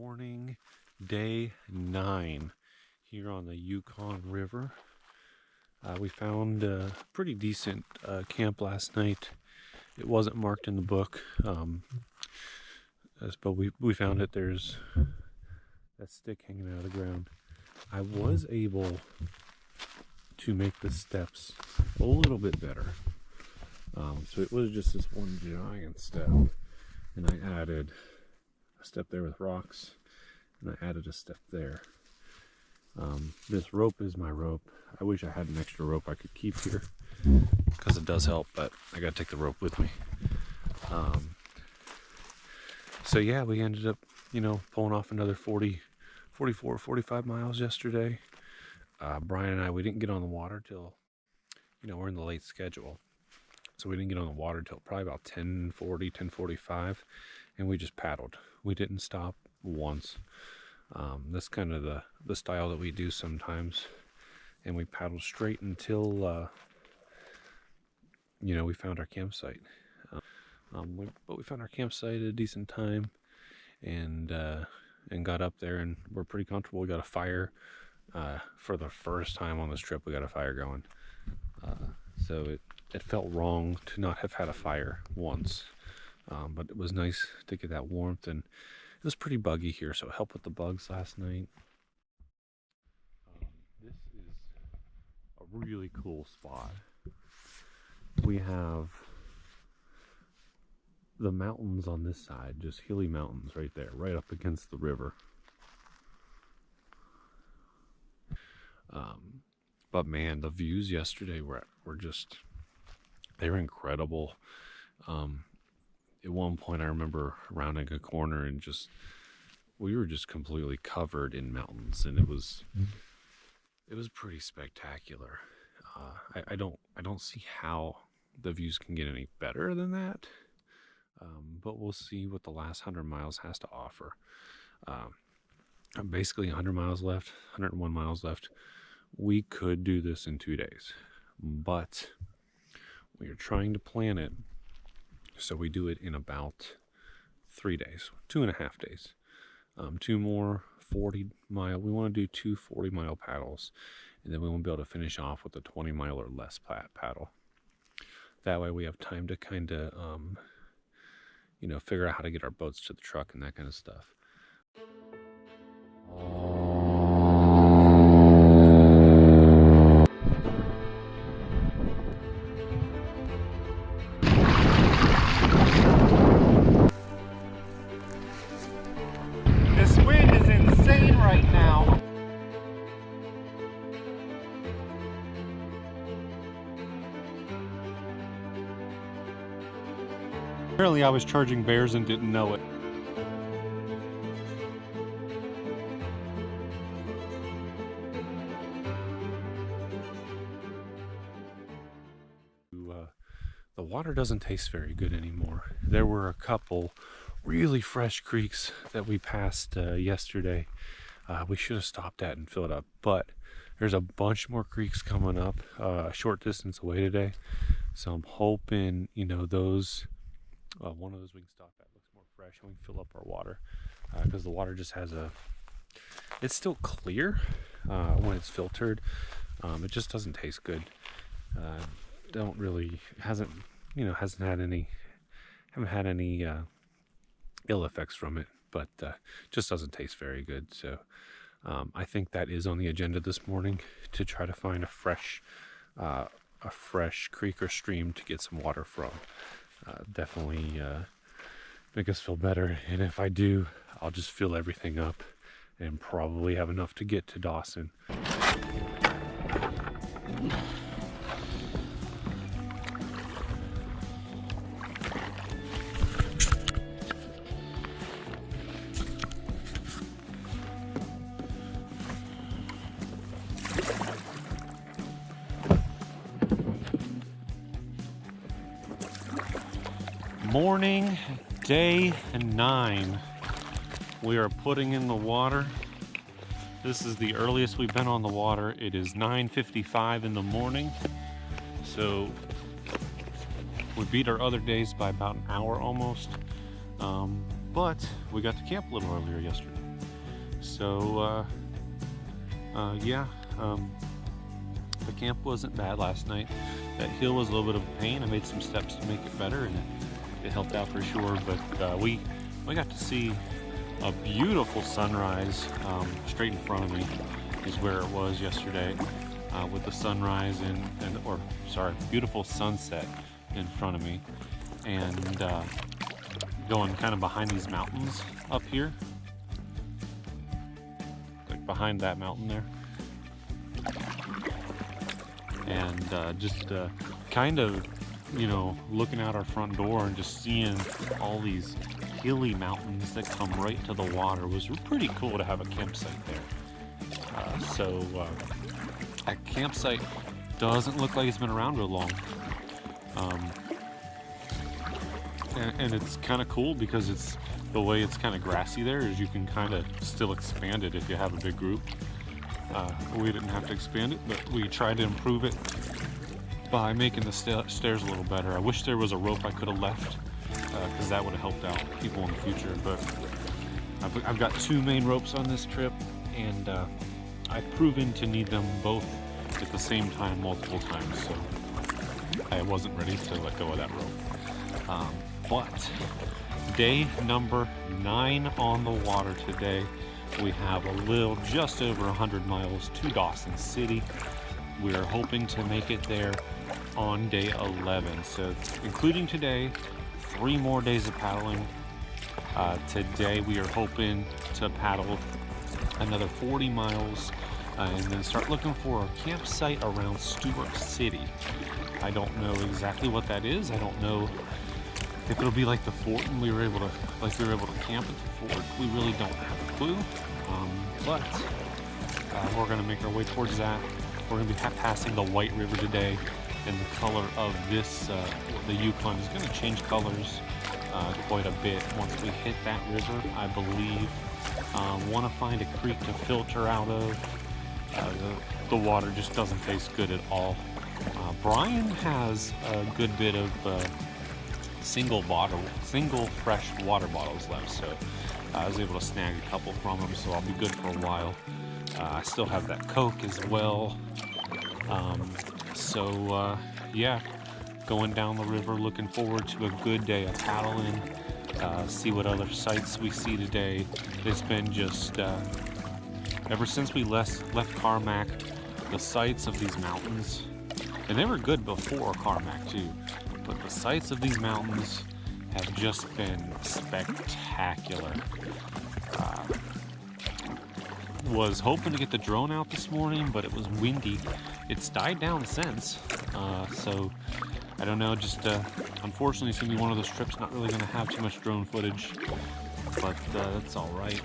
Speaker 1: Morning, day 9 here on the Yukon River. We found a pretty decent camp last night. It wasn't marked in the book, but we found it. There's that stick hanging out of the ground. I was able to make the steps a little bit better. So it was just this one giant step, and I added a step there with rocks, and I added a step there. This rope is my rope. I wish I had an extra rope I could keep here, because it does help, but I gotta take the rope with me. So yeah, we ended up, pulling off another 44, 45 miles yesterday. Brian and I, we didn't get on the water till, we're in the late schedule. So we didn't get on the water till probably about 10:40, 10:45, and we just paddled. We didn't stop once. That's kind of the style that we do sometimes. And we paddled straight until, we found our campsite. But we found our campsite at a decent time, and got up there, and we're pretty comfortable. We got a fire. For the first time on this trip, we got a fire going. So it felt wrong to not have had a fire once. But it was nice to get that warmth, and it was pretty buggy here, so it helped with the bugs last night. This is a really cool spot. We have the mountains on this side, just hilly mountains right there, right up against the river. But man, the views yesterday were just, they were incredible. At one point I remember rounding a corner and we were just completely covered in mountains, and it was pretty spectacular. I don't see how the views can get any better than that. But we'll see what the last 100 miles has to offer. Basically 100 miles left, 101 miles left. We could do this in 2 days, but we are trying to plan it so we do it in about 3 days, 2.5 days. 2 more 40-mile. We want to do 2 40-mile paddles, and then we want to be able to finish off with a 20-mile or less paddle. That way we have time to kind of, figure out how to get our boats to the truck and that kind of stuff.
Speaker 8: This wind is insane right now.
Speaker 1: Apparently I was charging bears and didn't know it. The water doesn't taste very good anymore. There were a couple really fresh creeks that we passed yesterday. We should have stopped at and filled up, but there's a bunch more creeks coming up a short distance away today. So I'm hoping, those, one of those we can stop at looks more fresh and we can fill up our water, because the water just has it's still clear when it's filtered. It just doesn't taste good. Hasn't had any ill effects from it, but just doesn't taste very good. So I think that is on the agenda this morning, to try to find a fresh creek or stream to get some water from. Definitely make us feel better, and if I do, I'll just fill everything up and probably have enough to get to Dawson. Morning, day 9. We are putting in the water. This is the earliest we've been on the water. It is 9:55 in the morning. So we beat our other days by about an hour almost. but we got to camp a little earlier yesterday. So yeah, the camp wasn't bad last night. That hill was a little bit of a pain. I made some steps to make it better, and it helped out for sure. But we got to see a beautiful sunrise straight in front of me is where it was yesterday, with the sunrise beautiful sunset in front of me, and going kind of behind these mountains up here, like behind that mountain there. And just kind of, you know, looking out our front door and just seeing all these hilly mountains that come right to the water was pretty cool to have a campsite there. So that campsite doesn't look like it's been around real long. And it's kind of cool because it's the way it's kind of grassy there is you can kind of still expand it if you have a big group. We didn't have to expand it, but we tried to improve it by making the stairs a little better. I wish there was a rope I could have left, because that would have helped out people in the future. But I've got 2 main ropes on this trip, and I've proven to need them both at the same time multiple times, so I wasn't ready to let go of that rope. But day number 9 on the water today. We have just over 100 miles to Dawson City. We're hoping to make it there on day 11. So including today, 3 more days of paddling. Today we are hoping to paddle another 40 miles and then start looking for a campsite around Stuart City. I don't know exactly what that is. I don't know if it'll be like the fort and we were able to camp at the fort. We really don't have a clue. But we're going to make our way towards that. We're going to be passing the White River today, and the color of this, the Yukon, is going to change colors quite a bit once we hit that river, I believe. Want to find a creek to filter out of. The water just doesn't taste good at all. Brian has a good bit of single fresh water bottles left, so I was able to snag a couple from him, so I'll be good for a while. I still have that Coke as well. Yeah, going down the river, looking forward to a good day of paddling, see what other sights we see today. It's been just, ever since we left Carmacks, the sights of these mountains, and they were good before Carmacks too, but the sights of these mountains have just been spectacular. Was hoping to get the drone out this morning, but it was windy. It's died down since, so I don't know, just unfortunately it's going to be one of those trips not really going to have too much drone footage, but that's all right.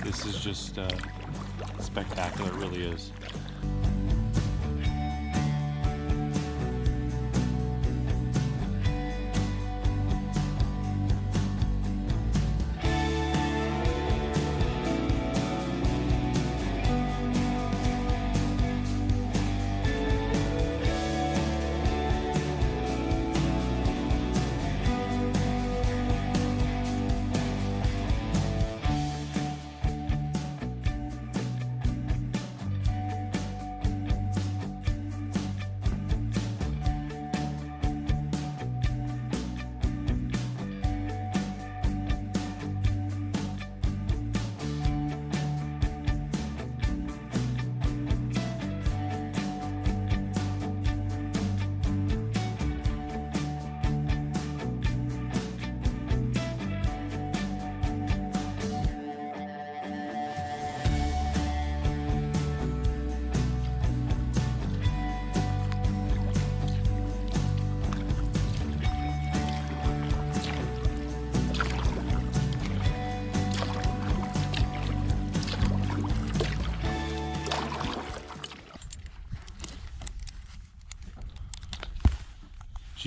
Speaker 1: This is just spectacular, it really is.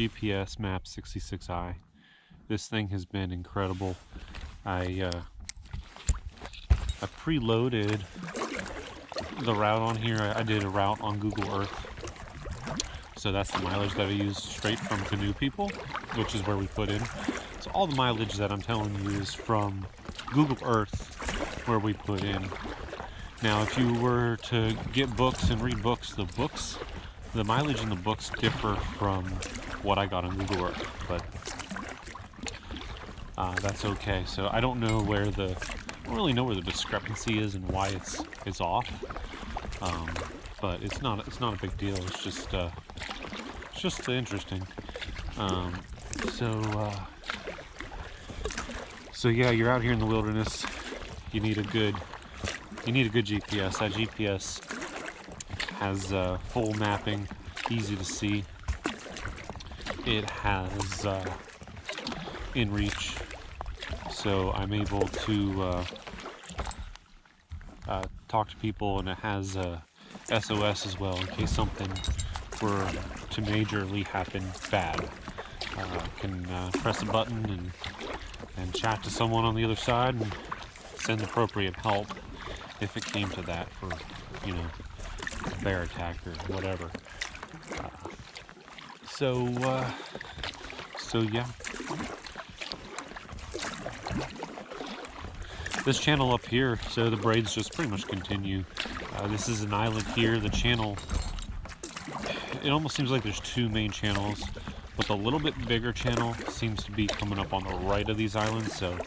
Speaker 1: GPS map 66i. This thing has been incredible. I preloaded the route on here. I did a route on Google Earth, so that's the mileage that I used straight from Canoe People, which is where we put in. So all the mileage that I'm telling you is from Google Earth, where we put in. Now, if you were to get books and read books, the mileage in the books differ from what I got on Google Earth, but that's okay. So I don't know where I don't really know where the discrepancy is and why it's off. But it's not a big deal. It's just interesting. So yeah, you're out here in the wilderness. You need a good GPS. That GPS has full mapping, easy to see. It has inReach, so I'm able to talk to people, and it has SOS as well in case something were to majorly happen bad. Can press a button and chat to someone on the other side and send appropriate help if it came to that, for, you know, a bear attack or whatever. So yeah. This channel up here, so the braids just pretty much continue. This is an island here. The channel, it almost seems like there's two main channels, but the little bit bigger channel seems to be coming up on the right of these islands, so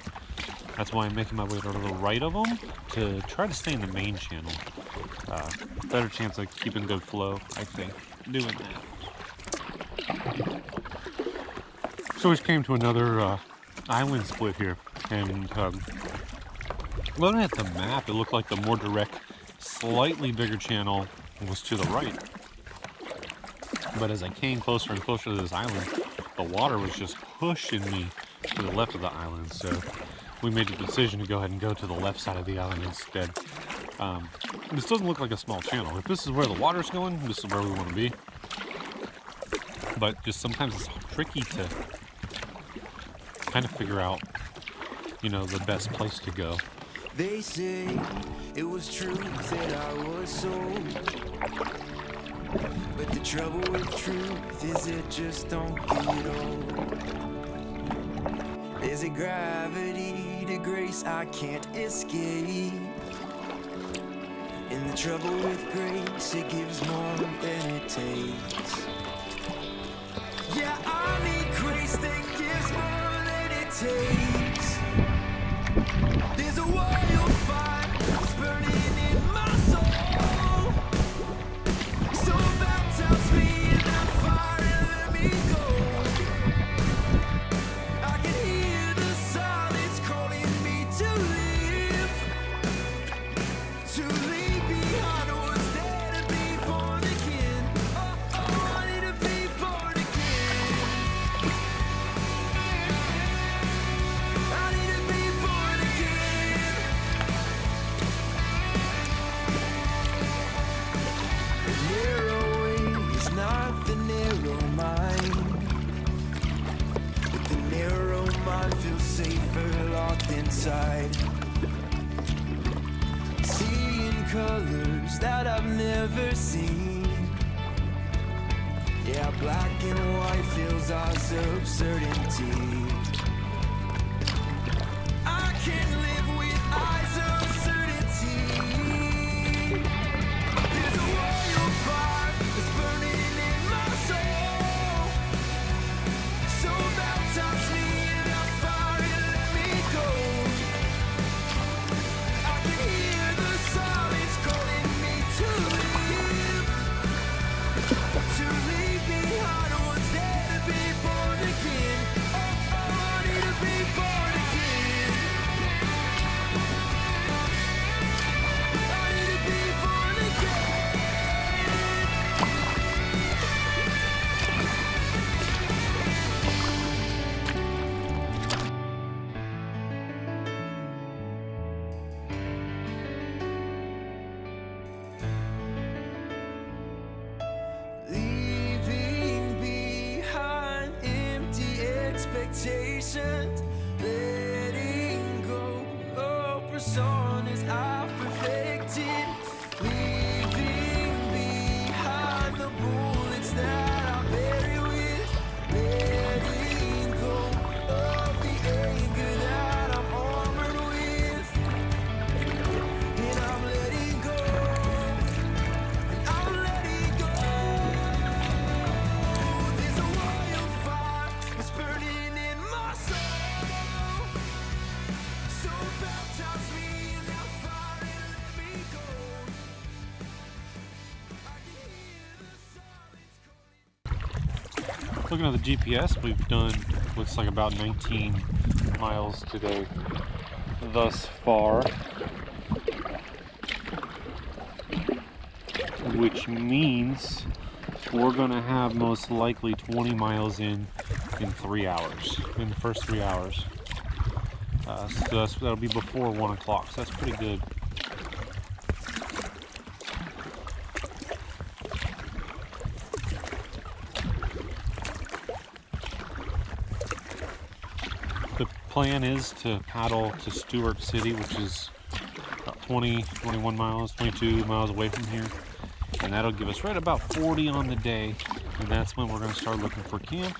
Speaker 1: that's why I'm making my way to the right of them to try to stay in the main channel. Better chance of keeping good flow, I think, doing that. So we came to another island split here, and looking at the map, it looked like the more direct, slightly bigger channel was to the right. But as I came closer and closer to this island, the water was just pushing me to the left of the island. So we made the decision to go ahead and go to the left side of the island instead. This doesn't look like a small channel. If this is where the water's going, this is where we want to be. But just sometimes it's tricky to kind of figure out, you know, the best place to go.
Speaker 5: They say it was true that I was sold, but the trouble with truth is it just don't get old. There's a gravity to grace I can't escape, and the trouble with grace, it gives more than it takes. Yeah, I need grace that gives more than it takes. There's a wildfire that's burning in my soul, so baptize me in that fire and let me go. I can hear the silence calling me to leave behind what's dead and be born again. Oh, I need to be born again. I need to be born again. The narrow way is not the narrow mind, but the narrow mind feels safer locked inside, seeing colors that I've never seen. Yeah, black and white feels as absurdity. I can't live with eyes of certainty. There's a wildfire that's burning in my soul, so baptize me in that fire and let me go. I can hear the silence calling me to leave behind what's dead and be born again. Oh, I need to be born again. I need to be born again. Leaving behind empty expectations, letting go of personas I've perfected, leaving behind the bullets that I bury with, letting go of the
Speaker 1: Looking at the GPS, we've done, looks like about 19 miles today thus far, which means we're gonna have most likely 20 miles in 3 hours, in the first 3 hours. So that'll be before 1 o'clock, so that's pretty good. The plan is to paddle to Stewart City, which is about 21 miles, 22 miles away from here. And that'll give us right about 40 on the day. And that's when we're going to start looking for camp.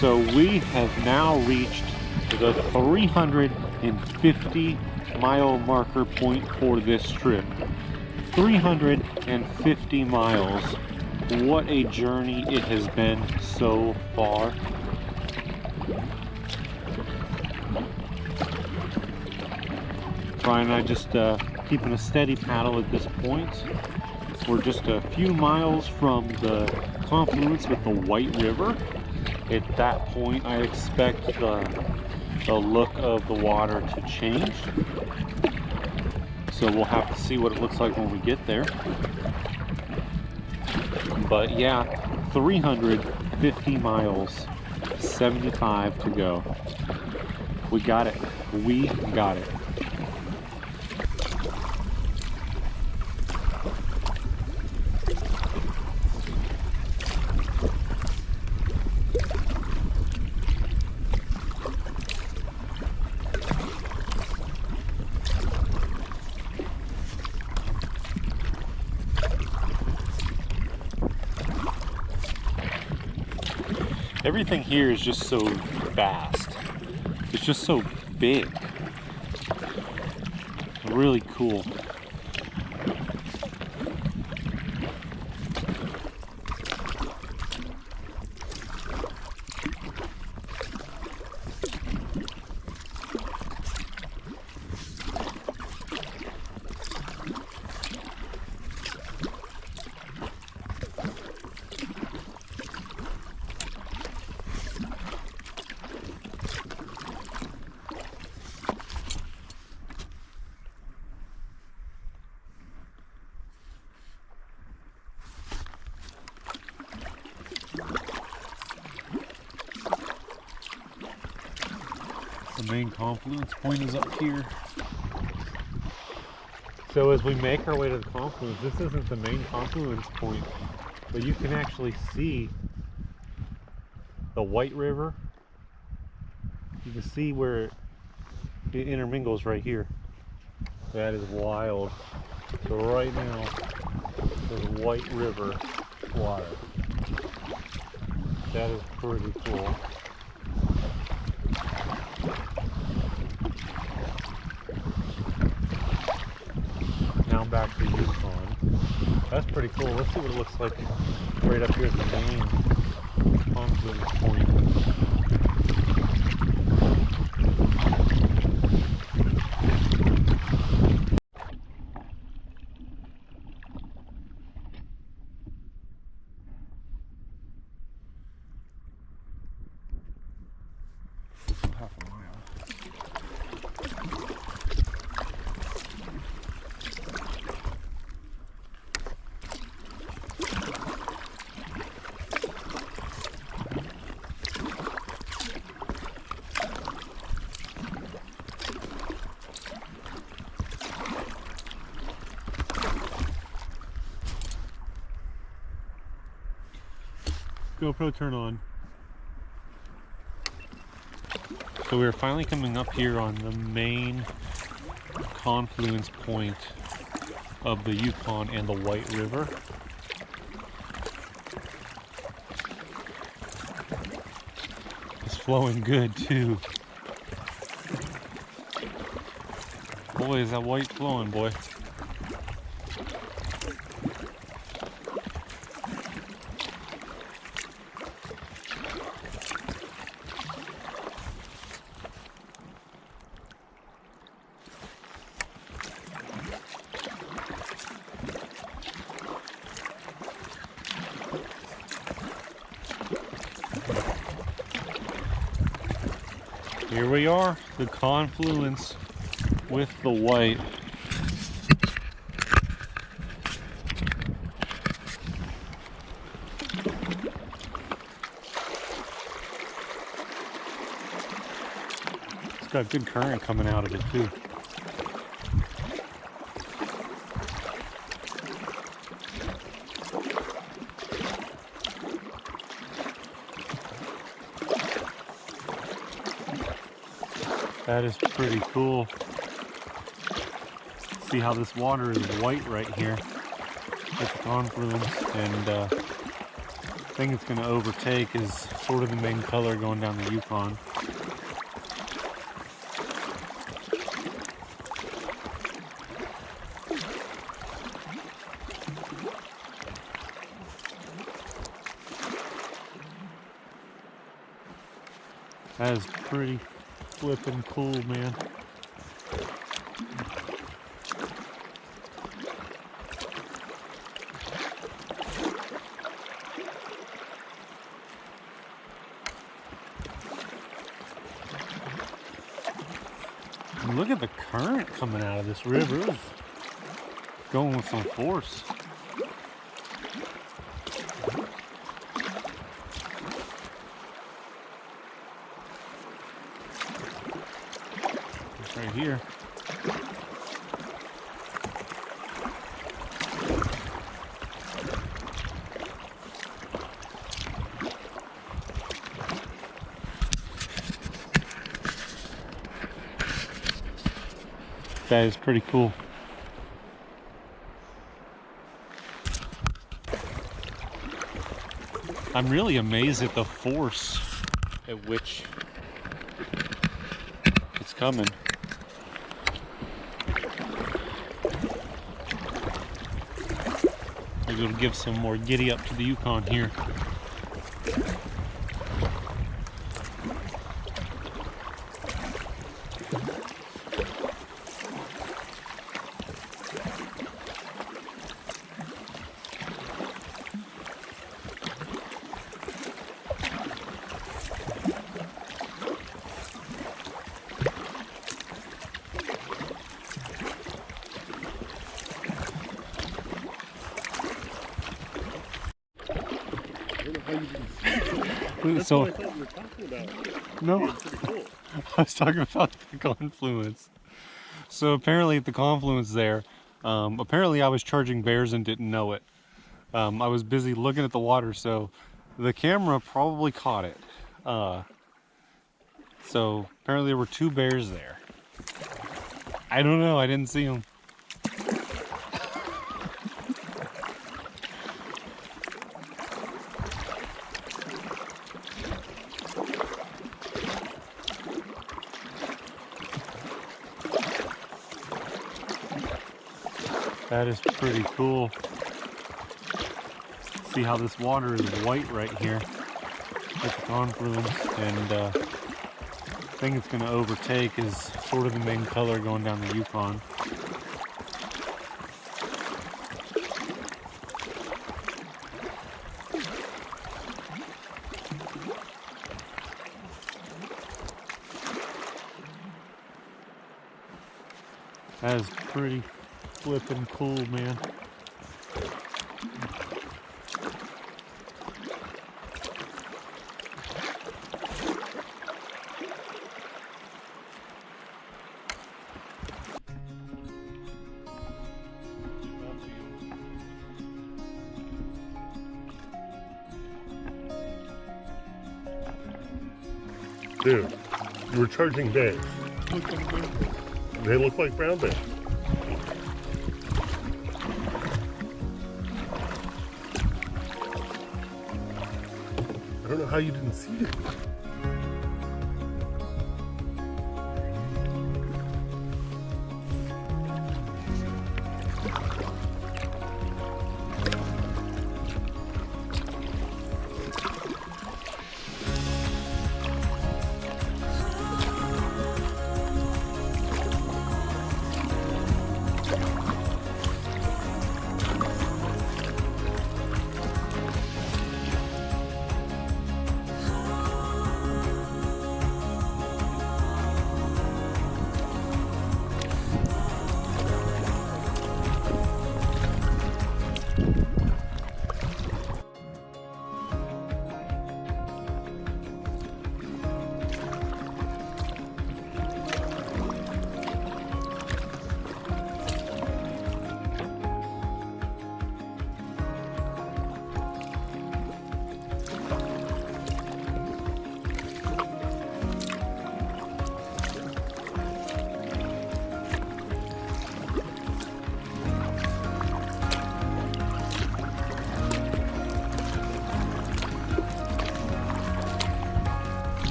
Speaker 1: So we have now reached the 350 mile marker point for this trip. 350 miles. What a journey it has been so far. Brian and I just keeping a steady paddle at this point. We're just a few miles from the confluence with the White River. At that point, I expect the look of the water to change. So we'll have to see what it looks like when we get there. But yeah, 350 miles, 75 to go. We got it. We got it. Everything here is just so vast. It's just so big. Really cool. main confluence point is up here. So as we make our way to the confluence, this isn't the main confluence point, but you can actually see the White River. You can see where it intermingles right here. That is wild. So right now, there's White River water. That is pretty cool. Now back to Yukon. That's pretty cool. Let's see what it looks like right up here at the main confluence point. Half a mile. GoPro turn on. So we're finally coming up here on the main confluence point of the Yukon and the White River. It's flowing good too. Boy, is that white flowing, boy. Here we are, the confluence with the White. It's got good current coming out of it too. That is pretty cool. See how this water is white right here at the confluence, and I think it's going to overtake is sort of the main color going down the Yukon. That is pretty flippin' cool, man. And look at the current coming out of this river. It was going with some force. Right here. That is pretty cool. I'm really amazed at the force at which it's coming. Maybe it'll give some more giddy up to the Yukon here.
Speaker 4: That's
Speaker 1: So,
Speaker 4: what I thought you were talking about.
Speaker 1: no.
Speaker 4: Yeah, it's pretty cool.
Speaker 1: I was talking about the confluence. So apparently at the confluence there, apparently I was charging bears and didn't know it. I was busy looking at the water, so the camera probably caught it. So apparently there were 2 bears there. I don't know, I didn't see them. That is pretty cool. See how this water is white right here at the confluence, and the thing it's going to overtake is sort of the main color going down the Yukon. That is pretty flippin' cool, man.
Speaker 4: Dude, you were charging bears. They look like brown bears. I don't know how you didn't see it.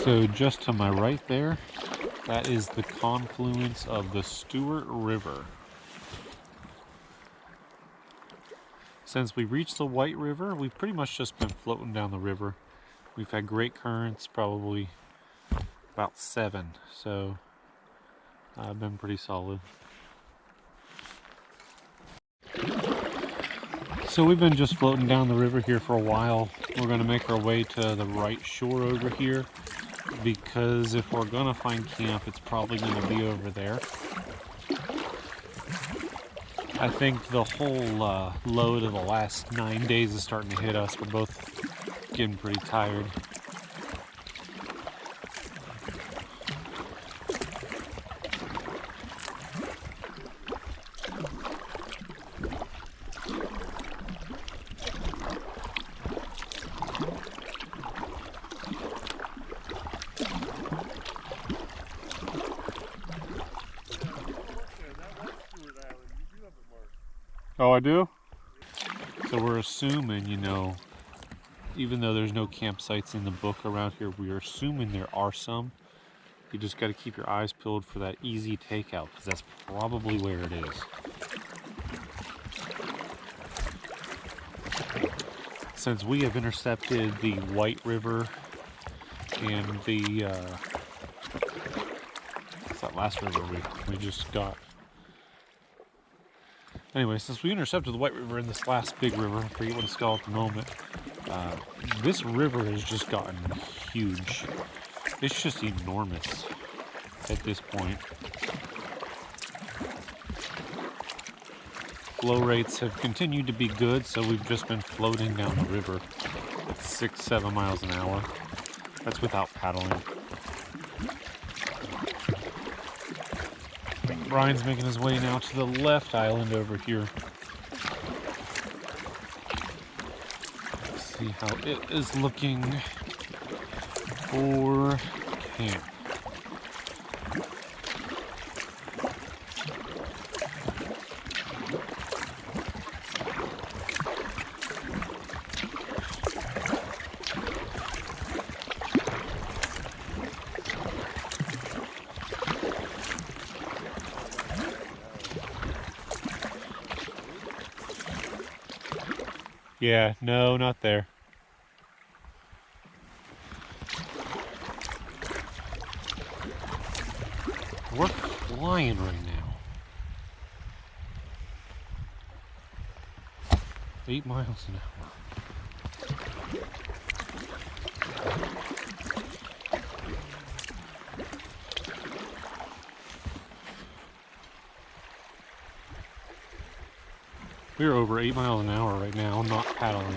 Speaker 1: So just to my right there, that is the confluence of the Stewart River. Since we reached the White River, we've pretty much just been floating down the river. We've had great currents, probably about 7, so I've been pretty solid. So we've been just floating down the river here for a while. We're going to make our way to the right shore over here, because if we're going to find camp, it's probably going to be over there. I think the whole load of the last 9 days is starting to hit us. We're both getting pretty tired. Oh, I do? So we're assuming, you know, even though there's no campsites in the book around here, we're assuming there are some. You just got to keep your eyes peeled for that easy takeout, because that's probably where it is. Since we have intercepted the White River and the, what's that last river we just got? Anyway, since we intercepted the White River and this last big river, I forget what it's called at the moment, this river has just gotten huge. It's just enormous at this point. Flow rates have continued to be good, so we've just been floating down the river at 6-7 miles an hour. That's without paddling. Brian's making his way now to the left island over here. Let's see how it is looking for camp. Yeah, no, not there. We're flying right now. 8 miles an hour. We're over 8 miles an hour right now, not paddling.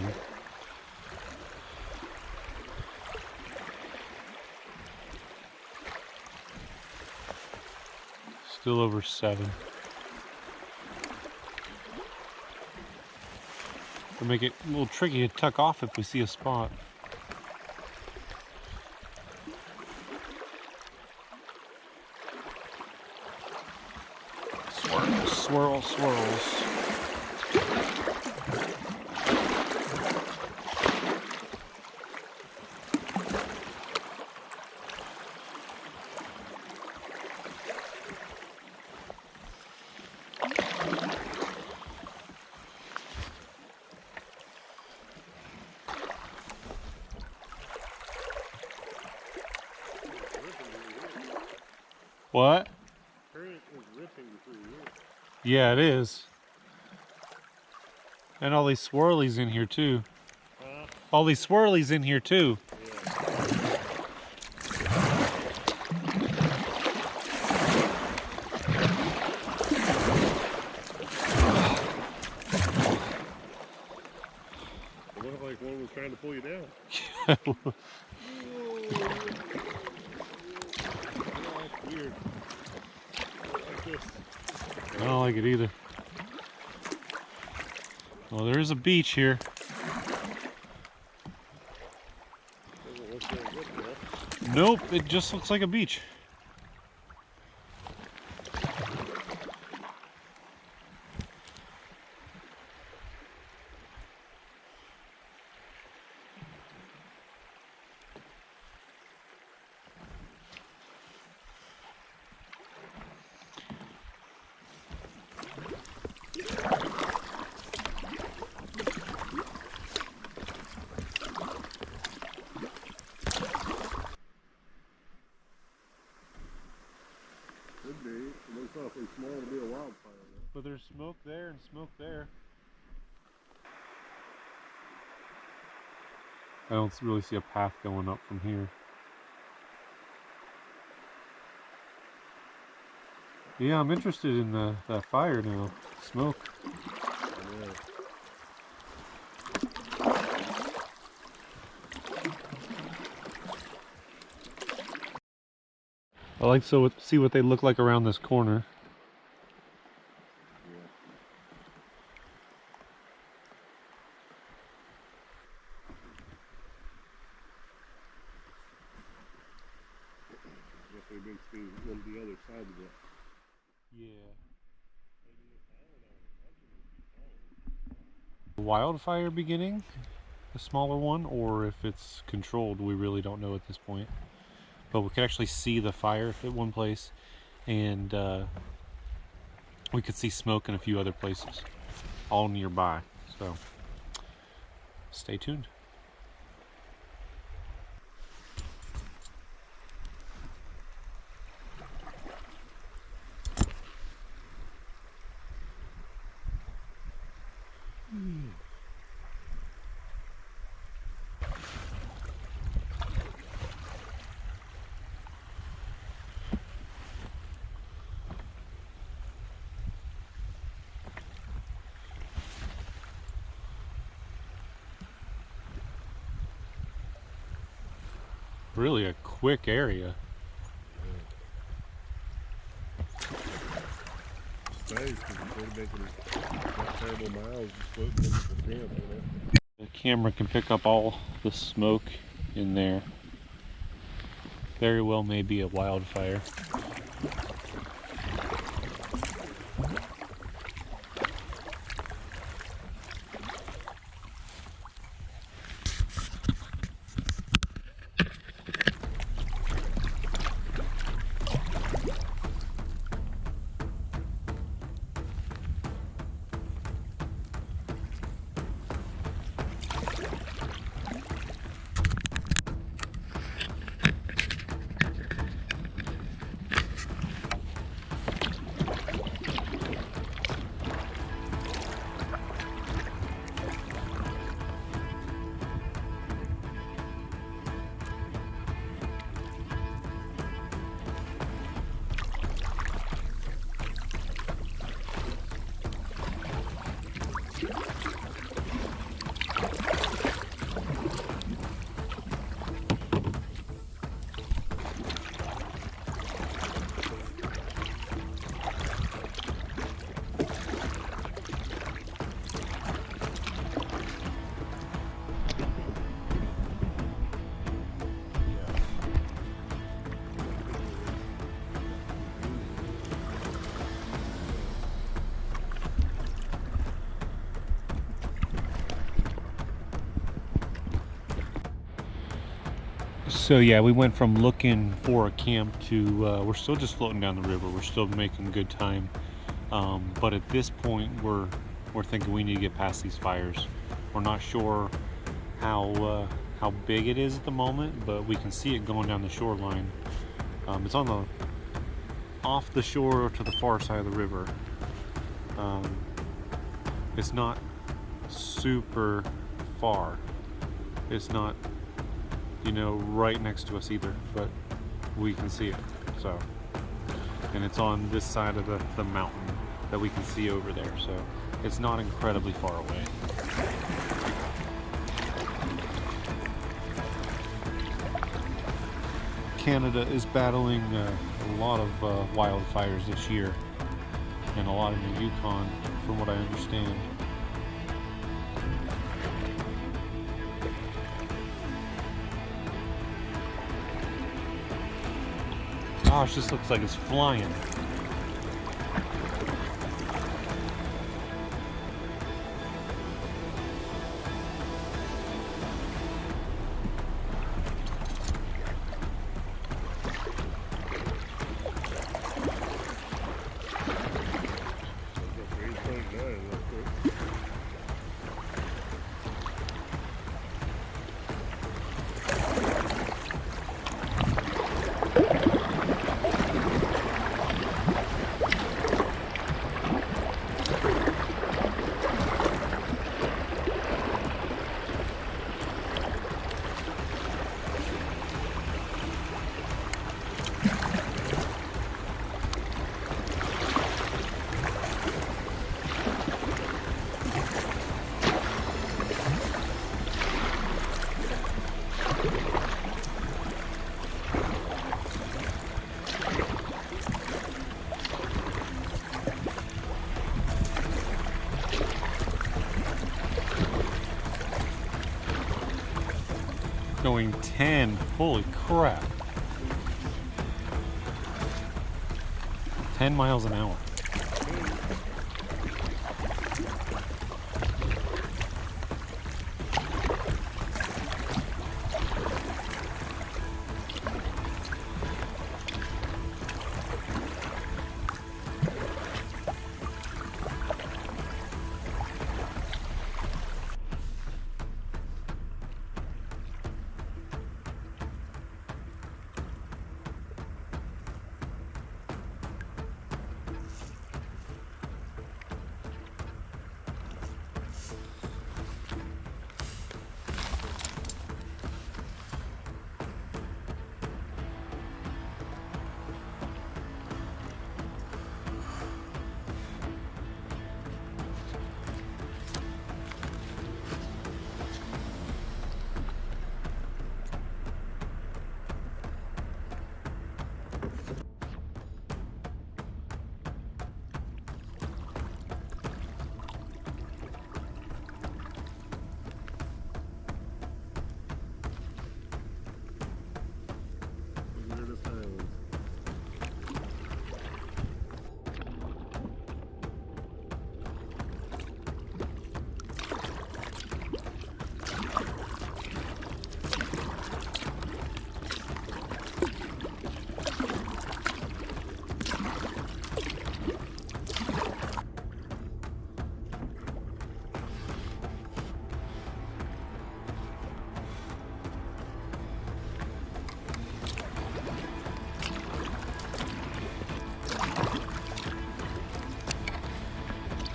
Speaker 1: Still over 7. It'll make it a little tricky to tuck off if we see a spot. Swirls, swirls, swirls. What?
Speaker 4: Current is ripping through here.
Speaker 1: Yeah, it is. And all these swirlies in here too. All these swirlies in here too.
Speaker 4: It looked like one was trying to pull you down. Weird. Like this.
Speaker 1: I don't like it either. Well, there is a beach here.
Speaker 4: Doesn't look very good though.
Speaker 1: Nope, it just looks like a beach.
Speaker 4: Could be. It looks awfully small to be a wildfire though.
Speaker 1: But there's smoke there and smoke there. I don't really see a path going up from here. Yeah, I'm interested in that fire now. Smoke.
Speaker 4: Yeah.
Speaker 1: I like to see what they look like around this corner.
Speaker 4: Guess they've been seeing on the other side of it.
Speaker 1: Yeah. Wildfire beginning, a smaller one, or if it's controlled, we really don't know at this point. But we could actually see the fire at one place, and we could see smoke in a few other places, all nearby. So stay tuned. Really a quick area.
Speaker 4: Nice, because they're making not terrible miles just floating into the camp, you know?
Speaker 1: The camera can pick up all the smoke in there. Very well may be a wildfire. So yeah, we went from looking for a camp to we're still just floating down the river. We're still making good time, but at this point we're thinking we need to get past these fires. We're not sure how big it is at the moment, but we can see it going down the shoreline. It's on the off the shore to the far side of the river. It's not super far. It's not, you know, right next to us either, but we can see it. So, and it's on this side of the mountain that we can see over there, so it's not incredibly far away. Canada is battling a lot of wildfires this year, and a lot in the Yukon, from what I understand. Gosh, this looks like it's flying. going 10. Holy crap. 10 miles an hour.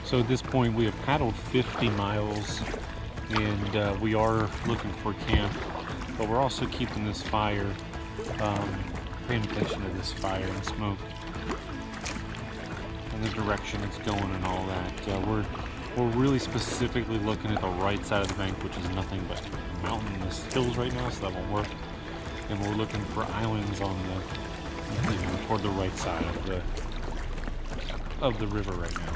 Speaker 1: So at this point we have paddled 50 miles and we are looking for camp, but we're also keeping this fire, paying attention to this fire and smoke and the direction it's going and all that. We're really specifically looking at the right side of the bank, which is nothing but mountainous hills right now, so that won't work. And we're looking for islands on the, you know, toward the right side of the river right now.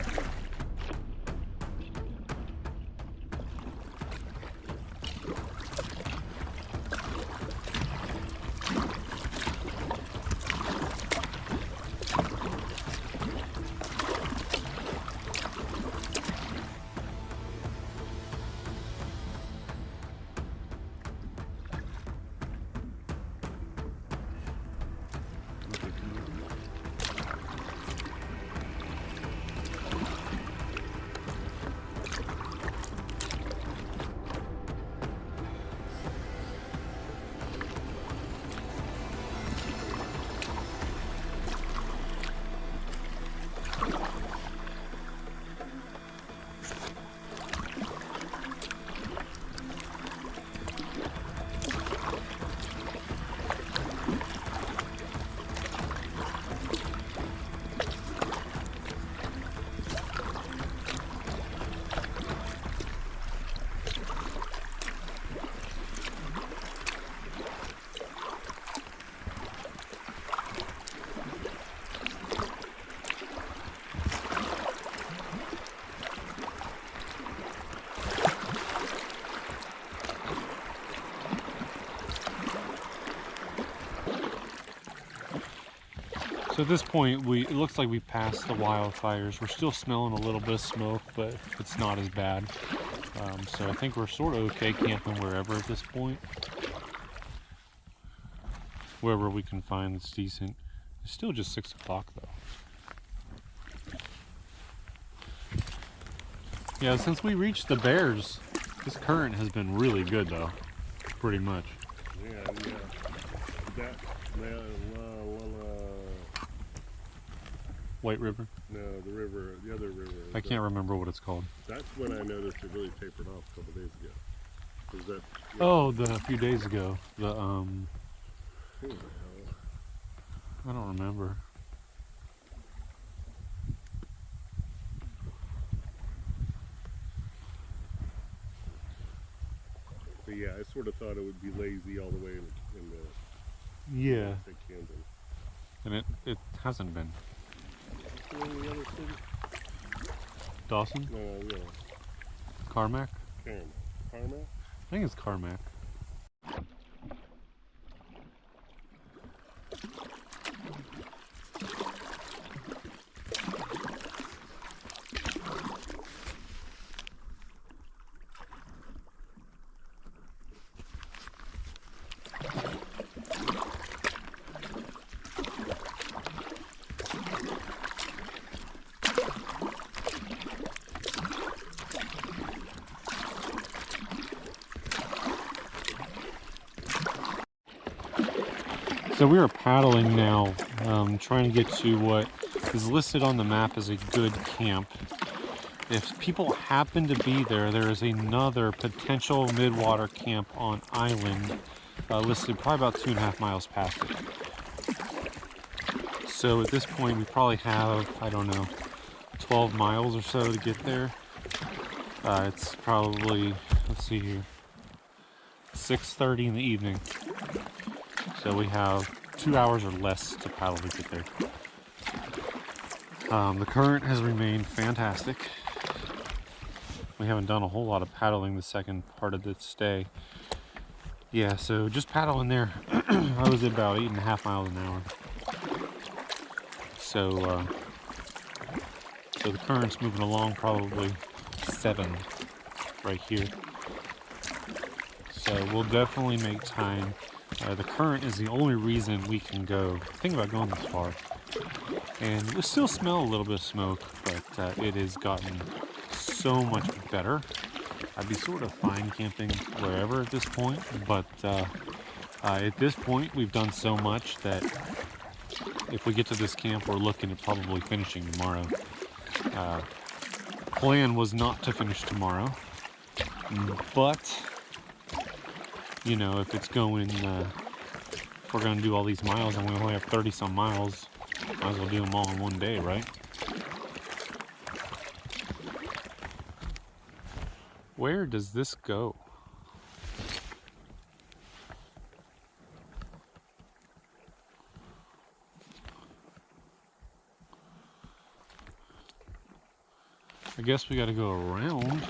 Speaker 1: So at this point, it looks like we passed the wildfires. We're still smelling a little bit of smoke, but it's not as bad. So I think we're sort of okay camping wherever at this point. Wherever we can find that's decent. It's still just 6 o'clock though. Yeah, since we reached the Bears, this current has been really good though, pretty much.
Speaker 4: Yeah.
Speaker 1: White River?
Speaker 4: No, the other river.
Speaker 1: I can't remember what it's called.
Speaker 4: That's when I noticed it really tapered off a couple days ago. Was that? Yeah.
Speaker 1: Oh, a few days ago.
Speaker 4: Who the hell?
Speaker 1: I don't remember.
Speaker 4: But yeah, I sort of thought it would be lazy all the way in the
Speaker 1: Yeah.
Speaker 4: Camden.
Speaker 1: And it hasn't been.
Speaker 4: What's the name of the other city?
Speaker 1: Dawson?
Speaker 4: No, yeah.
Speaker 1: Carmack?
Speaker 4: Carmack?
Speaker 1: I think it's Carmack. So we are paddling now, trying to get to what is listed on the map as a good camp. If people happen to be there, there is another potential mid-water camp on island listed probably about 2.5 miles past it. So at this point we probably have, I don't know, 12 miles or so to get there. It's probably, let's see here, 6:30 in the evening. So we have 2 hours or less to paddle to get there. The current has remained fantastic. We haven't done a whole lot of paddling the second part of this day. Yeah, so just paddling there, I was at about 8.5 miles an hour. So, so the current's moving along probably 7 right here. So we'll definitely make time. The current is the only reason we can go. Think about going this far. And we still smell a little bit of smoke, but it has gotten so much better. I'd be sort of fine camping wherever at this point, but at this point we've done so much that if we get to this camp, we're looking at probably finishing tomorrow. Plan was not to finish tomorrow, but you know, if it's going, if we're going to do all these miles and we only have 30 some miles, might as well do them all in one day, right? Where does this go? I guess we got to go around.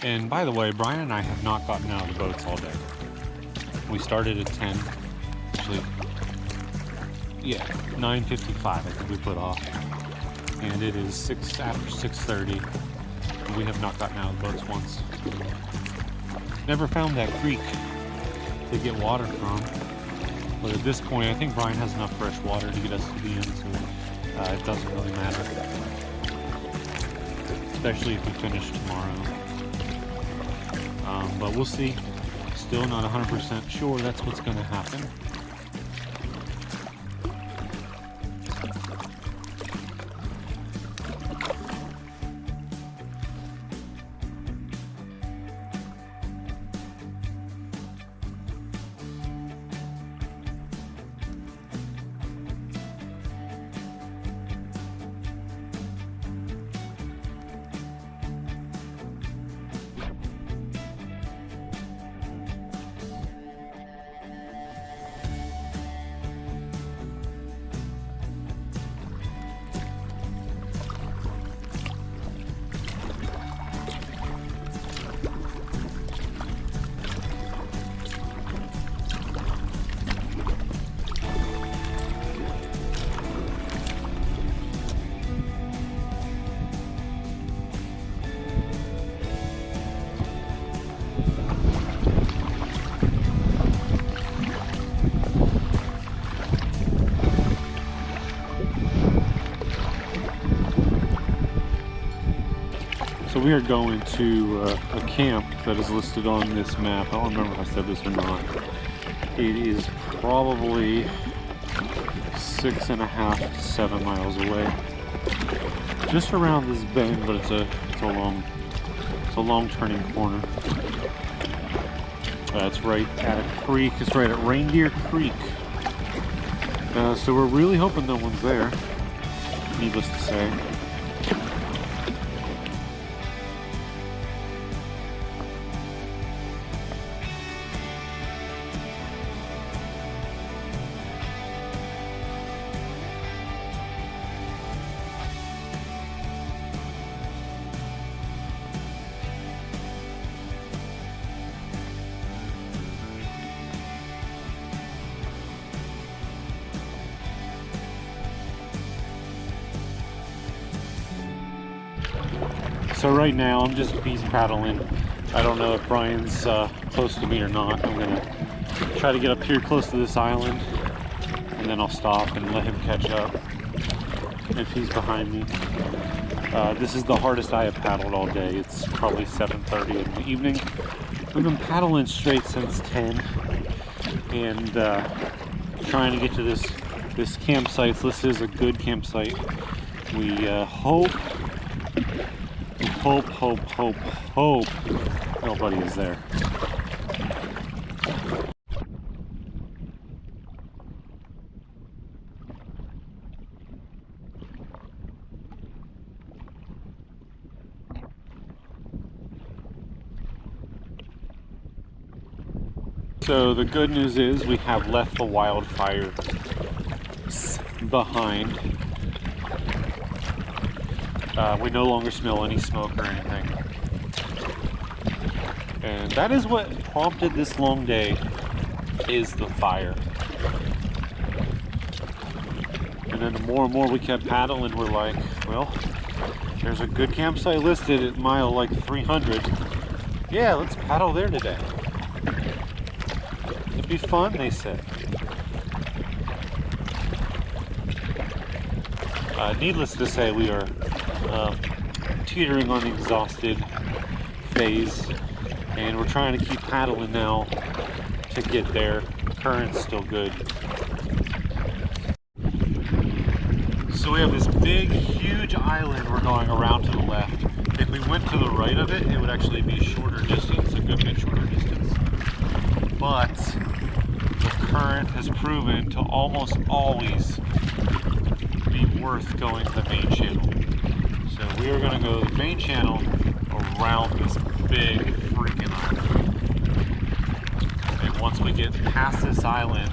Speaker 1: And by the way, Brian and I have not gotten out of the boats all day. We started at 10, actually, yeah, 9:55 I think we put off. And it is after 6:30, and we have not gotten out of the boats once. Never found that creek to get water from. But at this point, I think Brian has enough fresh water to get us to the end, so it doesn't really matter. Especially if we finish tomorrow. But we'll see. Still not 100% sure that's what's going to happen. So we are going to a camp that is listed on this map. I don't remember if I said this or not. It is probably 6.5 to 7 miles away. Just around this bend, but it's a long turning corner. It's right at a creek. It's right at Reindeer Creek. So we're really hoping no one's there, needless to say. So right now I'm just beast paddling. I don't know if Brian's close to me or not. I'm gonna try to get up here close to this island, and then I'll stop and let him catch up if he's behind me. This is the hardest I have paddled all day. It's probably 7:30 in the evening. We've been paddling straight since 10, and trying to get to this campsite. So this is a good campsite. We hope nobody is there. So the good news is we have left the wildfire behind. We no longer smell any smoke or anything. And that is what prompted this long day, is the fire. And then the more and more we kept paddling, we're like, well, there's a good campsite listed at mile like 300. Yeah, let's paddle there today. It'd be fun, they said. Needless to say, we are teetering on the exhausted phase, and we're trying to keep paddling now to get there. Current's still good. So we have this big, huge island we're going around to the left. If we went to the right of it, it would actually be a shorter distance, a good bit shorter distance. But the current has proven to almost always be worth going to the main channel. So we are going to go to the main channel around this big freaking island. And once we get past this island,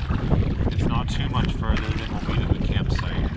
Speaker 1: it's not too much further, then we'll be to the campsite.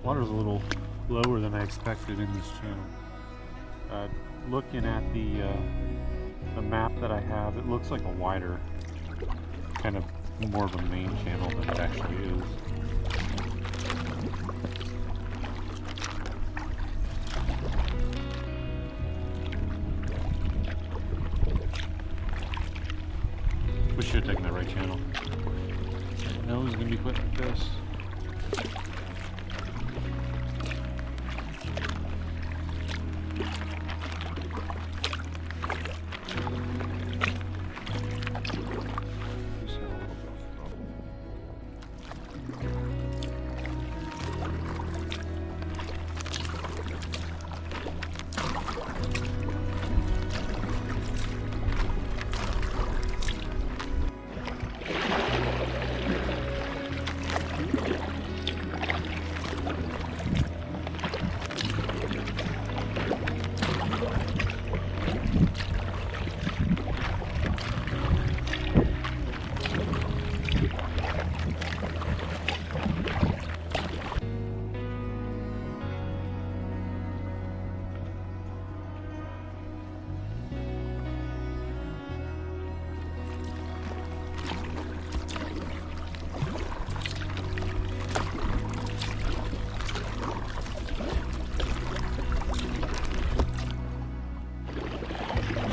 Speaker 1: Water's a little lower than I expected in this channel. Looking at the map that I have, it looks like a wider, kind of more of a main channel than it actually is. We should have taken the right channel. No, it's going to be quick like this.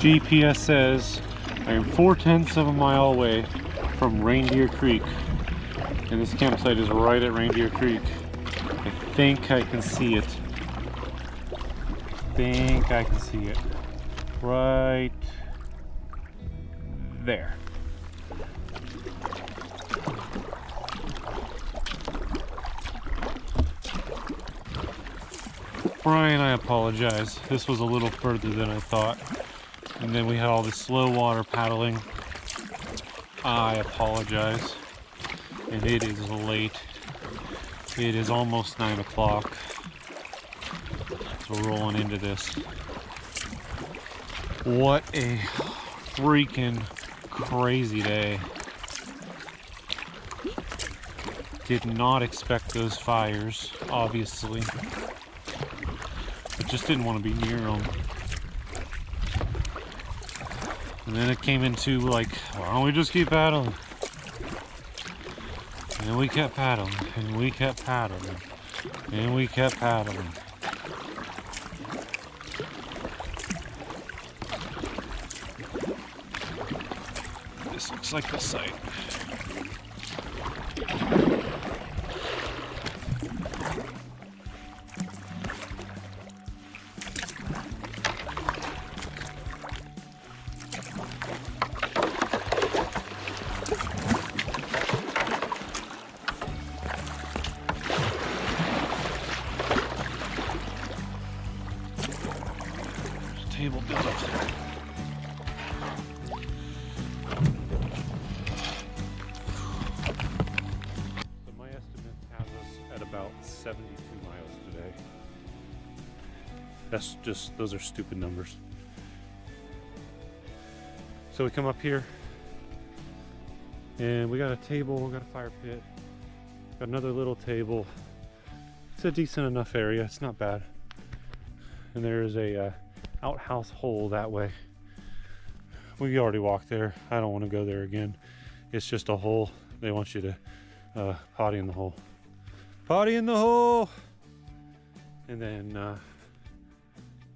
Speaker 1: GPS says I am 4/10 of a mile away from Reindeer Creek, and this campsite is right at Reindeer Creek. I think I can see it. Right there. Brian, I apologize. This was a little further than I thought. And then we had all this slow water paddling. I apologize. And it is late. It is almost 9 o'clock. So we're rolling into this. What a freaking crazy day. Did not expect those fires, obviously. But just didn't want to be near them. And then it came into like, why don't we just keep paddling? And we kept paddling, and we kept paddling, and we kept paddling. This looks like the site. Table built. So my estimate has us at about 72 miles today. That's just, those are stupid numbers. So we come up here and we got a table, we got a fire pit, got another little table. It's a decent enough area, it's not bad. And there is a outhouse hole that way. We already walked there. I don't want to go there again. It's just a hole. They want you to potty in the hole. Potty in the hole! And then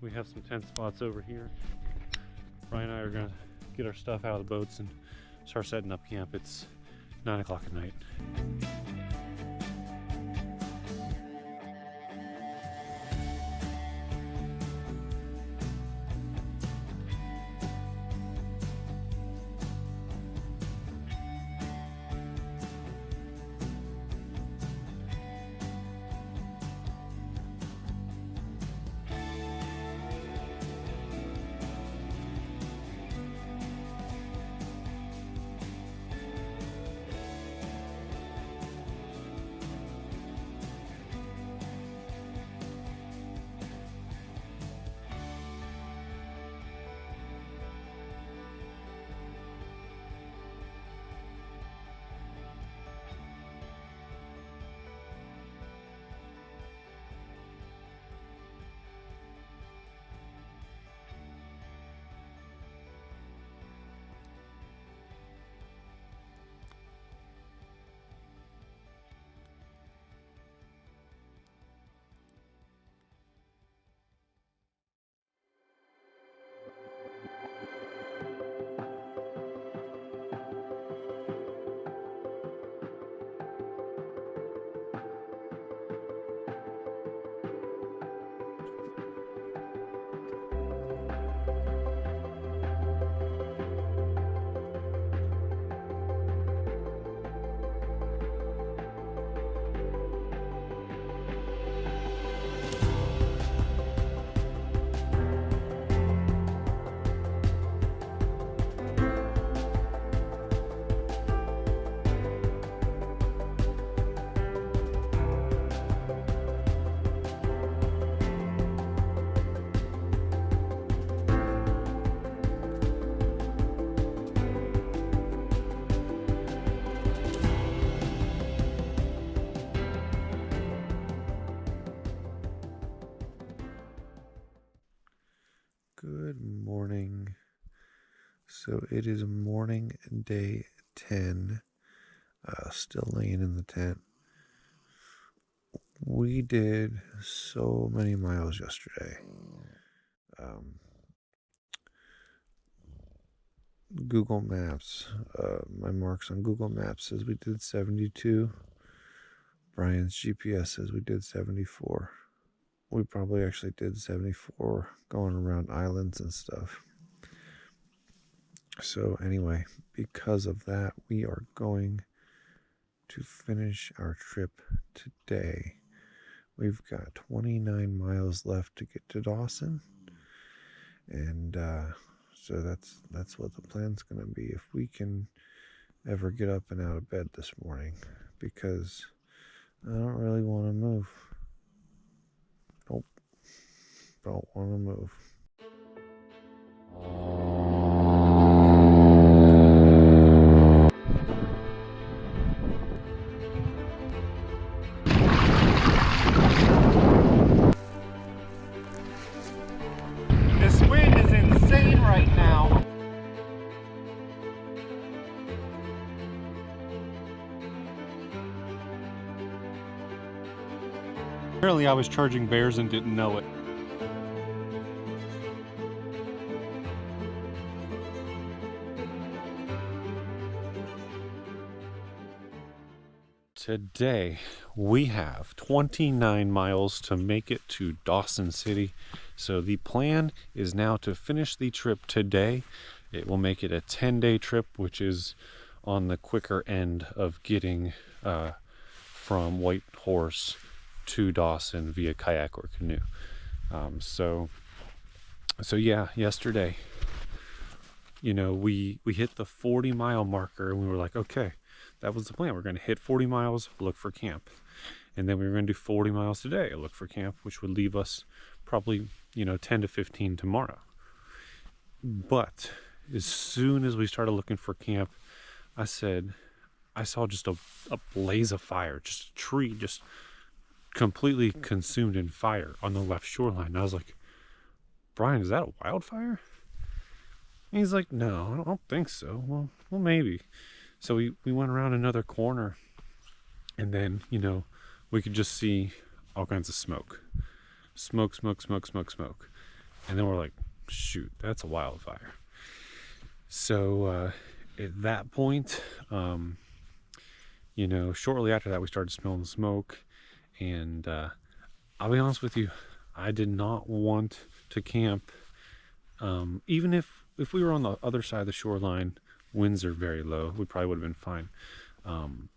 Speaker 1: we have some tent spots over here. Brian and I are gonna get our stuff out of the boats and start setting up camp. It's 9 o'clock at night. Good morning. So it is morning day 10. Still laying in the tent. We did so many miles yesterday. Google Maps, my marks on Google Maps says we did 72. Brian's GPS says we did 74. We probably actually did 74 going around islands and stuff. So anyway, because of that, we are going to finish our trip today. We've got 29 miles left to get to Dawson. And so that's what the plan's going to be if we can ever get up and out of bed this morning, because I don't really want to move. Nope. Don't want to move.
Speaker 8: This wind is insane right now.
Speaker 1: Apparently I was charging bears and didn't know it. Today we have 29 miles to make it to Dawson City. So the plan is now to finish the trip today. It will make it a 10-day trip, which is on the quicker end of getting from Whitehorse to Dawson via kayak or canoe. So yeah, yesterday, you know, we hit the 40-mile marker and we were like, okay, that was the plan. We're going to hit 40 miles, look for camp. And then we were going to do 40 miles today, look for camp, which would leave us probably, you know, 10 to 15 tomorrow. But as soon as we started looking for camp, I saw just a blaze of fire, just a tree, just completely consumed in fire on the left shoreline. And I was like, Brian, is that a wildfire? And he's like, no, I don't think so. Well, maybe. So we went around another corner, and then, you know, we could just see all kinds of smoke. Smoke. And then we're like, shoot, that's a wildfire. So at that point, you know, shortly after that, we started smelling the smoke. And I'll be honest with you, I did not want to camp. Even if we were on the other side of the shoreline, winds are very low, we probably would have been fine.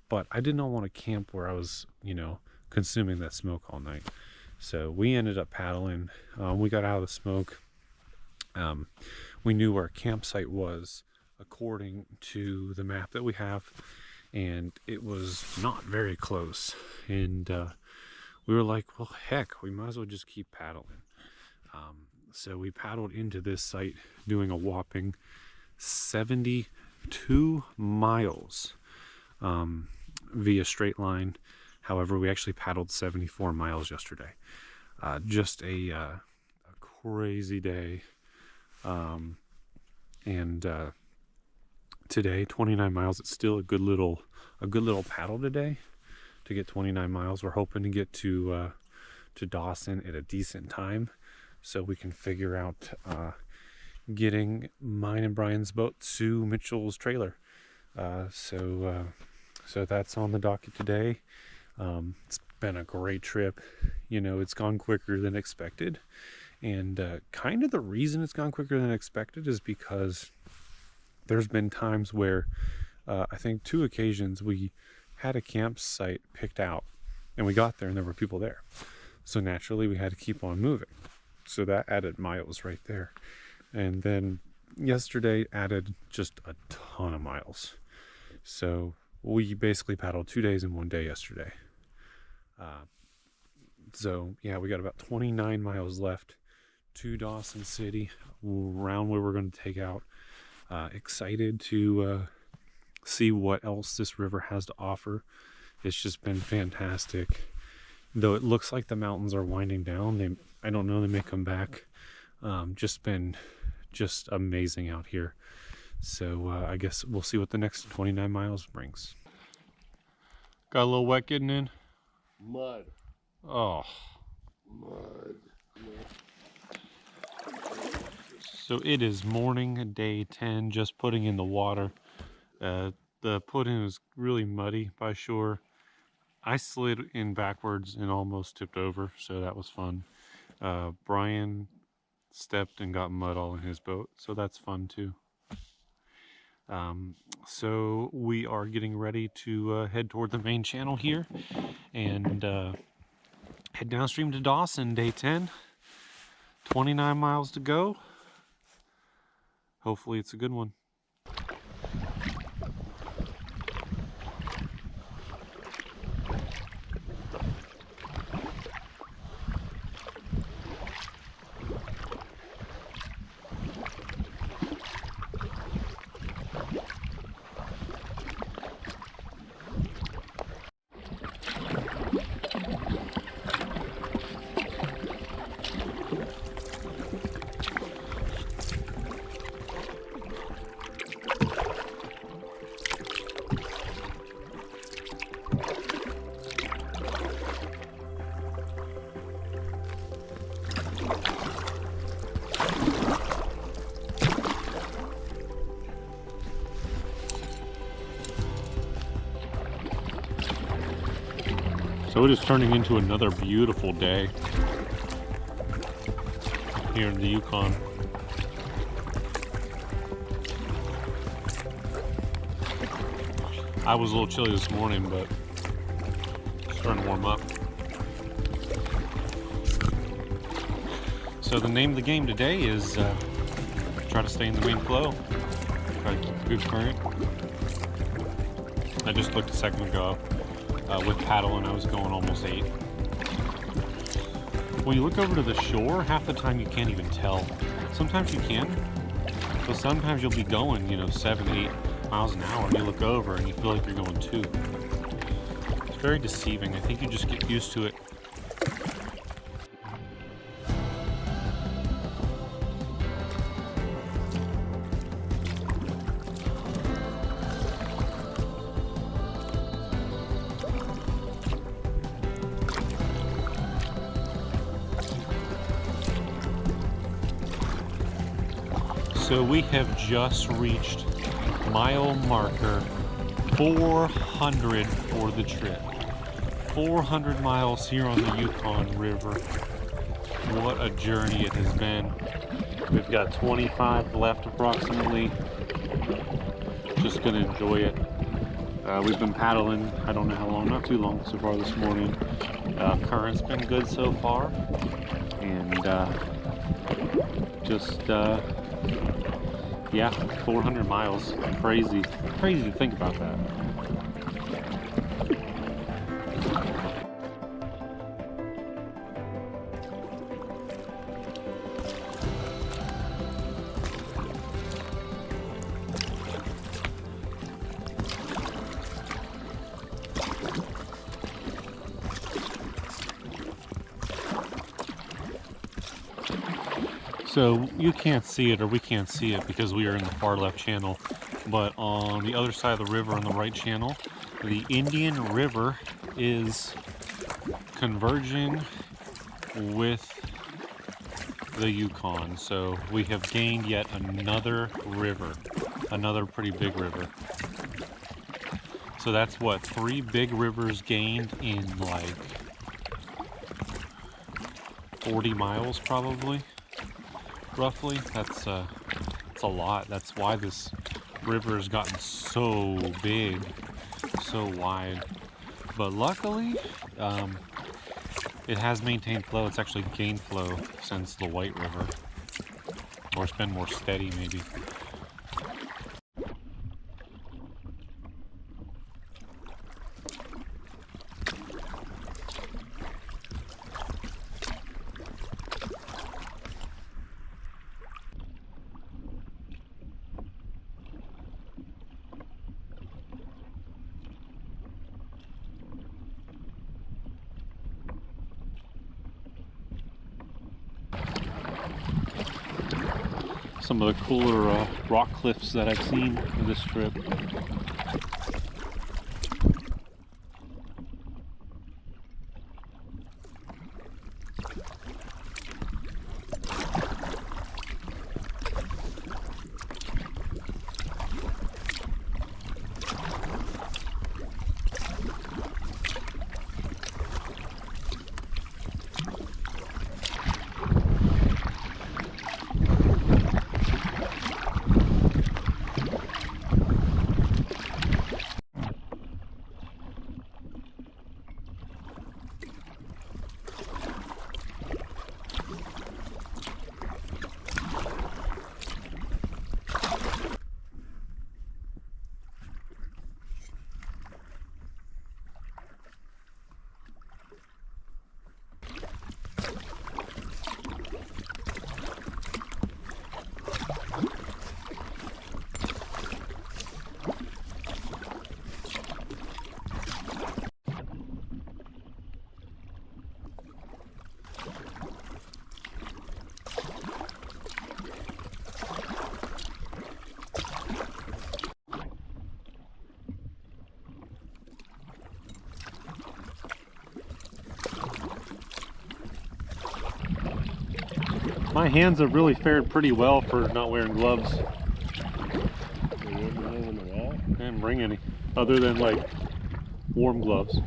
Speaker 1: But I did not want to camp where I was, you know, consuming that smoke all night. So we ended up paddling. We got out of the smoke. We knew where a campsite was according to the map that we have, and it was not very close. And we were like, well, heck, we might as well just keep paddling. So we paddled into this site, doing a whopping 72 miles via straight line. However, we actually paddled 74 miles yesterday. Just a crazy day. And today, 29 miles. It's still a good little paddle today to get 29 miles. We're hoping to get to Dawson at a decent time, so we can figure out getting mine and Brian's boat to Mitchell's trailer. So that's on the docket today. It's been a great trip. You know, it's gone quicker than expected. And kind of the reason it's gone quicker than expected is because there's been times where I think 2 occasions we had a campsite picked out and we got there and there were people there. So naturally we had to keep on moving. So that added miles right there. And then yesterday added just a ton of miles. So we basically paddled 2 days in 1 day yesterday. So yeah, we got about 29 miles left to Dawson City, around where we're going to take out. Excited to see what else this river has to offer. It's just been fantastic. Though it looks like the mountains are winding down, I don't know, they may come back. Just been amazing out here. So I guess we'll see what the next 29 miles brings. Got a little wet getting in?
Speaker 4: Mud.
Speaker 1: Oh.
Speaker 4: Mud.
Speaker 1: So it is morning, day 10, just putting in the water. The put-in was really muddy by shore. I slid in backwards and almost tipped over, so that was fun. Brian stepped and got mud all in his boat, so that's fun too. So we are getting ready to head toward the main channel here and head downstream to Dawson, day 10. 29 miles to go. Hopefully it's a good one. So it is turning into another beautiful day here in the Yukon. I was a little chilly this morning, but it's starting to warm up. So the name of the game today is try to stay in the main flow, try to keep a good current. I just looked a second ago with paddle and I was going almost 8. When you look over to the shore, half the time you can't even tell. Sometimes you can, but sometimes you'll be going, 7, 8 miles an hour and you look over and you feel like you're going 2. It's very deceiving. I think you just get used to it. So we have just reached mile marker 400 for the trip. 400 miles here on the Yukon River. What a journey it has been. We've got 25 left approximately. Just gonna enjoy it. We've been paddling, I don't know how long, not too long so far this morning. Current's been good so far. And yeah, 400 miles. Crazy. Crazy to think about that. So you can't see it, or we can't see it because we are in the far left channel, but on the other side of the river on the right channel, the Indian River is converging with the Yukon. So we have gained yet another river, another pretty big river. So that's what, 3 big rivers gained in like 40 miles probably. Roughly, that's a lot. That's why this river has gotten so big, so wide. But luckily, it has maintained flow. It's actually gained flow since the White River, or it's been more steady maybe. Some of the cooler rock cliffs that I've seen in this trip. My hands have really fared pretty well for not wearing gloves. I didn't bring any, other than like warm gloves.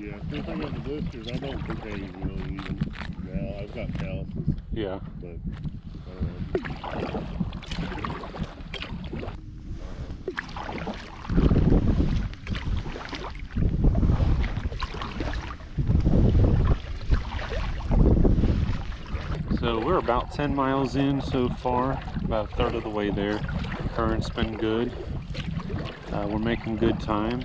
Speaker 4: Yeah, since I got the blisters, I don't think I even really need them. Now I've got calluses,
Speaker 1: Yeah.
Speaker 4: but I don't know.
Speaker 1: So we're about 10 miles in so far, about a third of the way there. Current's been good. We're making good time.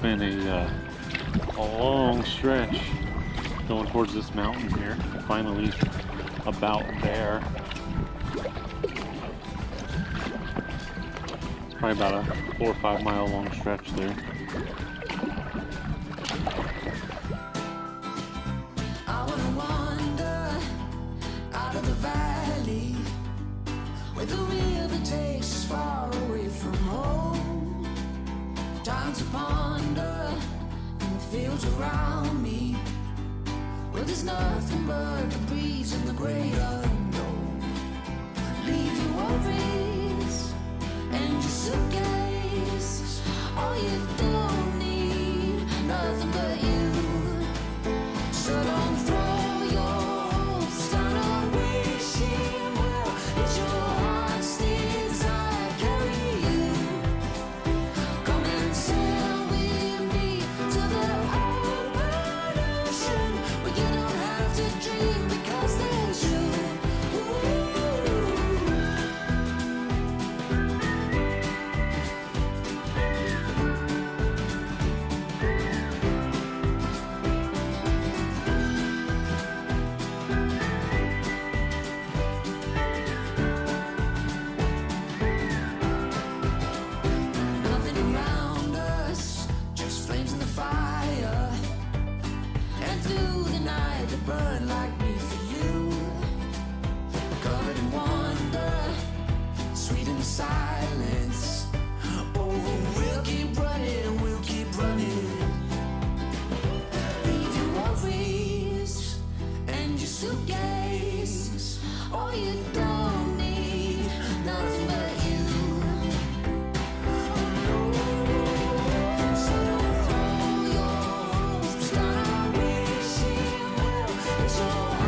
Speaker 1: Been a long stretch going towards this mountain here. Finally about there. It's probably about a 4 or 5 mile long stretch there.
Speaker 7: I wanna wander out of the valley where the river takes us far away from home. Time to ponder in the fields around me where there's nothing but the breeze and the great unknown. Leave your worries and your suitcase. All you don't need, nothing but you. So don't throw your hopes down a wishing well. It's your heart's desire carry you. Come and sail with me to the open ocean where you don't have to dream because there's you. Nothing around us, just flames in the fire. And through the night they burn like me for you. Covered in wonder, sweet in silence. Oh, we'll keep running and we'll keep running. Leave your worries and your suitcase. All you don't need, nothing but you. So don't throw your hopes down a wishing well. It's your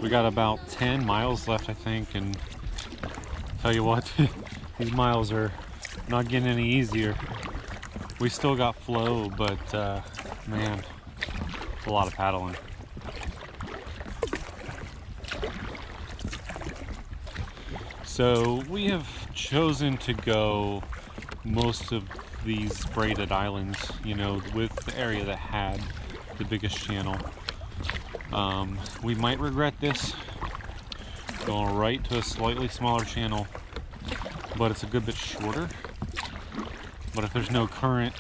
Speaker 1: We got about 10 miles left, I think, and tell you what, these miles are not getting any easier. We still got flow, but man, it's a lot of paddling. So we have chosen to go most of these braided islands, you know, with the area that had the biggest channel. We might regret this, going right to a slightly smaller channel, but it's a good bit shorter. But if there's no current,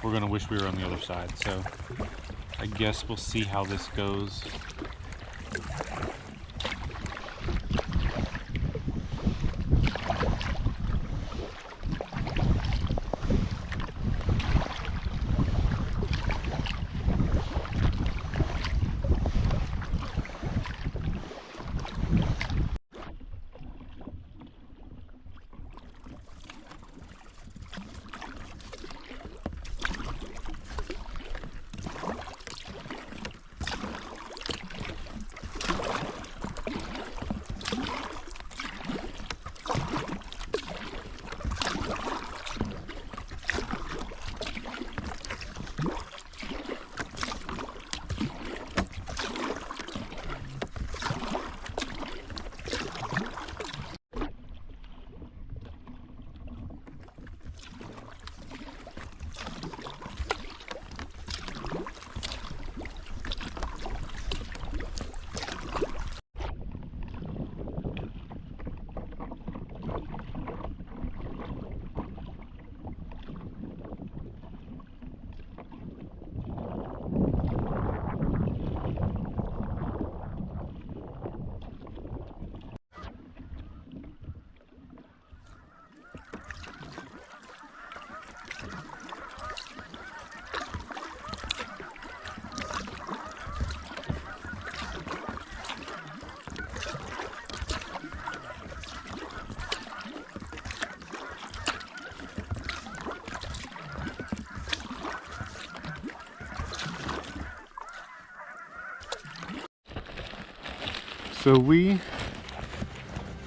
Speaker 1: we're gonna wish we were on the other side. So I guess we'll see how this goes. So we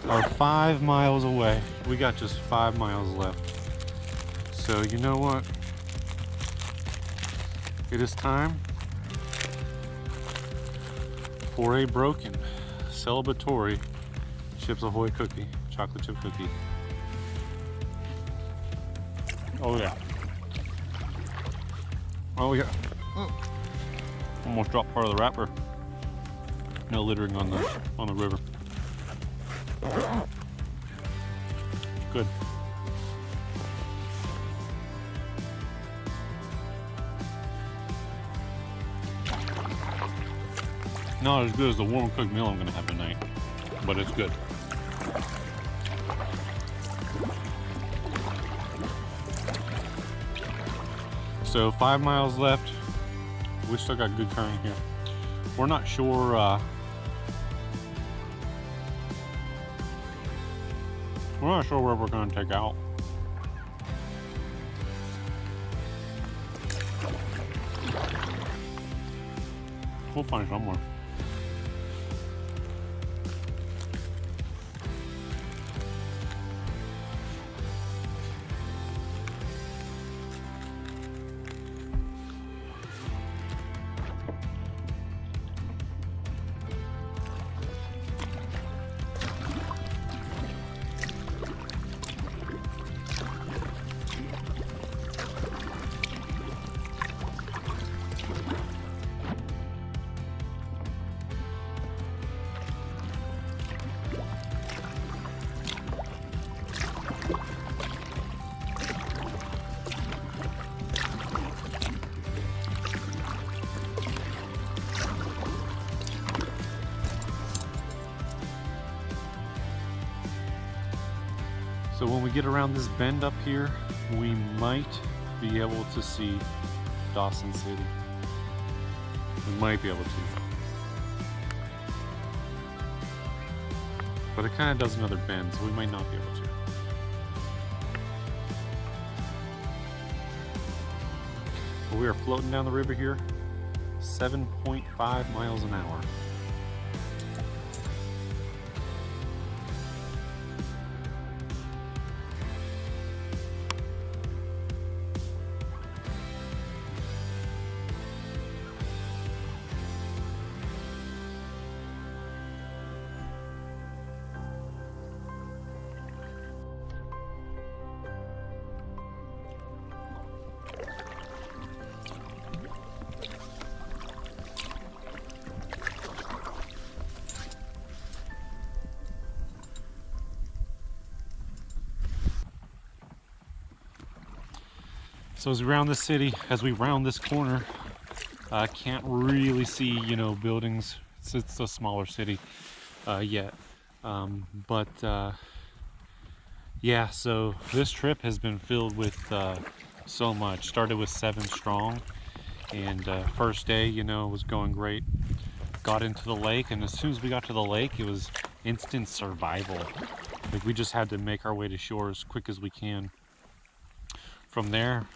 Speaker 1: are 5 miles away. We got just 5 miles left. So you know what? It is time for a broken celebratory Chips Ahoy cookie, chocolate chip cookie. Oh yeah. Oh yeah. Almost dropped part of the wrapper. No littering on the river. Good. Not as good as the warm cooked meal I'm gonna have tonight, but it's good. So 5 miles left. We still got good current here. We're not sure. We're not sure where we're going to take out. We'll find somewhere. So when we get around this bend up here, we might be able to see Dawson City. We might be able to. But it kind of does another bend, so we might not be able to. But we are floating down the river here. 7.5 miles an hour. So as we round this city, as we round this corner, I can't really see, you know, buildings. It's a smaller city yet. Yeah, so this trip has been filled with so much. Started with 7 strong, and first day, you know, was going great. Got into the lake, and as soon as we got to the lake, it was instant survival. Like, we just had to make our way to shore as quick as we can. From there,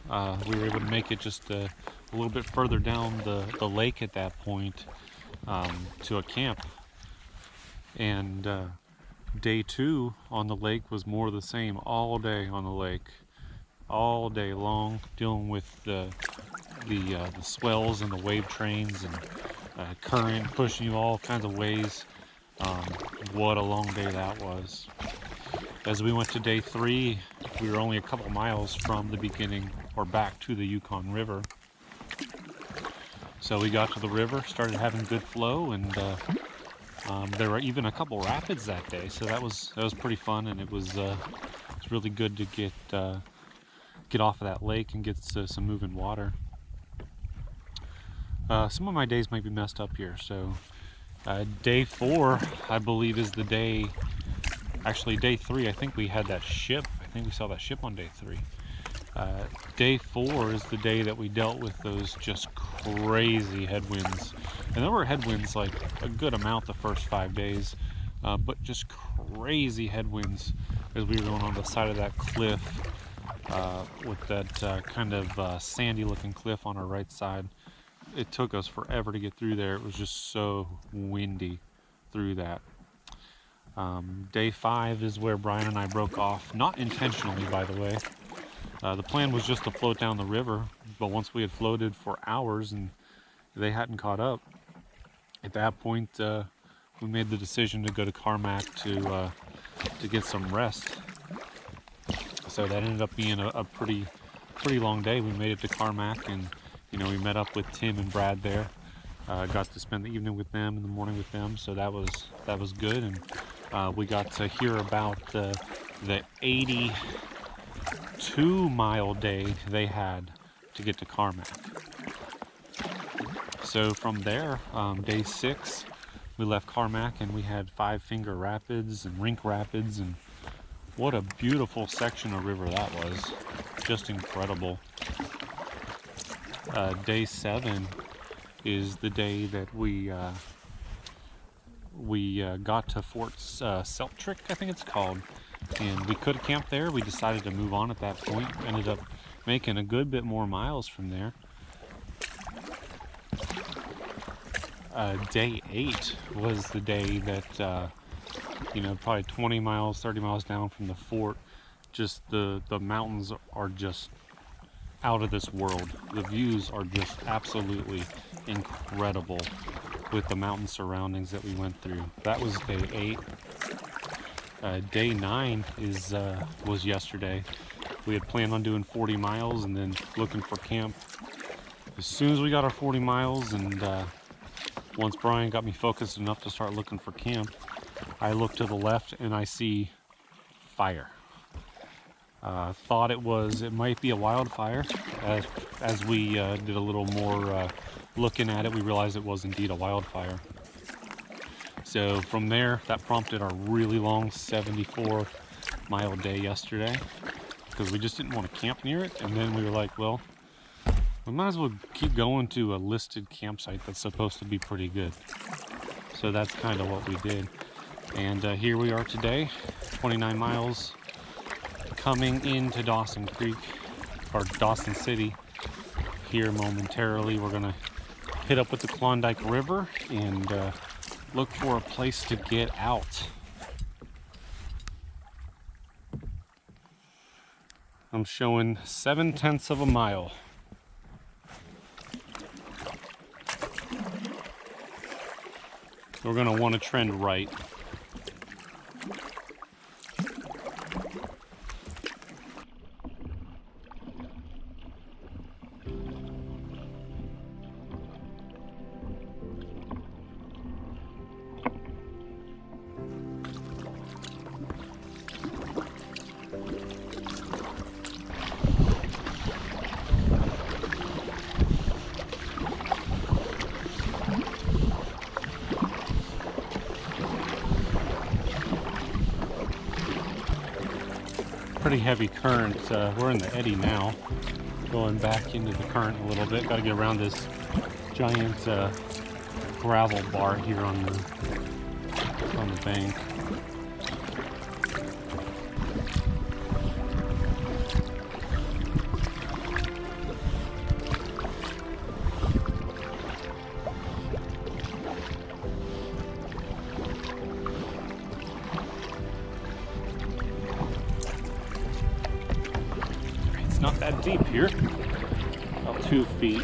Speaker 1: we were able to make it just a little bit further down the lake at that point to a camp. And day 2 on the lake was more of the same. All day on the lake, all day long, dealing with the swells and the wave trains and current pushing you all kinds of ways. What a long day that was. As we went to day 3, we were only a couple miles from the beginning, or back to the Yukon River. So we got to the river, started having good flow, and there were even a couple rapids that day. So that was pretty fun, and it was really good to get off of that lake and get some moving water. Some of my days might be messed up here. So day 4, I believe, is the day. Actually, day 3, I think we had that ship. I think we saw that ship on day 3. Day 4 is the day that we dealt with those just crazy headwinds. And there were headwinds like a good amount the first 5 days, but just crazy headwinds as we were going on the side of that cliff with that kind of sandy looking cliff on our right side. It took us forever to get through there. It was just so windy through that. Day 5 is where Brian and I broke off, not intentionally, by the way. The plan was just to float down the river, but once we had floated for hours and they hadn't caught up, at that point we made the decision to go to Carmacks to get some rest. So that ended up being a pretty long day. We made it to Carmacks, and you know, we met up with Tim and Brad there. Got to spend the evening with them and the morning with them, so that was good. And we got to hear about the 82-mile day they had to get to Carmacks. So from there, day 6, we left Carmacks and we had 5 Finger Rapids and Rink Rapids, and what a beautiful section of river that was. Just incredible. Day 7 is the day that we got to Fort Selkirk, I think it's called, and we could have camped there. We decided to move on at that point. Ended up making a good bit more miles from there. Day 8 was the day that you know, probably 20 miles, 30 miles down from the fort, just the mountains are just out of this world. The views are just absolutely incredible with the mountain surroundings that we went through. That was day 8. Day 9 was yesterday. We had planned on doing 40 miles and then looking for camp. As soon as we got our 40 miles and once Brian got me focused enough to start looking for camp, I look to the left and I see fire. Thought it might be a wildfire. As we did a little more looking at it, we realized it was indeed a wildfire. So from there, that prompted our really long 74-mile day yesterday, because we just didn't want to camp near it. And then we were like, well, we might as well keep going to a listed campsite that's supposed to be pretty good. So that's kind of what we did. And here we are today, 29 miles, coming into Dawson Creek, or Dawson City. Here momentarily, we're gonna hit up with the Klondike River and look for a place to get out. I'm showing 7/10 of a mile. We're gonna want to trend right. Pretty heavy current. We're in the eddy now, going back into the current a little bit. Got to get around this giant gravel bar here on the bank. Not that deep here, about 2 feet.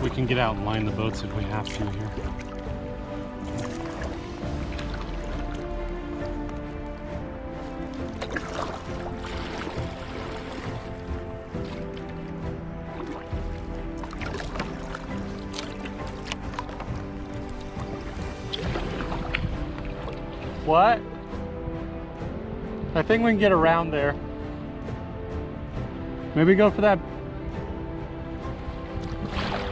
Speaker 1: We can get out and line the boats if we have to here. What? I think we can get around there. Maybe go for that.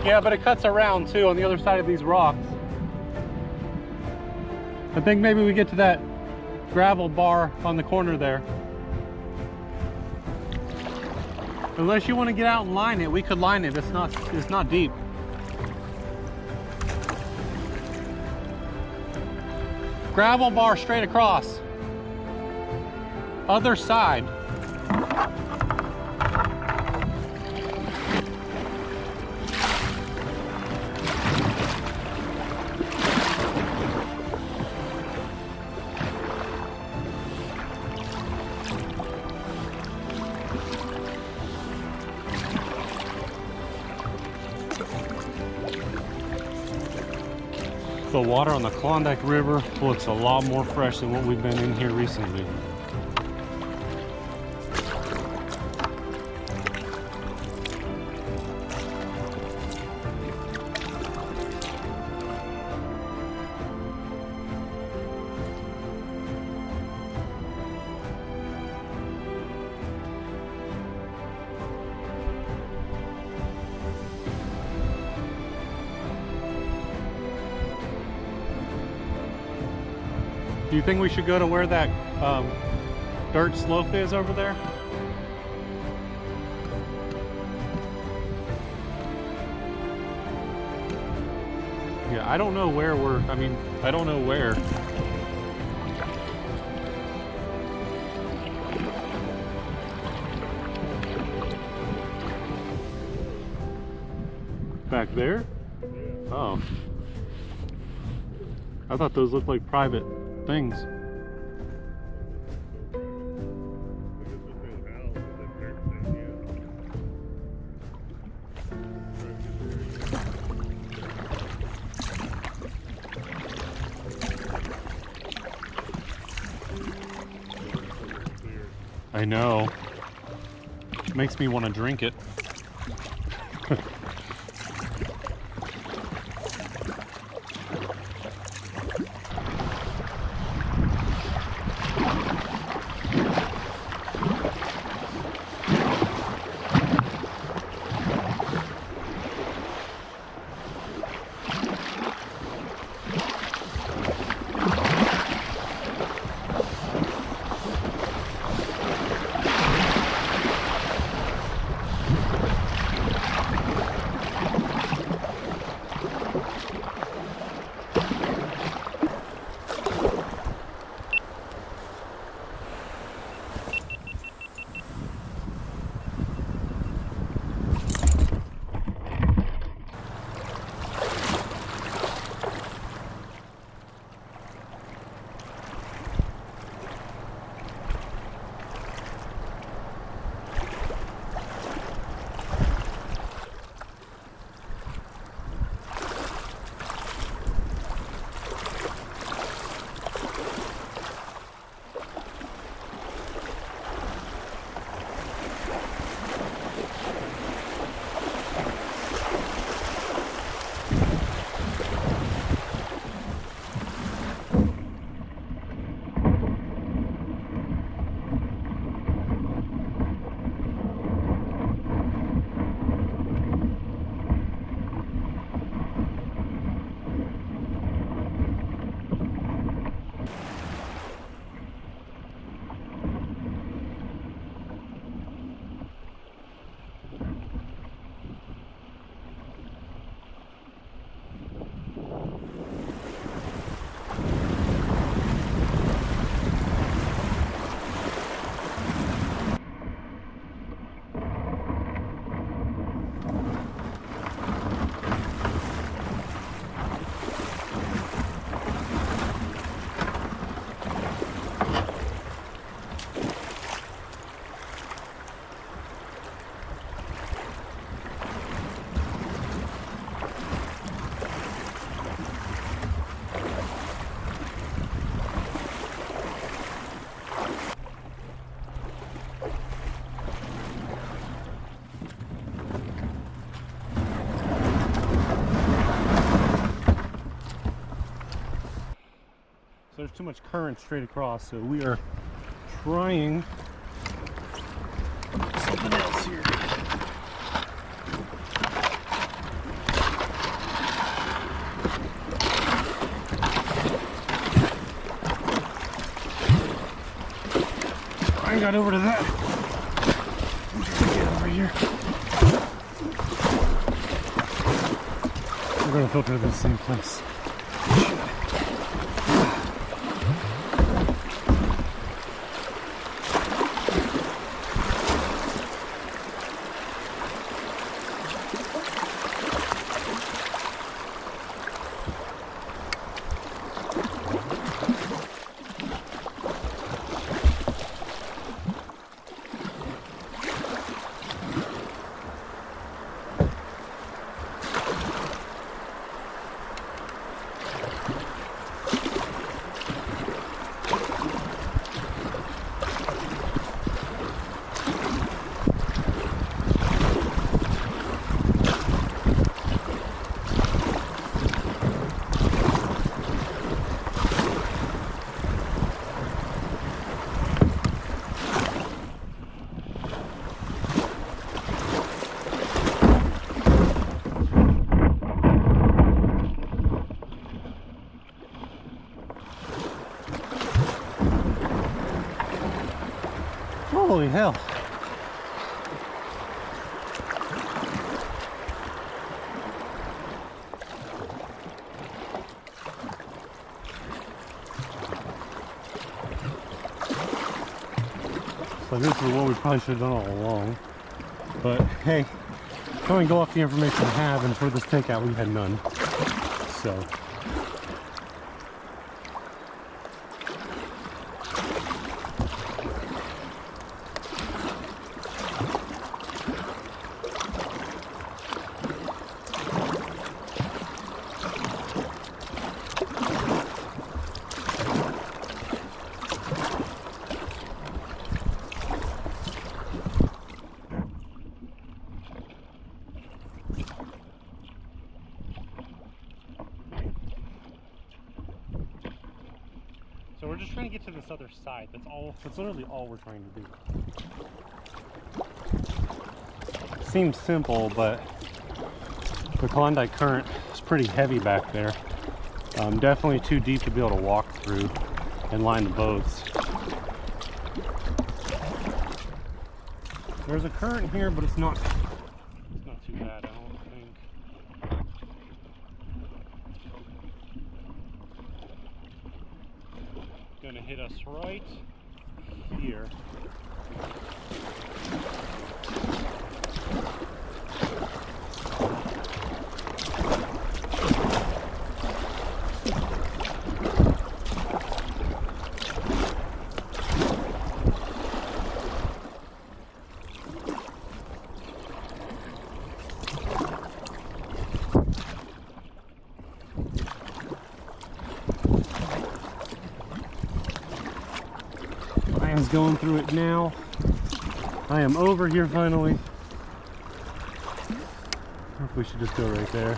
Speaker 1: Yeah, but it cuts around too on the other side of these rocks. I think maybe we get to that gravel bar on the corner there. Unless you want to get out and line it, we could line it. It's not deep. Gravel bar straight across. Other side. The water on the Klondike River looks a lot more fresh than what we've been in here recently. Do you think we should go to where that dirt slope is over there? Yeah, I don't know where I don't know where. Back there? Oh. I thought those looked like private things. I know. Makes me want to drink it. So there's too much current straight across, so we are trying something else here. I got over to that. Get over here. We're gonna filter to the same place. Holy hell. So this is what we probably should have done all along. But hey, can we go off the information we have, and for this takeout we had none. So we're just trying to get to this other side. That's literally all we're trying to do. Seems simple, but the Klondike current is pretty heavy back there. Definitely too deep to be able to walk through and line the boats. There's a current here, but it's not too bad, I don't think. Gonna hit us right here. Ryan's going through it now. I am over here finally. I think we should just go right there.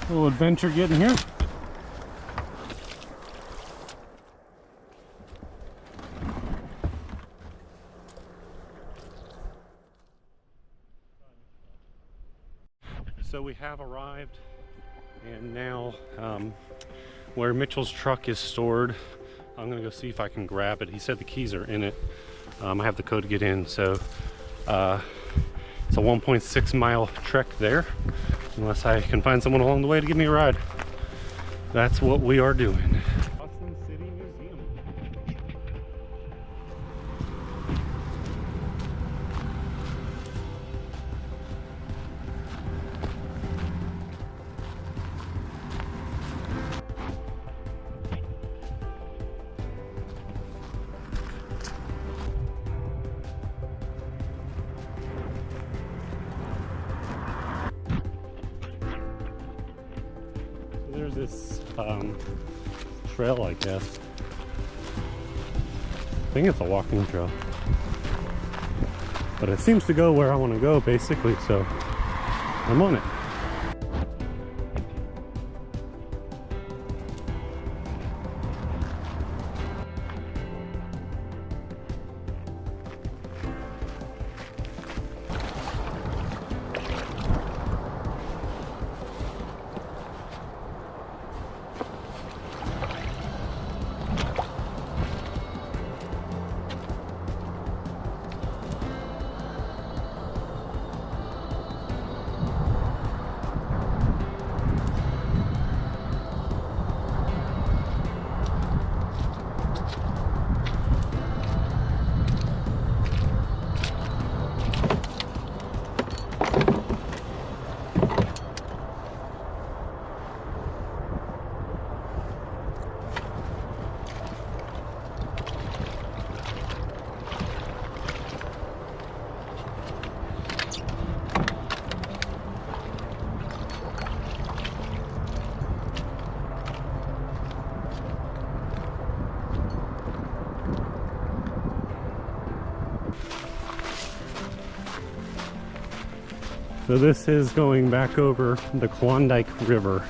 Speaker 1: Little adventure getting here. So we have arrived, and now where Mitchell's truck is stored, I'm gonna go see if I can grab it. He said the keys are in it. I have the code to get in, so it's a 1.6 mile trek there. Unless I can find someone along the way to give me a ride. That's what we are doing. Dawson City Museum. this trail, I guess. I think it's a walking trail. But it seems to go where I want to go, basically, so I'm on it. So this is going back over the Klondike River.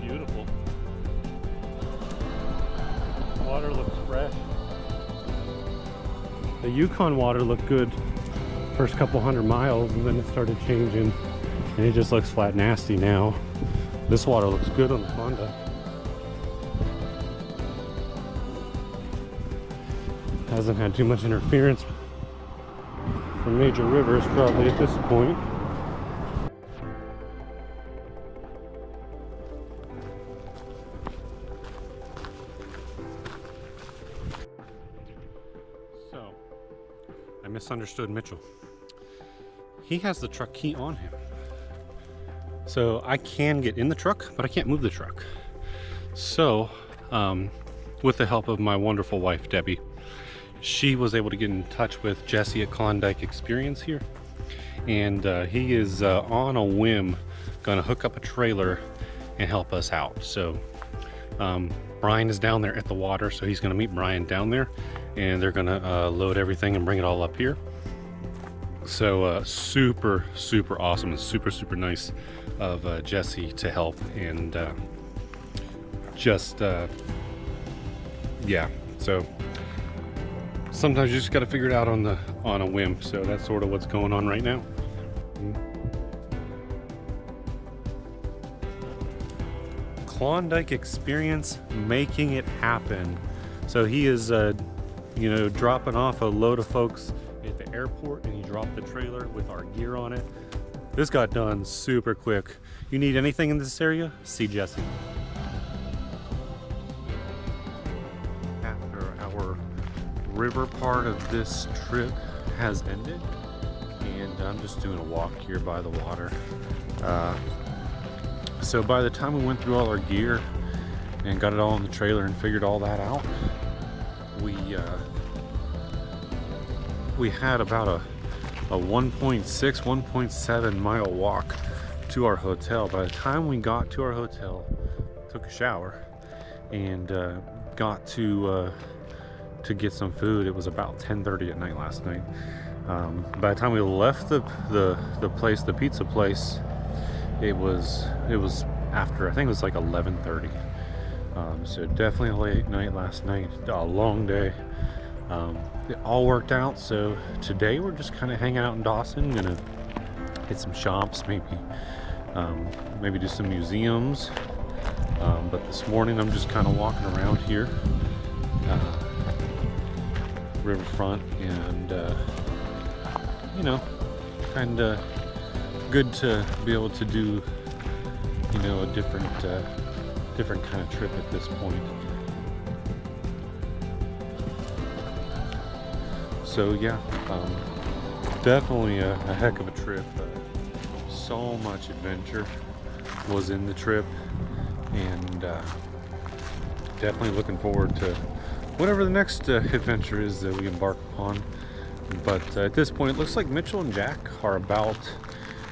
Speaker 1: Beautiful. Water looks fresh. The Yukon water looked good first couple hundred miles, and then it started changing and it just looks flat nasty now. This water looks good on the Klondike. Hasn't had too much interference from major rivers probably at this point. So, I misunderstood Mitchell. He has the truck key on him. So I can get in the truck, but I can't move the truck. So, with the help of my wonderful wife, Debbie, she was able to get in touch with Jesse at Klondike Experience here, and he is on a whim gonna hook up a trailer and help us out. So Brian is down there at the water, so he's gonna meet Brian down there, and they're gonna load everything and bring it all up here. So super awesome and super nice of Jesse to help, and yeah, so sometimes you just got to figure it out on a whim. So that's sort of what's going on right now. Klondike Experience making it happen. So he is you know, dropping off a load of folks at the airport, and he dropped the trailer with our gear on it. This got done super quick. You need anything in this area? See Jesse. After our river part of this trip has ended, and I'm just doing a walk here by the water. So by the time we went through all our gear and got it all in the trailer and figured all that out, we had about a 1.6, 1.7 mile walk to our hotel. By the time we got to our hotel, took a shower, and got to get some food, it was about 10:30 at night last night. By the time we left the place, the pizza place, it was after, I think it was like 11:30. So definitely a late night last night, a long day. It all worked out. So today we're just kind of hanging out in Dawson, gonna hit some shops, maybe do some museums. But this morning I'm just kind of walking around here, riverfront, and you know, kind of good to be able to do, you know, a different kind of trip at this point. So yeah, definitely a heck of a trip. So much adventure was in the trip, and definitely looking forward to whatever the next adventure is that we embark upon. But at this point, it looks like Mitchell and Jack are about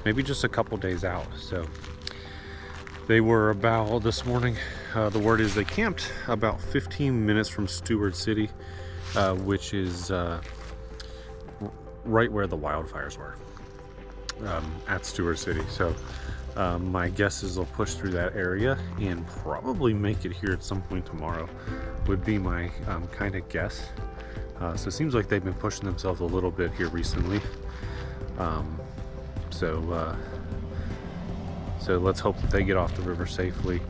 Speaker 1: maybe just a couple days out. So they were about this morning. The word is they camped about 15 minutes from Dawson City, which is right where the wildfires were, at Dawson City. So my guess is they'll push through that area and probably make it here at some point tomorrow, would be my kind of guess. So it seems like they've been pushing themselves a little bit here recently. So let's hope that they get off the river safely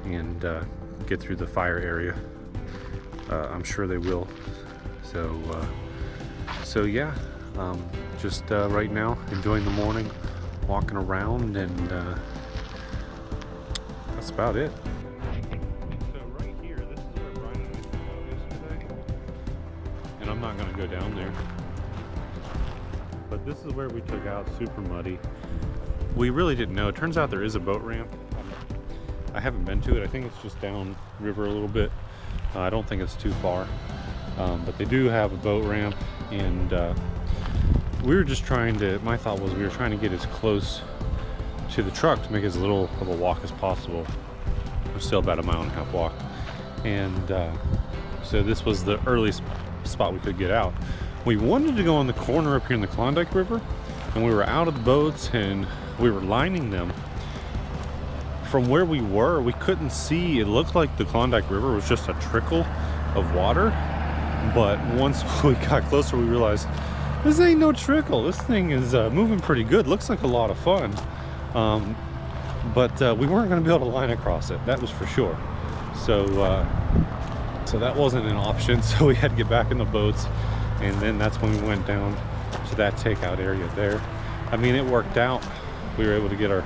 Speaker 1: and get through the fire area. I'm sure they will. So yeah, just right now enjoying the morning, walking around, and that's about it. So right here, this is where Brian and I took out yesterday, and I'm not going to go down there, but this is where we took out. Super muddy. We really didn't know. It turns out there is a boat ramp. I haven't been to it. I think it's just down river a little bit. I don't think it's too far, but they do have a boat ramp, and we were just trying to, my thought was we were trying to get as close to the truck to make as little of a walk as possible. It was still about a 1.5 mile walk, and so this was the earliest spot we could get out. We wanted to go on the corner up here in the Klondike River, and we were out of the boats and we were lining them. From where we were, we couldn't see. It looked like the Klondike River was just a trickle of water, but once we got closer, we realized this ain't no trickle. This thing is moving pretty good. Looks like a lot of fun, but we weren't going to be able to line across it, that was for sure. So that wasn't an option, so we had to get back in the boats, and then that's when we went down to that takeout area there. I mean, it worked out. We were able to get our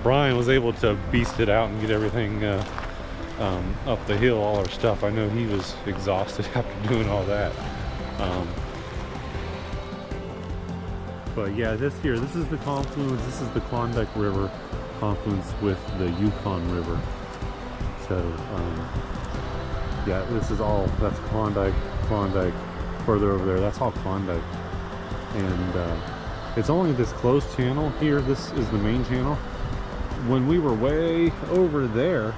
Speaker 1: Brian was able to beast it out and get everything up the hill, all our stuff. I know he was exhausted after doing all that. But yeah, this is the confluence. This is the Klondike River confluence with the Yukon River. So yeah, this is all, that's Klondike, further over there, that's all Klondike. And it's only this closed channel here. This is the main channel. When we were way over there,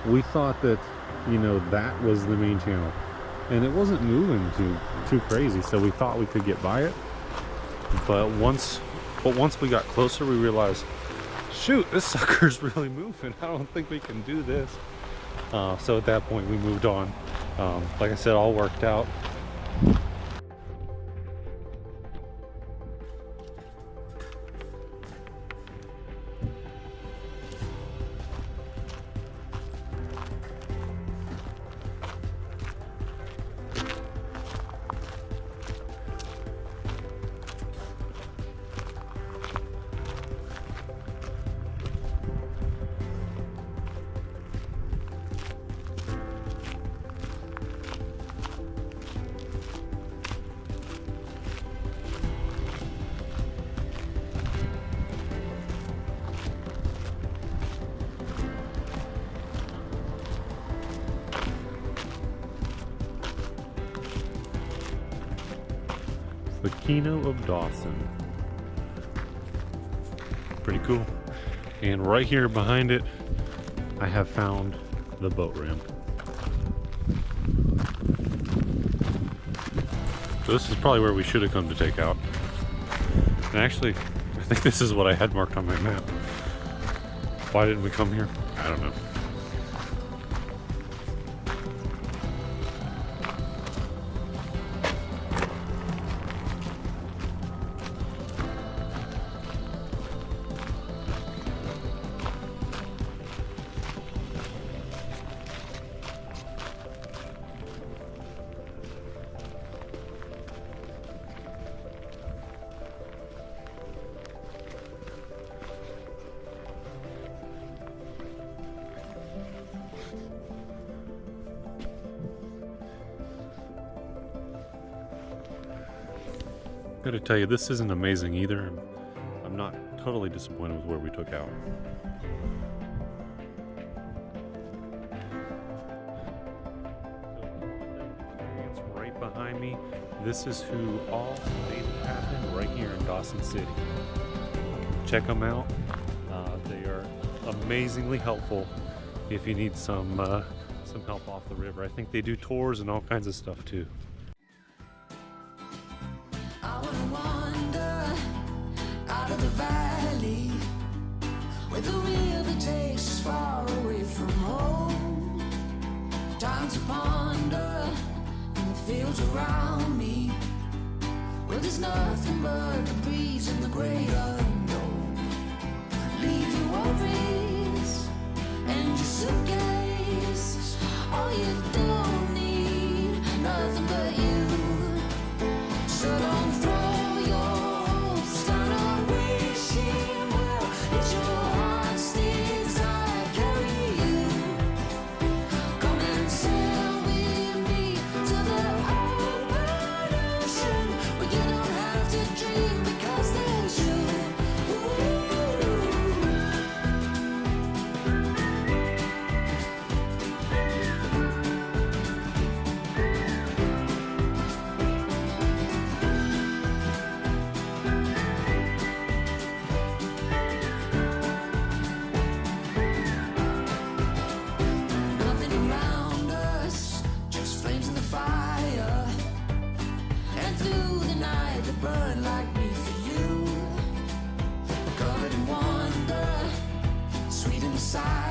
Speaker 1: we thought that, you know, that was the main channel, and it wasn't moving too crazy, so we thought we could get by it. But once we got closer, we realized, shoot, this sucker's really moving. I don't think we can do this. So at that point, we moved on. Like I said, all worked out. The Kino of Dawson. Pretty cool. And right here behind it, I have found the boat ramp. So this is probably where we should have come to take out. And actually, I think this is what I had marked on my map. Why didn't we come here? I don't know. Gotta tell you, this isn't amazing either. I'm not totally disappointed with where we took out. It's right behind me, this is who all made it happen right here in Dawson City. Check them out. They are amazingly helpful if you need some help off the river. I think they do tours and all kinds of stuff too.
Speaker 7: I wanna wander out of the valley where the river takes us far away from home. Time to ponder in the fields around me where there's nothing but the breeze and the great unknown. Leave your worries and your suitcase. All you don't need, nothing but you. So don't throw your hopes down a wishing well. Let your heart's desire carry you. Come and sail with me to the open ocean where you don't have to dream because there's you. Nothing around us, just flames in the fire. And through the night they burn like me for you. Covered in wonder, sweet inside.